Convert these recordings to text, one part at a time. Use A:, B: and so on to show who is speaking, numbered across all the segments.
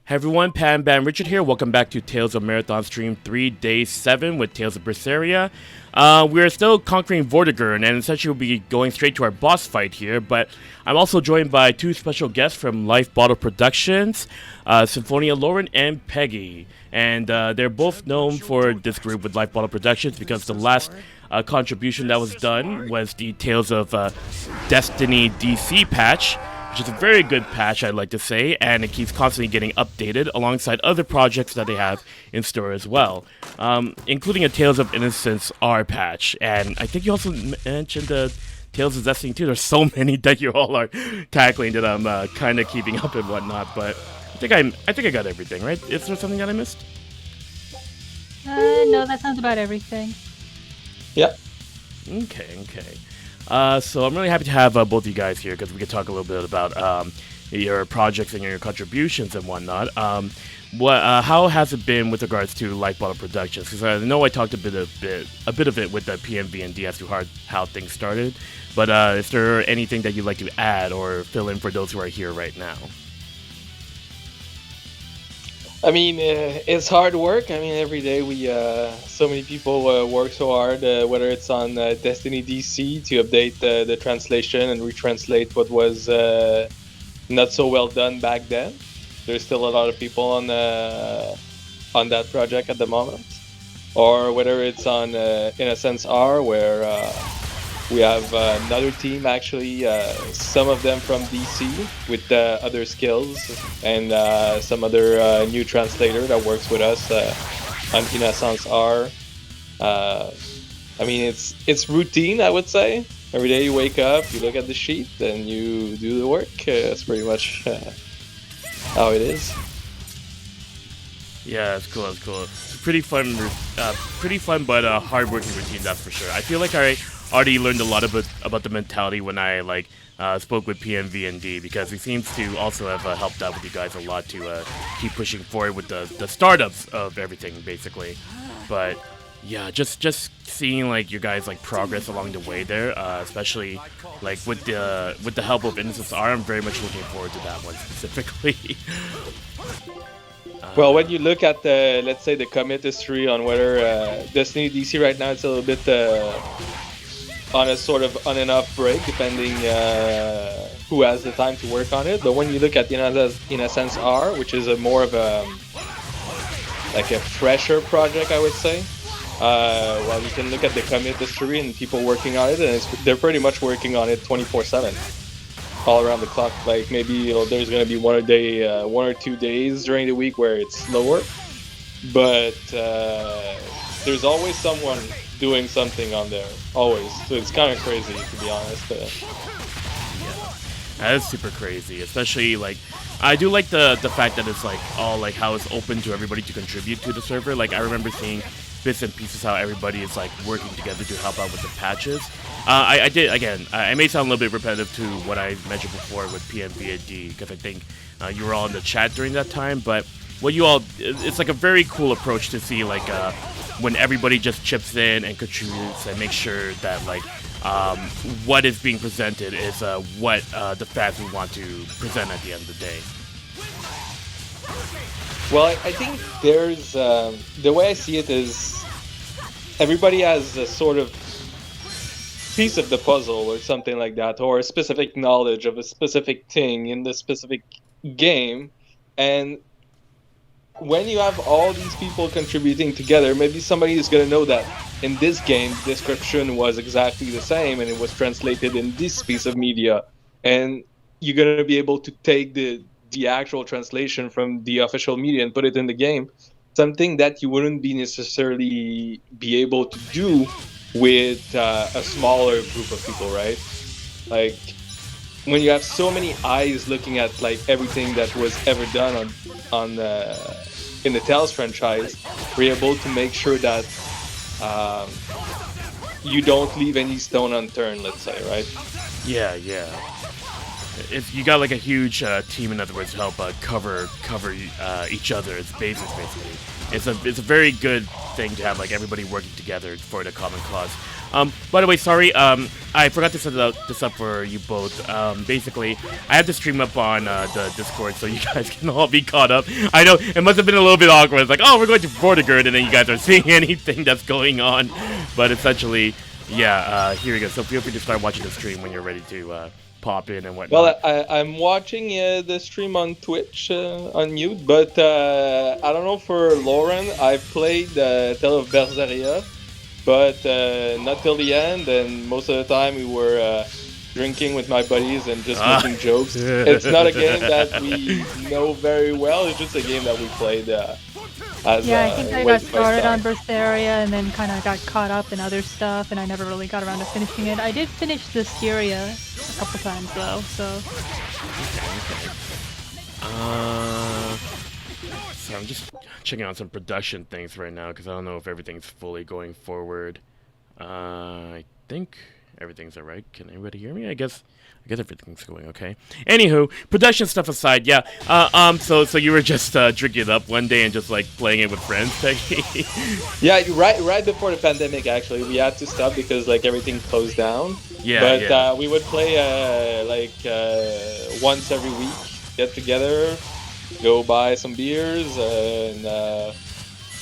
A: Hey everyone, Pan Bam Richard here. Welcome back to Tales of Marathon Stream 3, Day 7 with Tales of Berseria. We're still conquering Vortigern, and essentially we'll be going straight to our boss fight here, but I'm also joined by two special guests from Life Bottle Productions, SymphoniaLauren and Pegi. And they're both known for this group with Life Bottle Productions because the last contribution that was done was the Tales of Destiny DC patch, which is a very good patch, I'd like to say, and it keeps constantly getting updated alongside other projects that they have in store as well, including a Tales of Innocence R patch. And I think you also mentioned the Tales of Destiny 2. There's so many that you all are tackling that I'm kind of keeping up and whatnot, but I think I got everything, right? Is there something that I missed?
B: No, that sounds about everything.
C: Yep.
A: Okay. So I'm really happy to have both of you guys here because we could talk a little bit about your projects and your contributions and whatnot. How has it been with regards to Life Bottle Productions? Because I know I talked a bit of it with the PMV&D as to how things started, but is there anything that you'd like to add or fill in for those who are here right now?
C: I mean, it's hard work. I mean, every day so many people work so hard, whether it's on Destiny DC to update the translation and retranslate what was not so well done back then. There's still a lot of people on that project at the moment. Or whether it's on Innocence R, where we have another team, actually, some of them from DC with other skills, and some other new translator that works with us on Innocence R. I mean, it's routine, I would say. Every day you wake up, you look at the sheet, and you do the work. That's pretty much how it is.
A: Yeah, it's cool. It's pretty fun, but hard-working routine, that's for sure. I feel like I already learned a lot about the mentality when I spoke with PMV&D, because he seems to also have helped out with you guys a lot to keep pushing forward with the startups of everything, basically. But yeah, just seeing your guys progress along the way there, especially with the help of Innocence R, I'm very much looking forward to that one specifically.
C: Well, when you look at let's say the commit history on whether Destiny DC right now, it's a little bit on a sort of on and off break, depending who has the time to work on it. But when you look at Innocence R, which is more of a fresher project, I would say. Well, you can look at the commit history and people working on it, and they're pretty much working on it 24/7, all around the clock. Maybe there's going to be one or 2 days during the week where it's slower, but there's always someone doing something on there, always. So it's kind of crazy, to be honest.
A: Yeah, that is super crazy, especially I do like the fact that it's all how it's open to everybody to contribute to the server. I remember seeing bits and pieces how everybody is working together to help out with the patches. I did, again, I may sound a little bit repetitive to what I mentioned before with PMV&D, because I think you were all in the chat during that time, but what you all, it's a very cool approach to see when everybody just chips in and contributes and makes sure that what is being presented is what the fans would want to present at the end of the day.
C: Well, I think there's the way I see it is everybody has a sort of piece of the puzzle or something like that, or a specific knowledge of a specific thing in the specific game, and when you have all these people contributing together, maybe somebody is going to know that in this game, the description was exactly the same and it was translated in this piece of media. And you're going to be able to take the actual translation from the official media and put it in the game. Something that you wouldn't be necessarily be able to do with a smaller group of people, right? When you have so many eyes looking at everything that was ever done in the Tales franchise, we're able to make sure that you don't leave any stone unturned, let's say, right?
A: Yeah. If you got a huge team, in other words, to help cover each other's bases, basically. It's a very good thing to have everybody working together for the common cause. By the way, sorry, I forgot to set this up for you both. Basically, I have to stream up on the Discord so you guys can all be caught up. I know it must have been a little bit awkward. It's like, oh, we're going to Vortigern, and then you guys aren't seeing anything that's going on. But essentially, yeah, here we go. So feel free to start watching the stream when you're ready to pop in and whatnot.
C: Well, I'm watching the stream on Twitch on mute, but I don't know for Lauren. I played Tale of Berseria, but not till the end, and most of the time we were drinking with my buddies and just making jokes. It's not a game that we know very well, it's just a game that we played as
B: I think I got started on Berseria and then kind of got caught up in other stuff, and I never really got around to finishing it. I did finish Berseria a couple times though, so...
A: So I'm just checking out some production things right now because I don't know if everything's fully going forward. I think everything's alright. Can anybody hear me? I guess everything's going okay. Anywho, production stuff aside, yeah. So you were just drinking it up one day and just like playing it with friends, Pegi?
C: Yeah, right before the pandemic, actually, we had to stop because like everything closed down.
A: Yeah.
C: But we would play once every week, get together, go buy some beers, and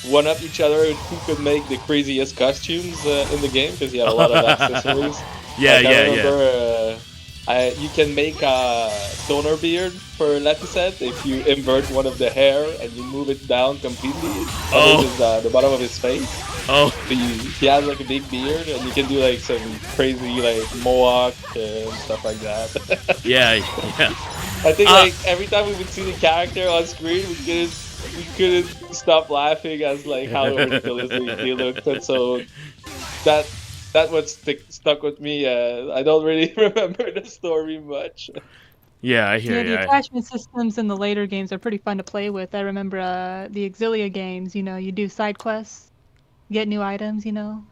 C: one up each other who could make the craziest costumes in the game because you had a lot of accessories.
A: Yeah,
C: like, I remember, you can make a stoner beard for Latisette if you invert one of the hair and you move it down completely. The bottom of his face.
A: Oh.
C: So he has like a big beard, and you can do like some crazy like mohawk and stuff like that.
A: yeah.
C: I think like every time we would see the character on screen, we couldn't stop laughing as like how ridiculously they looked, and so that what stuck with me. I don't really remember the story much.
A: Yeah, I hear you.
B: The attachment systems in the later games are pretty fun to play with. I remember the Exilia games, you know, you do side quests, get new items, you know.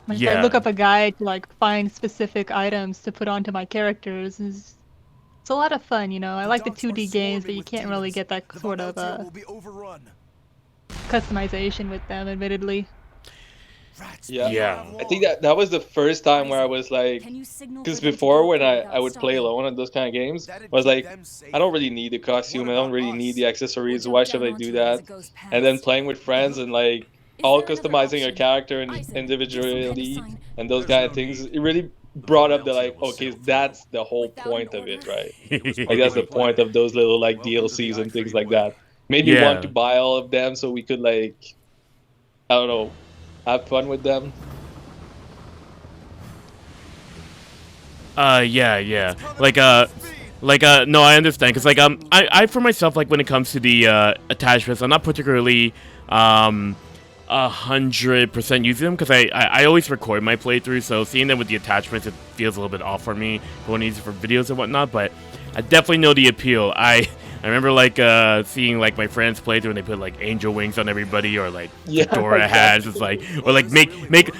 B: I look up a guide to like find specific items to put onto my characters. It's a lot of fun, you know. I like the 2D games, but you can't really get that sort of customization with them, admittedly.
C: Yeah. I think that was the first time where I was like, because before when I would play alone on those kind of games, I was like, I don't really need the costume, I don't really need the accessories, why should I do that? And then playing with friends and like all customizing your character individually and those kind of things, it really brought up the like, okay, that's the whole point of it, right? Like that's the point of those little like DLCs and things like that. Made me want to buy all of them so we could like, I don't know, have fun with them.
A: Yeah. No, I understand, because like I for myself, like when it comes to the attachments, I'm not particularly 100% using them, because I always record my playthrough, so seeing them with the attachments, it feels a little bit off for me when I use it for videos and whatnot. But I definitely know the appeal. I remember like seeing like my friends play through and they put like angel wings on everybody, or like fedora hats. It's like, or like make.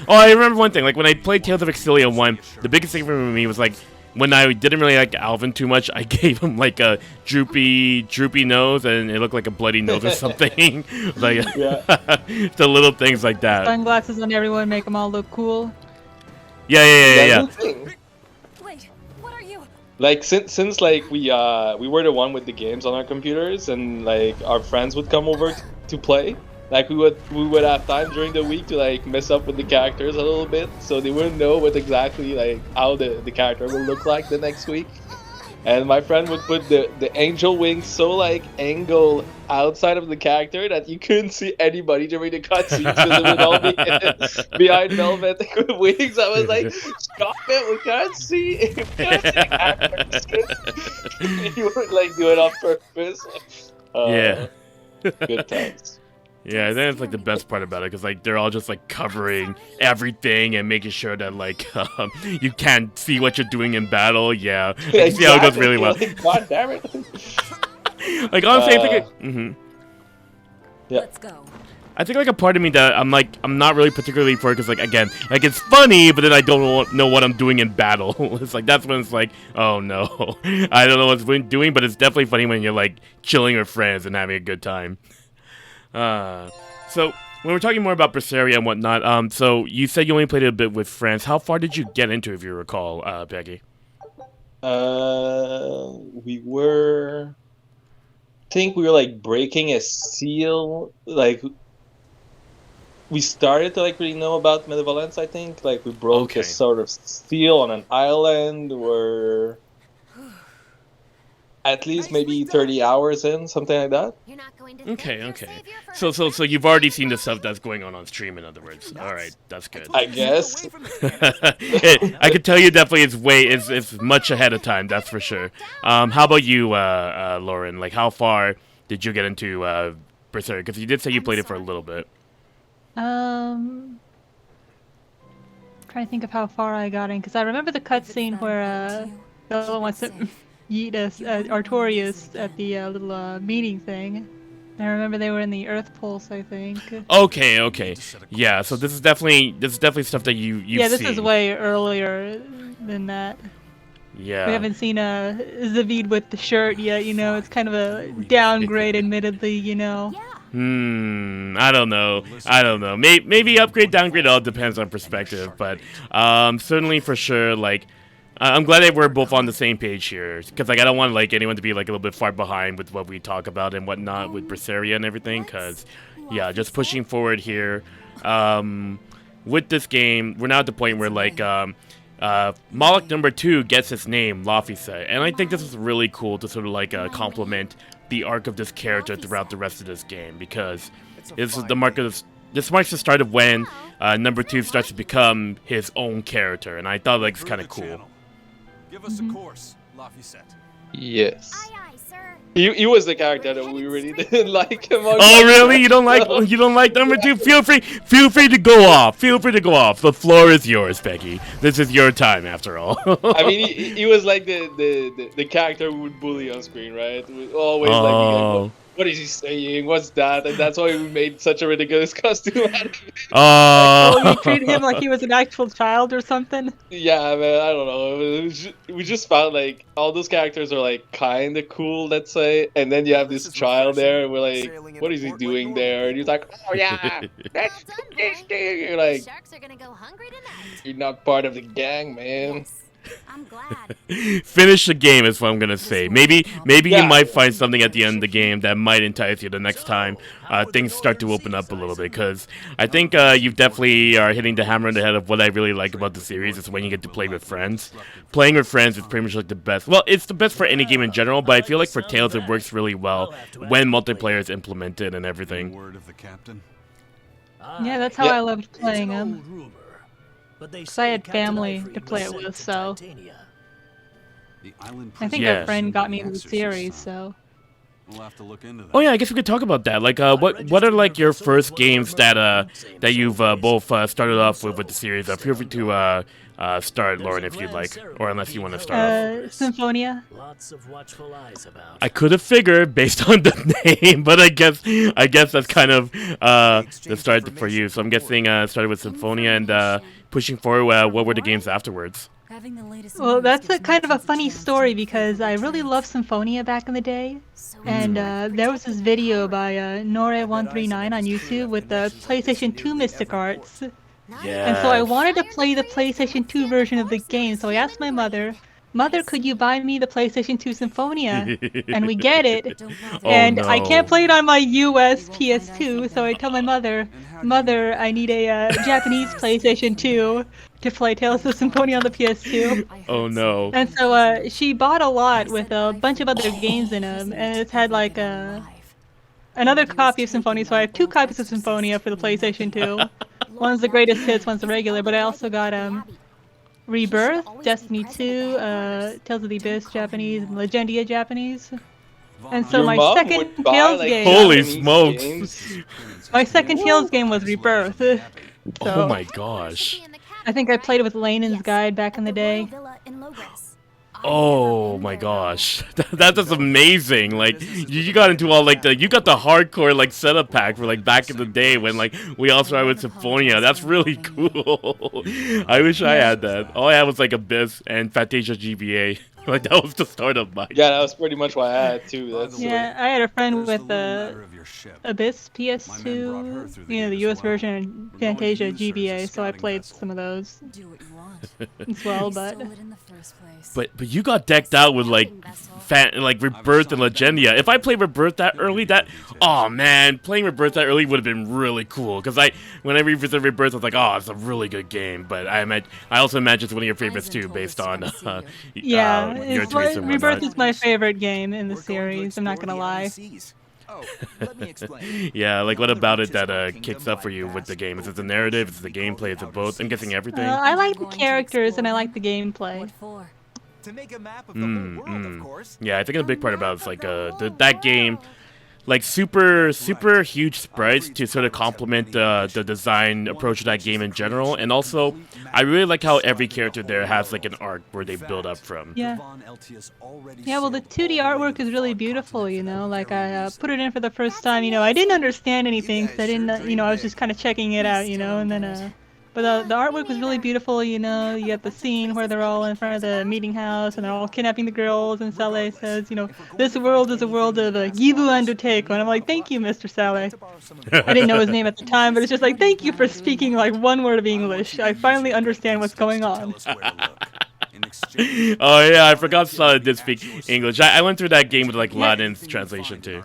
A: Oh, I remember one thing. Like when I played Tales of Exilia 1, the biggest thing for me was like when I didn't really like Alvin too much, I gave him like a droopy nose, and it looked like a bloody nose or something. Like the little things like that.
B: Sunglasses on everyone, make them all look cool.
A: Yeah.
C: Like since like we were the one with the games on our computers, and like our friends would come over to play. Like we would have time during the week to like mess up with the characters a little bit, so they wouldn't know what exactly like how the character will look like the next week. And my friend would put the angel wings so like angled outside of the character that you couldn't see anybody during the cutscenes because it would all be behind velvet wings. I was like, stop it, we can't see characters. You would like do it on purpose. Good times.
A: Yeah, I think that's like the best part about it, because like they're all just like covering everything and making sure that like you can't see what you're doing in battle. Yeah, I see how it goes really well.
C: God damn it!
A: Like honestly, I think
C: let's
B: go.
A: I think like a part of me that I'm not really particularly for it, because like again, like it's funny, but then I don't know what I'm doing in battle. It's like that's when it's like, oh no, I don't know what I'm doing, but it's definitely funny when you're like chilling with friends and having a good time. So when we're talking more about Berseria and whatnot, so you said you only played it a bit with friends. How far did you get into, if you recall, Peggy?
C: We were... I think we were, like, breaking a seal, like... We started to, like, really know about Malevolence, I think. Like, we broke a sort of seal on an island where... At least maybe 30 hours in, something like that.
A: Okay. So you've already seen the stuff that's going on stream, in other words. All right, that's good.
C: I guess.
A: I could tell you definitely it's much ahead of time, that's for sure. How about you, Lauren? Like, how far did you get into Berseria? Because you did say you played it for a little bit.
B: Trying to think of how far I got in, because I remember the cutscene where Bella wants to yeet Artorius at the little meeting thing. I remember they were in the Earth Pulse, I think.
A: Okay. Yeah, so this is definitely stuff that you've
B: Yeah, this
A: seen.
B: is way earlier than that.
A: Yeah.
B: We haven't seen Zavid with the shirt yet, you know. It's kind of a downgrade, admittedly, you know.
A: I don't know. Maybe upgrade, downgrade, it all depends on perspective. But certainly for sure, like, I'm glad that we're both on the same page here, because like I don't want like anyone to be like a little bit far behind with what we talk about and whatnot with Berseria and everything. Because yeah, just pushing forward here. With this game, we're now at the point where like Moloch number 2 gets his name, Laphicet, and I think this is really cool to sort of like complement the arc of this character throughout the rest of this game, because this is the this marks the start of when number 2 starts to become his own character, and I thought like it's kind of cool.
D: Give us a course, Laphicet.
C: Yes. He was the character that we really didn't like him.
A: Oh really? You don't like number 2? Feel free to go off. The floor is yours, Peggy. This is your time after all.
C: I mean, he was like the character who would bully on screen, right? Always like, what is he saying? What's that? And that's why we made such a ridiculous costume out of it.
B: Oh, you treated him like he was an actual child or something?
C: Yeah, man, I don't know. We just found like all those characters are like kind of cool, let's say, and then you have this child there, and we're like, what is he doing there? And he's like, oh yeah, that's this thing. You're like, you're not part of the gang, man.
E: I'm glad.
A: Finish the game is what I'm gonna say. Maybe you might find something at the end of the game that might entice you the next time things start to open up a little bit. Because I think you definitely are hitting the hammer on the head of what I really like about the series is when you get to play with friends. Playing with friends is pretty much like the best. Well, it's the best for any game in general, but I feel like for Tales it works really well when multiplayer is implemented and everything.
B: Yeah, that's how I loved playing them. Because I had family to play it with, so... I think a friend got me into the series, so...
D: We'll have to look into that.
A: Oh yeah, I guess we could talk about that. Like, what are like your first games that you've both started off with the series? Feel free to start, Lauren, if you'd like, or unless you want to start off.
B: Symphonia.
A: I could have figured based on the name, but I guess that's kind of the start for you. So I'm guessing started with Symphonia and pushing forward. What were the games afterwards?
B: Well, that's a kind of a funny story because I really loved Symphonia back in the day, and there was this video by Nore139 on YouTube with the PlayStation 2 Mystic Arts.
A: Yeah.
B: And so I wanted to play the PlayStation 2 version of the game, so I asked my mother, "Mother, could you buy me the PlayStation 2 Symphonia?" And we get it, and I can't play it on my US PS2, so I tell my mother, "Mother, I need a Japanese PlayStation 2 to play Tales of Symphonia on the PS2.
A: Oh no.
B: And so she bought a lot with a bunch of other games in them, and it's had like another copy of Symphonia, so I have 2 copies of Symphonia for the PlayStation 2. One's the greatest hits, one's the regular, but I also got Rebirth, Destiny 2, Tales of the Abyss Japanese, and Legendia Japanese. And so my second Tales game...
A: Holy smokes!
B: My second Tales game was Rebirth. So,
A: oh my gosh.
B: I think I played it with Lanin's Guide back in the day.
A: Oh my gosh, that's just amazing! Like you got into all like you got the hardcore like setup pack for like back in the day when like we all started with Symphonia. That's really cool. I wish I had that. All I had was like Abyss and Fantasia GBA. Like that was the start of mine.
C: Yeah, that was pretty much what I had too. That's
B: Yeah, I had a friend
D: There's
B: with
D: the
B: the
D: leader of your ship.
B: Abyss
D: My men brought her
B: PS2,
D: through the
B: you know, the
D: gate as
B: US
D: well.
B: version, and
D: We're going to
B: Fantasia
D: use her as a
B: GBA, so I
D: scouting
B: played
D: vessel.
B: some of those
E: Do what you want.
B: as well,
E: You
B: but
E: stole it in the first place.
A: But you got decked out with like Rebirth and Legendia. If I played Rebirth that early, oh man, playing Rebirth that early would have been really cool. Cause when I revisited Rebirth, I was like, oh, it's a really good game. But I also imagine it's one of your favorites too, based on
B: yeah,
A: your taste and
B: Rebirth
A: whatnot.
B: is my favorite game in the series, I'm not gonna lie.
F: Oh, let me explain.
A: Yeah, like what about it that kicks up for you with the game? Is it the narrative? Is it the gameplay? Is it both? I'm guessing everything.
B: I like the characters and I like the gameplay.
E: What for?
F: To make a map of the whole world, of course.
A: Yeah, I think a big part about it's like that game, like super huge sprites to sort of complement the design approach of that game in general, and also I really like how every character there has like an arc where they build up from.
B: Yeah. Yeah, well, the 2D artwork is really beautiful, you know, like I put it in for the first time, you know, I didn't understand anything, so I didn't, you know, I was just kind of checking it out, you know, and then, but the artwork was really beautiful, you know, you get the scene where they're all in front of the meeting house, and they're all kidnapping the girls, and Saleh says, you know, this world is a world of Gibu and Uteko, and I'm like, thank you, Mr. Saleh. I didn't know his name at the time, but it's just like, thank you for speaking like one word of English. I finally understand what's going on.
A: Oh yeah, I forgot Saleh did speak English. I went through that game with like Latin's translation too.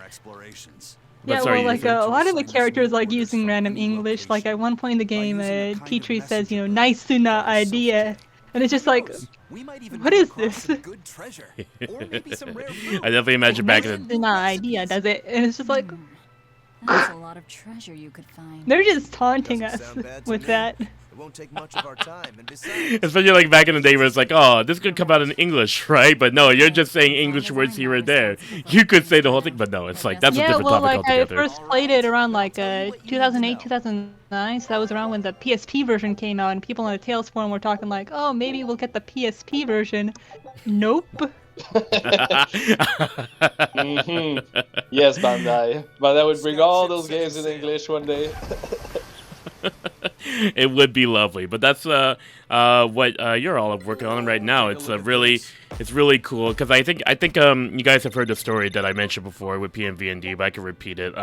A: But
B: Yeah,
A: sorry,
B: well, like
A: you said-
B: a lot of the characters like using random English. Like at one point in the game, Petrie says, you know, nice idea, and it's just like, what is this?
A: I definitely imagine back in the
B: idea, does it? And it's just like,
E: That's a lot of treasure you could find.
B: they're just taunting us with that.
F: It won't take much of our time, and besides,
A: especially like back in the day where it's like, oh, this could come out in English, right? But no, you're just saying English words here or there. You could say the whole thing, but no, it's like that's a
B: Yeah,
A: different
B: well,
A: topic
B: like I
A: altogether.
B: first played it around like 2008, 2009, so that was around when the PSP version came out, and people on the Tales forum were talking like, oh, maybe we'll get the PSP version. Nope.
C: Yes, Bandai. Bandai would bring all those games in English one day.
A: It would be lovely, but that's what you're all working on right now. It's really cool because I think you guys have heard the story that I mentioned before with PMVND, but I can repeat it.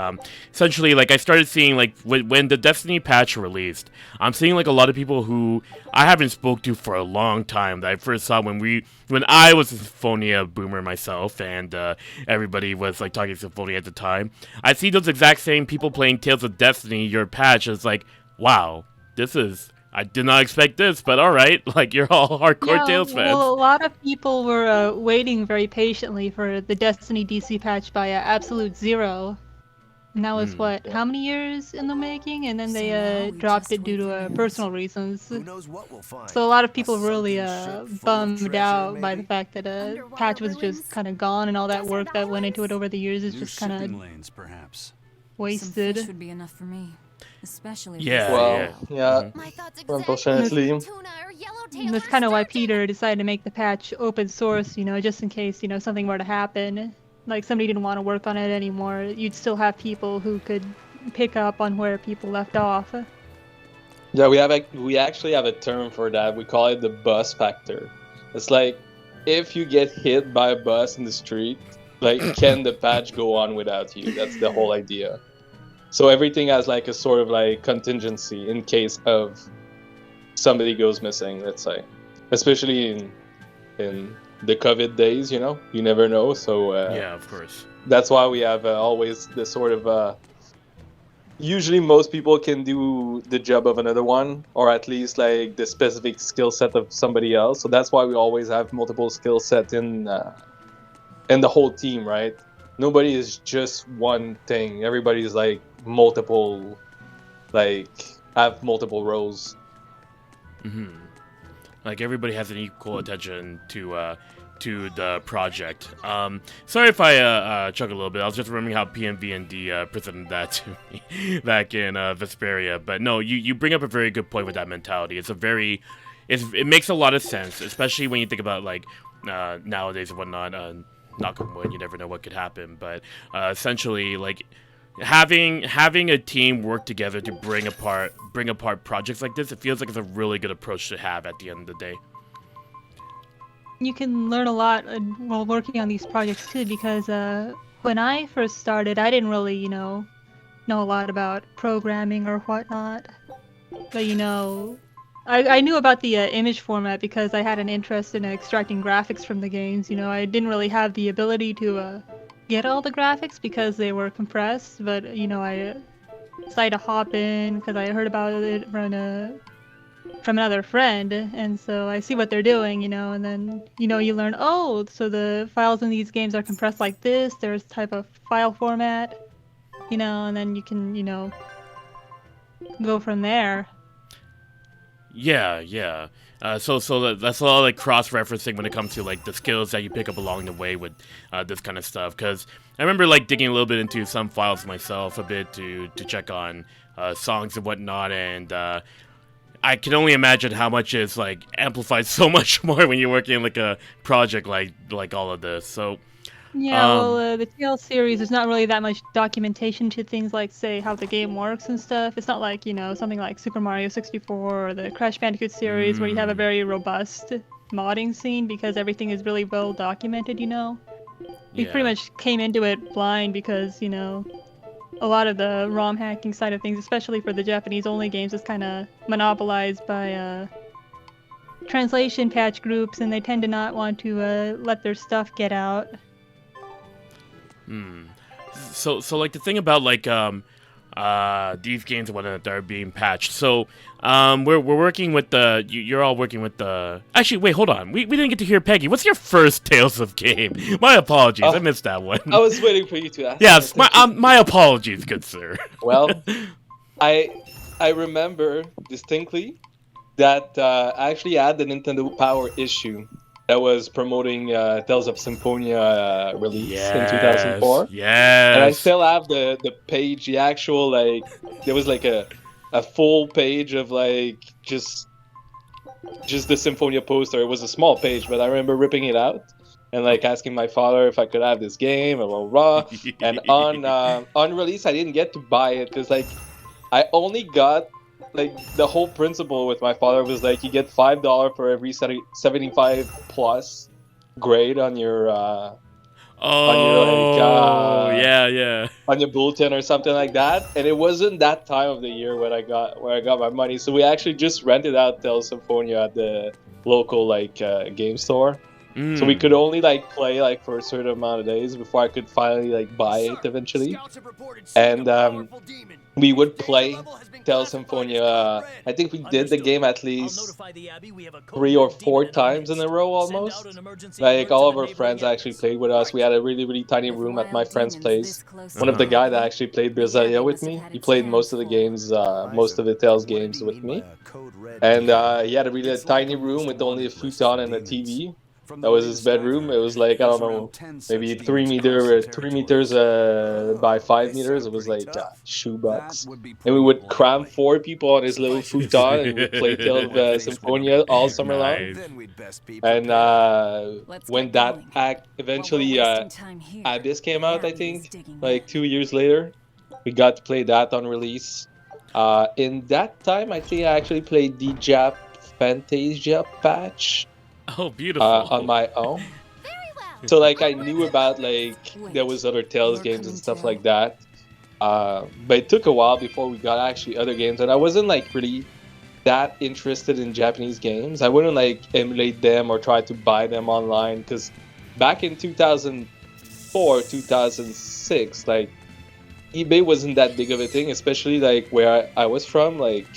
A: Essentially, like I started seeing like when the Destiny patch released, I'm seeing like a lot of people who I haven't spoke to for a long time that I first saw when I was a Symphonia boomer myself, and everybody was like talking Symphonia at the time. I see those exact same people playing Tales of Destiny. Your patch is like, wow, I did not expect this, but all right, like you're all hardcore Tales fans.
B: Well, a lot of people were waiting very patiently for the Destiny DC patch by Absolute Zero. And that was what, how many years in the making? And then they dropped it due to personal reasons.
F: who knows what we'll find.
B: So a lot of people really
F: Something full of
B: bummed
F: treasure,
B: out by the
F: maybe?
B: fact that patch was just kind of gone, and all that work that went into it over the years is
D: New
B: just kind
D: shipping
B: of
D: lanes, perhaps.
E: Some
B: wasted.
E: fish would be enough for me, especially if
A: Yeah,
E: it's
C: Well, yeah,
G: My thoughts
C: unfortunately.
G: Tuna or yellow
B: And that's kind of why Peter decided to make the patch open source, you know, just in case, you know, something were to happen. Like somebody didn't want to work on it anymore, you'd still have people who could pick up on where people left off.
C: Yeah, we actually have a term for that. We call it the bus factor. It's like if you get hit by a bus in the street, like can the patch go on without you? That's the whole idea. So everything has like a sort of like contingency in case of somebody goes missing, let's say. Especially in the COVID days, you know, you never know. So
A: Yeah, of course.
C: that's why we have always this sort of usually most people can do the job of another one, or at least like the specific skill set of somebody else. So that's why we always have multiple skill set in the whole team, right? Nobody is just one thing. Everybody's like multiple, like have multiple roles.
A: Mm-hmm. Like everybody has an equal attention to the project. Sorry if I chuck a little bit. I was just remembering how PMVND presented that to me back in Vesperia. But no, you bring up a very good point with that mentality. It makes a lot of sense, especially when you think about like nowadays and whatnot. Knock on wood, you never know what could happen. But essentially, like having a team work together to bring apart projects like this, it feels like it's a really good approach to have at the end of the day.
B: You can learn a lot while working on these projects too, because when I first started, I didn't really, know a lot about programming or whatnot. But I knew about the image format because I had an interest in extracting graphics from the games. I didn't really have the ability to get all the graphics because they were compressed, but I decided to hop in because I heard about it from another friend, and so I see what they're doing, and then you learn, oh, so the files in these games are compressed like this. There's type of file format, and then you can go from there.
A: Yeah. So that's a lot of like cross-referencing when it comes to like the skills that you pick up along the way with this kind of stuff. Because I remember like digging a little bit into some files myself a bit to check on songs and whatnot, and I can only imagine how much is like amplified so much more when you're working in like a project like all of this. So.
B: Yeah, well, the Tales series, there's not really that much documentation to things like, say, how the game works and stuff. It's not like, something like Super Mario 64 or the Crash Bandicoot series where you have a very robust modding scene because everything is really well documented, We pretty much came into it blind because, a lot of the ROM hacking side of things, especially for the Japanese-only games, is kind of monopolized by translation patch groups, and they tend to not want to let their stuff get out.
A: So like the thing about like these games and whatnot that are being patched. So we're working with the you're all working with the. Actually, wait, hold on. We didn't get to hear Pegi. What's your first Tales of game? My apologies, I missed that one.
C: I was waiting for you to ask.
A: Yes, my apologies, good sir.
C: Well, I remember distinctly that I actually had the Nintendo Power issue that was promoting Tales of Symphonia release in 2004.
A: Yes.
C: And I still have the page, the actual, like, there was like a full page of like just the Symphonia poster. It was a small page, but I remember ripping it out and like asking my father if I could have this game and blah blah. And on release, I didn't get to buy it because like I only got like the whole principle with my father was like you get $5 for every 75 plus grade on your on your bulletin or something like that. And it wasn't that time of the year when I got my money, so we actually just rented out Tales Symphonia at the local like game store. So we could only like play like for a certain amount of days before I could finally like buy it eventually. And we would play Tales Symphonia. I think we did the game at least 3 or 4 times in a row almost. Like all of our friends actually played with us. We had a really, really tiny room at my friend's place. One of the guys that actually played Berseria with me, he played most of the games, most of the Tales games with me. And he had a really tiny room with only a futon and a TV. That was his bedroom. It was like, I don't know, maybe 3 meters by 5 meters. It was like shoebox. And we would cram 4 people on his little futon and we'd play Tales of Symphonia all summer long. And when that act eventually Abyss came out, I think, like 2 years later, we got to play that on release. In that time, I think I actually played the Jap Fantasia patch.
A: Oh, beautiful.
C: On my own. So like I knew about like there was other Tales games and stuff like that. But it took a while before we got actually other games, and I wasn't like really that interested in Japanese games. I wouldn't like emulate them or try to buy them online because back in 2004, 2006, like eBay wasn't that big of a thing, especially like where I was from, like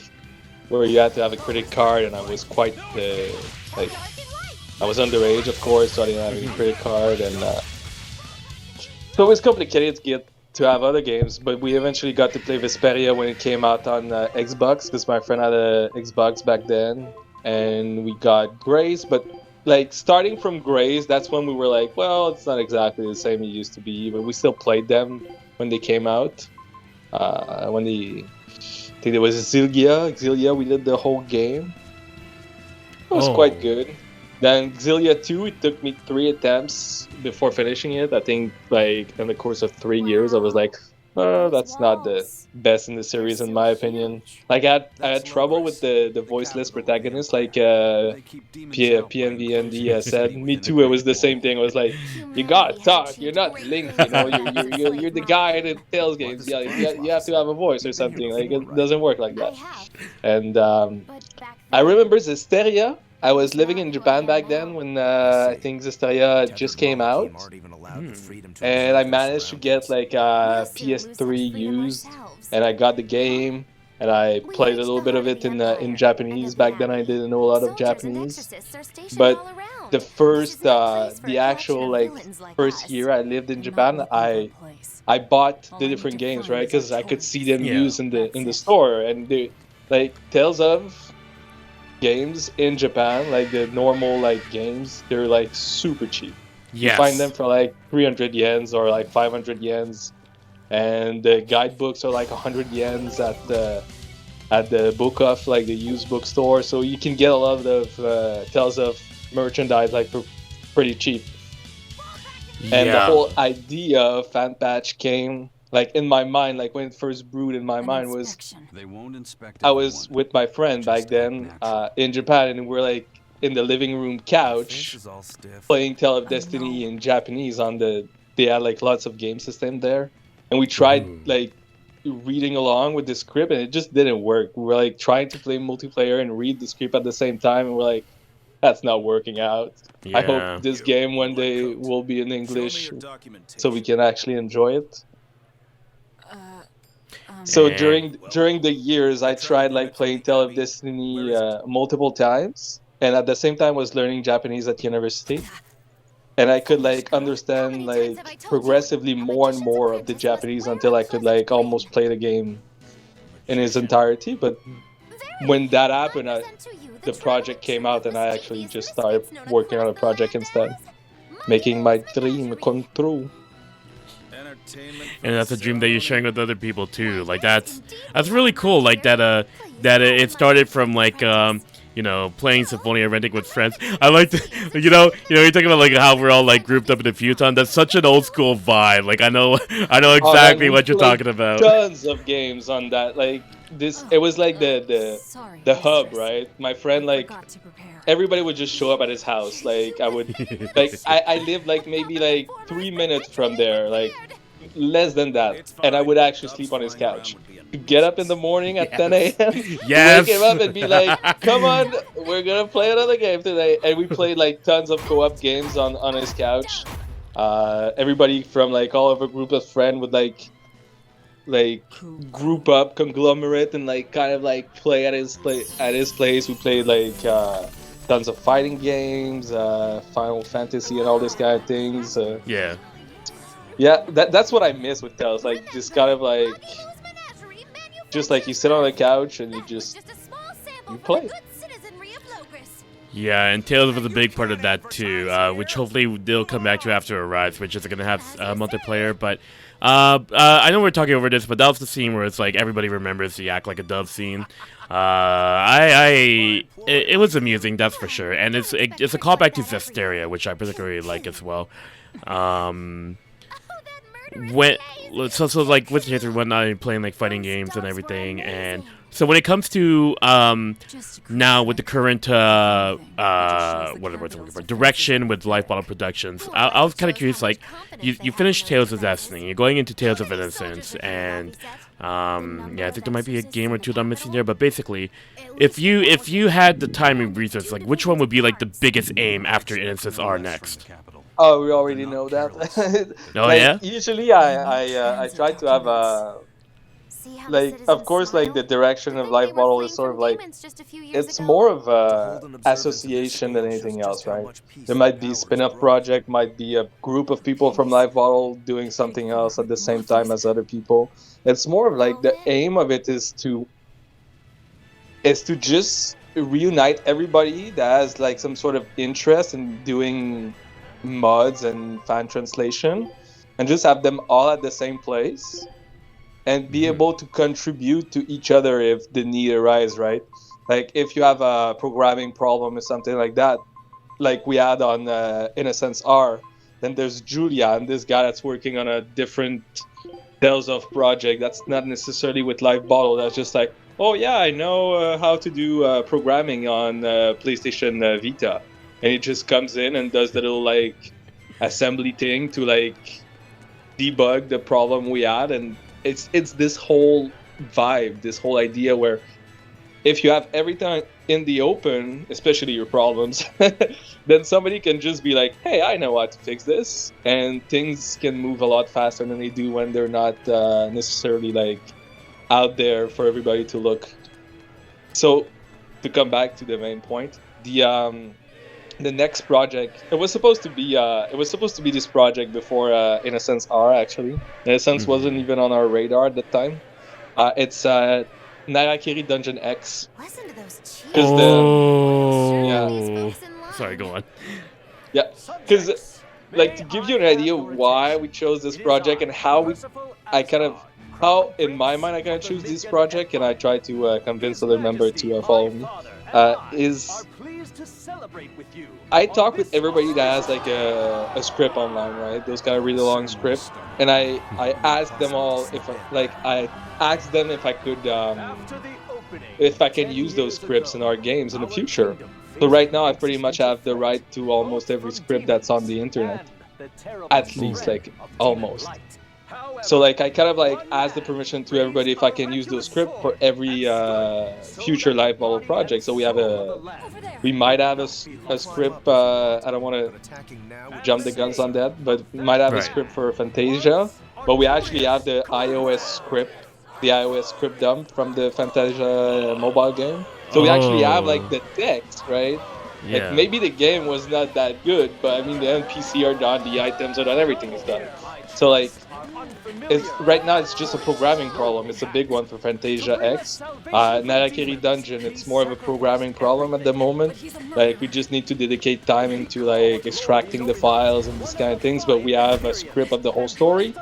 C: where you had to have a credit card, and I was quite like. I was underage, of course, so I didn't have any credit card, and so it was complicated to have other games. But we eventually got to play Berseria when it came out on Xbox, because my friend had a Xbox back then, and we got Grace. But like starting from Grace, that's when we were like, well, it's not exactly the same it used to be, but we still played them when they came out. I think there was Xillia, we did the whole game. It was quite good. Then Xillia 2, it took me 3 attempts before finishing it. I think like in the course of 3 years, I was like, oh, that's not the best in the series in my opinion. Like I had trouble with the voiceless protagonist, like PNVND said. Me too. It was the same thing. I was like, you gotta talk. You're not Link. You know, you're the guy in the Tales games. Yeah, you have to have a voice or something. Like it doesn't work like that. And I remember Zesteria. I was living in Japan back then when I think Zesteria just came out, and I managed to get like a PS3 used, and I got the game, and I played a little bit of it in Japanese. Back then I didn't know a lot of Japanese, but the actual like first year I lived in Japan, I bought the different games, right? Because I could see them used in the store, and they like Tales of games in Japan, like the normal like games, they're like super cheap.
A: Yes.
C: You find them for like 300 yens or like 500 yens, and the guidebooks are like 100 yens at the book off, like the used bookstore. So you can get a lot of Tales of merchandise like for pretty cheap. And the whole idea of Fan Patch came like in my mind, like when it first brewed in my mind was,
D: They won't inspect
C: I was with my friend back then in Japan, and we're like in the living room couch playing Tale of Destiny in Japanese on they had like lots of game system there, and we tried like reading along with the script, and it just didn't work. We were like trying to play multiplayer and read the script at the same time, and we're like, that's not working out. I hope this game one day will be in English so we can actually enjoy it. So during the years, I tried like playing Tale of Destiny multiple times, and at the same time was learning Japanese at university, and I could like understand like progressively more and more of the Japanese until I could like almost play the game in its entirety. But when that happened, the project came out, and I actually just started working on a project instead, making my dream come true.
A: And that's a dream that you're sharing with other people too. Like that's really cool. Like that it started from like you know, playing Symphonia, renting with friends. I like to, you know, you're talking about like how we're all like grouped up in a futon. That's such an old school vibe. Like I know exactly what you're talking about.
C: Tons of games on that. Like this, it was like the hub, right? My friend, like everybody would just show up at his house. Like I would, like I lived like maybe like 3 minutes from there, like less than that, and I would actually sleep on his couch. Get up in the morning at 10 a.m.
A: Yes.
C: Wake him up and be like, "Come on, we're gonna play another game today." And we played like tons of co-op games on his couch. Everybody from like all of a group of friends would like group up, conglomerate, and like kind of like play at his place. We played like tons of fighting games, Final Fantasy, and all this kind of things. Yeah, that's what I miss with Tales. Like just kind of like. Just like you sit on the couch and you play.
A: Yeah, and Tales was a big part of that too, which hopefully they'll come back to after Arise, which is going to have multiplayer. But I know we're talking over this, but that was the scene where it's like everybody remembers the Act Like a Dove scene. It was amusing, that's for sure, and it's a callback to Zesteria, which I particularly like as well. So like with history and whatnot, playing like fighting games and everything, and so when it comes to now with the current direction with Life Bottle Productions, I was kind of curious. Like you finished Tales of Destiny, you're going into Tales of Innocence, and yeah, I think there might be a game or two that I'm missing there. But basically, if you had the time and resources, like which one would be like the biggest aim after Innocence R next?
C: Oh, we already know that.
A: Oh
C: like,
A: yeah.
C: Usually, I try to have a like, of course, like the direction of Life Bottle is sort of like it's more of a association than anything else, right? There might be spin-off project, might be a group of people from Life Bottle doing something else at the same time as other people. It's more of like the aim of it is to just reunite everybody that has like some sort of interest in doing mods and fan translation, and just have them all at the same place and be able to contribute to each other if the need arises, right? Like if you have a programming problem or something like that, like we had on Innocence R. Then there's Julia, and this guy that's working on a different Tales of project that's not necessarily with Live Bottle. That's just like, oh yeah, I know how to do programming on PlayStation Vita, and he just comes in and does the little like assembly thing to like debug the problem we had. And it's this whole vibe, this whole idea where if you have everything in the open, especially your problems, then somebody can just be like, hey, I know how to fix this, and things can move a lot faster than they do when they're not necessarily like out there for everybody to look. So to come back to the main point, the next project, it was supposed to be this project before Innocence R. Actually, Innocence wasn't even on our radar at the time. It's Narakiri Dungeon X.
G: Listen to those cheeks.
A: Sorry, go on.
C: Yeah, because like to give you an idea why we chose this project and how in my mind I kind of choose this project, and I try to convince other member to follow me. Is I talk with everybody that has like a script online, right? Those kind of really long scripts, and I ask them all if I asked them if I could if I can use those scripts in our games in the future. So right now I pretty much have the right to almost every script that's on the internet, at least like almost. So like I kind of like ask the permission to everybody if I can use those scripts for every future Live Bottle project. So we might have a script. I don't want to jump the guns on that, but we might have a script for Fantasia. But we actually have the iOS script dump from the Fantasia mobile game. So we actually have like the text, right?
A: Yeah.
C: Like maybe the game was not that good, but I mean the NPC are done, the items are done, everything is done. So like, right now it's just a programming problem. It's a big one for Fantasia X. Narakiri Dungeon, it's more of a programming problem at the moment. Like we just need to dedicate time into like extracting the files and this kind of things. But we have a script of the whole story,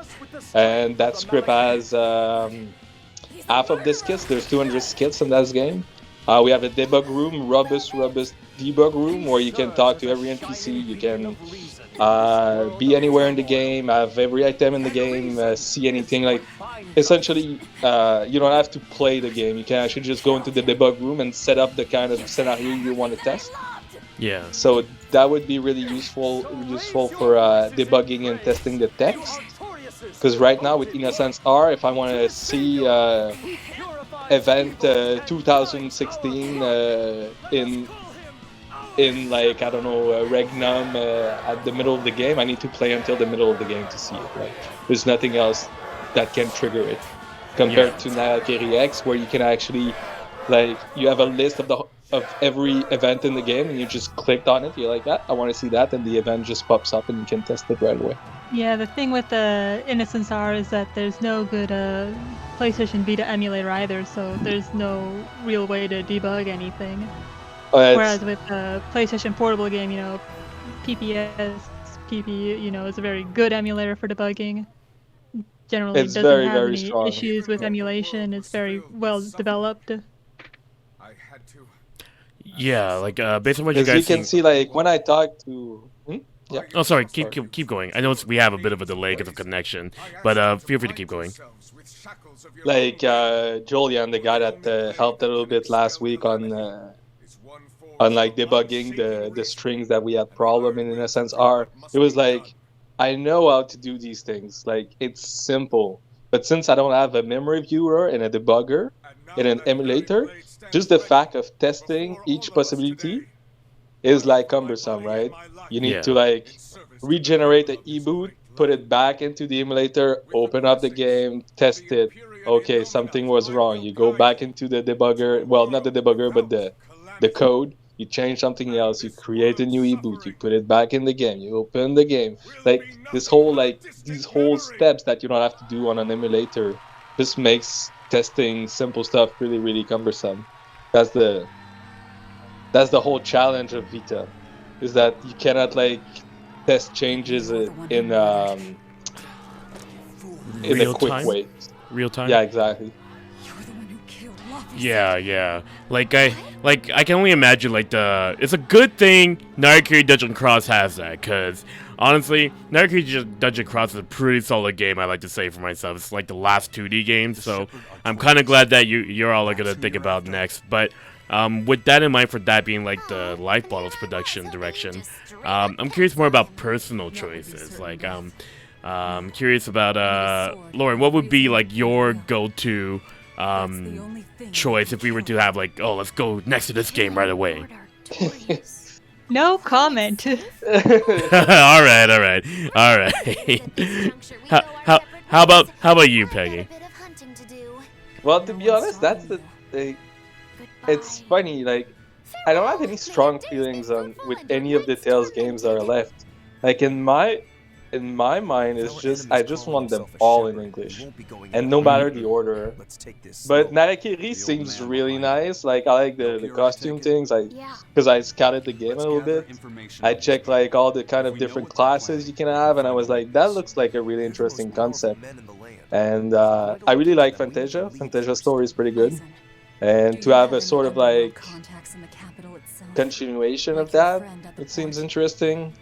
C: and that script has half of the skits. There's 200 skits in that game. We have a debug room, robust debug room, where you can talk to every NPC. You can be anywhere in the game, have every item in the game, see anything. Like essentially, you don't have to play the game. You can actually just go into the debug room and set up the kind of scenario you want to test.
A: Yeah.
C: So that would be really useful for debugging and testing the text. Because right now with Innocence R, if I want to see event 2016 in like I don't know Regnum at the middle of the game, I need to play until the middle of the game to see it. Like there's nothing else that can trigger it compared to Narakiri X, where you can actually like you have a list of every event in the game, and you just clicked on it. You're like, I want to see that, and the event just pops up, and you can test it right away.
B: Yeah, the thing with the Innocence R is that there's no good PlayStation Vita emulator either, so there's no real way to debug anything. Whereas with the PlayStation Portable game, PP, is a very good emulator for debugging. Generally,
C: it's
B: doesn't
C: very,
B: have
C: very
B: any
C: strong.
B: issues with emulation. It's very well developed.
A: Yeah, like based on what you
C: As
A: guys
C: you can see, like when I talk to. Yeah.
A: Oh, sorry. Keep going. I know we have a bit of a delay because of connection, but feel free to keep going.
C: Like Julian, the guy that helped a little bit last week on like debugging the strings that we had problem in a sense R. It was like, I know how to do these things. Like it's simple, but since I don't have a memory viewer and a debugger in an emulator, just the fact of testing each possibility is like cumbersome, right? You need to like regenerate the e-boot, put it back into the emulator, open up the game, test it. Okay, something was wrong. You go back into the debugger. Well, not the debugger, but the code. You change something else. You create a new e-boot. You put it back in the game. You open the game. Like these whole steps that you don't have to do on an emulator just makes testing simple stuff really, really cumbersome. That's the whole challenge of Vita, is that you cannot like test changes in a quick way.
A: Real time.
C: Yeah, exactly.
A: Yeah. Like I can only imagine like it's a good thing Narakiri Dungeon Cross has that, because honestly, Narakiri Dungeon Cross is a pretty solid game, I like to say for myself. It's like the last 2D game, so I'm kind of glad that you're all gonna think about next. But with that in mind, for that being like the Life Bottles production direction, I'm curious more about personal choices. Like I'm curious about Lauren, what would be like your go-to choice if we were to have like, oh, let's go next to this game right away?
B: No comment.
A: all right. How about you, Peggy?
C: Well, to be honest, that's it's funny. Like, I don't have any strong feelings with any of the Tales games that are left. Like in my mind, it's just I just want them all in English, and no matter the order. But Narakiri seems really nice. Like I like the costume things. Because I scouted the game a little bit. I checked like all the kind of different classes you can have, and I was like, that looks like a really interesting concept. And I really like Fantasia. Fantasia story is pretty good, and to have a sort of like continuation of that, it seems interesting.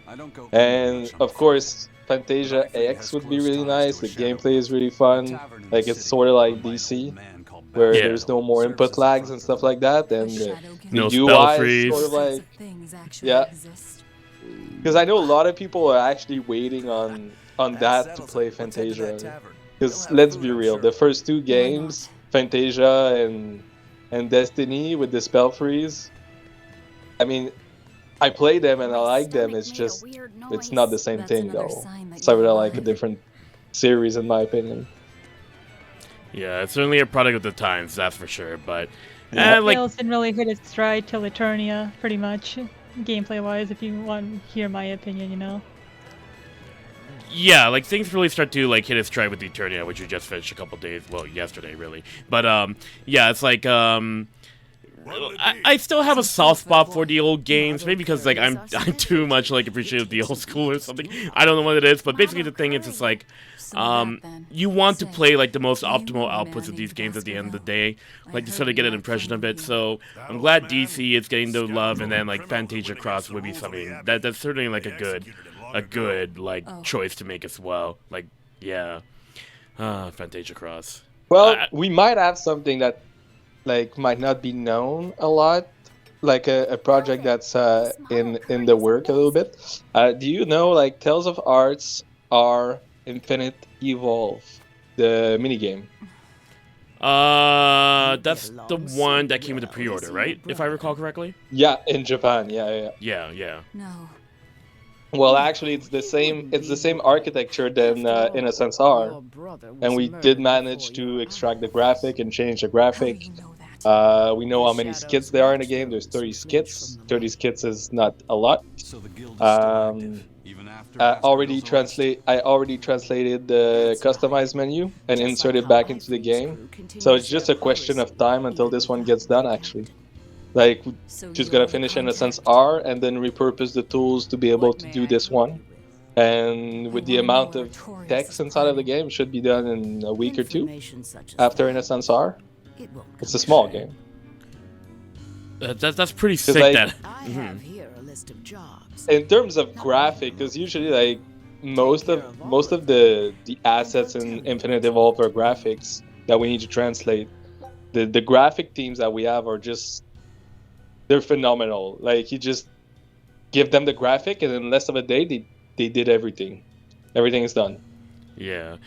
C: And of course, Fantasia X would be really nice. The gameplay is really fun. Like it's sort of like DC, where there's no more input lags and stuff like that. And the UI is sort of like because I know a lot of people are actually waiting on that to play Fantasia. Because let's be real, the first two games, Fantasia and Destiny with the spell freeze, I mean, I play them and I like them. It's just, it's not the same thing though. It's sort of like a different series in my opinion.
A: Yeah, it's certainly a product of the times, that's for sure. But
B: like, Tales didn't really hit its stride till Eternia, pretty much, gameplay-wise. If you want to hear my opinion, you know.
A: Yeah, like things really start to like hit its stride with Eternia, which we just finished a couple days, well, yesterday really. But yeah, it's like I still have a soft spot for the old games, maybe because like I'm too much like appreciative of the old school or something. I don't know what it is, but basically the thing is, it's like you want to play like the most optimal outputs of these games at the end of the day, like to sort of get an impression of it. So I'm glad DC is getting the love, and then like Fantasia Cross would be something that's certainly like a good like choice to make as well. Like Fantasia Cross.
C: Well, we might have something that like might not be known a lot, like a project that's in the work a little bit. Do you know like Tales of Arts are Infinite Evolve, the minigame?
A: That's the one that came with the pre-order, right? If I recall correctly.
C: Yeah, in Japan. Yeah.
E: No.
C: Well, actually, it's the same architecture than Innocence R, and we did manage to extract the graphic and change the graphic. We know how many skits there are in the game. There's 30 skits. 30 skits is not a lot. I already translated the customized menu and inserted back into the game. So it's just a question of time until this one gets done, actually. Like, just gotta finish Innocence R and then repurpose the tools to be able to do this one. And with the amount of text inside of the game, it should be done in a week or two after Innocence R. It's a small game.
A: That's pretty sick.
C: Like,
A: that.
C: In terms of graphic, because usually like most of the assets in Infinite Evolve are graphics that we need to translate. The graphic teams that we have are just, they're phenomenal. Like you just give them the graphic, and in less of a day, they did everything. Everything is done.
A: Yeah.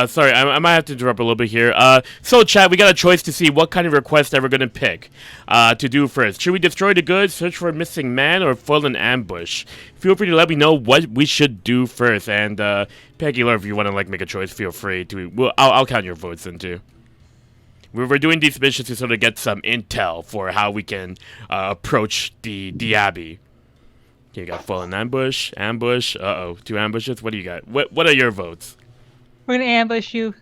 A: Sorry, I might have to interrupt a little bit here. So, chat, we got a choice to see what kind of request that we're going to pick to do first. Should we destroy the goods, search for a missing man, or foil an ambush? Feel free to let me know what we should do first. And, Peggy, if you want to like make a choice, feel free to. I'll count your votes in, too. We're doing these missions to sort of get some intel for how we can approach the Abbey. Okay, you got foil an ambush. Uh-oh, 2 ambushes. What do you got? What are your votes?
B: We're gonna ambush you.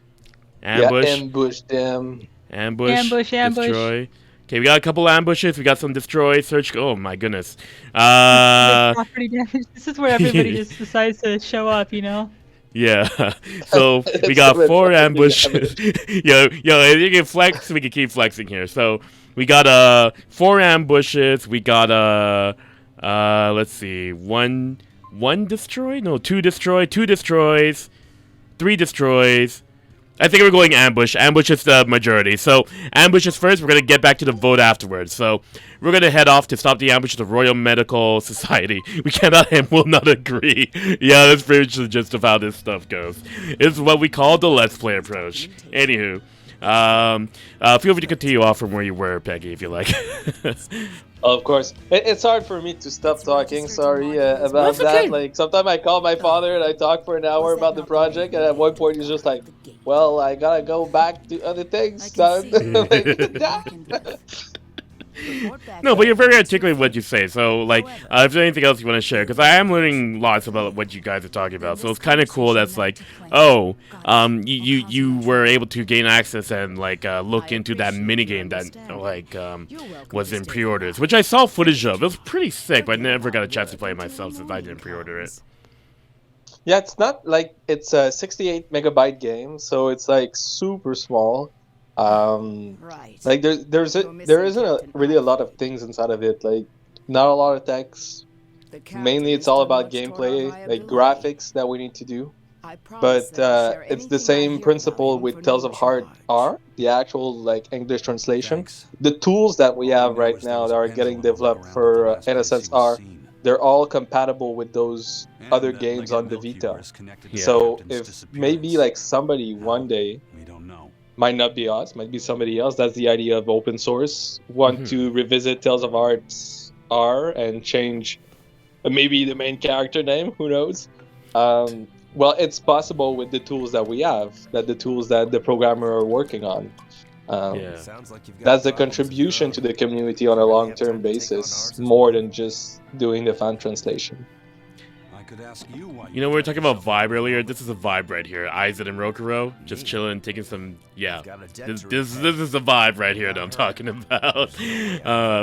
A: Ambush.
C: Yeah, ambush them.
A: Ambush. Destroy. Okay, we got a couple ambushes. We got some destroy. Search. Oh my goodness.
B: Property damage. This is where everybody just decides to show up, you know.
A: Yeah. So we got 4 ambushes. yo, you can flex. We can keep flexing here. So We got 4 ambushes. We got let's see, one destroy? No, 2 destroy, 2 destroys, 3 destroys. I think we're going ambush. Ambush is the majority. So ambush is first. We're gonna get back to the vote afterwards. So we're gonna head off to stop the ambush of the Royal Medical Society. We cannot and will not agree. Yeah, that's pretty much the gist of how this stuff goes. It's what we call the Let's Play approach. Anywho, feel free to continue off from where you were, Peggy, if you like.
C: Of course. It's hard for me to stop talking, sorry, about that.
A: Okay.
C: Like, sometimes I call my father and I talk for an hour about the project, and at one point he's just like, well, I gotta go back to other things, son.
A: No, but you're very articulate in what you say. So, like, if there's anything else you want to share, because I am learning lots about what you guys are talking about. So it's kind of cool. That's like, oh, you were able to gain access and like look into that minigame that like was in pre-orders, which I saw footage of. It was pretty sick, but I never got a chance to play it myself since I didn't pre-order it.
C: Yeah, it's not like it's a 68 megabyte game, so it's like super small. Like there isn't really a lot of things inside of it. Like not a lot of text. Mainly, it's all about gameplay, like graphics that we need to do. But it's the same principle with Tales of Heart R, the actual like English translation. The tools that we have right now that are getting developed for NSX R, they're all compatible with those other games on the Vita.
A: Yeah.
C: So if maybe like somebody one day, might not be us, might be somebody else. That's the idea of open source. Want to revisit Tales of Heart R and change maybe the main character name, who knows? Well, it's possible with the tools that we have, the tools that the programmer are working on. That's the contribution to the community on a long-term basis, more than just doing the fan translation.
A: You know, we were talking about vibe earlier. This is a vibe right here. Aizen and Rokuro just chilling, taking some. Yeah, this is the vibe right here that I'm talking about.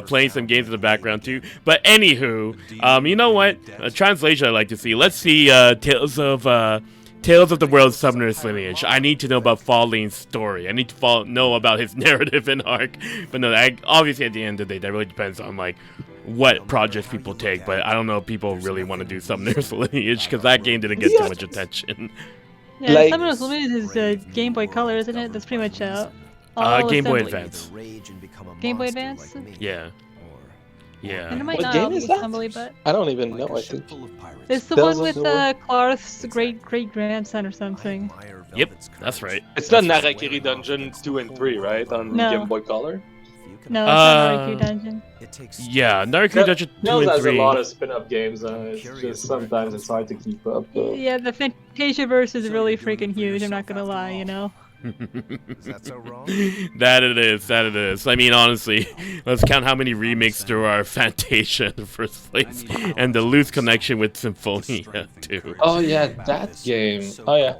A: Playing some games in the background too. But anywho, you know what? A translation I'd like to see. Let's see Tales of the World's Summoner's Lineage. I need to know about Falling's story. I need to know about his narrative and arc. But no, obviously at the end of the day, that really depends on like what projects people take. But I don't know if people really want to do Summoner's Lineage because that game didn't get too much attention.
B: Yeah,
C: Like-
B: Summoner's Lineage is Game Boy Color, isn't it? That's pretty much all
A: Game Boy
B: assembly.
A: Advance.
B: Game Boy Advance?
A: Yeah.
B: And it
A: Yeah.
B: might
C: What
B: not
C: game
B: all be
C: is that?
B: assembly, but
C: I don't even know, I think.
B: it's the
C: Tales
B: one
C: of
B: with
C: the World?
B: Clarth's great grandson or something.
A: Yep, that's right.
C: It's not Narakiri Dungeon 2 and 3, right? On
B: No.
C: Game Boy Color?
B: No, it's not Naruto Dungeon.
A: Yeah, Naruto Dungeon 2
C: Nils
A: and
C: has
A: 3.
C: a lot of spin-off games. It's just sometimes it's hard to keep up.
B: Yeah, the Fantasia verse is really freaking huge. I'm not gonna lie, you know.
F: Is that so wrong?
A: That it is. I mean, honestly, let's count how many remakes there are of Fantasia in the first place, and the loose connection with Symphonia too.
C: Oh yeah, that game. Oh yeah.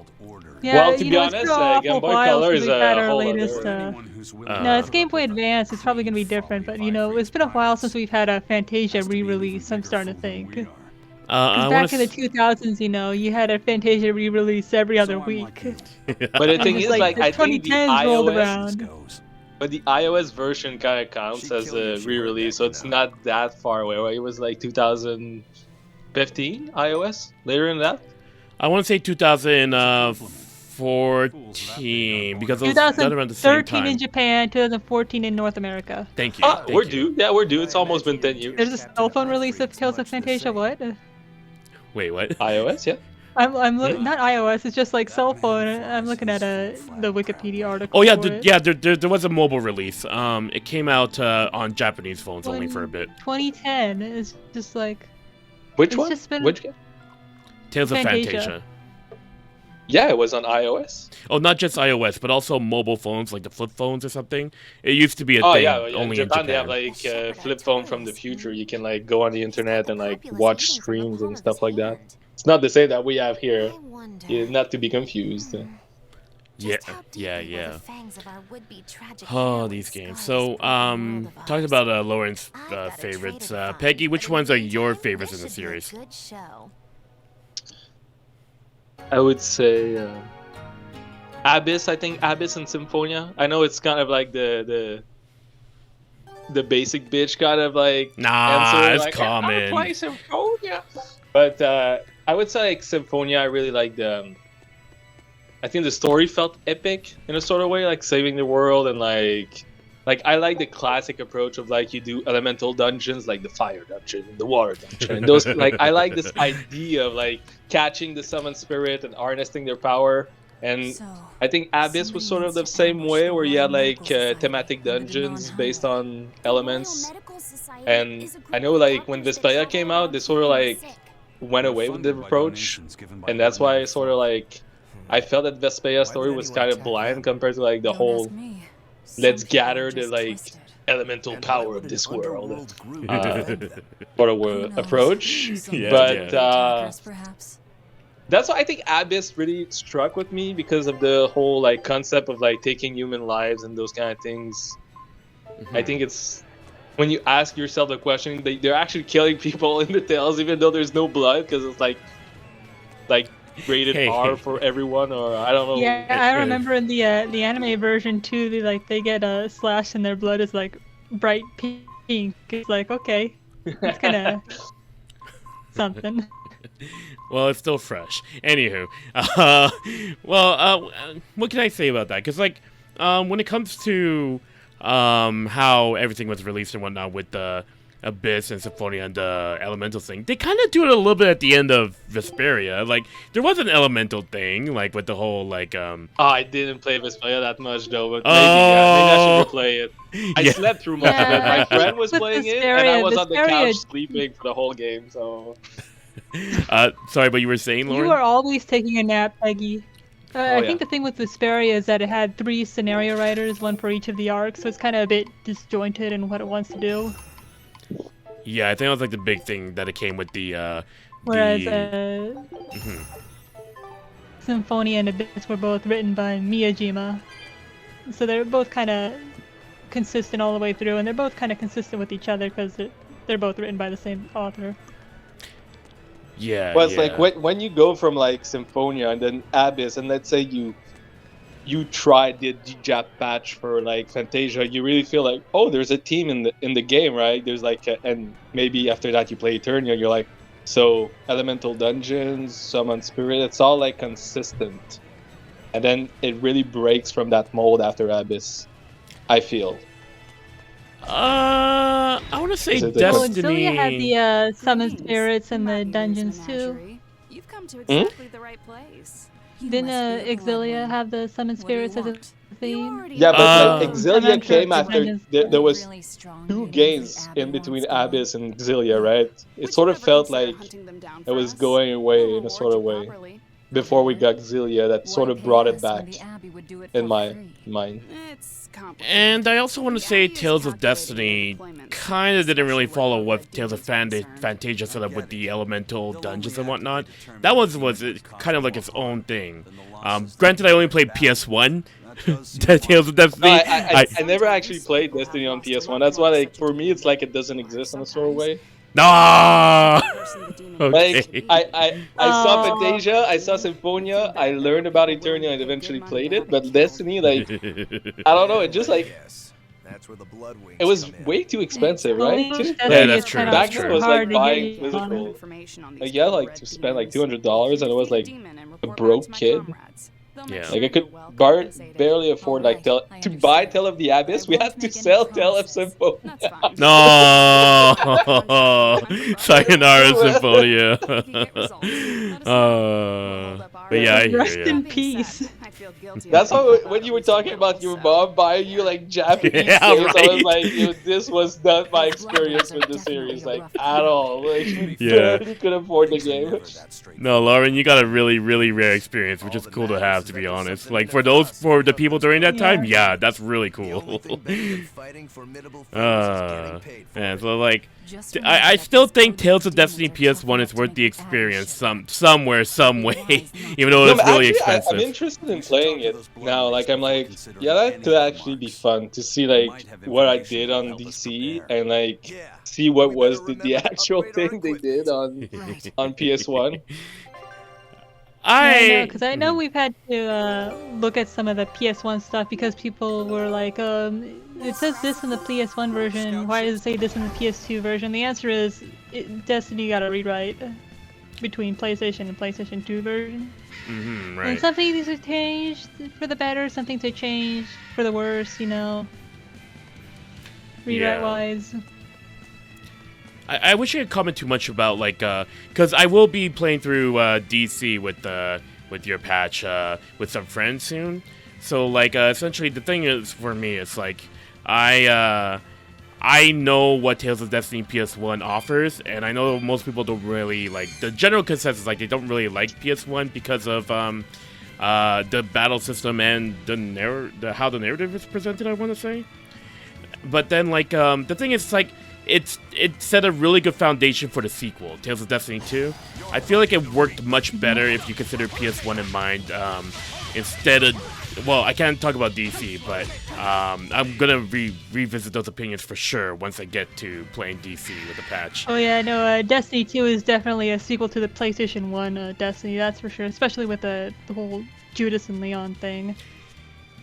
B: Yeah,
C: Well, to
B: you
C: be
B: know,
C: honest,
B: it's been an awful
C: Game Boy
B: while
C: Color
B: since
C: is
B: we've
C: a
B: had our
C: whole
B: latest.
C: other-
B: No, it's Game Boy Advance. It's probably gonna be different, but you know, it's been a while since we've had a Fantasia re-release. I'm starting to think. Because
A: I
B: back in
A: want
B: the 2000s, you know, you had a Fantasia re-release every other week.
C: But the thing
B: It was
C: is, like,
B: the
C: I think the
B: 2010s rolled
C: iOS,
B: around.
C: but the iOS version kind of counts as a re-release, so it's not that far away. Right? It was like 2015 iOS, later than that.
A: to say 2014 because it was done around the same
B: 2013
A: time.
B: in Japan, 2014 in North America.
A: Thank you. Thank
C: We're
A: you.
C: due. Yeah, we're due. It's almost been 10 years.
B: There's a cell phone release of Tales of Fantasia. What?
A: Wait, what?
C: iOS, yeah.
B: I'm looking not iOS. It's just like cell phone. I'm looking at the Wikipedia article.
A: Oh yeah,
B: for it.
A: there was a mobile release. It came out on Japanese phones only for a bit.
B: 2010 is just like
C: Which
B: It's
C: one?
B: just been-
C: Which game?
A: Tales of
B: Fantasia.
A: Fantasia.
C: Yeah, it was on iOS.
A: Oh, not just iOS, but also mobile phones like the flip phones or something. It used to be a
C: Oh
A: thing
C: yeah,
A: only
C: in Japan
A: in
C: they have
A: Japan.
C: like flip phone from the future. You can like go on the internet and like watch streams and stuff like that. It's not the same that we have here. Not to be confused.
A: Yeah. Oh, these games. So, talking about Lauren's favorites. Peggy, which ones are your favorites in the series?
C: I would say Abyss. I think Abyss and Symphonia. I know it's kind of like the the basic bitch kind of like
A: Nah,
C: answer,
A: it's
C: like,
A: common.
C: "I play Symphonia." But I would say like Symphonia, I really liked I think the story felt epic in a sort of way, like saving the world and like I like the classic approach of like you do elemental dungeons, like the fire dungeon, the water dungeon, and those like I like this idea of like catching the summoned spirit and harnessing their power. And I think Abyss was sort of the same way, where you had like thematic dungeons based on elements. And I know like when Vesperia came out, they sort of like went away with the approach, and that's why I sort of like I felt that Vesperia's story was kind of blind compared to like the whole let's gather the like elemental power of this world sort of approach. But that's why I think Abyss really struck with me, because of the whole like concept of like taking human lives and those kind of things. I think it's when you ask yourself the question, they're actually killing people in the Tales, even though there's no blood, because it's like rated R for everyone, or I don't know.
B: Yeah, I remember in the anime version too. They get slashed and their blood is like bright pink. It's like, okay, that's kind of something.
A: Well, it's still fresh. Anywho, what can I say about that? Because like, when it comes to how everything was released and whatnot with the Abyss and Symphonia and the elemental thing, they kind of do it a little bit at the end of Vesperia. Like, there was an elemental thing, like with the whole like
C: I didn't play Vesperia that much though, but maybe I should replay it. I slept through most of it. My friend was playing it, and I was on the couch sleeping for the whole game. So.
A: Sorry, but you were saying, Lauren?
B: You are always taking a nap, Peggy. I think the thing with Vesperia is that it had 3 scenario writers, one for each of the arcs, so it's kind of a bit disjointed in what it wants to do.
A: Yeah, I think that was like the big thing that it came with the.
B: Whereas Symphonia and Abyss were both written by Miyajima, so they're both kind of consistent all the way through, and they're both kind of consistent with each other because they're both written by the same author.
A: Yeah.
C: Well, it's like when you go from like Symphonia and then Abyss, and let's say you tried the DJAP patch for like Fantasia, you really feel like, oh, there's a team in the game, right? There's like, and maybe after that you play Eternia, you're like, so elemental dungeons, summon spirit, it's all like consistent, and then it really breaks from that mold after Abyss, I feel.
A: I want to say Destiny.
B: Well, Exilia had the summon spirits and the dungeons too.
E: You've come to exactly the right place.
B: Didn't Exilia have the summon spirits as a theme?
C: Yeah, but like, Exilia came
B: sure
C: after there was 2 games in between Abyss and Exilia, right? It sort of felt like it was going away in a sort of way before we got Exilia. That sort of brought it back in my mind.
A: And I also want to say Tales of Destiny kind of didn't really follow what Tales of Fantasia set up with the elemental dungeons and whatnot. That was kind of like its own thing. Granted, I only played PS1. Tales of Destiny.
C: No, I never actually played Destiny on PS1. That's why, like, for me, it's like it doesn't exist in a sort of way.
A: No.
C: Like I saw Fantasia, I saw Symphonia, I learned about Eternia and eventually played it, but Destiny, like, I don't know, it just like it was way too expensive, right?
A: Yeah, that's true.
C: Back then it was like buying physical. Like, yeah, like to spend like $200, and it was like a broke kid.
A: Yeah.
C: Like I could barely afford like to buy Tale of the Abyss. We had to sell Tale of Symphonia.
A: No, Sayonara Symphonia. But yeah, I hear
B: Rest
A: you.
B: in peace.
C: That's how when you were talking about your mom buying you like Japanese games, I was like, yo, this was not my experience with the series, like at all. Like, we barely could afford the game.
A: No, Lauren, you got a really, really rare experience, which is cool to have, to be honest. Like for the people during that time, yeah, that's really cool. Yeah, so like, I still think Tales of Destiny PS1 is worth the experience somewhere, some way, even though it's really expensive.
C: I'm interested in playing it now. Like, I'm like, yeah, that could actually be fun to see like what I did on DC and like see what was the actual thing they did on PS1.
B: because I know we've had to look at some of the PS1 stuff because people were like, it says this in the PS1 version. Why does it say this in the PS2 version? The answer is Destiny got a rewrite between PlayStation and PlayStation 2 version.
A: Right.
B: And some things have changed for the better, some things have changed for the worse, you know. Rewrite-wise.
A: I wish I could comment too much about, like, because I will be playing through DC with your patch with some friends soon. So, like, essentially the thing is, for me, it's like, I know what Tales of Destiny PS1 offers, and I know most people don't really, like, the general consensus is, like, they don't really like PS1 because of, the battle system and how the narrative is presented, I want to say. But then, like, the thing is, like, it set a really good foundation for the sequel, Tales of Destiny 2. I feel like it worked much better if you consider PS1 in mind, instead of... Well, I can't talk about DC, but I'm gonna revisit those opinions for sure once I get to playing DC with the patch.
B: Oh yeah, no, Destiny 2 is definitely a sequel to the PlayStation 1 Destiny, that's for sure, especially with the whole Judas and Leon thing.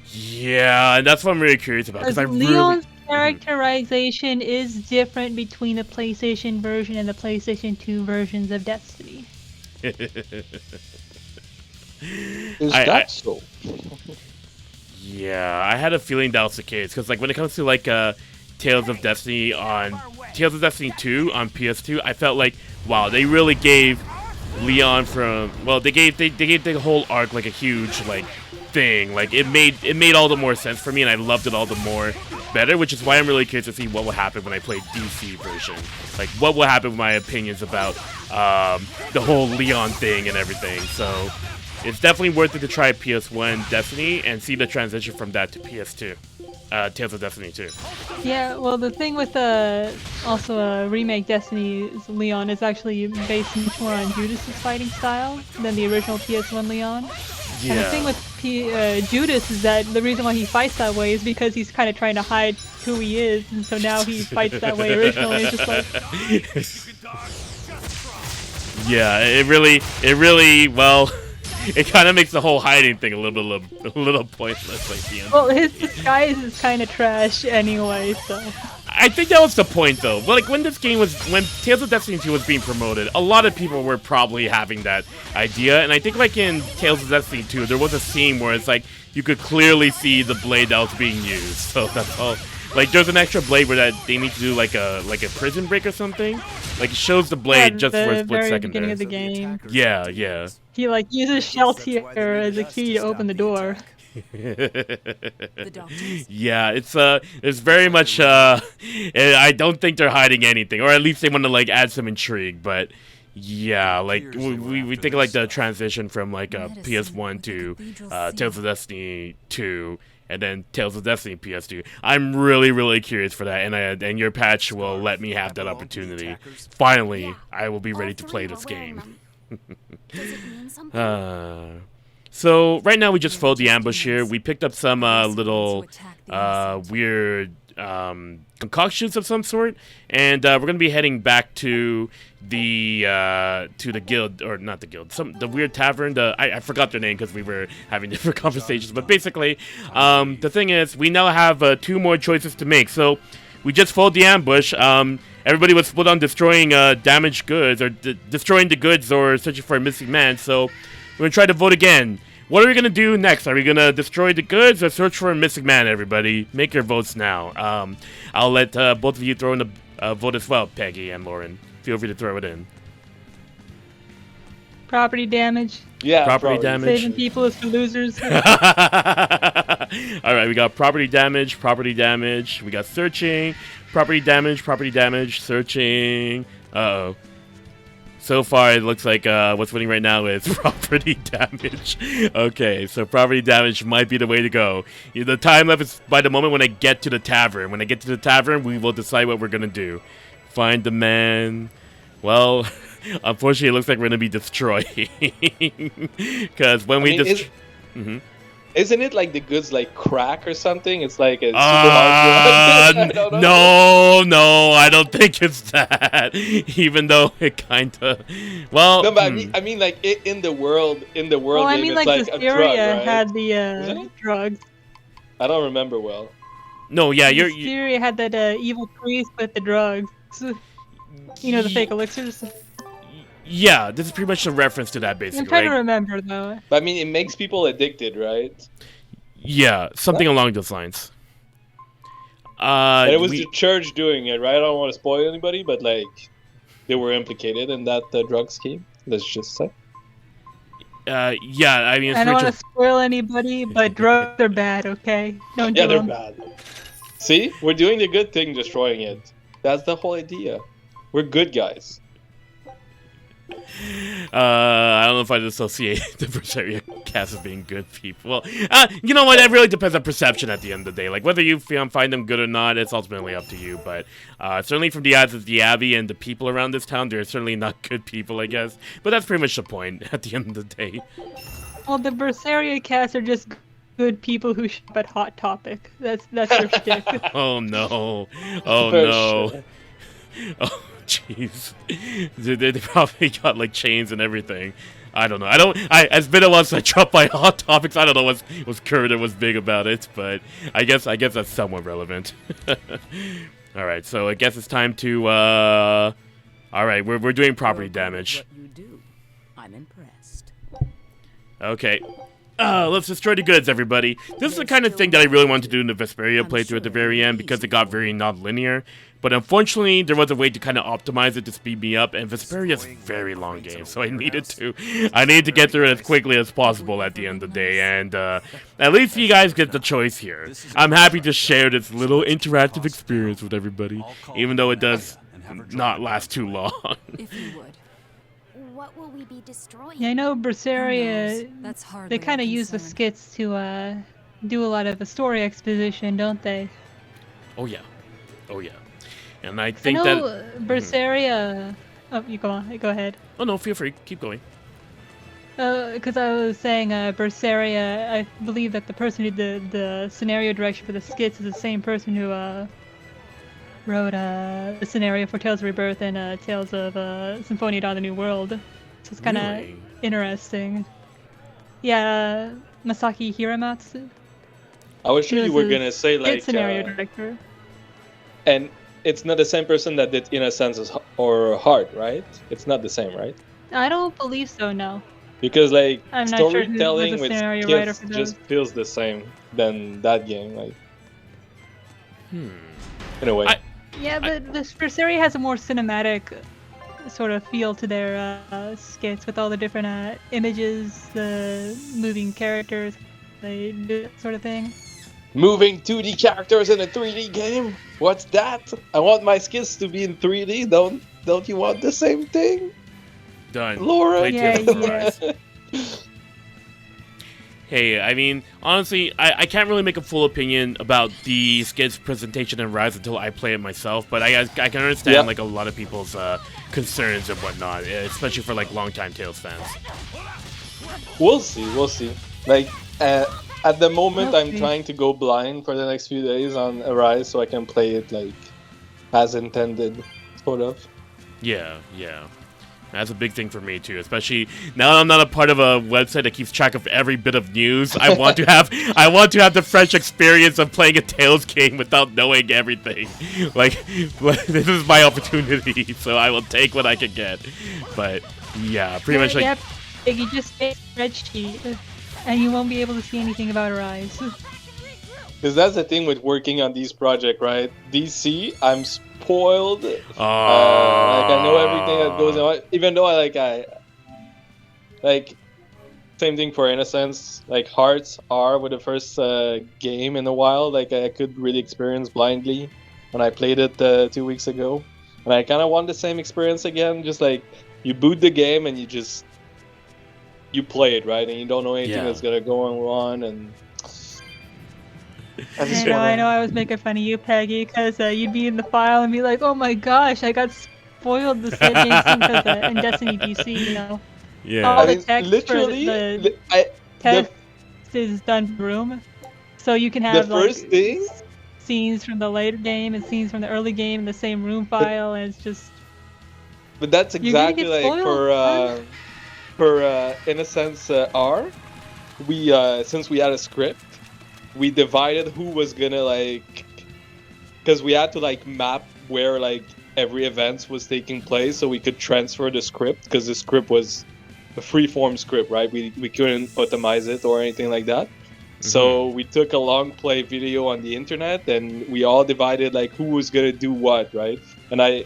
A: Yeah, and that's what I'm really curious about. Because
B: Leon's characterization is different between the PlayStation version and the PlayStation 2 versions of Destiny.
C: Is that so?
A: Yeah, I had a feeling that was the case. Because, like, when it comes to, like, Tales of Destiny 2 on PS2, I felt like, wow, they really gave Leon they gave the whole arc, like, a huge, like, thing. Like, it made all the more sense for me, and I loved it all the more better, which is why I'm really curious to see what will happen when I play DC version. Like, what will happen with my opinions about the whole Leon thing and everything. So it's definitely worth it to try PS1 Destiny and see the transition from that to PS2. Tales of Destiny 2.
B: Yeah, well, the thing with also a remake Destiny's Leon is actually based much more on Judas's fighting style than the original PS1 Leon.
A: Yeah.
B: And the thing with Judas is that the reason why he fights that way is because he's kind of trying to hide who he is, and so now he fights that way originally. It's just like...
A: Yeah, it really, well, it kind of makes the whole hiding thing a little pointless. Like,
B: well, his disguise is kind of trash anyway, so...
A: I think that was the point, though. But, like, when Tales of Destiny 2 was being promoted, a lot of people were probably having that idea. And I think, like, in Tales of Destiny 2, there was a scene where it's like you could clearly see the blade that was being used. So that's all. Like, there's an extra blade where they need to do like a prison break or something. Like, it shows the blade just for a split second.
B: Beginning of the game.
A: Yeah, yeah.
B: He like uses Sheltier as a key to open the door.
A: Yeah, it's very much I don't think they're hiding anything, or at least they want to like add some intrigue. But yeah, like we think of, like, the transition from like PS1 to Tales of Destiny 2, and then Tales of Destiny PS2. I'm really curious for that, and your patch will let me have that opportunity. Finally, I will be ready to play this game. So right now we just followed the ambush here. We picked up some little weird concoctions of some sort, and we're gonna be heading back to the guild, or not the guild, the weird tavern. I forgot their name because we were having different conversations. But basically, the thing is, we now have 2 more choices to make. So we just followed the ambush. Everybody was split on destroying damaged goods, or destroying the goods, or searching for a missing man. So we're gonna try to vote again. What are we gonna do next? Are we gonna destroy the goods or search for a missing man? Everybody, make your votes now. I'll let both of you throw in a vote as well, Peggy and Lauren. Feel free to throw it in.
B: Property damage.
C: Yeah,
A: property damage.
B: Saving people is for losers.
A: All right, we got property damage. We got searching. Property damage. Searching. Uh-oh. So far, it looks like what's winning right now is property damage. Okay, so property damage might be the way to go. The time left is by the moment when I get to the tavern. When I get to the tavern, we will decide what we're going to do. Find the man. Well, unfortunately, it looks like we're going to be destroying. Because when we destroy...
C: Isn't it like the goods like crack or something? It's like a super hard drug. I don't know.
A: No, I don't think it's that. Even though it kind of, well.
C: No, but I mean, like in the world,
B: Well, I
C: game,
B: mean,
C: it's
B: like
C: like a
B: Berseria
C: drug, right?
B: had
C: Isn't
B: the
C: it?
B: drugs.
C: I don't remember well.
A: No, yeah, you're.
B: Berseria had that evil priest with the drugs. You know, the fake elixirs.
A: Yeah, this is pretty much a reference to that, basically.
B: I'm trying to
A: right?
B: remember though.
C: But I mean, it makes people addicted, right?
A: Yeah, something along those lines.
C: And it was the church doing it, right? I don't want to spoil anybody, but like, they were implicated in that drug scheme. Let's just say.
A: Yeah, I mean, it's
B: I don't
A: pretty
B: want to spoil anybody, but drugs are bad. Okay, don't
C: Yeah,
B: do
C: they're
B: them.
C: bad. See, we're doing the good thing, destroying it. That's the whole idea. We're good guys.
A: I don't know if I'd associate the Berseria cast as being good people. Well, you know what? It really depends on perception at the end of the day. Like, whether you find them good or not, it's ultimately up to you. But certainly from the eyes of the Abbey and the people around this town, they're certainly not good people, I guess. But that's pretty much the point at the end of the day.
B: Well, the Berseria cast are just good people who shop at Hot Topic. That's their shtick.
A: Oh, no. Oh,
C: For
A: no.
C: sure.
A: Oh, jeez. They probably got, like, chains and everything. I don't know. It's been a while since I dropped by Hot Topics. I don't know what's current or what's big about it, but I guess that's somewhat relevant. Alright, so I guess it's time to, Alright, we're doing property damage.
G: What you do. I'm impressed.
A: Okay. Let's destroy the goods, everybody. This is the kind of thing that I really wanted to do in the Vesperia playthrough at the very end because it got very non-linear. But unfortunately, there was a way to kind of optimize it to speed me up, and Vesperia is a very long game, so I needed to get through it as quickly as possible at the end of the day, and at least you guys get the choice here. I'm happy to share this little interactive experience with everybody, even though it does not last too long.
E: If you would. What will we be destroying?
B: Yeah, I know Berseria.
E: That's hard.
B: They kind of use the skits to do a lot of the story exposition, don't they?
A: Oh yeah. Oh yeah. And I
B: I
A: think
B: know
A: that...
B: Berseria. Oh, you go on. Go ahead.
A: Oh no, feel free. Keep going.
B: Because I was saying Berseria, I believe that the person who did the scenario direction for the skits is the same person who wrote the scenario for Tales of Rebirth and Tales of Symphonia Dawn: The New World. So it's kind of
A: Really?
B: interesting. Yeah, Masaki Hiramatsu.
C: I was sure
B: He
C: you
B: was
C: were
B: a
C: gonna say like,
B: scenario director.
C: and it's not the same person that did In a Sense or Heart, right? It's not the same, right?
B: I don't believe so, no.
C: Because like
B: I'm not sure who was
C: storytelling
B: the
C: with
B: scenario writer
C: kids
B: for
C: just
B: those.
C: feels the same than that game, like in a way.
B: Yeah, but this Berseria has a more cinematic sort of feel to their skits with all the different images, the moving characters, they do that sort of thing.
C: Moving 2D characters in a 3D game? What's that? I want my skills to be in 3D. Don't you want the same thing?
A: Done.
C: Laura?
A: Play Tales of
B: Yeah.
A: Arise. Hey, I mean, honestly, I can't really make a full opinion about the skits presentation in Rise until I play it myself, but I can understand,
C: Yep.
A: like, a lot of people's concerns and whatnot, especially for, like, longtime Tales fans.
C: We'll see. Like, at the moment, I'm
B: Okay.
C: trying to go blind for the next few days on Arise so I can play it, like, as intended, sort of.
A: Yeah. That's a big thing for me too, especially now I'm not a part of a website that keeps track of every bit of news. I want to have the fresh experience of playing a Tales game without knowing everything. Like, this is my opportunity, so I will take what I can get. But yeah, pretty much like
B: Yep, you just make a spreadsheet, and you won't be able to see anything about Rise.
C: Because that's the thing with working on these projects, right? DC, I'm spoiled. Like I know everything that goes on, even though I same thing for Innocence. Like Hearts are with the first game in a while. Like I could really experience blindly when I played it 2 weeks ago, and I kind of want the same experience again. Just like you boot the game and you play it, right, and you don't know anything
A: Yeah.
C: that's gonna go on and.
B: I know I was making fun of you, Peggy, because you'd be in the file and be like, oh my gosh, I got spoiled the same game because in Destiny DC, you know.
A: yeah.
B: All
C: I
B: the
C: mean,
B: text
C: literally,
B: for the
C: the
B: test first is done from room, so you can
C: The
B: have
C: first
B: like
C: thing,
B: scenes from the later game and scenes from the early game in the same room file, and it's just
C: but that's
B: you're gonna
C: exactly
B: get
C: like
B: spoiled.
C: for in a sense R. We since we had a script, we divided who was gonna like, because we had to like map where like every event was taking place, so we could transfer the script because the script was a free-form script, right? We couldn't optimize it or anything like that. So we took a long play video on the internet, and we all divided like who was gonna do what, right? And I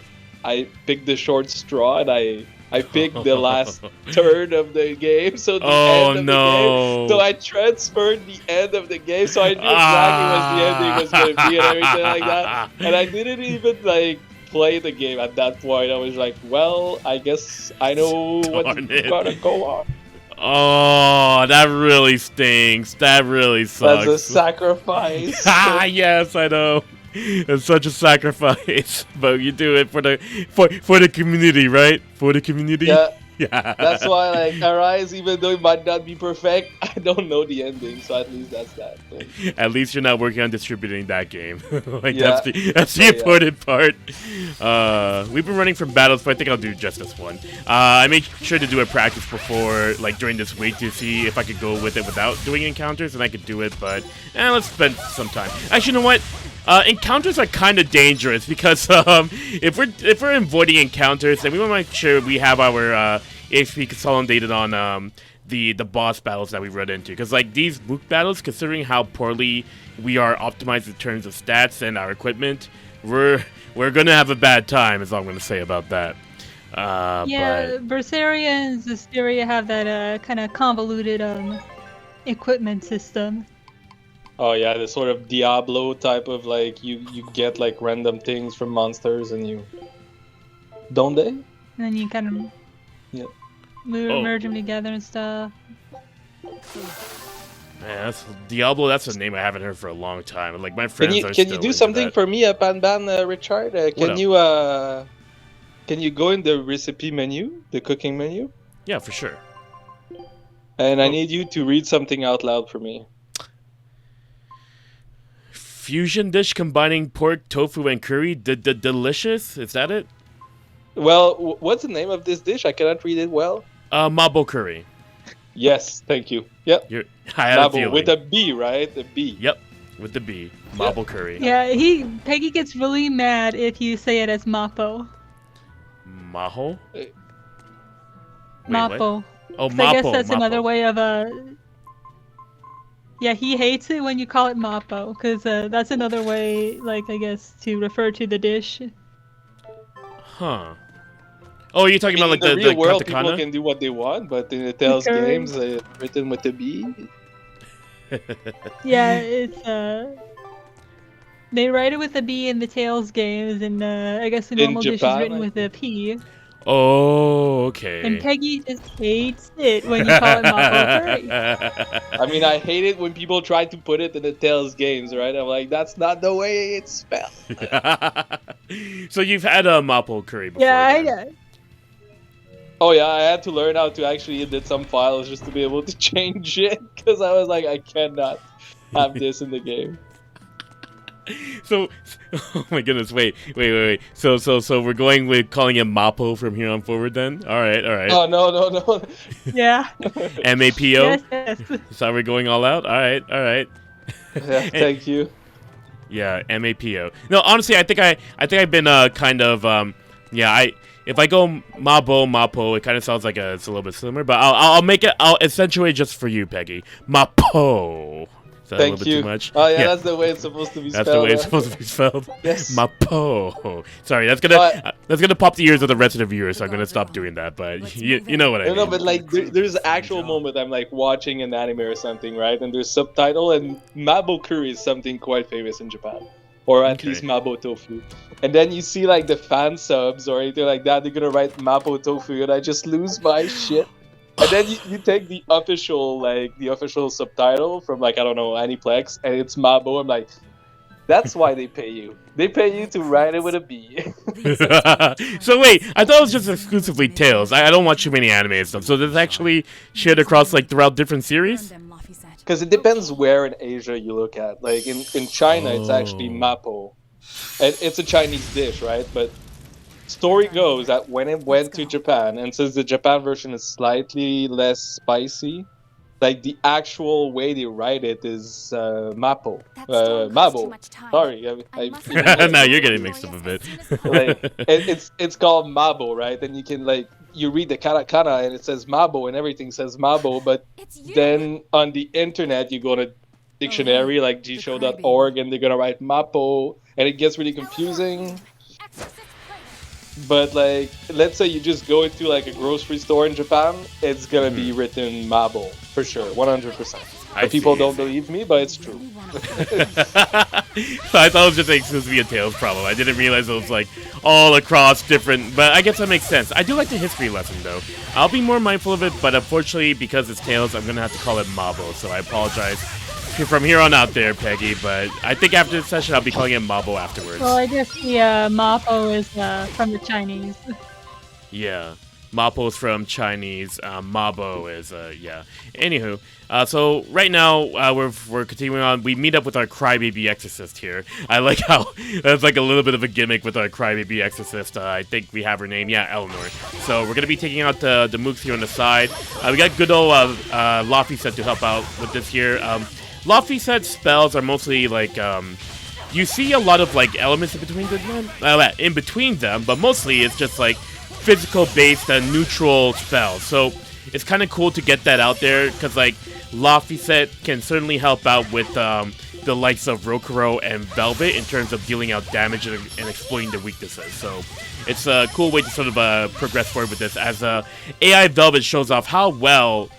C: picked the short straw, and I picked the last third of the game, so the end of the game. So I transferred the end of the game, so I knew exactly what the ending was gonna be and everything like that. And I didn't even like play the game at that point. I was like, well, I guess I know what's gonna go on.
A: Oh, that really stinks. That really sucks.
C: That's a sacrifice.
A: Yes, I know. It's such a sacrifice, but you do it for the community, right? For the community.
C: Yeah.
A: Yeah.
C: That's why, like, Arise, even though it might not be perfect, I don't know the ending, so at least that's that. Like,
A: at least you're not working on distributing that game. Like
C: yeah.
A: that's the important part. We've been running from battles, but I think I'll do just this one. I made sure to do a practice before, like during this week, to see if I could go with it without doing encounters, and I could do it. But let's spend some time. Actually, you know what? Encounters are kind of dangerous because if we're avoiding encounters, then we want to make sure we have our HP consolidated on the boss battles that we run into. Because like these book battles, considering how poorly we are optimized in terms of stats and our equipment, we're gonna have a bad time. Is all I'm gonna say about that.
B: Yeah, Berseria and Zestiria have that kind of convoluted equipment system.
C: Oh yeah, the sort of Diablo type of like you get like random things from monsters and you don't they?
B: And then you kind of merge them together and stuff.
A: Man, Diablo. That's a name I haven't heard for a long time. Like my friends
C: Can you do something for me, Panban, Richard? Can you go in the recipe menu, the cooking menu?
A: Yeah, for sure.
C: And I need you to read something out loud for me.
A: Fusion dish combining pork, tofu, and curry. Delicious? Is that it?
C: Well, what's the name of this dish? I cannot read it well.
A: Mabo curry.
C: Yes, thank you. Yep.
A: I had a
C: Mabo
A: feeling.
C: with a B, right? The B.
A: Yep, with the B. Mabo curry.
B: Yeah, Peggy gets really mad if you say it as Mapo.
A: Maho?
B: Mapo.
A: Oh, Mapo.
B: I guess that's another
A: Mapo.
B: way of Yeah, he hates it when you call it Mapo, because that's another way, like, I guess, to refer to the dish.
A: Huh. Oh, you're talking about like
C: in the real world,
A: katakana?
C: people can do what they want, but in the Tales games, written with the B.
B: Yeah, it's they write it with a B in the Tales games, and I guess the normal dish is
C: Japan,
B: written with a P.
A: Oh, okay.
B: And Peggy just hates it when you call it Mapo curry.
C: I mean, I hate it when people try to put it in the Tales games, right? I'm like, that's not the way it's spelled.
A: So you've had a Mapo curry before?
B: Yeah,
A: then?
C: Oh yeah, I had to learn how to actually edit some files just to be able to change it, because I was like, I cannot have this in the game.
A: So, oh my goodness, wait. So we're going with calling him Mapo from here on forward then? Alright.
C: Oh, no.
B: Yeah.
A: M-A-P-O?
B: Yes.
A: So we're going all out? Alright.
C: Yeah, thank you.
A: Yeah, M-A-P-O. No, honestly, I think I've been kind of, if I go Mapo, it kind of sounds like it's a little bit similar, but I'll accentuate just for you, Peggy. Mapo. Is that a little bit too much?
C: Oh yeah, that's the way it's supposed to be spelled.
A: That's the way it's supposed to be spelled.
C: Yes.
A: Mapo. Sorry, that's gonna pop the ears of the rest of the viewers, so I'm gonna stop doing that. But you know what I mean.
C: No, but like there's an actual moment I'm like watching an anime or something, right? And there's subtitle, and Mabo curry is something quite famous in Japan, or at least Mabo tofu. And then you see like the fan subs or anything like that, they're gonna write Mabo tofu, and I just lose my shit. And then you take the official subtitle from like, I don't know, Aniplex, and it's Mabo. I'm like, that's why they pay you. They pay you to write it with a B.
A: So wait, I thought it was just exclusively Tales. I don't watch too many anime and stuff. So this actually shared across like throughout different series?
C: because it depends where in Asia you look at. Like in China, it's actually mapo, and it's a Chinese dish, right? But story goes that when it went to Japan, and since the Japan version is slightly less spicy, like the actual way they write it is mapo, mabo. Sorry,
A: Now you're getting mixed up a bit.
C: like it's called mabo, right? And you can like you read the katakana and it says mabo and everything says mabo, but then on the internet you go to dictionary like gshow.org and they're gonna write mapo and it gets really confusing. But like, let's say you just go into like a grocery store in Japan, it's gonna be written mabo for sure, 100%. But people don't believe me, but it's true.
A: So I thought it was just exclusively a Tails problem. I didn't realize it was like all across different, but I guess that makes sense. I do like the history lesson though. I'll be more mindful of it, but unfortunately because it's Tails, I'm gonna have to call it Mabo. So I apologize from here on out there, Peggy, but I think after this session I'll be calling it Mabo afterwards.
B: Well, I guess the Mapo is from the Chinese.
A: Yeah. Mapo is from Chinese. Mabo is, yeah. Anywho, so right now we're continuing on. We meet up with our Crybaby Exorcist here. I like how that's like a little bit of a gimmick with our Crybaby Exorcist. I think we have her name. Yeah, Eleanor. So we're gonna be taking out the mooks here on the side. We got good old Laufey to help out with this here. Laufey spells are mostly like you see a lot of like elements in between them, but mostly it's just like physical-based neutral spells. So it's kind of cool to get that out there because like Laufey can certainly help out with the likes of Rokuro and Velvet in terms of dealing out damage and exploiting their weaknesses. So it's a cool way to sort of progress forward with this as AI Velvet shows off how well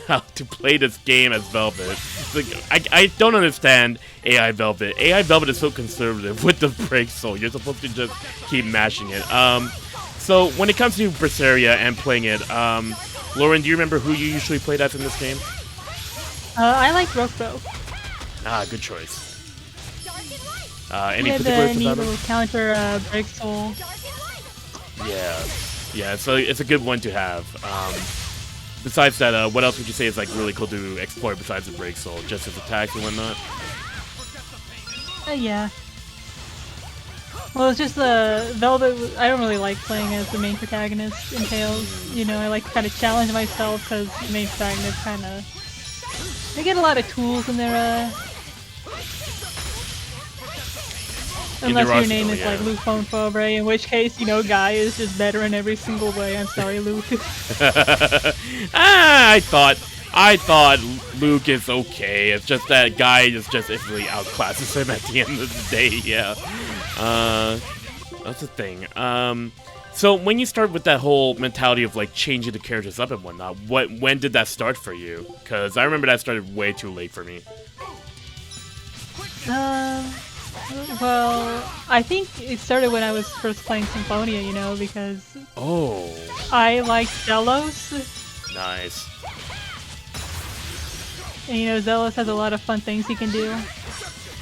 A: how to play this game as Velvet. Like, I don't understand AI Velvet. AI Velvet is so conservative with the break soul. You're supposed to just keep mashing it. So when it comes to Berseria and playing it, Lauren, do you remember who you usually played as in this game?
B: I like Rokuro.
A: Ah, good choice. Any particular
B: the neat little counter break soul.
A: Yeah, so it's a good one to have. Besides that, what else would you say is like really cool to explore besides the break soul? Just his attacks and whatnot?
B: Yeah. Well, it's just Velvet. I don't really like playing as the main protagonist in Tales. You know, I like to kind of challenge myself because the main protagonist kind of they get a lot of tools in their unless your name is like Luke Fonfobre, in which case, you know, Guy is just better in every single way. I'm sorry, Luke.
A: I thought Luke is okay. It's just that Guy is just instantly outclasses him at the end of the day. Yeah, that's the thing. So when you start with that whole mentality of like changing the characters up and whatnot, when did that start for you? Because I remember that started way too late for me.
B: Well, I think it started when I was first playing Symphonia, you know, because I like Zelos.
A: Nice.
B: And you know, Zelos has a lot of fun things he can do.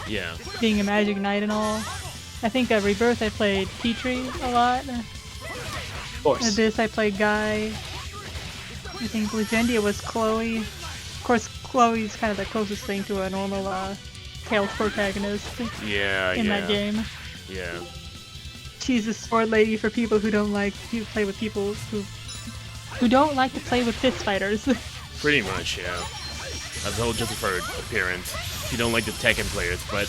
A: Yeah.
B: Being a Magic Knight and all. I think at Rebirth I played Petrie a lot.
C: Of course.
B: At this I played Guy. I think Legendia was Chloe. Of course, Chloe's kind of the closest thing to a normal Tales protagonist in that game.
A: Yeah.
B: She's a sword lady for people who don't like to play with people who don't like to play with fist fighters.
A: Pretty much, yeah. That's the whole just for appearance. You don't like the Tekken players, but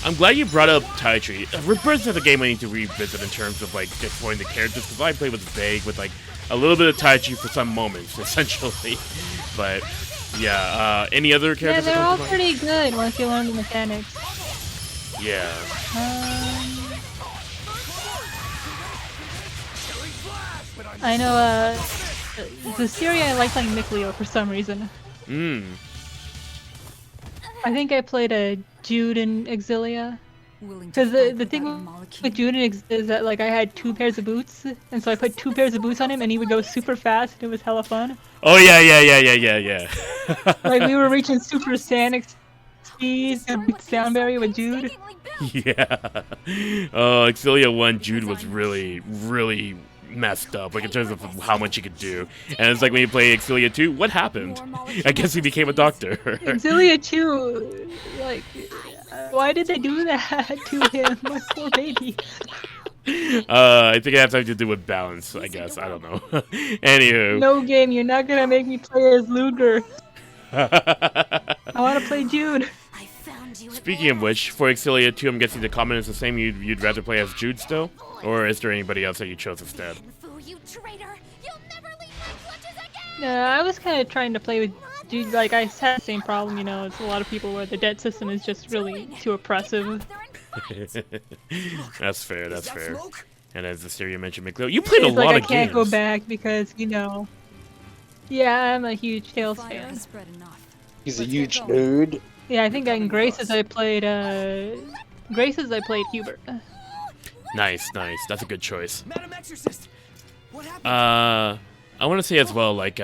A: I'm glad you brought up Taichi. Rebirth is a game I need to revisit in terms of like exploring the characters because I played with Vague with like a little bit of Taichi for some moments, essentially. But yeah, any other characters?
B: Yeah, they're all pretty good once you learn the mechanics.
A: Yeah.
B: I know, Berseria I like playing Mikleo for some reason. I think I played a Jude and Exilia. Because the thing with Jude is that like I had 2 pairs of boots, and so I put 2 pairs of boots on him and he would go super fast and it was hella fun.
A: Oh yeah.
B: Like we were reaching super Sonic speeds and Soundberry with Jude.
A: Yeah. Exilia 1 Jude was really messed up, like in terms of how much he could do. And it's like when you play Exilia 2, what happened? I guess he became a doctor.
B: Exilia 2, like, why did they do that to him? My poor baby.
A: I think it has something to do with balance, I guess. I don't know. Anywho.
B: No game, you're not gonna make me play as Luger. I want to play Jude.
A: Speaking of which, for Exilia 2, I'm guessing the comment is the same. You'd rather play as Jude still? Or is there anybody else that you chose instead?
B: I was kind of trying to play with Jude. Like, I had the same problem, you know. It's a lot of people where the debt system is just really too oppressive.
A: That's fair, that's fair. And as the stereo mentioned, McLeod, you played a lot of games.
B: I can't go back because, you know. Yeah, I'm a huge Tales fan.
C: He's a huge nerd.
B: Yeah, I think in Graces I played Hubert.
A: Nice, nice. That's a good choice. I want to say as well, like,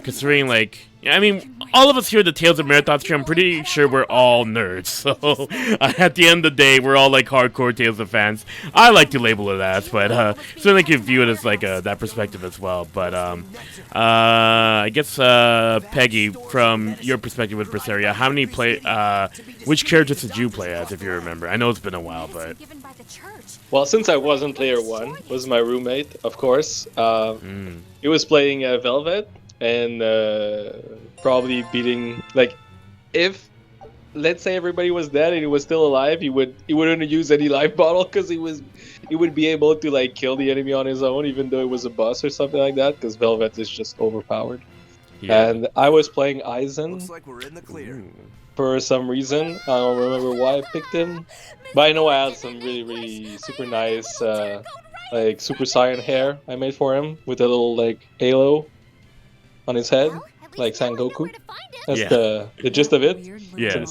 A: considering, like, I mean, all of us here at the Tales of Marathon stream, I'm pretty sure we're all nerds. So, at the end of the day, we're all, like, hardcore Tales of fans. I like to label it as, but, certainly can view it as, like, that perspective as well. But, I guess, Peggy, from your perspective with Berseria, how many which characters did you play as, if you remember? I know it's been a while, but...
C: Well, since I wasn't player 1, was my roommate, of course. He was playing Velvet, and probably beating, like, if, let's say everybody was dead and he was still alive, he wouldn't use any life bottle because he would be able to, like, kill the enemy on his own, even though it was a boss or something like that, because Velvet is just overpowered. Yeah. And I was playing Eisen.
F: Looks like we're in the clear.
C: For some reason. I don't remember why I picked him. But I know I had some really, really super nice, like, Super Saiyan hair I made for him with a little, like, halo on his head, like Sangoku. That's the gist of it.
A: Yeah.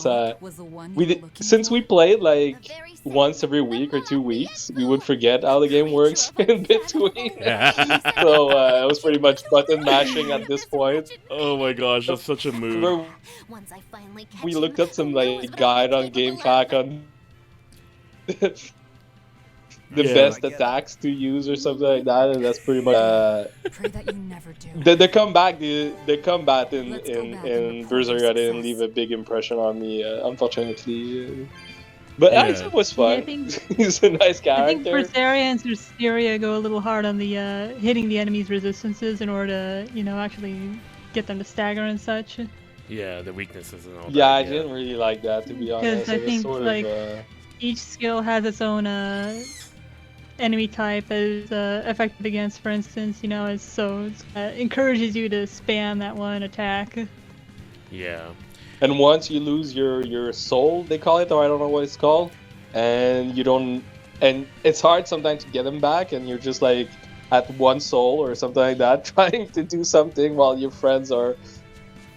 C: Since we played, like, once every week or 2 weeks, we would forget how the game works in between. So it was pretty much button mashing at this point.
A: Oh my gosh, that's such a move.
C: We looked up some, like, guide on GameFAQ on the best attacks to use or something like that, and that's pretty much the combat in Berseria didn't leave a big impression on me, unfortunately. But it was fun.
B: I think,
C: he's a nice character.
B: I think Berseria and Berseria go a little hard on the hitting the enemy's resistances in order to, you know, actually get them to stagger and such.
A: Yeah, the weaknesses and all that.
C: Yeah, I didn't really like that, to be honest.
B: Because I think, like, each skill has its own enemy type that is effective against, for instance, you know, it encourages you to spam that one attack.
A: Yeah.
C: And once you lose your soul, they call it, or I don't know what it's called, and you don't, and it's hard sometimes to get them back, and you're just like at one soul or something like that, trying to do something while your friends are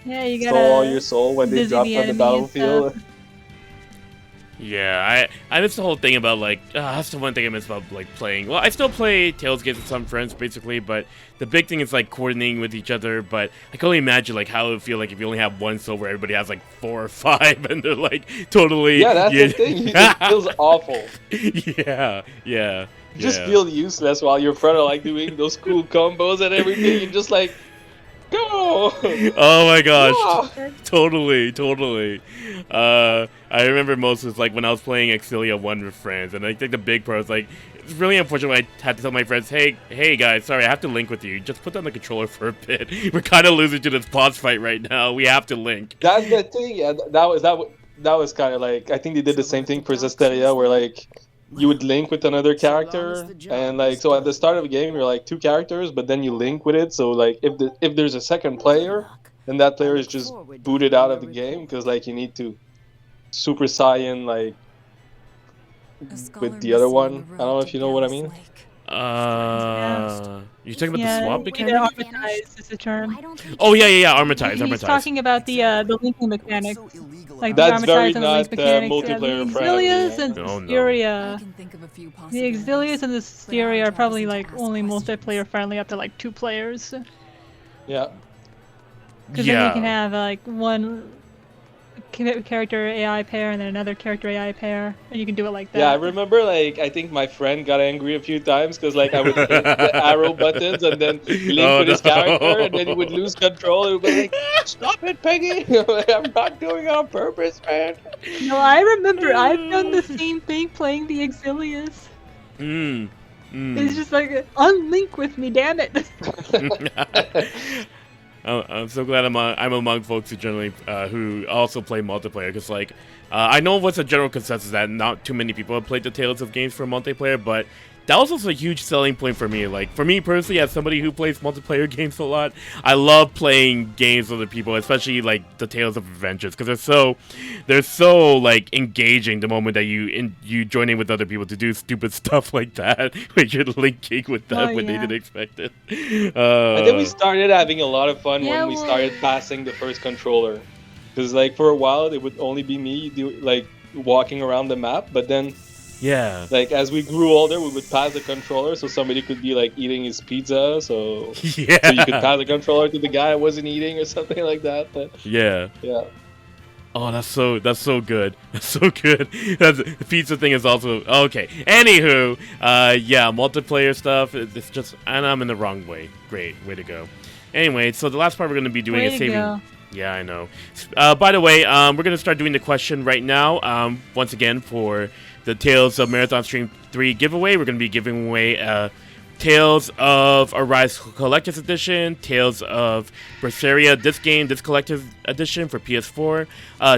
B: you gotta
C: stole all your soul when they drop on the battlefield.
A: Yeah, I miss the whole thing about, like, that's the one thing I miss about, like, playing. Well, I still play Tales games with some friends, basically, but the big thing is, like, coordinating with each other, but I can only imagine, like, how it would feel like if you only have one soul where everybody has, like, 4 or 5, and they're, like, totally...
C: Yeah, that's the thing, it feels awful.
A: Yeah.
C: You just feel useless while your friends are, like, doing those cool combos and everything, you're just like... Go!
A: Oh my gosh, totally. I remember most was like when I was playing Exilia 1 with friends, and I think the big part was like, it's really unfortunate when I had to tell my friends, hey guys, sorry, I have to link with you. Just put down the controller for a bit. We're kind of losing to this boss fight right now. We have to link.
C: That's the thing, yeah, that was kind of like, I think they did the same thing for Zesteria, where like, you would link with another character, and like, so at the start of the game you're like 2 characters, but then you link with it, so like if there's a second player, then that player is just booted out of the game, because like you need to Super Saiyan like with the other one. I don't know if you know what I mean.
A: You talking about the swap mechanic?
B: Armatize is the term.
A: Oh yeah, armatize.
B: He's talking about the linking mechanics. Like
C: that's
B: the
C: very
B: and
C: not
B: the link mechanics.
C: multiplayer
B: the
C: friendly.
B: Exilias and Systeria. The Exilias and the Systeria are probably like only multiplayer friendly up to like 2 players.
C: Yeah.
B: Because then you can have like one character AI pair and then another character AI pair, and you can do it like that.
C: Yeah, I remember, like, I think my friend got angry a few times because, like, I would hit the arrow buttons and then link with his character, and then he would lose control. He would be like, "Stop it, Peggy! I'm not doing it on purpose, man."
B: No, I remember I've done the same thing playing the Exilius. It's just like, unlink with me, damn it.
A: I'm so glad I'm among folks who generally who also play multiplayer, because like I know what's a general consensus that not too many people have played the Tales of games for multiplayer, but that was also a huge selling point for me. Like, for me personally, as somebody who plays multiplayer games a lot, I love playing games with other people, especially like the Tales of Adventures, because they're so like engaging the moment that you join in with other people to do stupid stuff like that, when you're linking with them when they didn't expect it.
C: I think we started having a lot of fun when we started passing the first controller, because like for a while it would only be me walking around the map, but then.
A: Yeah.
C: Like, as we grew older, we would pass the controller so somebody could be, like, eating his pizza, so you could pass the controller to the guy I wasn't eating or something like that. But,
A: yeah. Oh, that's so good. That's so good. The pizza thing is also... Okay. Anywho, yeah, multiplayer stuff, it's just... And I'm in the wrong way. Great. Way to go. Anyway, so the last part we're going to be doing is saving... Go. Yeah, I know. By the way, we're going to start doing the question right now. Once again, for... the Tales of Marathon Stream 3 giveaway. We're going to be giving away Tales of Arise Collector's Edition, Tales of Berseria, this Collector's Edition for PS4,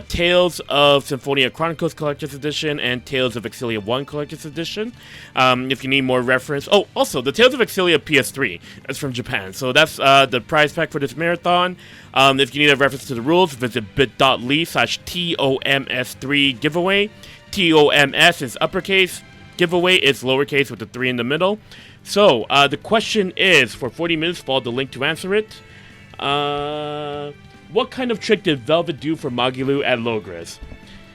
A: Tales of Symphonia Chronicles Collector's Edition, and Tales of Exilia 1 Collector's Edition. If you need more reference... Oh, also, the Tales of Exilia PS3 is from Japan, so that's the prize pack for this marathon. If you need a reference to the rules, visit bit.ly/TOMS3 giveaway. TOMS is uppercase, giveaway is lowercase with the 3 in the middle. So, the question is, for 40 minutes, follow the link to answer it. What kind of trick did Velvet do for Magilu at Logres?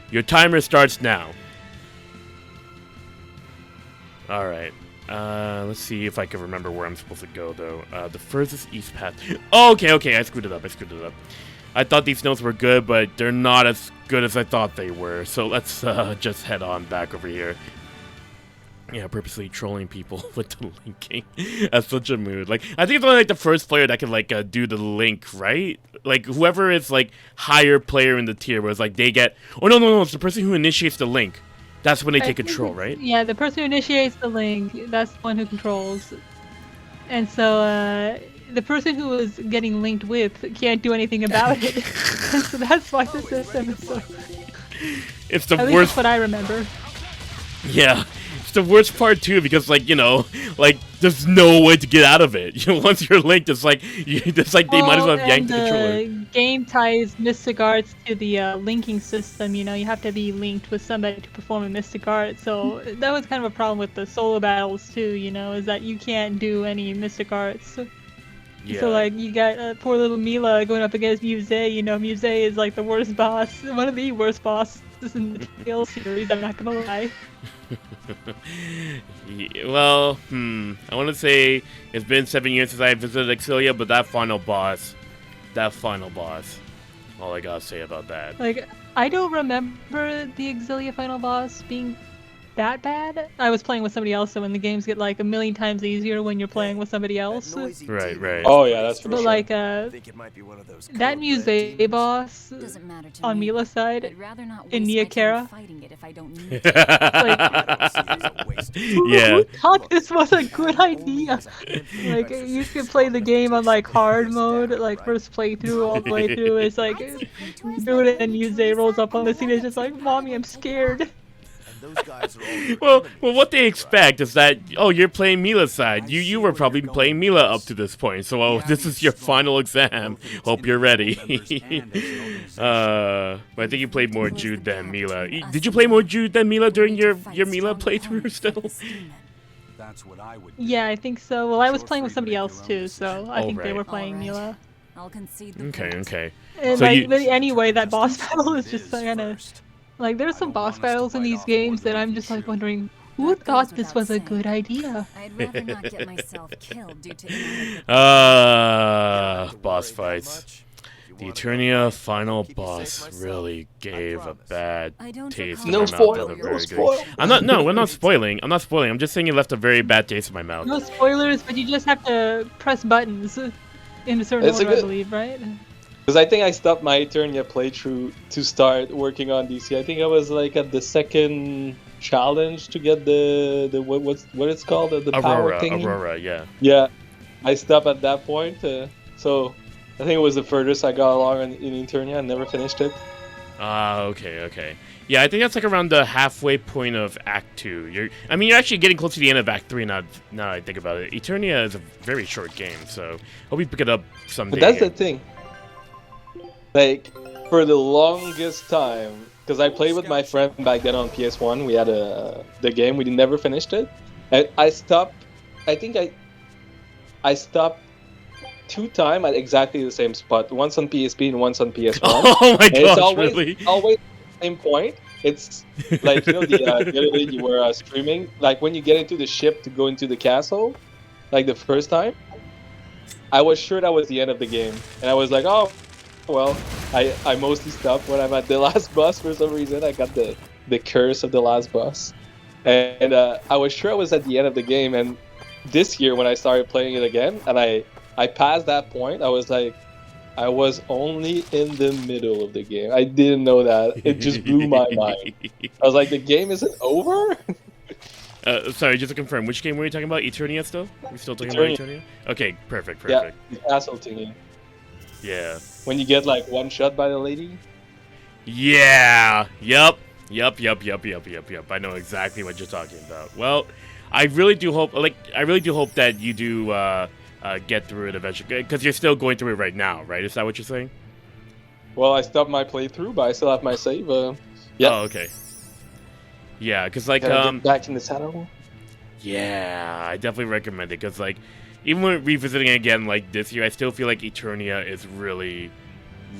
A: Your timer starts now. Alright, let's see if I can remember where I'm supposed to go, though. The furthest east path. Oh, okay, I screwed it up. I thought these notes were good, but they're not as good as I thought they were. So let's just head on back over here. Yeah, purposely trolling people with the linking. That's such a mood. Like, I think it's only like the first player that can like do the link, right? Like whoever is like higher player in the tier, where it's like they get. Oh no! It's the person who initiates the link. That's when they take control, right?
B: Yeah, the person who initiates the link, that's the one who controls. And so the person who is getting linked with can't do anything about it. And so that's why the system is so...
A: It's the
B: At least
A: worst.
B: that's what I remember.
A: Yeah. It's the worst part too, because like, you know, like there's no way to get out of it. You know, once you're linked, it's like they might as well have yanked the controller.
B: The game ties Mystic Arts to the linking system. You know, you have to be linked with somebody to perform a Mystic Art. So that was kind of a problem with the solo battles too. You know, is that you can't do any Mystic Arts.
A: Yeah.
B: So like you got poor little Mila going up against Muse. You know, Muse is like the worst boss, one of the worst bosses in the Tales series. I'm not gonna lie.
A: Yeah, well, I want to say it's been 7 years since I visited Exilia, but that final boss, all I gotta say about that.
B: Like, I don't remember the Exilia final boss being that bad. I was playing with somebody else, so when the games get like a million times easier when you're playing with somebody else.
A: Right.
C: Oh yeah, that's for
B: but
C: sure.
B: like that Muse boss on Mila's side in Nia Kara.
A: Yeah.
B: Who thought this was a good idea? Like, you could play the game on like hard mode, like first playthrough all the way through. It's like do it, and Muse rolls up on the scene. It's just like, "Mommy, I'm scared."
A: Well, what they expect is that, oh, you're playing Mila's side. You were probably playing Mila up to this point, so this is your final exam. Hope you're ready. But I think you played more Jude than Mila. Did you play more Jude than Mila during your Mila playthrough still?
B: Yeah, I think so. Well, I was playing with somebody else too, so I think they were playing Mila.
A: Okay.
B: And
A: So
B: like, but anyway, that boss battle is just kind of... Like, there's some boss battles in these games that I'm just like wondering, who thought this was a good idea?
E: I'd rather not get myself killed due to
A: boss fights. The Eternia final boss really gave a bad taste in
C: No
A: my
C: spoil,
A: mouth.
C: no spoil.
A: I'm not spoiling. I'm not spoiling. I'm just saying it left a very bad taste in my mouth.
B: No spoilers, but you just have to press buttons in a certain
C: It's a
B: order, I
C: good-
B: believe, right?
C: Because I think I stopped my Eternia playthrough to start working on DC. I think I was like at the second challenge to get the what it's called, the power thingy.
A: Aurora, yeah.
C: Yeah, I stopped at that point. So I think it was the furthest I got along in Eternia. I never finished it.
A: Okay. Yeah, I think that's like around the halfway point of Act 2. You're actually getting close to the end of Act 3 now I think about it. Eternia is a very short game, so hope you pick it up someday.
C: But that's the thing. Like, for the longest time, because I played with my friend back then on PS1, we had the game, we never finished it. And I stopped, I think I stopped 2 times at exactly the same spot. Once on PSP and once on PS1.
A: Oh my
C: And it's
A: gosh, really?
C: always the same point. It's like, you know, the other day you were streaming, like when you get into the ship to go into the castle, like the first time, I was sure that was the end of the game. And I was like, oh, well, I mostly stopped when I'm at the last boss for some reason. I got the curse of the last boss. And I was sure I was at the end of the game. And this year when I started playing it again, and I passed that point, I was like, I was only in the middle of the game. I didn't know that. It just blew my mind. I was like, the game isn't over?
A: Sorry, just to confirm, which game were you talking about? Eternia still? We're still talking about Eternia? Okay, perfect.
C: Yeah, the castle thingy.
A: Yeah.
C: When you get like one shot by the lady?
A: Yeah. Yup. I know exactly what you're talking about. Well, I really do hope that you do get through it eventually, because you're still going through it right now, right? Is that what you're saying?
C: Well, I stopped my playthrough, but I still have my save. Yeah.
A: Oh, okay. Yeah, because like
C: Gotta get back in the saddle.
A: yeah, I definitely recommend it, because like even when revisiting it again like this year, I still feel like Eternia is really,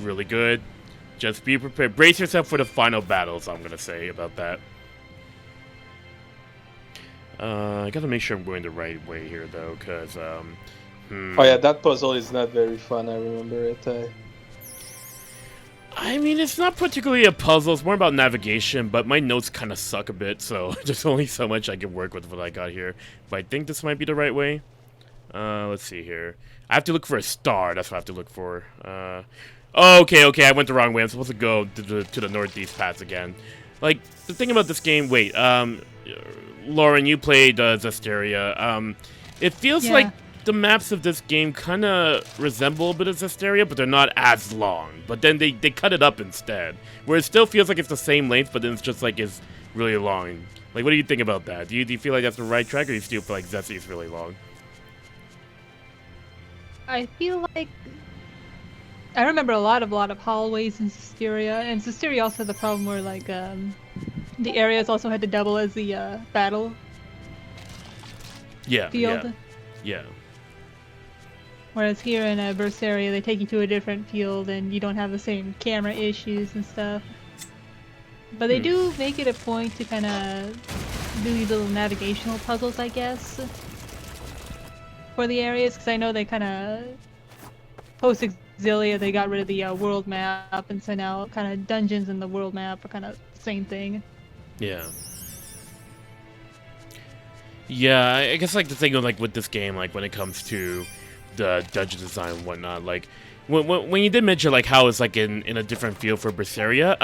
A: really good. Just be prepared. Brace yourself for the final battles, I'm gonna say about that. I gotta make sure I'm going the right way here though, because
C: Oh yeah, that puzzle is not very fun. I remember it.
A: I mean, it's not particularly a puzzle. It's more about navigation, but my notes kind of suck a bit, so there's only so much I can work with what I got here. But I think this might be the right way. Let's see here. I have to look for a star. That's what I have to look for. Okay. I went the wrong way. I'm supposed to go to the northeast paths again. Like, the thing about this game... Wait, Lauren, you played Zesteria. It feels like the maps of this game kind of resemble a bit of Zesteria, but they're not as long. But then they cut it up instead, where it still feels like it's the same length, but then it's just like it's really long. Like, what do you think about that? Do you feel like that's the right track, or do you still feel like Zesty is really long?
B: I feel like I remember a lot of hallways in Zesteria, and Zesteria also had the problem where like the areas also had to double as the battle field.
A: Yeah.
B: Whereas here in Berseria, they take you to a different field, and you don't have the same camera issues and stuff. But they do make it a point to kind of do these little navigational puzzles, I guess, for the areas, because I know they kind of post-Exilia, they got rid of the world map, and so now kind of dungeons and the world map are kind of the same thing.
A: Yeah. Yeah, I guess like the thing with this game, like when it comes to the dungeon design and whatnot, like when you did mention like how it's like in a different feel for Berseria,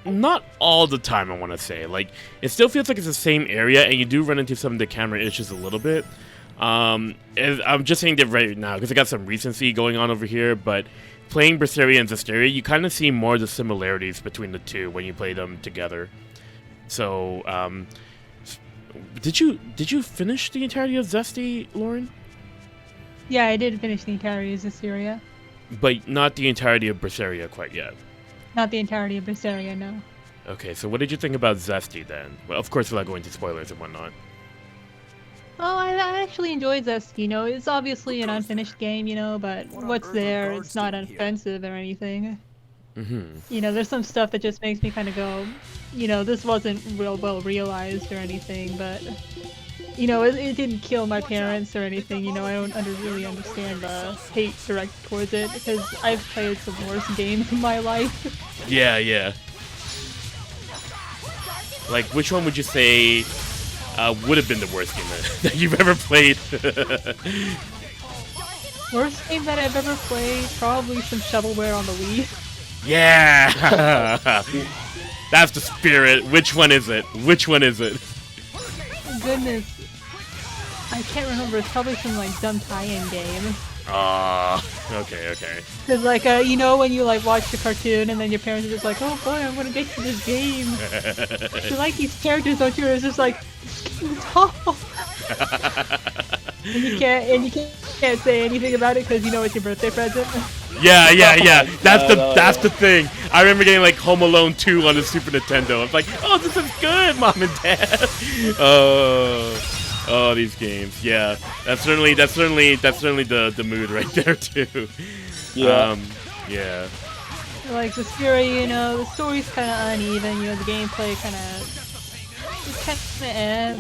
A: not all the time I want to say. Like it still feels like it's the same area, and you do run into some of the camera issues a little bit. And I'm just saying that right now because I got some recency going on over here, but playing Berseria and Zesteria, you kind of see more of the similarities between the two when you play them together. So, did you finish the entirety of Zesty, Lauren?
B: Yeah, I did finish the entirety of Zesteria.
A: But not the entirety of Berseria quite yet.
B: Not the entirety of Berseria, no.
A: Okay, so what did you think about Zesty then? Well, of course, without going into spoilers and whatnot.
B: Oh, I actually enjoyed Zesty. You know, it's obviously an unfinished game, you know, but what's there, it's not offensive or anything. You know, there's some stuff that just makes me kind of go, you know, this wasn't real well realized or anything, but you know, it didn't kill my parents or anything. You know, I don't really understand the hate directed towards it because I've played some worse games in my life.
A: Yeah, yeah. Like, which one would you say would have been the worst game that you've ever played?
B: Worst game that I've ever played, probably some shovelware on the Wii.
A: Yeah! That's the spirit. Which one is it? Which one is it?
B: Goodness. I can't remember. It's probably some like dumb tie-in game.
A: Okay, okay.
B: Cause like you know when you like watch the cartoon and then your parents are just like, oh boy, I'm gonna get you this game. You like these characters, don't you? It's just like, and you can't say anything about it because you know it's your birthday present.
A: Yeah. That's the thing. I remember getting like Home Alone 2 on the Super Nintendo. I'm like, oh, this is good, Mom and Dad. Oh, these games. Yeah, that's certainly the mood right there too.
C: Yeah.
A: Yeah.
B: Like Berseria, you know, the story's kind of uneven. You know, the gameplay it's kind of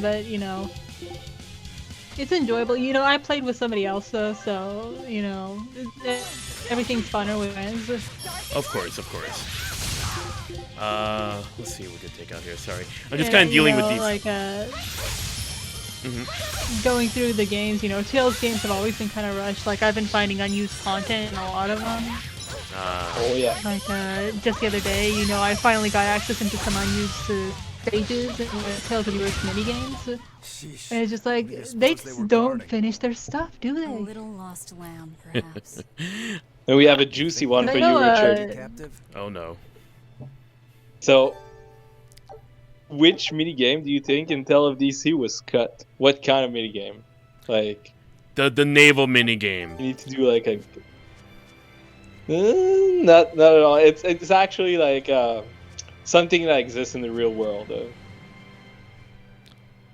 B: but you know, it's enjoyable. You know, I played with somebody else though, so you know, everything's funner with friends.
A: Of course. Let's see what we could take out here. Sorry, I'm just kind of dealing with these.
B: Like, going through the games, you know, Tales games have always been kind of rushed. Like, I've been finding unused content in a lot of them.
C: Oh yeah.
B: Like, just the other day, you know, I finally got access into some unused stages in Tales of the Earth minigames. And it's just like, they just don't finish their stuff, do
E: A
B: they?
E: little lost lamb, perhaps.
C: And we have a juicy one
B: I
C: for
B: know,
C: you, Richard.
F: Captive?
A: Oh no.
C: So, which minigame do you think in Tale of DC was cut? What kind of minigame? Like,
A: The naval minigame.
C: you need to do like a... not at all. It's actually like something that exists in the real world. The
E: Is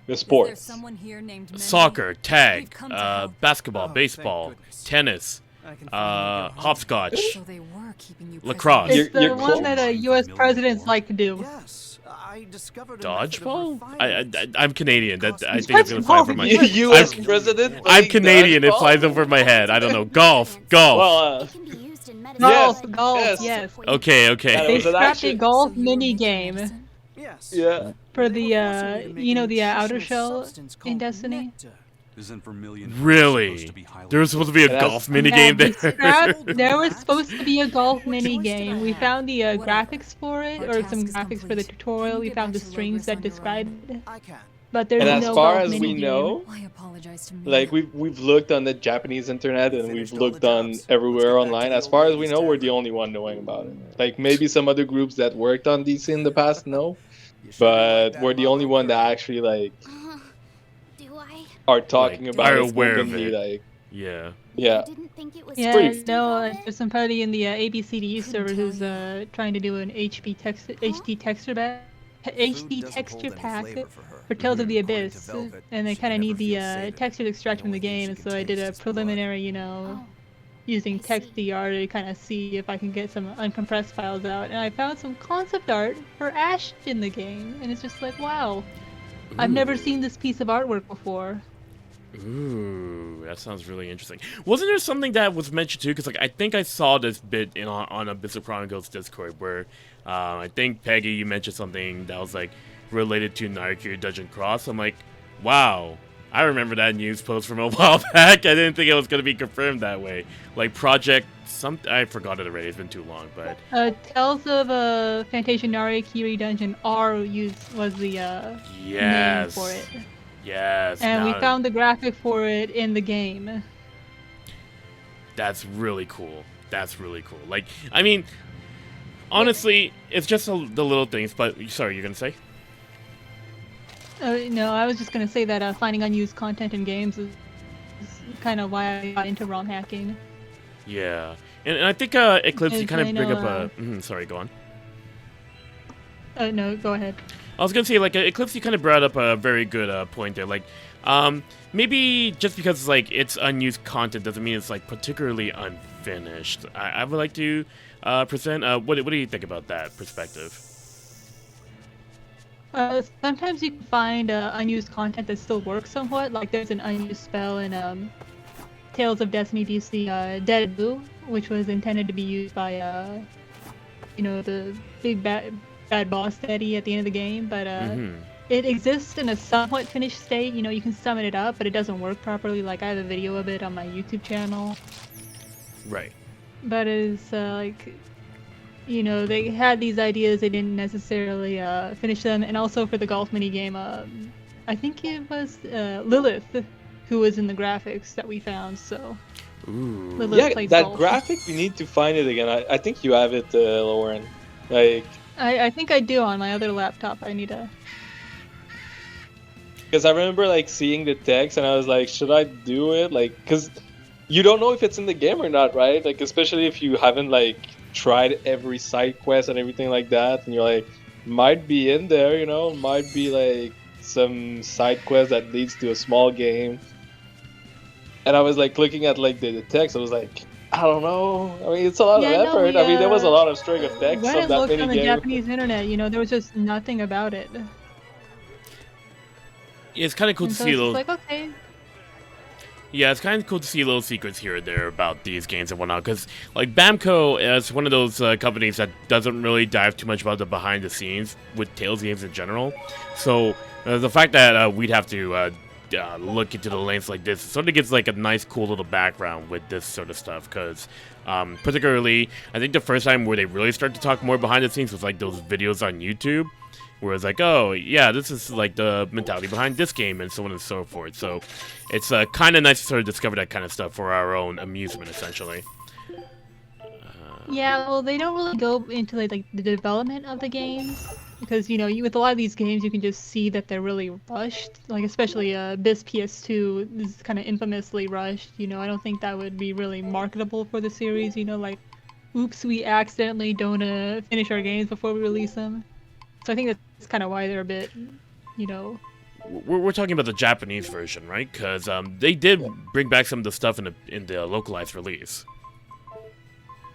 E: there
C: sports.
E: someone here named Mendel?
A: Soccer,
E: We've
A: tag,
E: come to help.
A: basketball,
F: Oh,
A: baseball,
F: thank goodness.
A: tennis,
F: I can finally go home.
A: hopscotch.
E: So they were keeping you
A: Lacrosse.
E: prisoners.
B: It's the
C: You're
B: one
C: close.
B: that U.S. presidents like to do.
F: Yes, I discovered a method of
A: Dodgeball?
F: refining
A: I'm Canadian. I think it's gonna fly over my.
C: U.S.
A: I'm-
C: president.
A: I'm
C: playing
A: Canadian. It
C: dodgeball?
A: flies over my head. I don't know. Golf.
C: Well,
E: It can be used in medicine.
B: Golf,
C: Yes,
B: golf,
C: yes.
B: yes.
A: Okay.
C: Yeah,
A: Okay.
B: They
C: was an
B: scrapped a
C: action.
B: golf
E: So you were
B: mini
E: making
B: game
E: medicine?
F: Yes.
C: yeah.
B: for the,
F: You're
B: you know, the
F: making a
B: outer
F: nutritional
B: shell
F: substance
B: in
F: called
B: Destiny.
F: nectar.
D: Isn't Vermilion
A: Really?
D: supposed to be highly
A: There was supposed to be a
C: And that's-
A: golf minigame
B: they
A: there.
B: scrapped- there was supposed to be a golf mini
E: choice did I
B: game. We
E: have?
B: found the
E: Whatever.
B: graphics for it,
E: Our
B: or
E: task
B: some
E: is
B: graphics for the
E: complete.
B: tutorial.
E: You
B: We
E: get
B: found the
E: back to
B: strings that
E: Logrus on your
B: described it.
F: I can.
B: But there's
C: And as
B: no
C: far
B: golf
C: as
B: mini
C: we
B: game.
C: know,
E: Why apologize to me?
C: like we've looked on the Japanese internet and we've
F: Finished all the
C: looked on
F: jobs.
C: everywhere
F: Let's get back
C: online.
F: to
C: As
F: the
C: far
F: old
C: as we
F: ladies'
C: know, we're the
F: tavern.
C: only one knowing about it. Like maybe some other groups that worked on DC in the past know,
F: You sure
C: but
F: like that
C: we're the only
F: model
C: one that
F: girl?
C: actually like
E: Do I?
C: are talking
A: Like,
C: about
A: are
C: it
A: aware of
C: openly.
A: it.
C: Like,
A: Yeah.
C: yeah.
E: I didn't think it was
B: Yeah,
C: pretty-
B: no, there's somebody in the ABCDU server who's trying to do an HD texture
F: Food doesn't
B: texture
F: hold any
B: pack
F: flavor for her.
B: for Tales of the
F: According to
B: Abyss,
F: Velvet,
B: and they
F: she
B: kind of
F: never
B: need the
F: feels sated.
B: texture extract from the
F: The only
B: game,
F: thing she
B: so I
F: can
B: did
F: taste
B: a
F: is blood.
B: preliminary, you know,
E: Oh,
B: using
E: I see.
B: TextDR to kind of see if I can get some uncompressed files out, and I found some concept art for Ash in the game, and it's just like, wow, I've never seen this piece of artwork before.
A: Ooh, that sounds really interesting. Wasn't there something that was mentioned too? Because like I think I saw this bit on a Abyss of Chronicles Discord where I think Peggy, you mentioned something that was like related to Naruki Dungeon Cross. I'm like, wow, I remember that news post from a while back. I didn't think it was gonna be confirmed that way. Like Project I forgot it already. It's been too long, but
B: Tales of Fantasia Narikiri Dungeon was the name
A: yes,
B: for it.
A: yes.
B: And we
A: now-
B: found the graphic for it in the game.
A: That's really cool. That's really cool. Like, I mean, honestly, it's just the little things. But sorry, you're gonna say?
B: No, I was just gonna say that finding unused content in games is kind of why I got into ROM hacking.
A: Yeah, and I think Eclipse, you
B: Because
A: kind of
B: I
A: bring up
B: know,
A: a. Sorry, go on.
B: No, go ahead.
A: I was gonna say, like, Eclipse, you kind of brought up a very good point there. Like, maybe just because like it's unused content doesn't mean it's like particularly unfinished. I would like to present. What do you think about that perspective?
B: Sometimes you can find unused content that still works somewhat. Like there's an unused spell in Tales of Destiny DC Dead Blue, which was intended to be used by the big bad boss daddy at the end of the game, but it exists in a somewhat finished state. You can summon it up, but it doesn't work properly. Like I have a video of it on my YouTube channel.
A: Right.
B: But it's they had these ideas, they didn't necessarily finish them. And also for the golf minigame, I think it was Lilith who was in the graphics that we found, so...
A: Ooh.
B: Lilith
C: Yeah,
B: plays
C: that
B: golf.
C: graphic, we need to find it again. I think you have it, Lauren. Like,
B: I think I do on my other laptop. I need to...
C: because I remember like seeing the text and I was like, should I do it? Like, because you don't know if it's in the game or not, right? Like, especially if you haven't like tried every side quest and everything like that, and you're like, might be in there, might be like some side quest that leads to a small game. And I was like looking at like the text, I was like, I don't know. I mean, it's a lot of effort. I mean, there was a lot of string of text
B: when
C: on
B: it
C: that
B: looked on the
C: minigame.
B: Japanese internet, there was just nothing about it.
A: It's kind of cool
B: And
A: to
B: so
A: see
B: it's
A: those.
B: just like, okay.
A: Yeah, it's kind of cool to see little secrets here and there about these games and whatnot, because, like, Bamco is one of those companies that doesn't really dive too much about the behind-the-scenes with Tales games in general. So, the fact that we'd have to look into the lengths like this sort of gives, like, a nice, cool little background with this sort of stuff, because, particularly, I think the first time where they really start to talk more behind-the-scenes was, like, those videos on YouTube, where it's like, oh, yeah, this is, like, the mentality behind this game, and so on and so forth. So, it's kind of nice to sort of discover that kind of stuff for our own amusement, essentially.
B: Yeah, well, they don't really go into like the development of the games, because with a lot of these games you can just see that they're really rushed. Like especially this PS2 is kind of infamously rushed. I don't think that would be really marketable for the series. Like, oops, we accidentally don't finish our games before we release them. So I think that's kind of why they're a bit,
A: We're talking about the Japanese version, right? Because they did bring back some of the stuff in the localized release.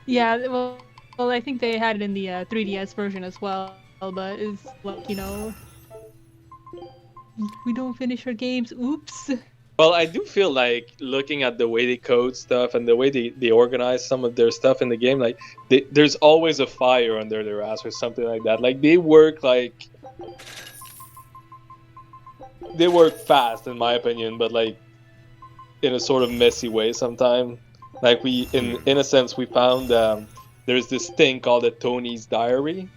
B: Yeah, well, I think they had it in the 3DS version as well, but it's like, we don't finish our games, oops.
C: Well, I do feel like looking at the way they code stuff and the way they organize some of their stuff in the game, like there's always a fire under their ass or something like that. Like they work fast in my opinion, but like in a sort of messy way sometimes. Like in a sense, we found there's this thing called the Tony's Diary,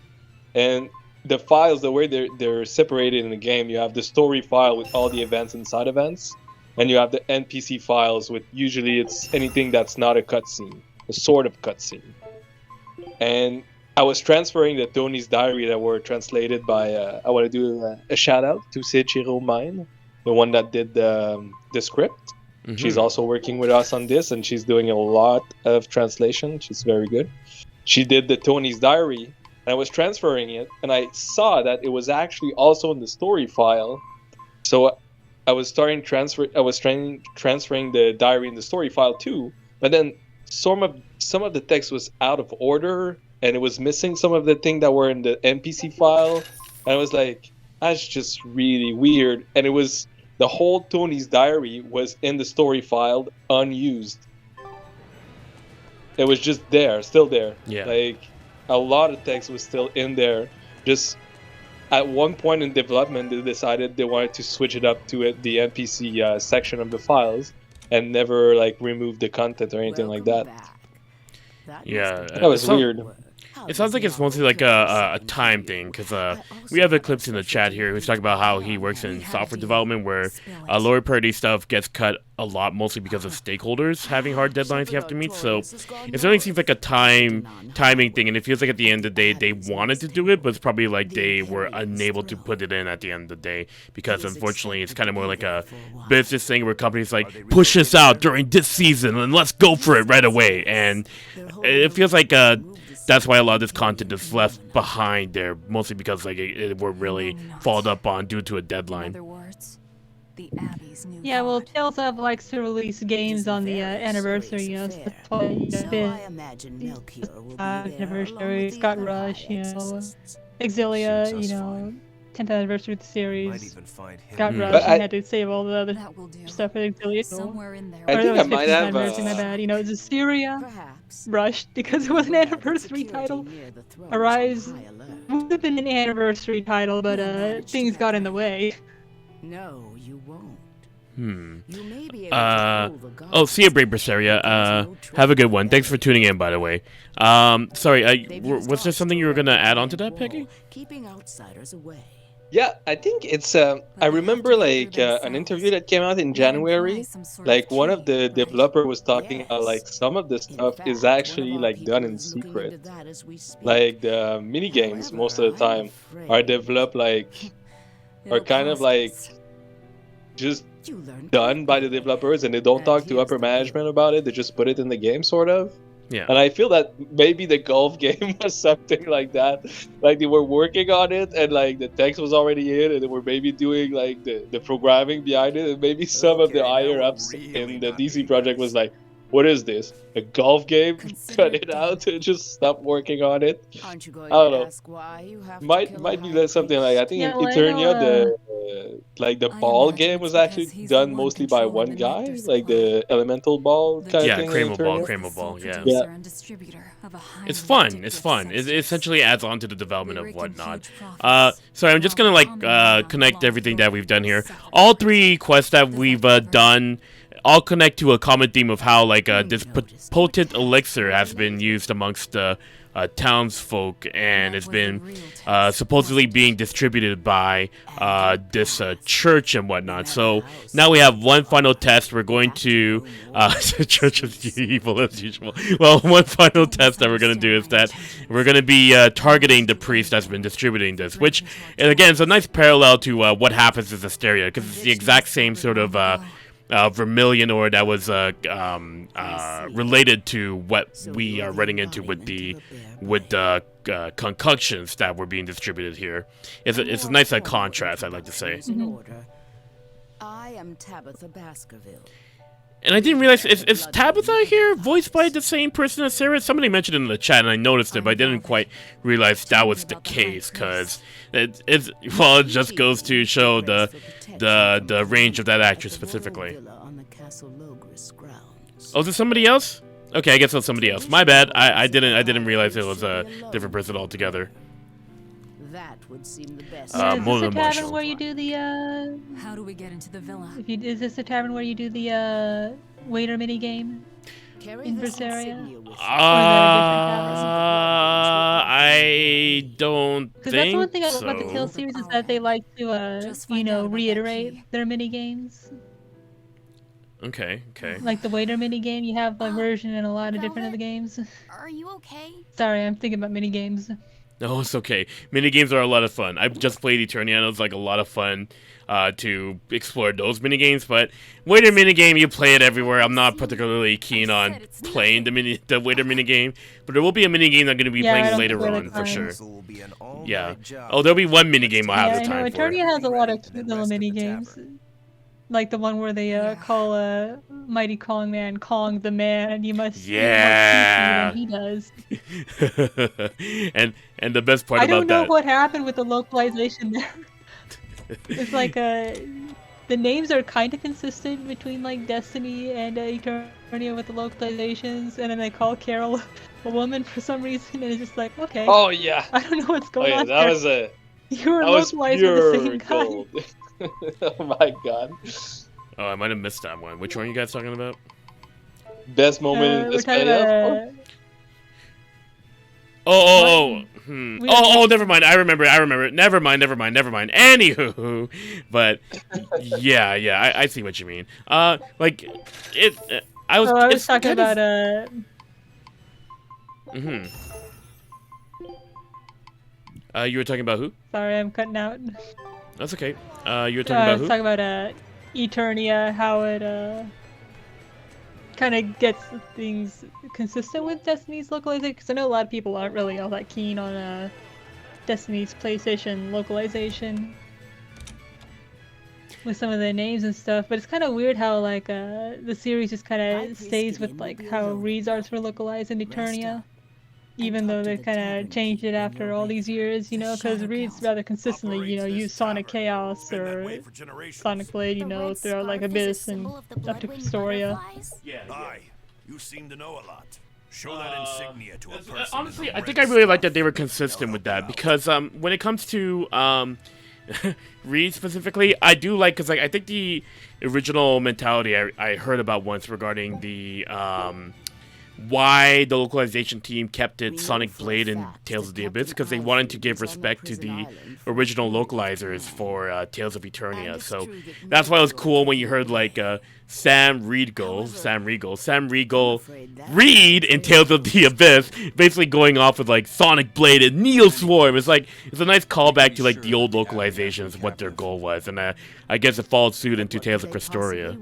C: and the files, the way they're separated in the game, you have the story file with all the events inside events, and you have the NPC files with usually it's anything that's not a cutscene, a sort of cutscene. And I was transferring the Tony's Diary that were translated by I want to do a shout out to Seichiro Mine, the one that did the script.
A: Mm-hmm.
C: She's also working with us on this, and she's doing a lot of translation. She's very good. She did the Tony's Diary, and I was transferring it, and I saw that it was actually also in the story file. So I was transferring the diary in the story file too, but then some of the text was out of order, and it was missing some of the things that were in the NPC file, and I was like, that's just really weird. And it was the whole Tony's Diary was in the story file, unused. It was just there, still there.
A: Yeah.
C: Like, a lot of text was still in there. Just at one point in development, they decided they wanted to switch it up to the NPC section of the files, and never like remove the content or anything like that.
A: Yeah,
C: That was weird.
A: It sounds like it's mostly like a time thing, because we have Eclipse in the chat here who's talking about how he works in software development where lower priority stuff gets cut a lot, mostly because of stakeholders having hard deadlines you have to meet. So it certainly seems like a timing thing, and it feels like at the end of the day they wanted to do it, but it's probably like they were unable to put it in at the end of the day, because unfortunately it's kind of more like a business thing where companies like push this out during this season and let's go for it right away, and it feels like that's why a lot of this content is left behind there, mostly because like it were really followed up on due to a deadline.
B: Yeah, well, Tales of likes to release games on the anniversary, so that's why anniversary, Scott Rush, Exilia, 10th anniversary of the
F: Might
B: series
F: even find him.
B: got
A: Hmm.
B: rushed
C: But
B: and
C: I-
B: had to save all the other
H: That will do.
B: stuff for the affiliate.
H: Somewhere in there.
C: I
B: Or
C: think
B: that
C: I
B: was
C: might
B: 15th
C: have,
B: anniversary, my bad. You know, it's Syria
G: Perhaps.
B: rushed because it was an anniversary title. Arise would have been an anniversary title, but things got in the way.
G: No, you won't.
A: Hmm.
G: You may be able to fool the
A: Oh, see you, Brave
G: gods,
A: Berseria.
G: but there's no
A: Have a good
G: trouble
A: one. Thanks for
G: there.
A: tuning in, by the way. Sorry,
G: They've used
A: was there
G: us
A: something
G: to
A: you were gonna
G: erect
A: add
G: a
A: on to that,
G: wall,
A: Peggy?
G: keeping outsiders away.
C: Yeah, I think it's. I remember like an interview that came out in January. Like one of the developer was talking about like some of the
G: In
C: stuff
G: fact,
C: is
G: one
C: actually
G: of our
C: like done
G: people
C: in
G: is looking
C: secret.
G: into that as we speak.
C: Like the mini games most of the
G: However,
C: time
G: I'm
C: are
G: afraid
C: developed like
H: It'll
C: are kind of
H: cost
C: like
H: us.
C: just
G: you learn
C: done by the
G: quickly.
C: developers and they don't
G: And
C: talk to
G: here's
C: upper
G: the deal.
C: management about it. They just put it in the game, sort of.
A: Yeah.
C: And I feel that maybe the golf game was something like that. Like they were working on it and like the text was already in and they were maybe doing like the programming behind it. And maybe some of the
F: Okay, now
C: higher
F: we're
C: ups
F: really
C: in the
F: not
C: DC
F: being
C: project was
F: nice.
C: like, what is this? A golf game?
H: Consider
C: Cut
H: it
C: it
H: done.
C: out and just stop working on it.
G: Aren't you going
C: I don't
G: to
C: know.
G: ask why you have to
C: Might
G: kill a
C: might be
G: high
C: that something like I think
B: Yeah,
C: in
B: well, I
C: Eternia
B: know,
C: the
H: I
C: ball
H: imagine
C: game
H: it's
C: was
H: because
C: actually
H: he's the
C: done
H: one
C: mostly by
H: controlling
C: one
H: the
C: guy,
H: nectar
C: like the elemental ball
H: The
C: kind
A: Yeah,
C: of thing in
A: Cramal Ball,
C: Eternia.
A: Cramal Ball, yeah.
H: Producer
C: Yeah.
H: and distributor of a
A: It's
H: highly
A: fun. It's
H: addictive
A: fun. It
H: substance.
A: essentially adds on to the development
H: We
A: of
H: rake in
A: whatnot.
H: huge profits,
A: Sorry, I'm just
H: while
A: gonna like
H: common man
A: connect
H: lost
A: everything that we've done here.
H: sacrifice.
A: All three quests that
H: Does
A: we've
H: that cover?
A: done all connect to a common theme of how like this
G: noticed
A: potent elixir has been used amongst the townsfolk and
H: That
A: it's
H: was
A: been
H: the real test,
A: supposedly
H: wasn't
A: being
H: it?
A: distributed by this church and whatnot. So now we have one final test. We're going to the church is evil as usual. Well, one final test that we're gonna do is that we're gonna be targeting the priest that's been distributing this, which and again is a nice parallel to what happens in Asteria because it's the exact same sort of vermilion ore that was related to what we are running into with the concoctions that were being distributed here. It's a nice contrast, I'd like to say.
G: I am Tabitha Baskerville.
A: And I didn't realize is Tabitha here voiced by the same person as Sarah? Somebody mentioned it in the chat, and I noticed it, but I didn't quite realize that was the case because it just goes to show the range of that actress specifically. Oh, is it somebody else? Okay, I guess it's somebody else. My bad. I didn't realize it was a different person altogether.
G: That would seem the best.
B: Yeah, is this
A: Mulder
B: the tavern
A: Marshall.
B: where you do the
H: How do we get into the villa?
B: is this the tavern where you do the waiter mini game? in Berseria?
A: I don't
B: Because that's
A: think
B: one thing I love
A: so.
B: about the Tales series is that they like to,
H: Just
B: you
H: find out
B: know,
H: about that
B: reiterate
H: key.
B: their mini games.
A: Okay, okay.
B: Like the waiter mini game, you have a version in a lot of different
E: Velvet?
B: other games.
E: Are you okay?
B: Sorry, I'm thinking about mini games.
A: No, it's okay. Minigames are a lot of fun. I've just played Eternia, and it was like a lot of fun to explore those minigames. But waiter minigame, you play it everywhere. I'm not particularly keen on playing the waiter minigame, but there will be a minigame I'm going to be
B: Yeah, I
A: playing
B: don't
A: later
B: play the
A: on for
B: time.
A: sure.
F: This will be an all-night
A: Yeah.
F: job.
A: Oh, there'll be one minigame I'll
B: Yeah,
A: have
B: I
A: the
B: know.
A: time for.
B: Eternia has a lot of
F: Ready for
B: cute
F: the
B: little
F: rest of the
B: mini games.
F: tavern.
B: Like the one where they call Mighty Kong Man Kong the Man, and you must
A: Yeah.
B: do more than he does.
A: and the best part
B: I
A: about
B: don't know
A: that.
B: what happened with the localization there. It's like the names are kind of consistent between like Destiny and Eternia with the localizations, and then they call Carol a woman for some reason, and it's just like, okay,
C: Oh yeah.
B: I don't know what's
C: Oh
B: going
C: yeah,
B: on
C: that
B: there.
C: was a
B: You were
C: that was
B: localized with the
C: pure
B: same guy.
C: gold. Oh my god.
A: Oh, I might have missed that one. Which one are you guys talking about?
C: Best moment in
B: We're
C: this
B: talking
C: video.
B: about
A: Oh.
B: We
A: Oh,
B: don't-
A: never mind. I remember. Never mind. Anywho, but yeah, I see what you mean. Like it. I was.
B: Oh, I was
A: it's
B: talking
A: kind of-
B: about
A: Mhm. You were talking about who?
B: Sorry, I'm cutting out.
A: That's okay. You were talking
B: I
A: about
B: was
A: who?
B: talking about Eternia, how it kind of gets things consistent with Destiny's localization. Because I know a lot of people aren't really all that keen on Destiny's PlayStation localization with some of the names and stuff. But it's kind of weird how like the series just kind of stays with like how Reed's arts were localized in Eternia. even though they kind of changed it after all these years, you know, because Reed's rather consistently, you know, use Sonic Chaos or Sonic Blade, you know, throughout like Abyss and up to Berseria.
F: Aye, you seem to know a lot. Show that insignia to a person.
A: Honestly, I think I really like that they were consistent with that because when it comes to Reed specifically, I do like because like I think the original mentality I heard about once regarding the why the localization team kept it Sonic Blade and Tales of the Abyss because they wanted to give respect to the original localizers for Tales of Eternia. So that's why it was cool when you heard like Sam Riegel Reed in Tales of the Abyss, basically going off with like Sonic Blade and Neo Swarm. It's like it's a nice callback to like the old localizations, what their goal was, and I guess it followed suit into Tales of Berseria.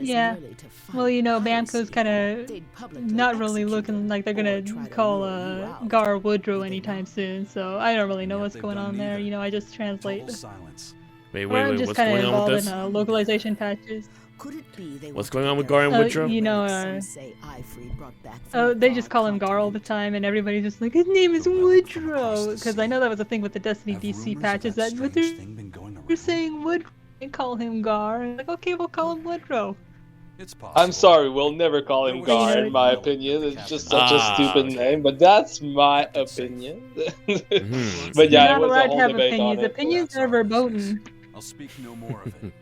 B: Yeah. Well, you know, Bamco's kind of not really looking like they're gonna call Gar Woodrow anytime soon, so I don't really know what's going on there. You know, I just translate.
A: Wait,
B: I'm just
A: what's
B: kind of
A: going on with
B: involved
A: this?
B: in localization patches.
A: What's going on with Gar and Woodrow?
B: You know, they just call him Gar all the time, and everybody's just like, his name is Woodrow, because I know that was a thing with the Destiny DC patches that they're saying Woodrow. And call him Gar. And like, okay, we'll call him Woodrow.
C: I'm sorry, we'll never call him Gar, in my opinion. It's just such a stupid name, but that's my opinion. But yeah, it was a whole debate on it.
B: Opinions are verboten.
D: I'll speak no more of it.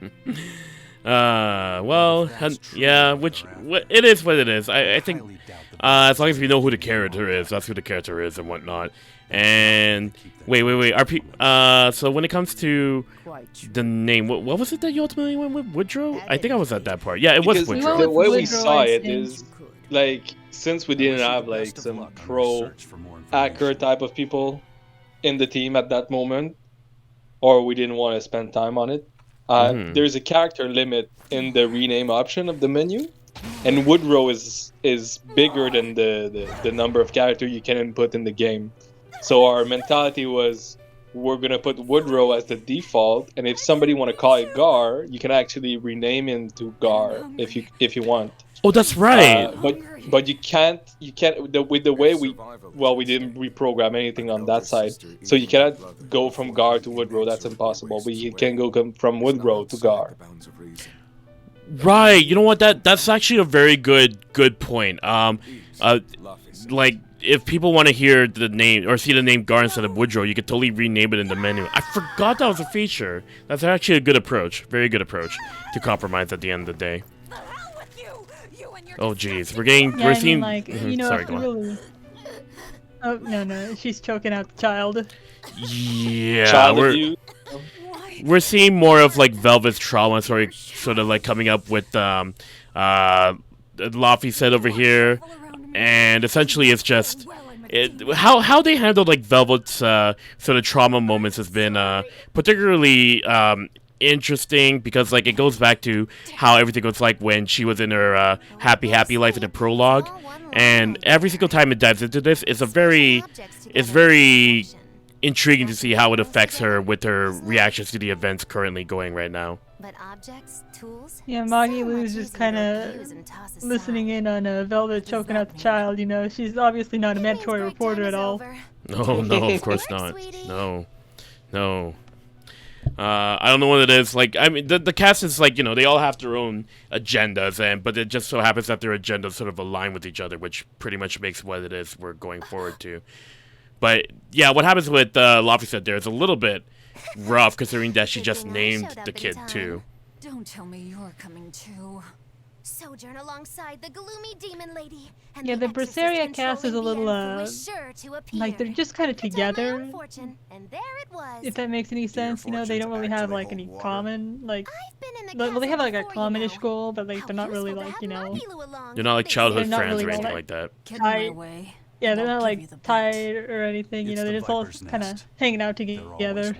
A: Well, yeah, it is what it is. I think as long as we know who the character is, that's who the character is and whatnot. And wait. So when it comes to the name, what was it that you ultimately went with? Woodrow? I think I was at that part. Yeah, it was
C: Because
A: Woodrow.
C: the way we saw it is like since we didn't have like some pro hacker type of people in the team at that moment, or we didn't want to spend time on it. There's a character limit in the rename option of the menu, and Woodrow is bigger than the number of characters you can input in the game. So our mentality was we're gonna put Woodrow as the default, and if somebody want to call it Gar, you can actually rename him to Gar if you want.
A: Oh, that's right.
C: But you can't with the way we didn't reprogram anything on that side, so you cannot go from Gar to Woodrow. That's impossible. But you can go from Woodrow to Gar.
A: Right. You know what? That's actually a very good point. Like if people want to hear the name or see the name Gar instead of Woodrow, you could totally rename it in the menu. I forgot that was a feature. That's actually a good approach. Very good approach to compromise at the end of the day. Oh jeez, we're seeing
B: like, you know,
A: sorry, go on.
B: really... Oh no, she's choking out the child.
A: Yeah, we're seeing more of like Velvet's trauma story, sort of like coming up with Laffy said over here, and essentially it's just how they handled like Velvet's sort of trauma moments has been particularly interesting because like it goes back to how everything was like when she was in her happy life in the prologue, and every single time it dives into this, it's very intriguing to see how it affects her with her reactions to the events currently going right now.
E: But objects, tools,
B: Yeah, Maggie Lou's just kind of listening in on Velvet choking out the child. You know, she's obviously not a mandatory reporter at all.
A: No, of course not. No. I don't know what it is. Like, I mean, the cast is like, you know, they all have their own agendas, but it just so happens that their agendas sort of align with each other, which pretty much makes what it is we're going forward to. But yeah, what happens with Laffy said there is a little bit rough, considering that she just named the kid too.
H: Don't tell me you're coming too.
E: Sojourn alongside the gloomy demon lady. And
B: Yeah, the Berseria cast is a little like they're just kind of together.
E: And there it was.
B: If that makes any sense, you know, they don't really have like any common like. Well, they have like a commonish goal, but like they're not really like, you know.
A: They're not like childhood
B: They're not
A: friends
B: really
A: or anything
B: all
A: like that.
H: Get in my way.
B: Yeah, they're not
H: I'll give you
B: like
H: the bit.
B: tied or anything. You know, they're just all kind of hanging out together.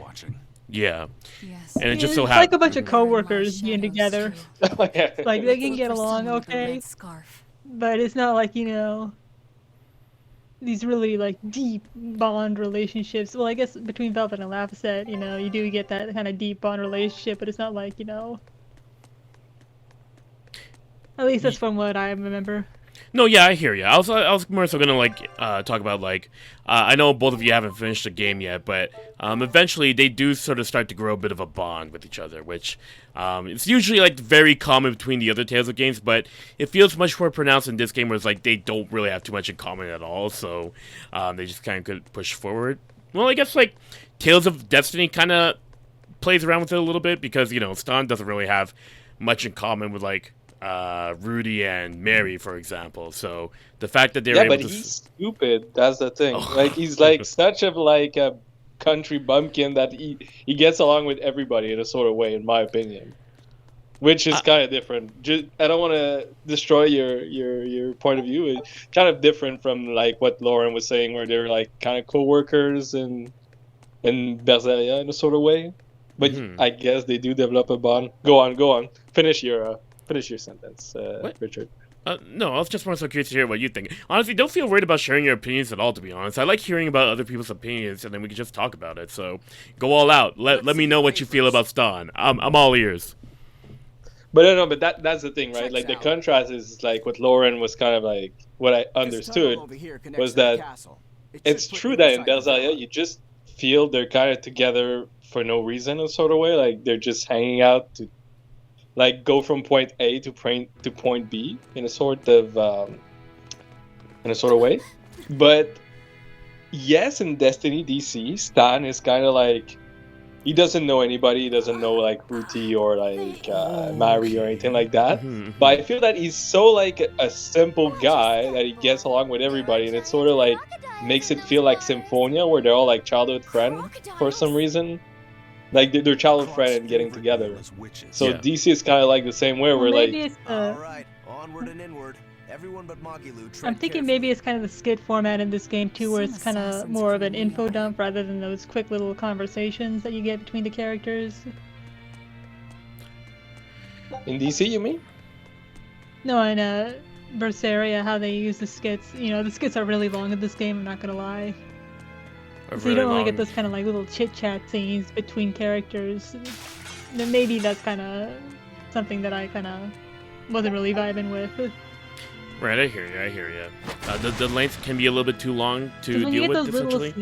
A: Yeah,
H: Yes.
A: and it just
B: It's
A: so
B: like
A: happens.
B: a bunch of coworkers being together. Like they can get along okay,
H: Scarf.
B: but it's not like, you know, these really like deep bond relationships. Well, I guess between Velvet and Laphicet, you know, you do get that kind of deep bond relationship, but it's not like, you know. At least that's from what I remember.
A: No, yeah, I hear you. I was more so gonna talk about I know both of you haven't finished the game yet, but eventually they do sort of start to grow a bit of a bond with each other, which it's usually like very common between the other Tales of games, but it feels much more pronounced in this game, where it's like they don't really have too much in common at all, so they just kind of could push forward. Well, I guess like Tales of Destiny kind of plays around with it a little bit because Stan doesn't really have much in common with like Rudy and Mary, for example. So the fact that they're able
C: but
A: to
C: he's stupid. That's the thing.
A: Oh.
C: Like he's like such of like a country bumpkin that he gets along with everybody in a sort of way, in my opinion. Which is kind of different. I don't want to destroy your point of view. It's kind of different from like what Lauren was saying, where they're like kind of co-workers in Berseria in a sort of way. But I guess they do develop a bond. Go on. Finish your sentence, Richard.
A: No, I was just more so curious to hear what you think. Honestly, don't feel worried about sharing your opinions at all, to be honest. I like hearing about other people's opinions, and then we can just talk about it. So, go all out. Let me know what you feel about Stan. I'm all ears.
C: But that's the thing, right? Like the contrast is like what Lauren was kind of like, what I understood was that it's true that in Berseria you just feel they're kind of together for no reason, in a sort of way. Like they're just hanging out to like go from point A to point B in a sort of way. But yes, in Destiny DC, Stan is kind of like, he doesn't know anybody. He doesn't know like Ruti or like Mari or anything like that. But I feel that he's so like a simple guy that he gets along with everybody, and it sort of like makes it feel like Symphonia, where they're all like childhood friends for some reason. Like they're childhood friends and getting together. So DC is kind of like the same way, where like.
F: All right, onward and inward. Everyone but Magilu,
B: I'm thinking maybe it's kind of the skit format in this game too, where it's kind of more of an info dump rather than those quick little conversations that you get between the characters.
C: In DC, you mean?
B: No, in Berseria, how they use the skits. The skits are really long in this game, I'm not gonna lie. So you don't really get those kind of like little chit-chat scenes between characters. Then maybe that's kind of something that I kind of wasn't really vibing with.
A: Right, I hear you. The length can be a little bit too long to deal with, essentially.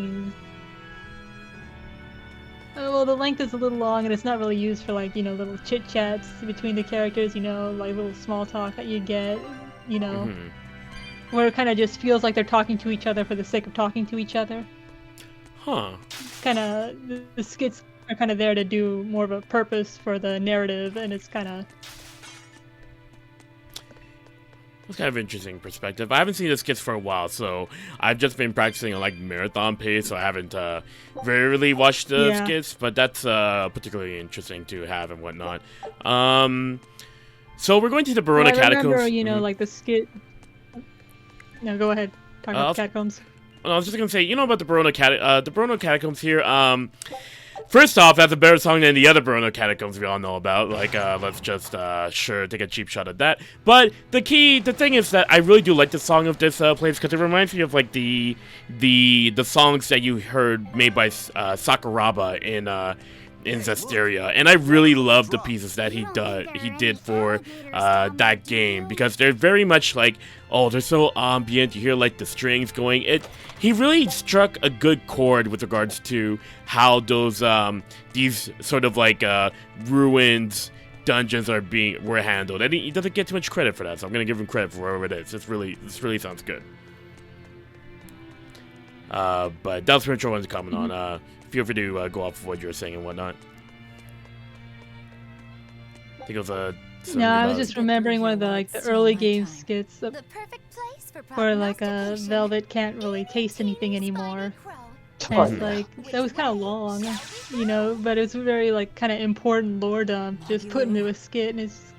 B: Well, the length is a little long, and it's not really used for like little chit chats between the characters. Like little small talk that you get. Where it kind of just feels like they're talking to each other for the sake of talking to each other.
A: Huh.
B: Kind of the skits are kind of there to do more of a purpose for the narrative, and it's kind of.
A: It's kind of interesting perspective. I haven't seen the skits for a while, so I've just been practicing on like marathon pace, so I haven't rarely watched the skits, but that's particularly interesting to have and whatnot. So we're going to the Berona Catacombs.
B: I remember, like the skit. No, go ahead. Talk about the catacombs.
A: I was just gonna say, about the Berona Catacombs here. First off, that's a better song than the other Berona Catacombs we all know about. Like, let's just, take a cheap shot at that. But the thing is that I really do like the song of this place, because it reminds me of, like, the songs that you heard made by Sakuraba in Zestiria, and I really love the pieces that he did for that game, because they're very much like, they're so ambient. You hear like the strings going. He really struck a good chord with regards to how those these sort of like ruins dungeons were handled, and he doesn't get too much credit for that. So I'm gonna give him credit for wherever it is. This really sounds good. But that was pretty much what I wanted to comment on. Feel free to go off of what you were saying and whatnot. I think it was
B: No, I was just remembering one of the early game skits where like Velvet can't really taste anything anymore. And it's like that was kind of long, but it was very like kind of important lore dump just put into a skit, and it's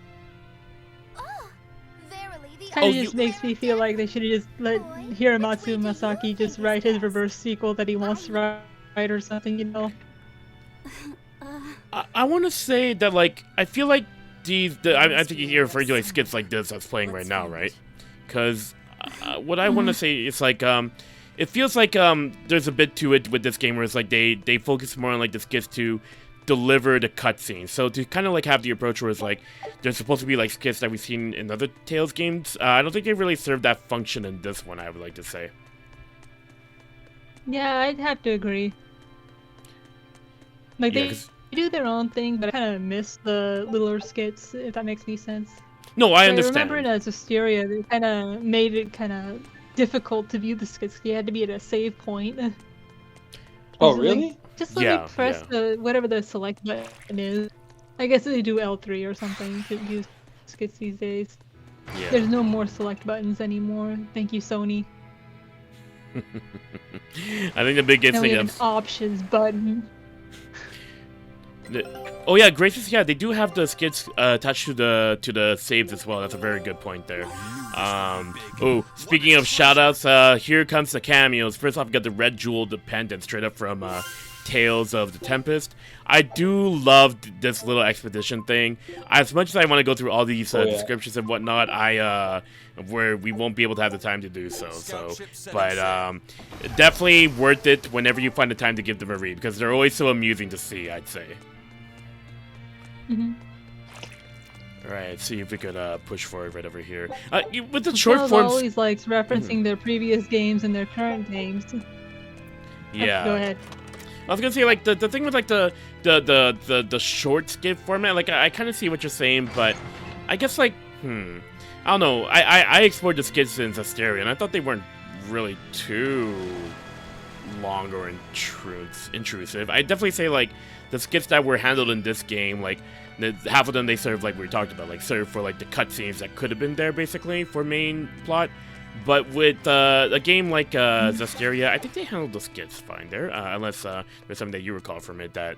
B: kind of just makes me feel like they should have just let Hiramatsu Masaki just write his reverse sequel that he wants to write or something,
A: I want to say that, like, I feel like I think you're referring to like skits like this that's playing right now, right? Because what I want to say is like, it feels like there's a bit to it with this game where it's like they focus more on like the skits to deliver the cutscenes. So to kind of like have the approach where it's like there's supposed to be like skits that we've seen in other Tales games, I don't think they really served that function in this one, I would like to say.
B: Yeah, I'd have to agree. Like
A: Yeah,
B: they
A: 'cause-
B: do their own thing, but I kind of miss the littler skits, if that makes any sense.
A: No, I
B: I
A: understand.
B: remember in Berseria, they kind of made it kind of difficult to view the skits. You had to be at a save point.
C: Oh,
B: So, like,
C: really?
B: just let
A: Yeah,
B: me press
A: yeah.
B: the whatever the select button is. I guess they do L3 or something to use skits these days.
A: Yeah.
B: There's no more select buttons anymore. Thank you, Sony.
A: I think the biggest
B: Now we
A: thing
B: have an
A: that's
B: options button.
A: oh yeah, Gracious, yeah, they do have the skits attached to the saves as well. That's a very good point there. Oh, speaking of shoutouts, here comes the cameos. First off, we got the Red Jewel Dependent straight up from Tales of the Tempest. I do love this little expedition thing. As much as I want to go through all these
C: Oh, yeah.
A: descriptions and whatnot, where we won't be able to have the time to do so. But definitely worth it whenever you find the time to give them a read, because they're always so amusing to see, I'd say.
B: Mhm.
A: Alright, see if we could push forward right over here. With the short
B: Tales
A: forms,
B: always likes referencing their previous games and their current games.
A: yeah.
B: Go ahead.
A: I was gonna say like the thing with like the short skit format. Like I kind of see what you're saying, but I guess like I don't know. I explored the skits in Berseria, and I thought they weren't really too long or intrusive. I definitely say like the skits that were handled in this game, like half of them they serve like we talked about, like serve for like the cutscenes that could have been there basically for main plot. But with a game like Berseria, I think they handled the skits fine there, unless there's something that you recall from it that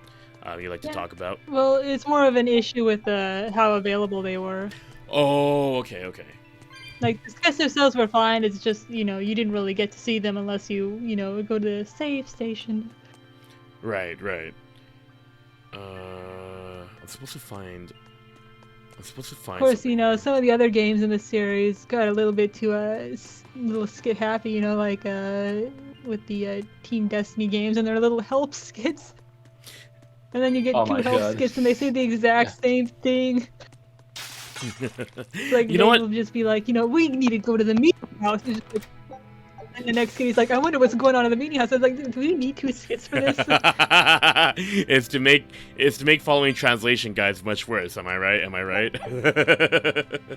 A: you like to talk about.
B: Well, it's more of an issue with how available they were.
A: Oh, okay.
B: Like the skits themselves were fine. It's just you didn't really get to see them unless you go to the save station.
A: Right. I'm supposed to find.
B: Of course, some of the other games in the series got a little bit too little skit happy, like with the Team Destiny games and their little help skits. And then you get
C: Oh
B: two
C: my
B: help
C: God.
B: skits and they say the exact same thing. It's like
A: You know what?
B: they'll just be like, we need to go to the meeting house. It's just like, and the next kid, he's like, I wonder what's going on in the meeting house. I was like, do we need 2 skits for this?
A: It's to make following translation guides much worse. Am I right?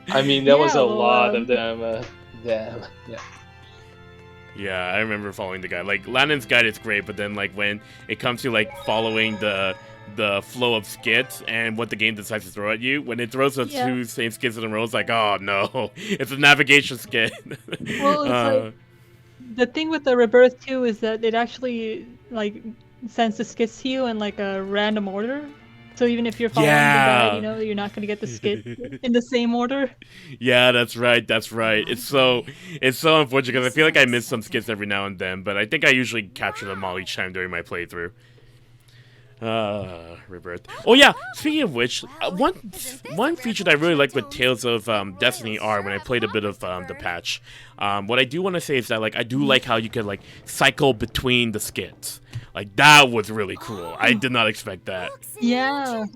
C: I mean, there was
B: Yeah,
C: a
B: well,
C: lot of them. Damn. Yeah.
A: Yeah, I remember following the guide. Like Lannon's guide is great, but then like when it comes to like following the flow of skits and what the game decides to throw at you, when it throws the
B: Yeah.
A: 2 same skits in a row, it's like, oh no, it's a navigation skit.
B: Well, it's like, the thing with the Rebirth 2 is that it actually like sends the skits to you in like a random order. So even if you're following
A: Yeah.
B: the guide, you're not gonna get the skit in the same order.
A: Yeah, that's right. It's so unfortunate because I feel like I miss some skits every now and then, but I think I usually capture them all each time during my playthrough. Rebirth. Oh yeah, speaking of which, one feature that I really liked with Tales of Destiny R when I played a bit of the patch, what I do want to say is that like I do like how you could like cycle between the skits. Like that was really cool. I did not expect that.
B: Yeah.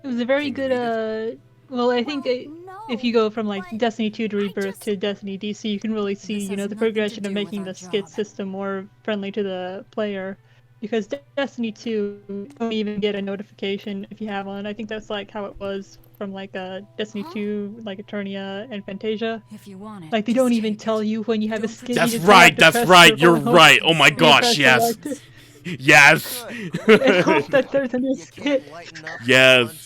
B: It was a very good. Well, I think if you go from like Destiny 2 to Rebirth to Destiny DC, you can really see the progression of making the skit system more friendly to the player. Because Destiny 2, you don't even get a notification if you have one. I think that's like how it was from like Destiny 2, like Eternia and Fantasia.
H: If you want it,
B: Like they don't even tell you when you have a skit.
A: That's
B: you just have to
A: right.
B: press
A: You're
B: circle
A: right. Oh my
B: and
A: gosh,
B: press
A: yes.
B: select
A: Yes.
B: and hope that there's a new skit.
A: Yes.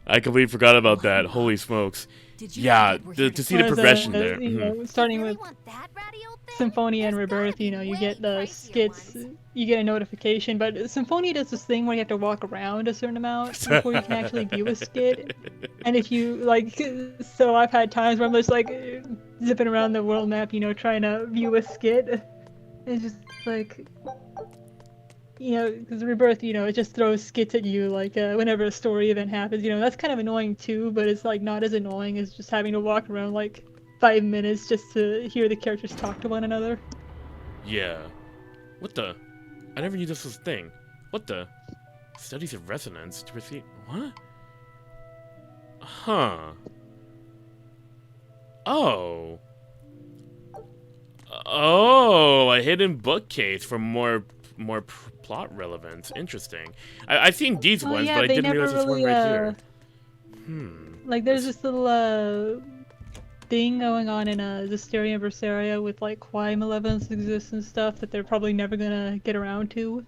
A: I completely forgot about that. Holy smokes.
H: Did you
A: Yeah,
H: forget we're here
A: to see the
B: Whereas,
A: progression there. Mhm.
B: Starting with Symphonia and Rebirth, you get the skits, you get a notification, but Symphonia does this thing where you have to walk around a certain amount before you can actually view a skit. And if you, so I've had times where I'm just zipping around the world map, trying to view a skit. It's just because Rebirth, it just throws skits at you, whenever a story event happens, that's kind of annoying too, but it's, not as annoying as just having to walk around, 5 minutes just to hear the characters talk to one another.
A: Yeah. What the? I never knew this was a thing. What the? Studies of resonance to receive what? Huh. Oh. Oh, a hidden bookcase for more plot relevance. Interesting. I've seen these
B: Oh,
A: ones,
B: yeah,
A: but I
B: they
A: didn't realize
B: never
A: this one
B: really,
A: right here.
B: Like, there's this little thing going on in Berseria and Berseria with like why malevolence exists and stuff that they're probably never gonna get around to.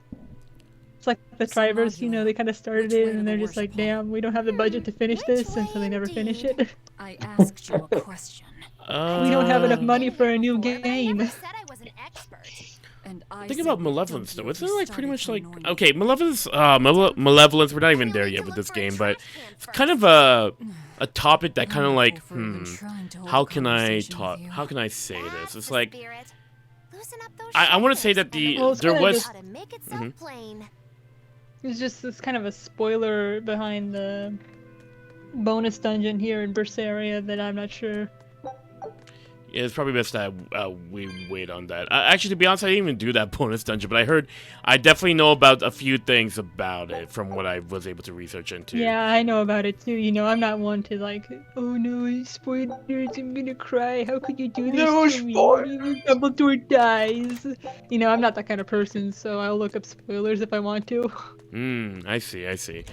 B: It's like the Triverse, you know, they kind of started it and they're just like, damn, we don't have the budget to finish this, and so they never finish it.
H: I asked you a question.
B: We don't have enough money for a new game.
E: Said I was an expert.
H: And I
A: Think
H: said
A: about
H: you
A: malevolence,
H: don't
A: though.
H: feel
A: Isn't it like
H: you
A: pretty much
H: started
A: like
H: to annoy me.
A: okay, malevolence? Malevolence. We're not even there yet with this game, but it's kind of a topic that kind of like,
H: For even trying to hold
A: how
H: a
A: can I
H: conversation
A: talk?
H: with you.
A: How can I say this?
E: That's
A: It's
E: the
A: like
E: spirit. Loosen up those
A: I want to say
E: shoulders
A: that the
E: and
B: Well, it's
A: there
B: kinda
A: was
E: how to make itself plain.
B: It's kind of a spoiler behind the bonus dungeon here in Berseria that I'm not sure.
A: Yeah, it's probably best that we wait on that. Actually, to be honest, I didn't even do that bonus dungeon, but I definitely know about a few things about it from what I was able to research into.
B: Yeah, I know about it too. You know, I'm not one to like, oh no, spoilers, I'm gonna cry. How could you do this to me? Dumbledore dies. You know, I'm not that kind of person, so I'll look up spoilers if I want to.
A: I see.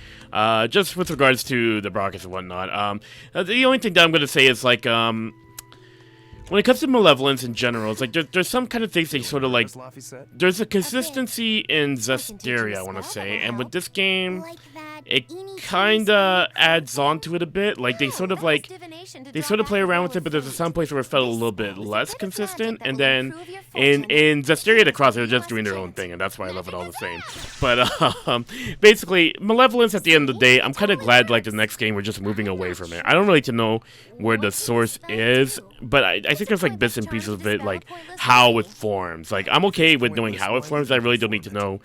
A: Just with regards to the broadcast and whatnot, the only thing that I'm gonna say is like, when it comes to malevolence in general, it's like there's some kind of things they sort of like. There's a consistency in Zestiria, I want to say, and with this game, it kind of adds on to it a bit. Like they sort of play around with it, but there's some place where it felt a little bit less consistent. And then in Zestiria, the Cross, they're just doing their own thing, and that's why I love it all the same. But basically, malevolence at the end of the day, I'm kind of glad like the next game we're just moving away from it. I don't really to know where the source is, but I think there's like bits and pieces of it, like how it forms. Like I'm okay with knowing how it forms. I really don't need to know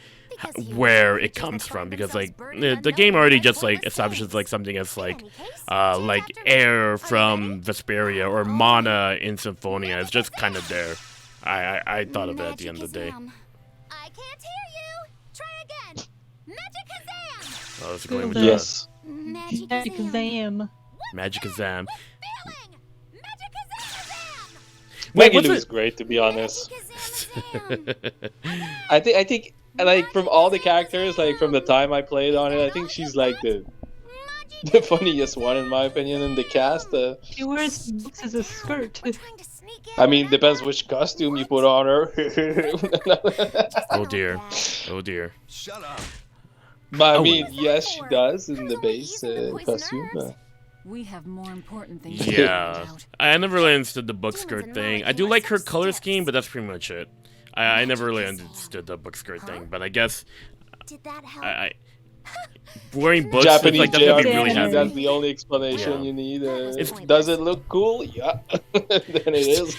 A: where it comes from, because like the game already just like establishes like something as like air from Vesperia or mana in Symphonia. It's just kind of there. I thought of it at the end of the day.
E: I can't hear you. Try again. Magic
A: Oh, it's going with
C: Yes.
E: Magic
B: Exam.
A: Magic Azam.
E: Feeling. Magic
A: Wait,
C: Maggie
A: what's
C: is
A: it?
C: great, to be honest.
E: Kazam.
C: I think like from all the characters, like from the time I played on it, I think she's like the funniest one in my opinion in the cast.
B: She wears books as a skirt.
E: Trying to sneak in.
C: I mean, depends which costume you put on her.
A: Oh dear. Oh dear.
D: Shut up.
C: But I
A: Oh.
C: mean, yes, she does in the base costume.
H: We have more important things
A: Yeah.
H: to find out.
A: I never really understood the book skirt thing. I do like her color scheme, but that's pretty much it. I never really understood the book skirt thing, but I guess
E: Did that help?
A: I wearing books
C: Japanese
A: like that's gonna be
B: JRPG,
A: really
B: that's
A: happy.
C: that's the only explanation
A: Yeah.
C: you need.
E: It's-
C: Does it look cool? Yeah, then it is.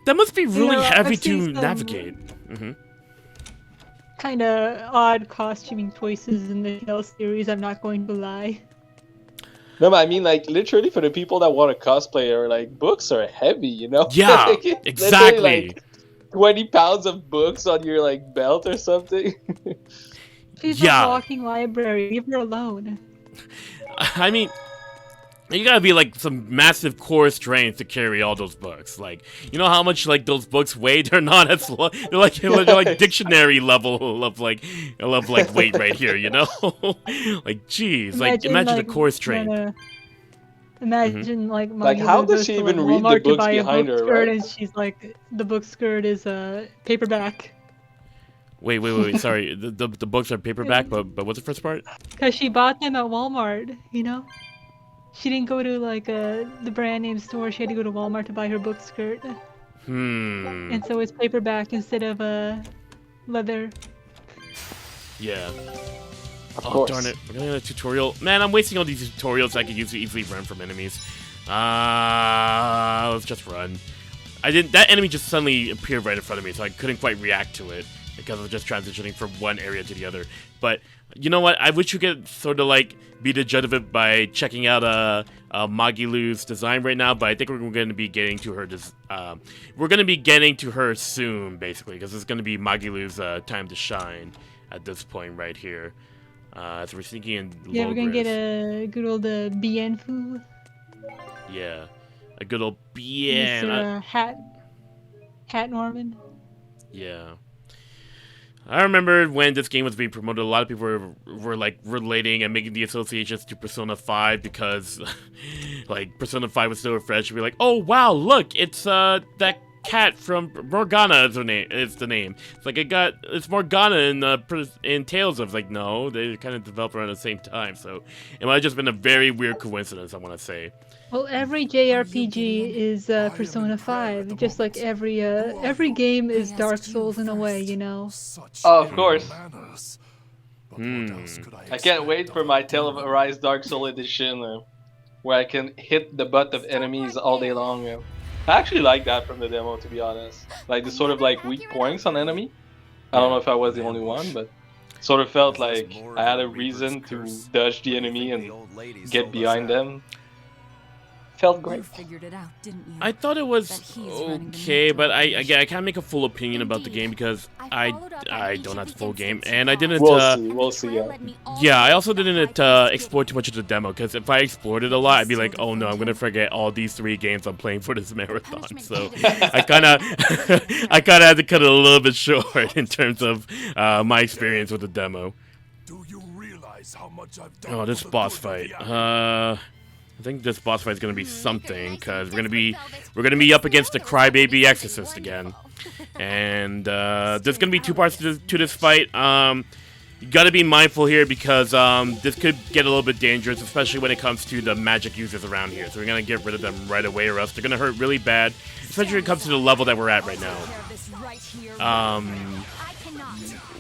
A: That must be really
B: know,
A: heavy
B: I've seen
A: to
B: some-
A: navigate.
B: Kind of odd costuming choices in the Tale series, I'm not going to lie.
C: No, but I mean, like, literally for the people that want to cosplay, or like, books are heavy, you know?
A: Yeah,
C: Like, literally,
A: exactly.
C: Like, 20 pounds of books on your, like, belt or something.
B: She's
A: Yeah.
B: a walking library. Leave her alone.
A: I mean, you gotta be like some massive core strength to carry all those books. Like, you know how much like those books weigh? They're not as they're like dictionary level of like weight right here. You know, like geez, like imagine the core strength.
B: Imagine like
C: Like,
B: Maggie
C: how
B: goes
C: does she
B: to,
C: even
B: like,
C: read the
B: Walmart to
C: books
B: buy a
C: behind
B: book
C: her,
B: skirt,
C: right?
B: and she's like, the book skirt is paperback.
A: Wait. Sorry, the books are paperback, but what's the first part?
B: Cause she bought them at Walmart. You know, she didn't go to like the brand name store. She had to go to Walmart to buy her book skirt, and so it's paperback instead of leather.
A: Yeah.
C: Of
A: Oh
C: course.
A: darn it! We're gonna get a tutorial. Man, I'm wasting all these tutorials I could use to easily run from enemies. Let's just run. That enemy just suddenly appeared right in front of me, so I couldn't quite react to it because I was just transitioning from one area to the other. But you know what? I wish you could sort of like be the judge of it by checking out Magilu's design right now. But I think we're going to be getting to her. We're going to be getting to her soon, basically, because it's going to be Magilu's time to shine at this point right here. So we're sneaking in
B: Yeah, we're gonna get
A: Logris.
B: a good old Bienfu.
A: Yeah, a good old bien.
B: Mr. Hat Norman.
A: Yeah. I remember when this game was being promoted, a lot of people were like relating and making the associations to Persona 5 because like Persona 5 was still fresh. We'd be like, oh wow, look, it's that cat from Morgana is the name. It's like it's Morgana in Tales of, like, no, they kind of developed around the same time, so it might have just been a very weird coincidence, I want to say.
B: Well, every JRPG is Persona 5, just like every game is Dark Souls in a way, you know.
C: Oh, of course.
A: Hmm.
C: I can't wait for my Tale of Arise Dark Soul edition, where I can hit the butt of enemies all day long. I actually like that from the demo, to be honest. Like the sort of like weak points on enemy. I don't know if I was the only one, but sort of felt like I had a reason to dodge the enemy and get behind them. Felt great.
H: You figured it out, didn't you?
A: I thought it was
H: That he's running the
A: okay, but
H: network.
A: I can't make a full opinion about the game because I don't have the full game, and I didn't.
C: We'll see.
A: Yeah, I also didn't explore too much of the demo because if I explored it a lot, I'd be like, oh no, I'm gonna forget all these 3 games I'm playing for this marathon. So I kind of had to cut it a little bit short in terms of my experience with the demo.
F: Do you realize how much I've done?
A: Oh, this
F: for the
A: boss
F: good of
A: fight.
F: the
A: I think this boss fight is gonna be something because we're gonna be up against the Crybaby Exorcist again, and there's gonna be 2 parts to this fight. You gotta be mindful here because this could get a little bit dangerous, especially when it comes to the magic users around here. So we're gonna get rid of them right away, or else they're gonna hurt really bad, especially when it comes to the level that we're at right now.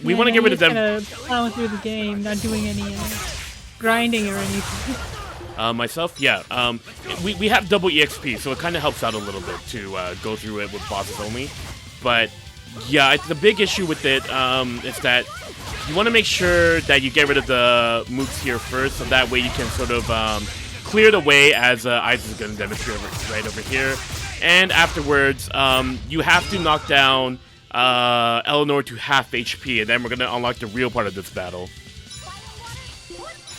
A: We want to get rid of them.
B: Kind of plowing through the game, not doing any grinding or anything.
A: Myself, yeah. We have double EXP, so it kind of helps out a little bit to go through it with bosses only. But yeah, the big issue with it is that you want to make sure that you get rid of the mooks here first, so that way you can sort of clear the way, as Isaac is going to demonstrate right over here. And afterwards, you have to knock down Eleanor to half HP, and then we're going to unlock the real part of this battle.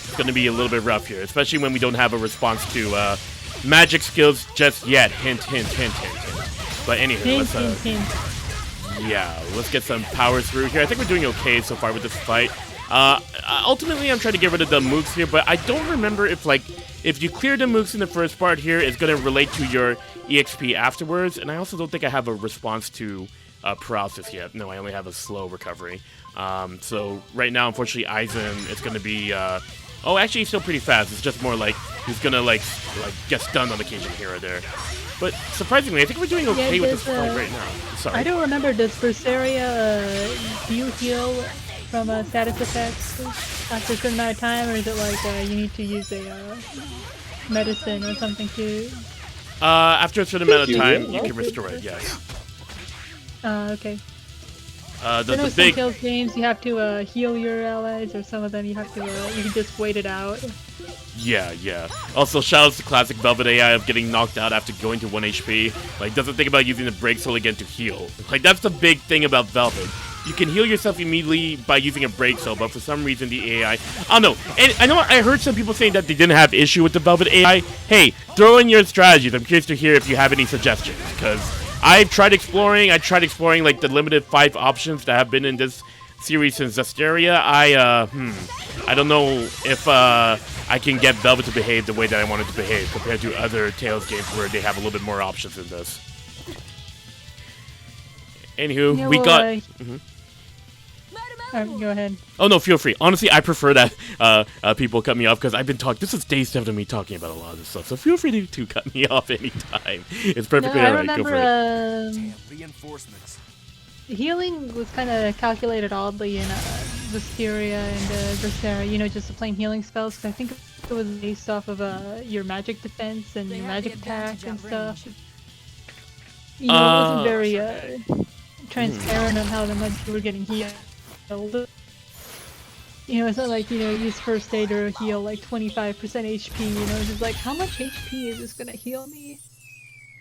A: It's going to be a little bit rough here, especially when we don't have a response to magic skills just yet. Hint, hint, hint, hint, hint. But anyway, let's get some power through here. I think we're doing okay so far with this fight. Ultimately, I'm trying to get rid of the mooks here, but I don't remember if you clear the mooks in the first part here, it's going to relate to your EXP afterwards. And I also don't think I have a response to paralysis yet. No, I only have a slow recovery. So right now, unfortunately, Eisen is going to be... oh, actually, he's still pretty fast. It's just more like he's going to like get stunned on occasion here or there. But surprisingly, I think we're doing okay with this fight right now. Sorry.
B: I don't remember, does Berseria, do you heal from status effects after a certain amount of time, or is it like you need to use a medicine or something to...
A: after a certain amount of time, you can restore it, yes.
B: Okay.
A: The big...
B: some Tales games, you have to heal your allies, or some of them you have to, you can just wait it out.
A: Yeah. Also, shoutouts to classic Velvet AI of getting knocked out after going to 1 HP. Like, doesn't think about using the break soul again to heal. Like, that's the big thing about Velvet. You can heal yourself immediately by using a break soul, but for some reason the AI... I don't know. And I know I heard some people saying that they didn't have issue with the Velvet AI. Hey, throw in your strategies. I'm curious to hear if you have any suggestions, because I've tried exploring. Like the limited 5 options that have been in this series since Zesteria. I don't know if I can get Velvet to behave the way that I want it to behave compared to other Tales games where they have a little bit more options in this. Anywho,
B: Yeah,
A: we
B: well,
A: got...
B: Go ahead.
A: Oh no, feel free. Honestly, I prefer that people cut me off because I've been talking. This is day 7 of me talking about a lot of this stuff, so feel free to cut me off anytime. It's perfectly
B: I
A: alright.
B: remember,
A: Go for it.
F: Reinforcements.
B: healing was kind of calculated oddly in Zesteria and Berseria, you know, just the plain healing spells, because I think it was based off of your magic defense and your magic attack and stuff. You know, it wasn't very transparent on how much you were getting healed. You know, it's not like, you know, use first aid or heal like 25% HP, you know, it's just like, how much HP is this gonna heal me?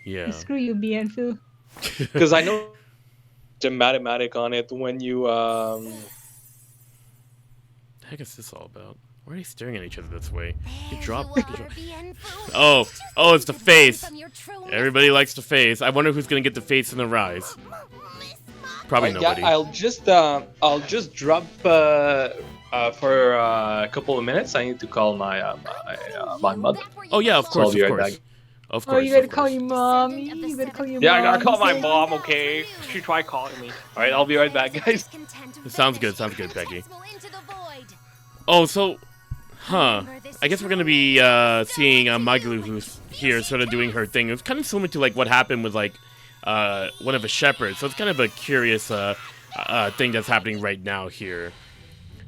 A: Yeah.
B: Screw you, Bienfu.
C: Because I know the mathematic on it when you
A: the heck is this all about? Why are they staring at each other this way? You drop.
E: Oh,
A: Oh, it's the face. Everybody likes the face. I wonder who's gonna get the face in the rise. Probably nobody.
C: Yeah, I'll just drop for a couple of minutes. I need to call my mother.
A: Oh yeah, of
C: So
A: course,
C: I'll be
A: of
C: right
A: course.
C: back.
A: Of course.
B: Oh, you gotta
A: of
B: call
A: course.
B: your mommy. You gotta call your
C: Yeah, I
B: mom.
C: gotta call my
B: say-
C: mom. Okay, she tried calling me. All right, I'll be right back, guys.
A: Sounds good, Peggy. Oh, so, I guess we're gonna be seeing Magalu, who's here, sort of doing her thing. It's kind of similar to like what happened with like one of the shepherds. So it's kind of a curious thing that's happening right now here.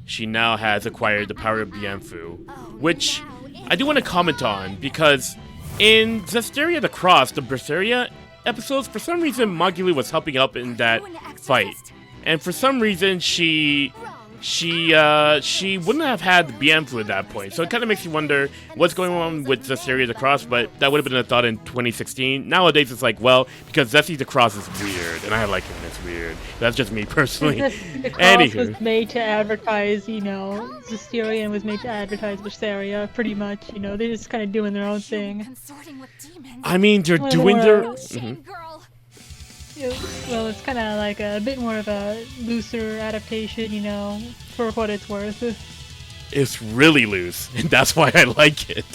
A: She now has acquired the power of Bienfu, which I do want to comment on because in Zestiria the Cross, the Berseria episodes, for some reason Magalu was helping up in that fight, and for some reason she wouldn't have had the Bienfu at that point. So it kind of makes you wonder what's going on with Zestiria the Cross, but that would have been a thought in 2016. Nowadays it's like, well, because Zesty the Cross is weird, and I like it when it's weird. That's just me personally.
B: The cross
A: Anywho.
B: was made to advertise, you know, Zestiria and was made to advertise Berseria, pretty much. You know, they're just kind of doing their own thing.
H: Consorting with demons.
A: I mean, they're
B: Well,
A: doing
B: more-
A: their...
H: Shame, girl.
B: Well, it's kind of like a bit more of a looser adaptation, you know, for what it's worth.
A: It's really loose, and that's why I like it.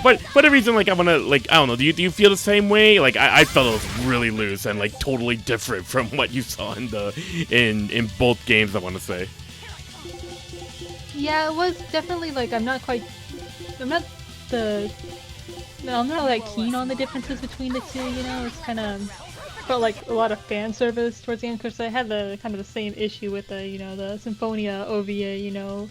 A: But for the reason, like, I want to, like, I don't know, do you feel the same way? Like, I felt it was really loose and, like, totally different from what you saw in both games, I want to say.
B: Yeah, it was definitely like I'm not that keen on the differences between the two. You know, it's kind of felt like a lot of fan service towards the end because I had the kind of the same issue with the the Symphonia OVA. You know,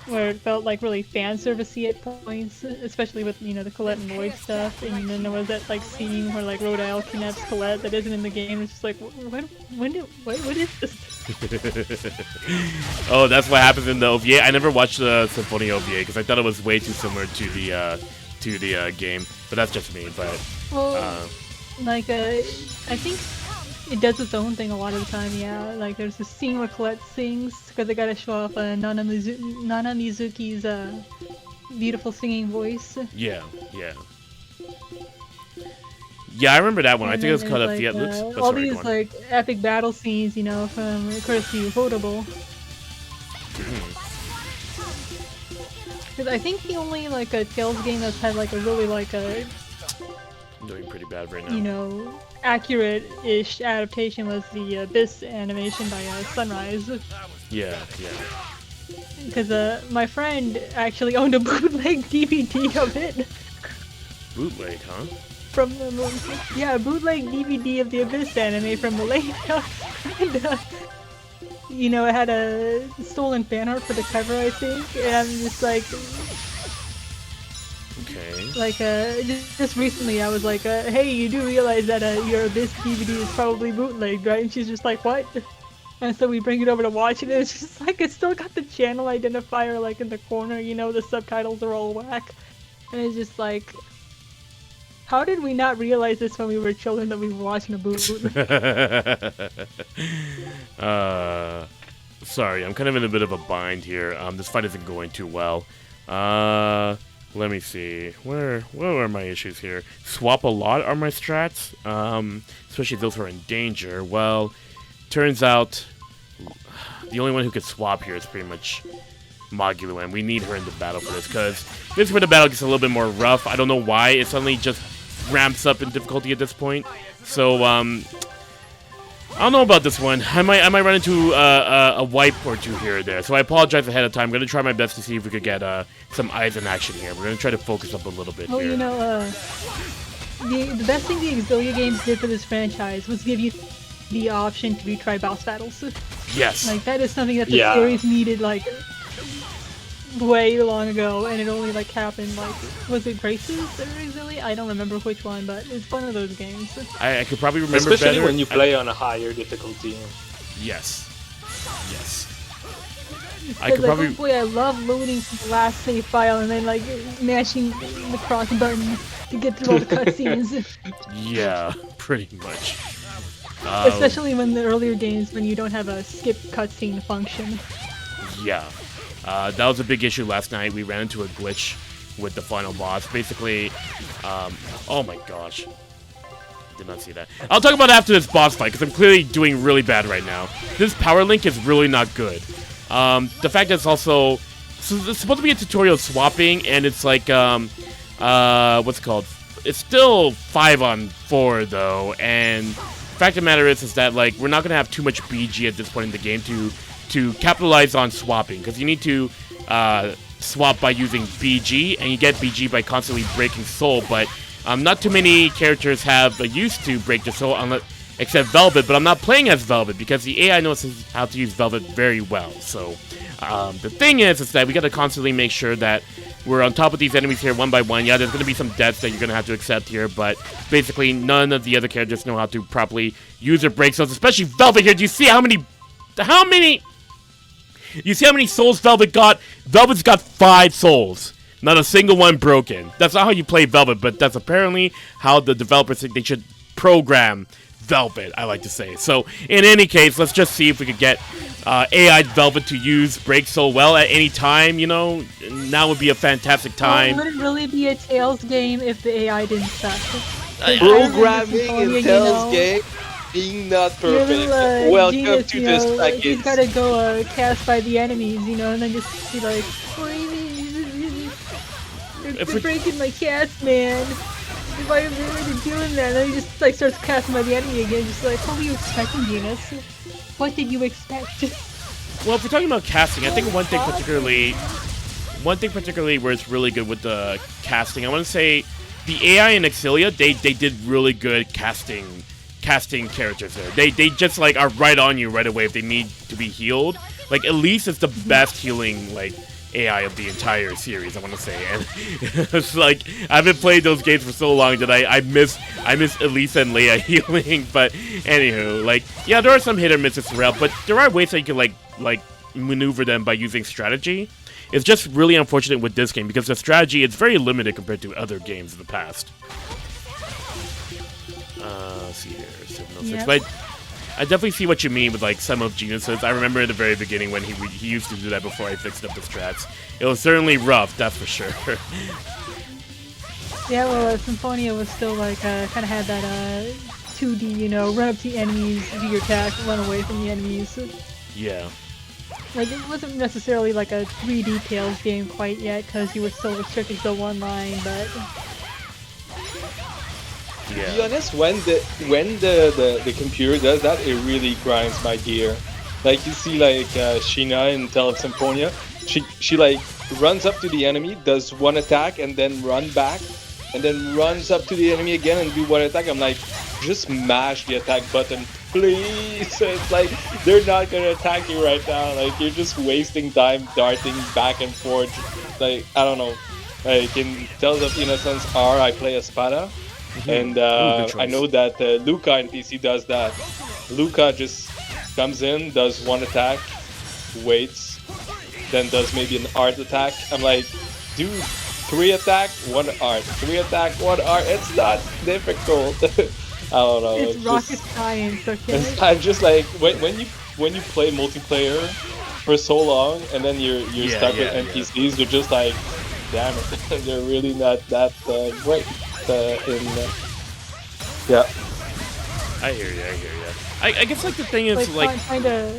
B: where it felt like really fan servicey at points, especially with the Colette and Lloyd stuff. And then there was that like scene where like Rodale kidnaps Colette that isn't in the game. It's just like what is this?
A: Oh, that's what happens in the OVA. I never watched the Symphonia OVA because I thought it was way too similar to the game, but that's just me. But
B: Well, I think it does its own thing a lot of the time. Yeah, like there's this scene where Colette sings because they gotta show off Nana Mizuki's beautiful singing voice.
A: yeah. Yeah, I remember that one. I
B: And
A: think it was
B: then
A: called a
B: there's,
A: Fiat Lux. Oh,
B: all
A: sorry,
B: these
A: go on.
B: like epic battle scenes, from courtesy of Potable. Because I think the only like a Tales game that's had like a really like a
A: I'm doing pretty bad right now.
B: accurate-ish adaptation was the Abyss animation by Sunrise.
A: Yeah.
B: Because my friend actually owned a bootleg DVD of it
A: Bootleg, huh?
B: from the bootleg DVD of the Abyss anime from Malaysia. And, it had a stolen fan art for the cover, I think. And I'm just like, just recently I was like, hey, you do realize that your Abyss DVD is probably bootleg, right? And she's just like, what? And so we bring it over to watch it, and it's just like, it's still got the channel identifier like in the corner, the subtitles are all whack. And it's just like, how did we not realize this when we were children that we were watching a bootleg?
A: Sorry, I'm kind of in a bit of a bind here. This fight isn't going too well. Let me see. Where are my issues here? Swap a lot are my strats, especially those who are in danger. Well, turns out the only one who could swap here is pretty much Magulu, and we need her in the battle for this, because this is where the battle gets a little bit more rough. I don't know why it suddenly just ramps up in difficulty at this point. So, I don't know about this one. I might run into a wipe or two here or there. So I apologize ahead of time. I'm gonna try my best to see if we could get some eyes in action here. We're gonna try to focus up a little bit
B: Well,
A: here.
B: the best thing the Exodia games did for this franchise was give you the option to retry boss battles.
A: Yes.
B: Like, that is something that the series needed, like, way long ago, and it only, like, happened, like, was it Graces or Exodia? I don't remember which one, but it's one of those games.
A: I could probably remember
C: Especially
A: better.
C: when you play on a higher difficulty.
A: Yes. I
B: Because,
A: could probably.
B: oh boy, I love loading to the last save file and then, like, mashing the cross button to get through all the cutscenes.
A: Yeah, pretty much.
B: Especially when the earlier games when you don't have a skip cutscene function.
A: Yeah. That was a big issue last night. We ran into a glitch with the final boss. Basically, oh my gosh. Did not see that. I'll talk about it after this boss fight, because I'm clearly doing really bad right now. This power link is really not good. The fact that it's also... So it's supposed to be a tutorial swapping, and it's like, what's it called? It's still 5-on-4, though, and the fact of the matter is that, like, we're not going to have too much BG at this point in the game to capitalize on swapping, because you need to swap by using BG, and you get BG by constantly breaking soul, but not too many characters have a use to break the soul, except Velvet, but I'm not playing as Velvet, because the AI knows how to use Velvet very well, so the thing is that we got to constantly make sure that we're on top of these enemies here one by one. Yeah, there's going to be some deaths that you're going to have to accept here, but basically none of the other characters know how to properly use their break souls, especially Velvet here. Do you see how many you see how many souls Velvet got? Velvet's got 5 souls. Not a single one broken. That's not how you play Velvet, but that's apparently how the developers think they should program Velvet, I like to say. So, in any case, let's just see if we could get AI Velvet to use Break Soul well at any time, you know? Now would be a fantastic time.
B: Would it really be a Tails game if the AI didn't suck?
C: Programming in Tails game being not perfect. Welcome
B: genius,
C: to this package.
B: He's gotta go cast by the enemies, you know, and then just be like, they're breaking my cast, man. Why are they doing that? And then he just like starts casting by the enemy again, just like, what were you expecting, Venus? What did you expect?
A: Well, if we're talking about casting, I think one thing particularly where it's really good with the casting, I want to say the AI in Exilia, they did really good casting characters there. They just like are right on you right away if they need to be healed. Like Elise is the best healing like AI of the entire series, I want to say, and it's like I haven't played those games for so long that I miss Elisa and Leia healing. But anywho, like yeah, there are some hit or misses throughout, but there are ways that you can like maneuver them by using strategy. It's just really unfortunate with this game because the strategy is very limited compared to other games in the past. Let's see here, 706.
B: Yep.
A: But I definitely see what you mean with like some of Genius's. I remember in the very beginning when he used to do that before I fixed up the strats. It was certainly rough, that's for sure.
B: Yeah, well, Symphonia was still like kind of had that 2D, you know, run up to the enemies, do your attack, run away from the enemies.
A: Yeah.
B: Like it wasn't necessarily like a 3D Tails game quite yet because you were still restricted to one line, but.
A: Yeah.
C: To be honest, when the computer does that, it really grinds my gear. Like you see, like Sheena in Tale of Symphonia, she like runs up to the enemy, does one attack, and then run back, and then runs up to the enemy again and do one attack. I'm like, just mash the attack button, please. It's like they're not gonna attack you right now. Like you're just wasting time darting back and forth. Like I don't know. Like in Tales of Innocence R, I play Espada. And I know that Luca in PC does that. Luca just comes in, does one attack, waits, then does maybe an art attack. I'm like, dude, 3 attack, 1 art, 3 attack, 1 art. It's not difficult. I don't know.
B: It's rocket science, okay?
C: I'm just like when you play multiplayer for so long and then you're stuck with NPCs, you're just like, damn it, they're really not that great. Yeah.
A: I hear you. I guess like the thing is like
B: kind of.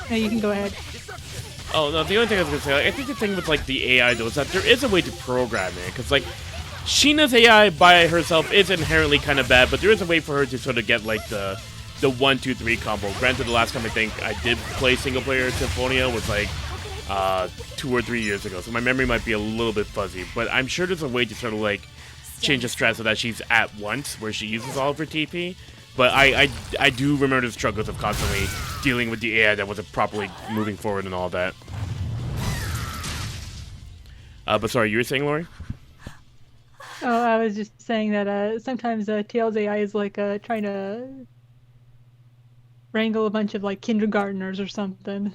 B: No, you can go ahead.
A: Oh no, the only thing I was gonna say, like, I think the thing with like the AI though is that there is a way to program it, because like Sheena's AI by herself is inherently kind of bad, but there is a way for her to sort of get like the 1-2-3 combo. Granted, the last time I think I did play single player Symphonia was like 2 or 3 years ago, so my memory might be a little bit fuzzy, but I'm sure there's a way to sort of like change the strat so that she's at once where she uses all of her TP. But I do remember the struggles of constantly dealing with the AI that wasn't properly moving forward and all that. But sorry, you were saying, Lori?
B: Oh, I was just saying that sometimes Tails AI is like trying to wrangle a bunch of like kindergartners or something.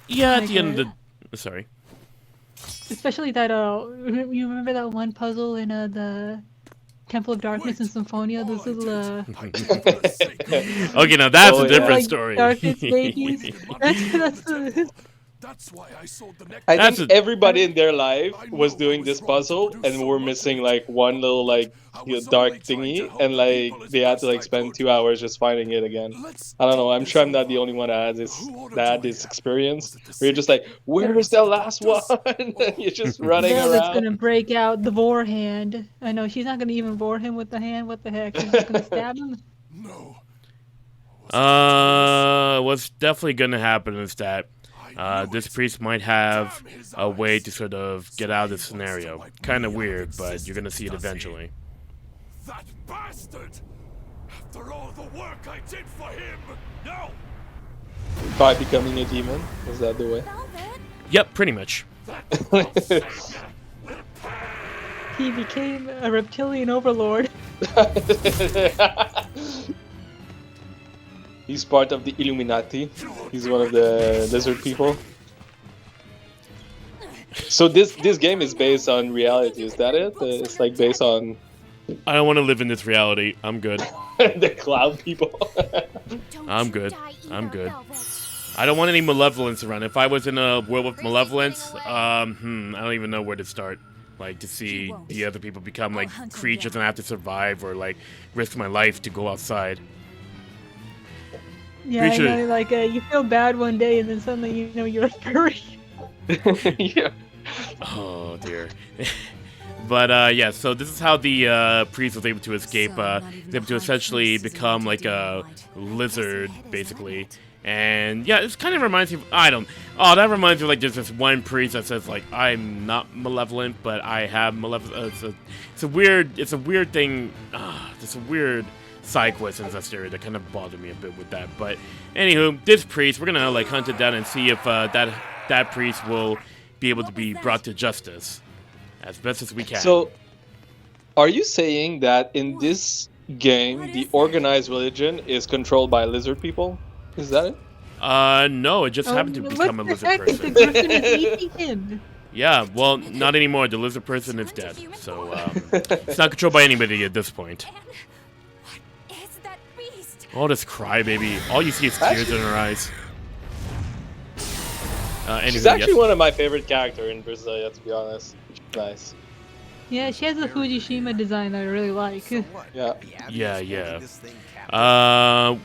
A: Yeah,
B: like
A: at the end of the... Sorry.
B: Especially that, you remember that one puzzle in the Temple of Darkness in Symphonia. Those little
A: Okay, now that's
C: Oh,
A: a
C: yeah.
A: different
B: like
A: story.
B: darkness babies. That's
F: That's why I sold the neck.
C: I
A: That's
C: think
A: a-
C: everybody in their life was doing this puzzle, and we're missing like one little like dark thingy, and like they had to like spend 2 hours just finding it again. I don't know. I'm sure I'm not the only one that had this experience. Where you're just like, where's the last one? And you're just running
B: Velvet's
C: around.
B: gonna break out the vor hand. I know she's not gonna even vor him with the hand. What the heck? She's just gonna stab him.
F: No.
A: What's definitely gonna happen is that this priest might have a way to sort of get out of this scenario. Kind of weird, but you're gonna see it eventually.
F: That bastard! After all the work I did for him! No!
C: By becoming a demon, is that the way?
H: Velvet?
A: Yep, pretty much.
B: He became a reptilian overlord.
C: He's part of the Illuminati. He's one of the lizard people. So this game is based on reality, is that it? It's like based on
A: I don't want to live in this reality. I'm good.
C: the cloud people.
H: Don't
A: I'm
H: you
A: good.
H: die
A: I'm
H: either,
A: good.
H: Velvet.
A: I don't want any malevolence around. If I was in a world with malevolence, I don't even know where to start. Like, to see the other people become, like, creatures and I have to survive or, like, risk my life to go outside.
B: Yeah,
A: Pretty
B: you
A: sure-
B: know, like you feel bad one day and then suddenly you know you're a furry.
C: Yeah.
A: Oh, dear. But, yeah, so this is how the priest was able to escape. He was able to essentially become, like, a lizard, basically. And, yeah, this kind of reminds me of, that reminds me of, like, there's this one priest that says, like, I'm not malevolent, but I have malevolent. It's a weird thing. It's a weird side quest in that area that kind of bothered me a bit with that. But, anywho, this priest, we're gonna, like, hunt it down and see if that priest will be able to be brought to justice as best as we can.
C: So, are you saying that in this game, the organized religion is controlled by lizard people? Is that it?
A: No, it just happened to become a
B: What the
A: lizard
B: heck? The
A: person.
B: griffin is eating him.
A: Yeah, well, not anymore. The lizard person is dead, so it's not controlled by anybody at this point.
H: What is that beast?
A: All this crybaby. All you see is tears in her eyes.
C: She's
A: Anywho,
C: actually
A: yes.
C: one of my favorite characters in Berseria, to be honest. She's nice.
B: Yeah, she has a Fujishima design that I really like.
C: Yeah.
A: Yeah.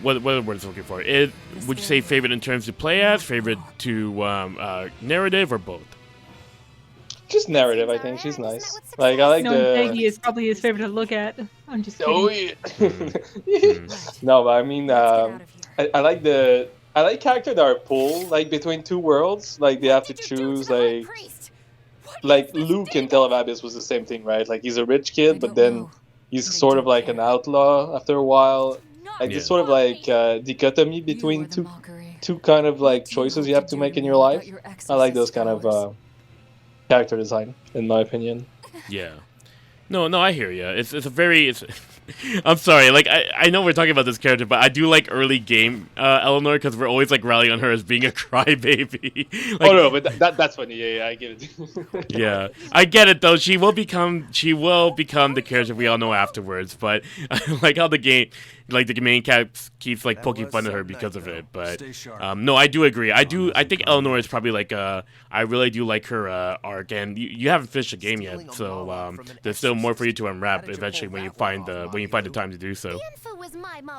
A: What word is looking for? Would you say favorite in terms of play as, favorite to narrative, or both?
C: Just narrative, I think. She's nice. Like, I like
B: No,
C: the...
B: Peggy is probably his favorite to look at. I'm just kidding.
C: Oh, yeah. No, but I mean, I like characters that are pulled, like, between two worlds. Like, they have to choose, like Luke in Tel Abyss was the same thing, right? Like, he's a rich kid, but then he's sort of like an outlaw after a while. Like, this sort of like dichotomy between two kind of like choices you have to make in your life. I like those kind of character design, in my opinion.
A: Yeah. No, I hear you. I'm sorry. Like, I know we're talking about this character, but I do like early game Eleanor because we're always like rallying on her as being a crybaby. Like,
C: Oh no, but that's funny. Yeah, I get it.
A: yeah, I get it though. She will become the character we all know afterwards. But I like how the main cat keeps like poking fun at her because of it. But no, I do agree. I think Eleanor is probably like I really do like her arc, and you haven't finished the game yet, so there's still more for you to unwrap eventually when you find the time to do so.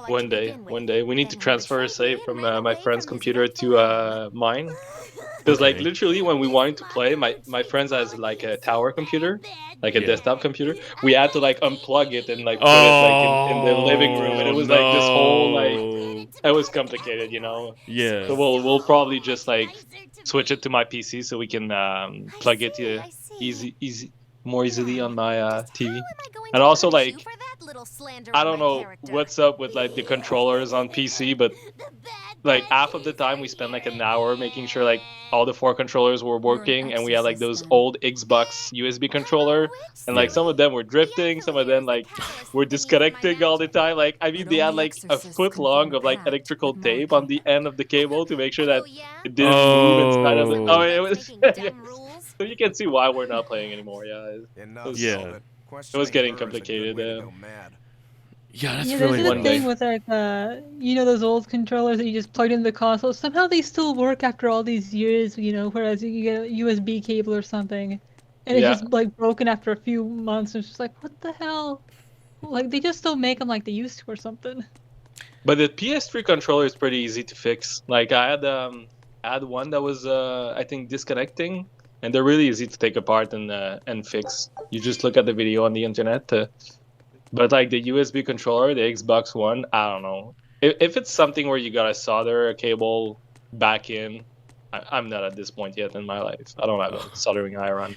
C: One day, we need to transfer a save from my friend's computer to mine. Because like literally when we wanted to play, my friends has like a tower computer, like a desktop computer. We had to like unplug it and like put it like in the living room, and it was like this whole like it was complicated, you know.
A: Yeah.
C: So we'll probably just like switch it to my PC so we can plug it more easily on my TV. And also like I don't know what's up with like the controllers on PC, but like half of the time we spent like an hour making sure like all the 4 controllers were working, and we had like those old Xbox USB controller, and like some of them were drifting, some of them like were disconnecting all the time. Like I mean, they had like a foot long of like electrical tape on the end of the cable to make sure that it didn't move inside of it. Oh, it was. So you can see why we're not playing anymore. Yeah.
A: Yeah.
C: It was getting complicated.
A: Yeah, that's
B: Yeah,
A: really
B: there's
C: one
B: a
C: day.
B: thing with like you know those old controllers that you just plug into the console. Somehow they still work after all these years, you know. Whereas you get a USB cable or something, and it's
C: Yeah.
B: just like broken after a few months. It's just like, what the hell? Like they just don't make them like they used to or something.
C: But the PS3 controller is pretty easy to fix. Like I had one that was I think disconnecting, and they're really easy to take apart and fix. You just look at the video on the internet. But like the USB controller, the Xbox One, I don't know. If it's something where you gotta solder a cable back in, I'm not at this point yet in my life. I don't have a soldering iron.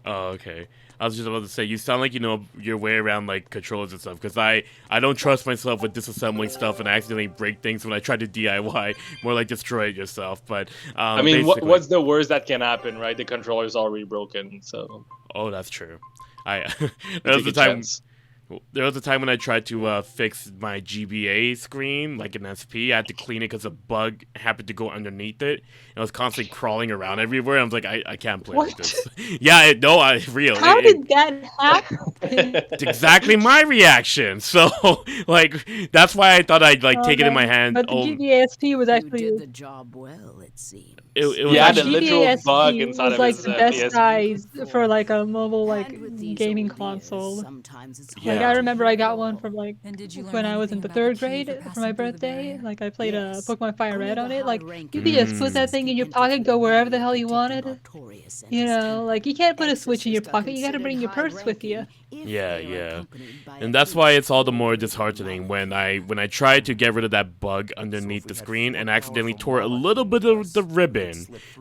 A: Oh, okay. I was just about to say, you sound like you know your way around like controllers and stuff, because I don't trust myself with disassembling stuff, and I accidentally break things when I try to DIY. More like destroy it yourself. But
C: I mean,
A: basically-
C: what's the worst that can happen, right? The controller's already broken, so.
A: Oh, that's true. There
C: Take
A: was
C: a
A: a time.
C: chance.
A: There was a time when I tried to fix my GBA screen, like an SP. I had to clean it because a bug happened to go underneath it. And I was constantly crawling around everywhere. I was like, I can't play like
B: What?
A: this. Yeah, real.
B: How did that happen?
A: It's exactly my reaction. So, like, that's why I thought I'd like take it in my hand.
B: But the
A: Oh,
B: GBASP was
G: You
B: actually
G: did the job well, it seems.
A: it was
C: Yeah,
A: actually-
C: the literal
B: GBASP
C: bug inside
B: was
C: of
B: like
C: his,
B: the best
C: PSP.
B: size for like a mobile
G: And
B: like
G: with these
B: gaming
G: old years,
B: console.
G: sometimes it's
A: Yeah.
B: Like I remember I got one from like
H: And did you learn
B: when I was in
H: anything
B: the
H: about
B: third
H: the key
B: grade
H: for
B: for
H: passing
B: my
H: through the
B: birthday.
H: barrier?
B: Like I played
G: Yes.
B: Pokemon Fire
G: Only
B: Red
G: the
B: on it. Like
G: high-ranking
B: you could just put that
G: users
B: thing in your
G: can
B: pocket, go
G: interfere
B: wherever the
G: with
B: hell you wanted.
G: Artorius and
B: You
G: his
B: know,
G: team.
B: like you can't put a switch in your
G: Exorcists are
B: pocket. You got to bring your
G: considered
B: purse with you.
G: high-ranking if
A: Yeah,
G: they are
A: yeah.
G: accompanied by a
A: And that's why
G: priest
A: it's all the
G: or
A: more
G: a
A: disheartening
G: monk.
A: when I tried to get rid of that bug underneath the screen and accidentally tore a little bit of the ribbon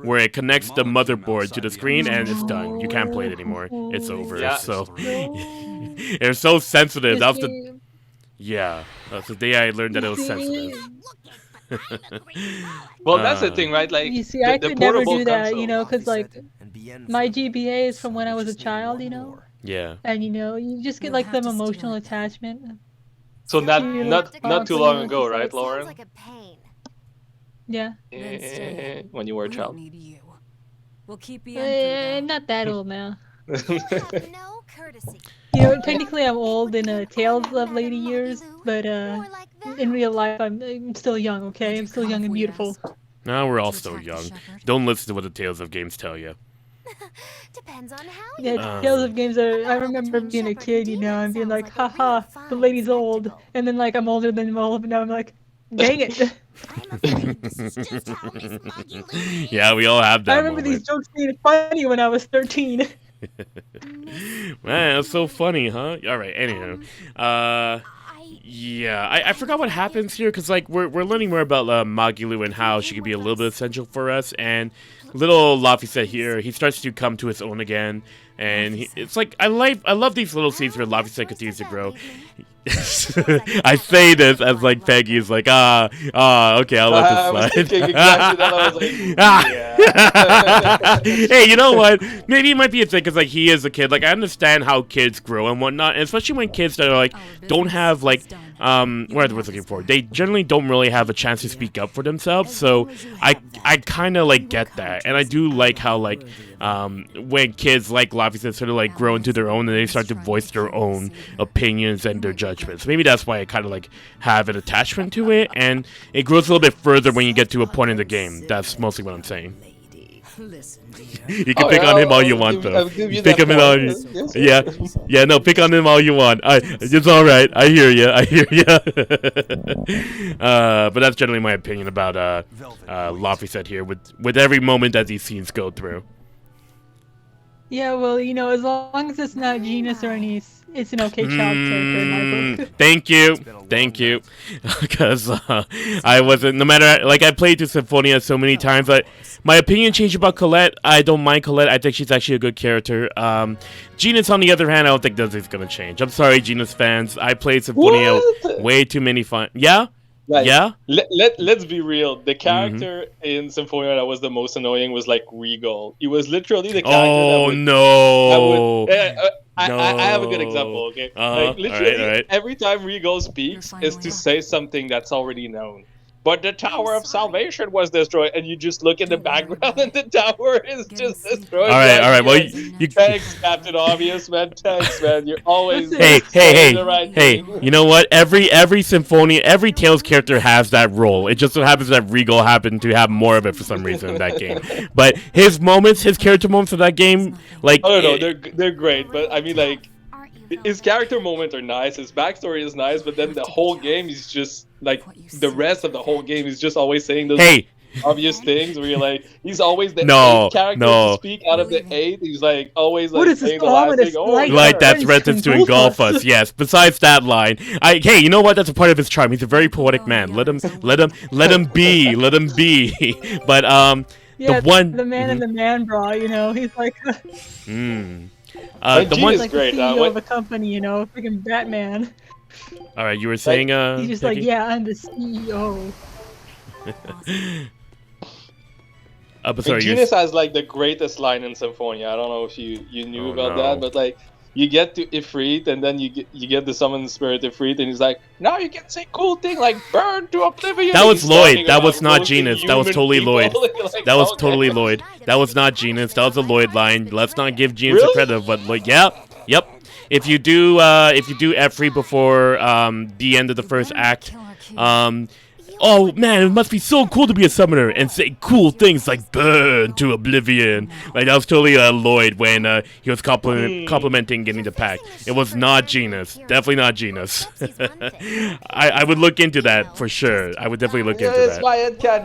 A: where it connects the motherboard to the screen, and it's done. You can't play it anymore. It's over.
C: Yeah.
A: So
B: No.
A: it's so sensitive. That was the
B: You
A: yeah. That's the day I learned that it was
B: see-
A: sensitive.
C: Well, that's the
A: Uh,
C: thing, right? Like
B: You see, I
C: the
B: could never
C: portable
B: do that,
C: console.
B: you know, because like my GBA is from when I was a child, you know,
A: Yeah.
B: and you know, you just get
H: You'll
B: like
H: have
B: the
H: to steal
B: emotional
H: it then.
B: attachment.
C: So not
B: You
C: not
B: look
C: not too
B: awkward.
C: long ago,
B: It
C: right,
H: Sounds
C: Lauren?
H: like a pain.
B: Yeah.
H: Then stay.
C: When you were a
H: We
C: child.
H: don't need you. We'll keep you in
B: I'm not that old now.
H: You have no courtesy.
B: You know, technically I'm old in Tales of Lady Years, but
H: More like that.
B: in real life I'm still young, okay? I'm still young and beautiful.
A: No, we're all
H: To
A: still
H: attack the
A: young.
H: shepherd.
A: Don't listen to what the Tales of Games tell you.
H: Depends on how
B: Yeah,
H: you
B: Tales of Games are. I remember being a kid, you know, and being like, haha, the lady's old. And then, like, I'm older than them all, but now I'm like, dang it.
H: I'm afraid this is just how Miss Muggy lives.
A: Yeah, we all have that
B: I remember
A: moment.
B: these jokes being funny when I was 13.
A: Man, that's so funny, huh? All right. Anyhow, yeah, I forgot what happens here because like we're learning more about Magilu and how she can be a little bit essential for us. And little Laphicet here, he starts to come to his own again, and it's like I love these little scenes where Laphicet continues to grow. I say this as like Peggy is like okay, I'll let
C: I was
A: this
C: thinking
A: slide.
C: exactly that. I was like, yeah.
A: Hey, you know what? Maybe it might be a thing because like he is a kid. Like I understand how kids grow and whatnot, and especially when kids that are like don't have like what I was looking for. They generally don't really have a chance to speak up for themselves. So I kind of like get that, and I do like how like when kids like Laphicet sort of like grow into their own and they start to voice their own opinions and their judgments. Maybe that's why I kind of like have an attachment to it, and it grows a little bit further when you get to a point in the game. That's mostly what I'm saying.
G: Listen, dear.
A: You can pick on him all you want, though.
C: I'll give you
A: Pick
C: that
A: him in all.
C: point. Yes,
A: Yeah,
C: yes.
A: yeah. No, pick on him all you want. It's all right. I hear you. I hear you. But that's generally my opinion about Laphicet here. With every moment that these scenes go through.
B: Yeah, well, you know, as long as it's not Genus or Anise, it's an okay child character in my book.
A: Thank you. Because I wasn't, no matter, like I played through Symphonia so many times, but my opinion changed about Colette. I don't mind Colette. I think she's actually a good character. Genus, on the other hand, I don't think this is going to change. I'm sorry, Genus fans. I played Symphonia
C: What?
A: way too many fun. Yeah?
C: Like,
A: Yeah?
C: Let's be real. The character in Symphonia that was the most annoying was like Regal. He was literally the character
A: Oh,
C: that would,
A: no.
C: I have a good example, okay?
A: Uh-huh.
C: Like literally
A: Alright.
C: every time Regal speaks is to say something that's already known. but the Tower of Salvation was destroyed, and you just look in the background, and the tower is just destroyed.
A: All right. Well, you
C: Thanks, Captain Obvious, man. Thanks, man. You're always
A: hey,
C: saying the right thing.
A: you know what? Every Symphonia, every Tails character has that role. It just so happens that Regal happened to have more of it for some reason in that game. But his moments, his character moments of that game, like...
C: I don't know, they're great, but I mean, like, his character moments are nice, his backstory is nice, but then the whole game is just, like, the rest of the whole game is just always saying those obvious things where you're like, he's always the eighth character to speak out of the 8. He's like always like saying the last thing.
A: Like that threatens to engulf us. Yes. Besides that line, hey, you know what? That's a part of his charm. He's a very poetic man. Let him be. But
B: the man in the man bra. You know, he's like.
C: The one is
B: like
C: great.
B: the CEO of a company. You know, freaking Batman.
A: All right, you were saying.
B: He's just
A: Peggy?
B: like, yeah, I'm the CEO.
A: But sorry,
C: Genius has like the greatest line in Symphonia. I don't know if you knew about that, but like you get to Ifrit and then you get the summon spirit Ifrit, and he's like, now you can say cool thing like burn to oblivion.
A: That was
C: He's
A: Lloyd. That was
C: about
A: not Genus. That was
C: human
A: totally
C: people.
A: Lloyd.
C: Like,
A: That was
C: okay.
A: totally Lloyd. That was not Genus. That was a Lloyd line. Let's not give Genus the credit, but like, yep. If you do Ifrit before the end of the first act, oh man, it must be so cool to be a summoner and say cool things like burn to oblivion. Like that was totally Lloyd when he was complimenting getting the pack. It was not Genus. Definitely not Genus. I would look into that for sure. I would definitely look into that.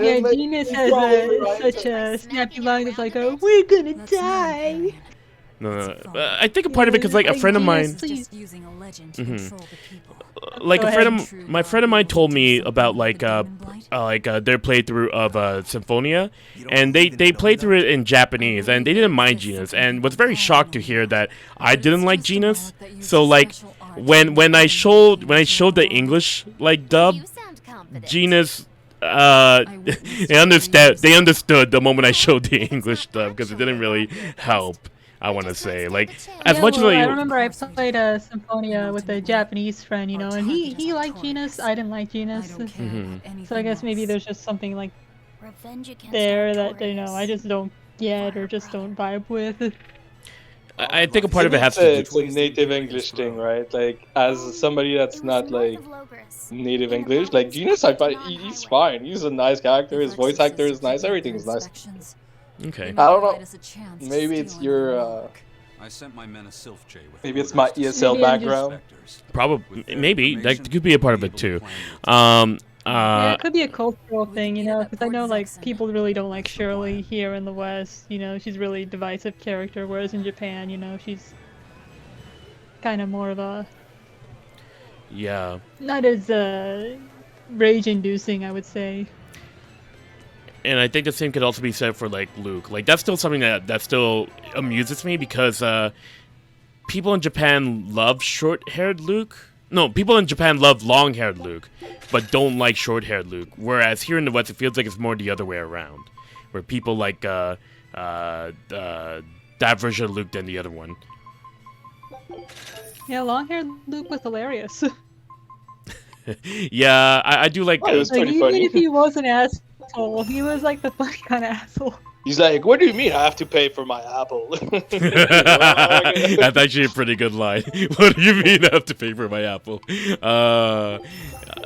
B: Yeah, Genus has such a snappy line. It's like, we're gonna die.
A: No. I think a part of it because like a friend of mine. Like my friend of mine told me about like their playthrough of Symphonia, and they played through it in Japanese, and they didn't mind Genus, and was very shocked to hear that I didn't like Genus. So like when I showed the English like dub, Genus they understood the moment I showed the English dub because it didn't really help. I want to say, like, as much as
B: I remember I played Symphonia with a Japanese friend, you know, and he liked Genus. I didn't like Genus, so I guess maybe there's just something like there that I just don't get or just don't vibe with.
A: I think a part of it has to do.
C: It's a native English thing, right? Like, as somebody that's not like native English, like Genus, I find he's fine. He's a nice character. His voice actor is nice. Everything is nice.
A: Okay.
C: I don't know. Maybe it's your.
D: I sent my men a Sylph J with
C: Maybe it's my ESL background.
A: Probably, maybe that could be a part of it too.
B: Yeah, it could be a cultural thing, you know, because I know like people really don't like Shirley here in the West. You know, she's really a divisive character, whereas in Japan, you know, she's kind of more of a not as rage-inducing, I would say.
A: And I think the same could also be said for like Luke. Like that's still something that still amuses me because people in Japan love short-haired Luke. No, people in Japan love long-haired Luke, but don't like short-haired Luke. Whereas here in the West, it feels like it's more the other way around, where people like that version of Luke than the other one.
B: Yeah, long-haired Luke was hilarious.
A: Yeah, I do like.
C: It was pretty
B: even
C: funny.
B: if he was an asshole, he was like the funny kind of asshole.
C: He's like, "What do you mean I have to pay for my apple?"
A: That's actually a pretty good line. What do you mean I have to pay for my apple?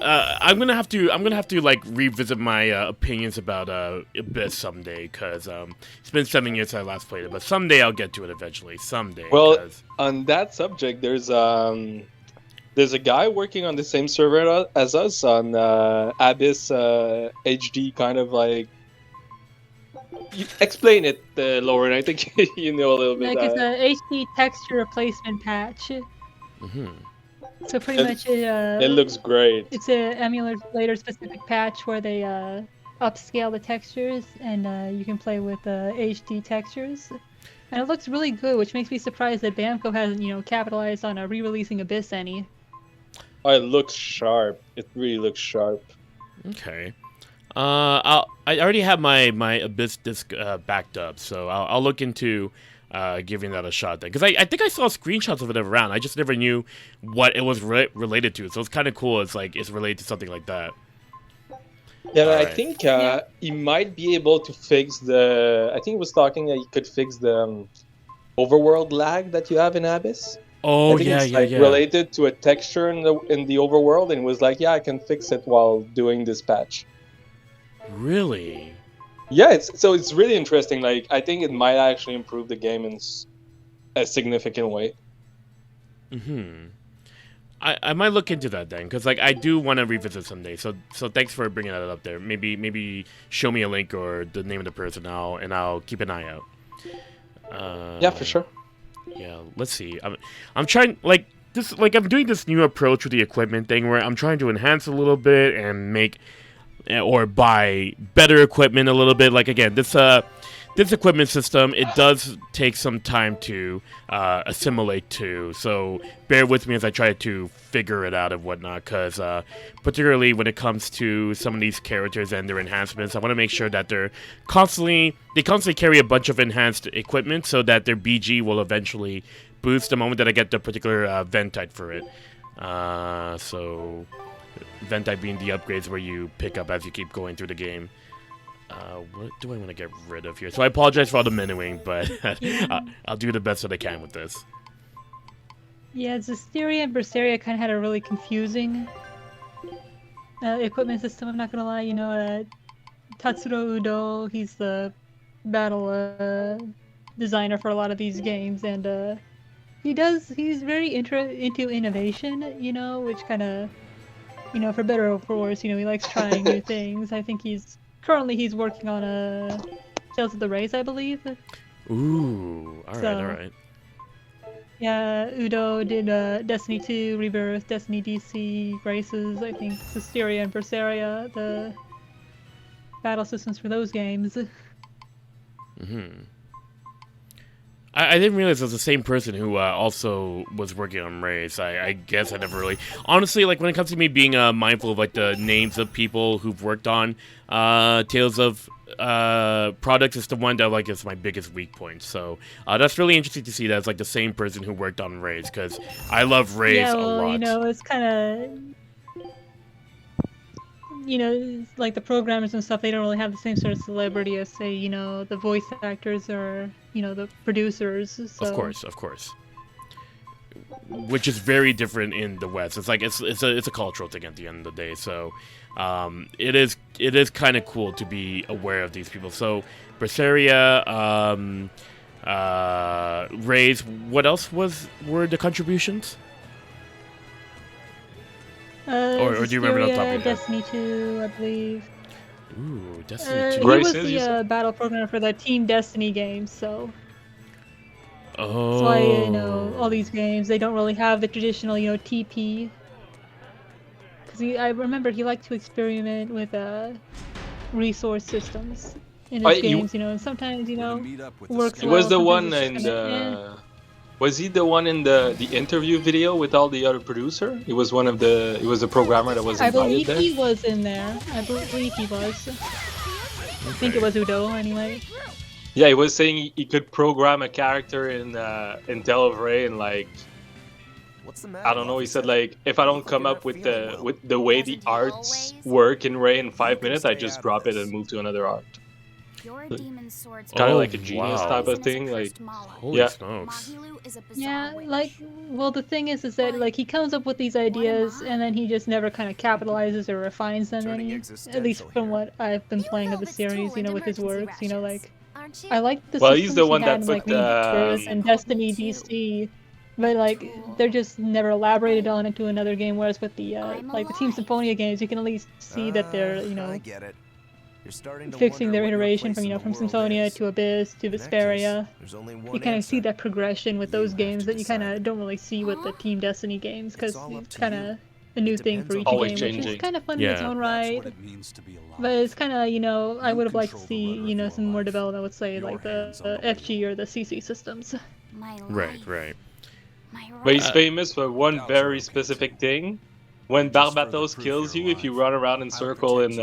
A: I'm gonna have to like revisit my opinions about Abyss someday because it's been 7 years since I last played it, but someday I'll get to it eventually. Someday.
C: Well, on that subject, there's a guy working on the same server as us on Abyss HD, kind of like. Explain it, Lauren. I think you know a little bit.
B: Like it's a HD texture replacement patch. So pretty much
C: it looks great.
B: It's a emulator specific patch where they upscale the textures and you can play with HD textures. And it looks really good, which makes me surprised that Bamco hasn't, capitalized on re-releasing Abyss any.
C: Oh, it looks sharp. It really looks sharp.
A: Okay. I already have my Abyss disc backed up, so I'll look into giving that a shot then. Because I think I saw screenshots of it around. I just never knew what it was related to. So it's kind of cool. It's like it's related to something like that.
C: Yeah, I
A: Alright.
C: think he might be able to fix the. I think he was talking that he could fix the overworld lag that you have in Abyss.
A: Oh
C: I think
A: yeah,
C: it's
A: yeah,
C: like
A: yeah.
C: related to a texture in the overworld, and was like, yeah, I can fix it while doing this patch.
A: Really?
C: Yeah, it's really interesting. Like, I think it might actually improve the game in a significant way.
A: I might look into that then, because like I do want to revisit someday. So thanks for bringing that up there. Maybe show me a link or the name of the person now, and I'll keep an eye out.
C: Yeah, for sure.
A: Yeah, let's see. I'm trying like this. Like I'm doing this new approach with the equipment thing, where I'm trying to enhance a little bit and make or buy better equipment a little bit. Like again, this equipment system, it does take some time to assimilate to, so bear with me as I try to figure it out and whatnot, because particularly when it comes to some of these characters and their enhancements, I want to make sure that they constantly carry a bunch of enhanced equipment so that their BG will eventually boost the moment that I get the particular vent type for it. So vent type being the upgrades where you pick up as you keep going through the game. What do I want to get rid of here? So I apologize for all the menuing, but I'll do the best that I can with this.
B: Yeah, Zestiria and Berseria kind of had a really confusing equipment system, I'm not gonna lie. You know, Tatsuro Udo, he's the battle designer for a lot of these games, and he's very into innovation, you know, which kind of, you know, for better or for worse, you know, he likes trying new things. I think currently he's working on Tales of the Rays, I believe.
A: Ooh, alright.
B: Yeah, Udo did Destiny 2, Rebirth, Destiny DC, Graces, I think Zestiria and Berseria, the battle systems for those games.
A: I didn't realize it was the same person who also was working on Rays. I guess I never really... Honestly, like, when it comes to me being mindful of, like, the names of people who've worked on Tales of products, is the one that, like, is my biggest weak point. So, that's really interesting to see that it's, like, the same person who worked on Rays, because I love Rays a lot.
B: You know, it's kind of... You know, like the programmers and stuff, they don't really have the same sort of celebrity as, say, you know, the voice actors or, you know, the producers. So.
A: Of course. Which is very different in the West. It's like it's a cultural thing at the end of the day. So, it is kind of cool to be aware of these people. So, Berseria, Rays. What else were the contributions? Or do you remember off the top of your head?
B: Destiny 2, I believe.
A: Ooh, Destiny 2.
B: He was the battle programmer for the Team Destiny games, so...
A: Oh.
B: That's why, you know, all these games, they don't really have the traditional, you know, TP. Because I remember he liked to experiment with resource systems in his games, you know, and sometimes, you know, works well.
C: Was the one in Was he the one in the interview video with all the other producer? He was one of the. He was the programmer that was invited there.
B: I believe he was in there. I believe he was. I think it was Udo anyway.
C: Yeah, he was saying he could program a character in Tale of Ray, and like, I don't know. He said like, if I don't come up with the way the arts work in Ray in 5 minutes, I just drop it and move to another art. Kind of like a genius type of thing, like,
A: holy smokes.
B: Yeah, like, well, the thing is that like he comes up with these ideas and then he just never kind of capitalizes or refines them any. At least from what I've been playing of the series, you know, with his works, you know, like I like the
C: well, he's the one
B: that
C: put
B: Rebirth and Destiny DC, but like they're just never elaborated on into another game. Whereas with the like the Team Symphonia games, you can at least see that they're, you know, fixing their iteration from, you know, from Symphonia to Abyss to Berseria. You kind of see that progression with those games that you kind of don't really see with the Team Destiny games, because it's kind of a new thing for each game, which is kind of fun in its own right. But it's kind of, you know, I would have liked to see, you know, some more development with, say, like the FG or the CC systems.
A: Right.
C: But he's famous for one very specific thing. When Barbatos kills you, if you run around in circle in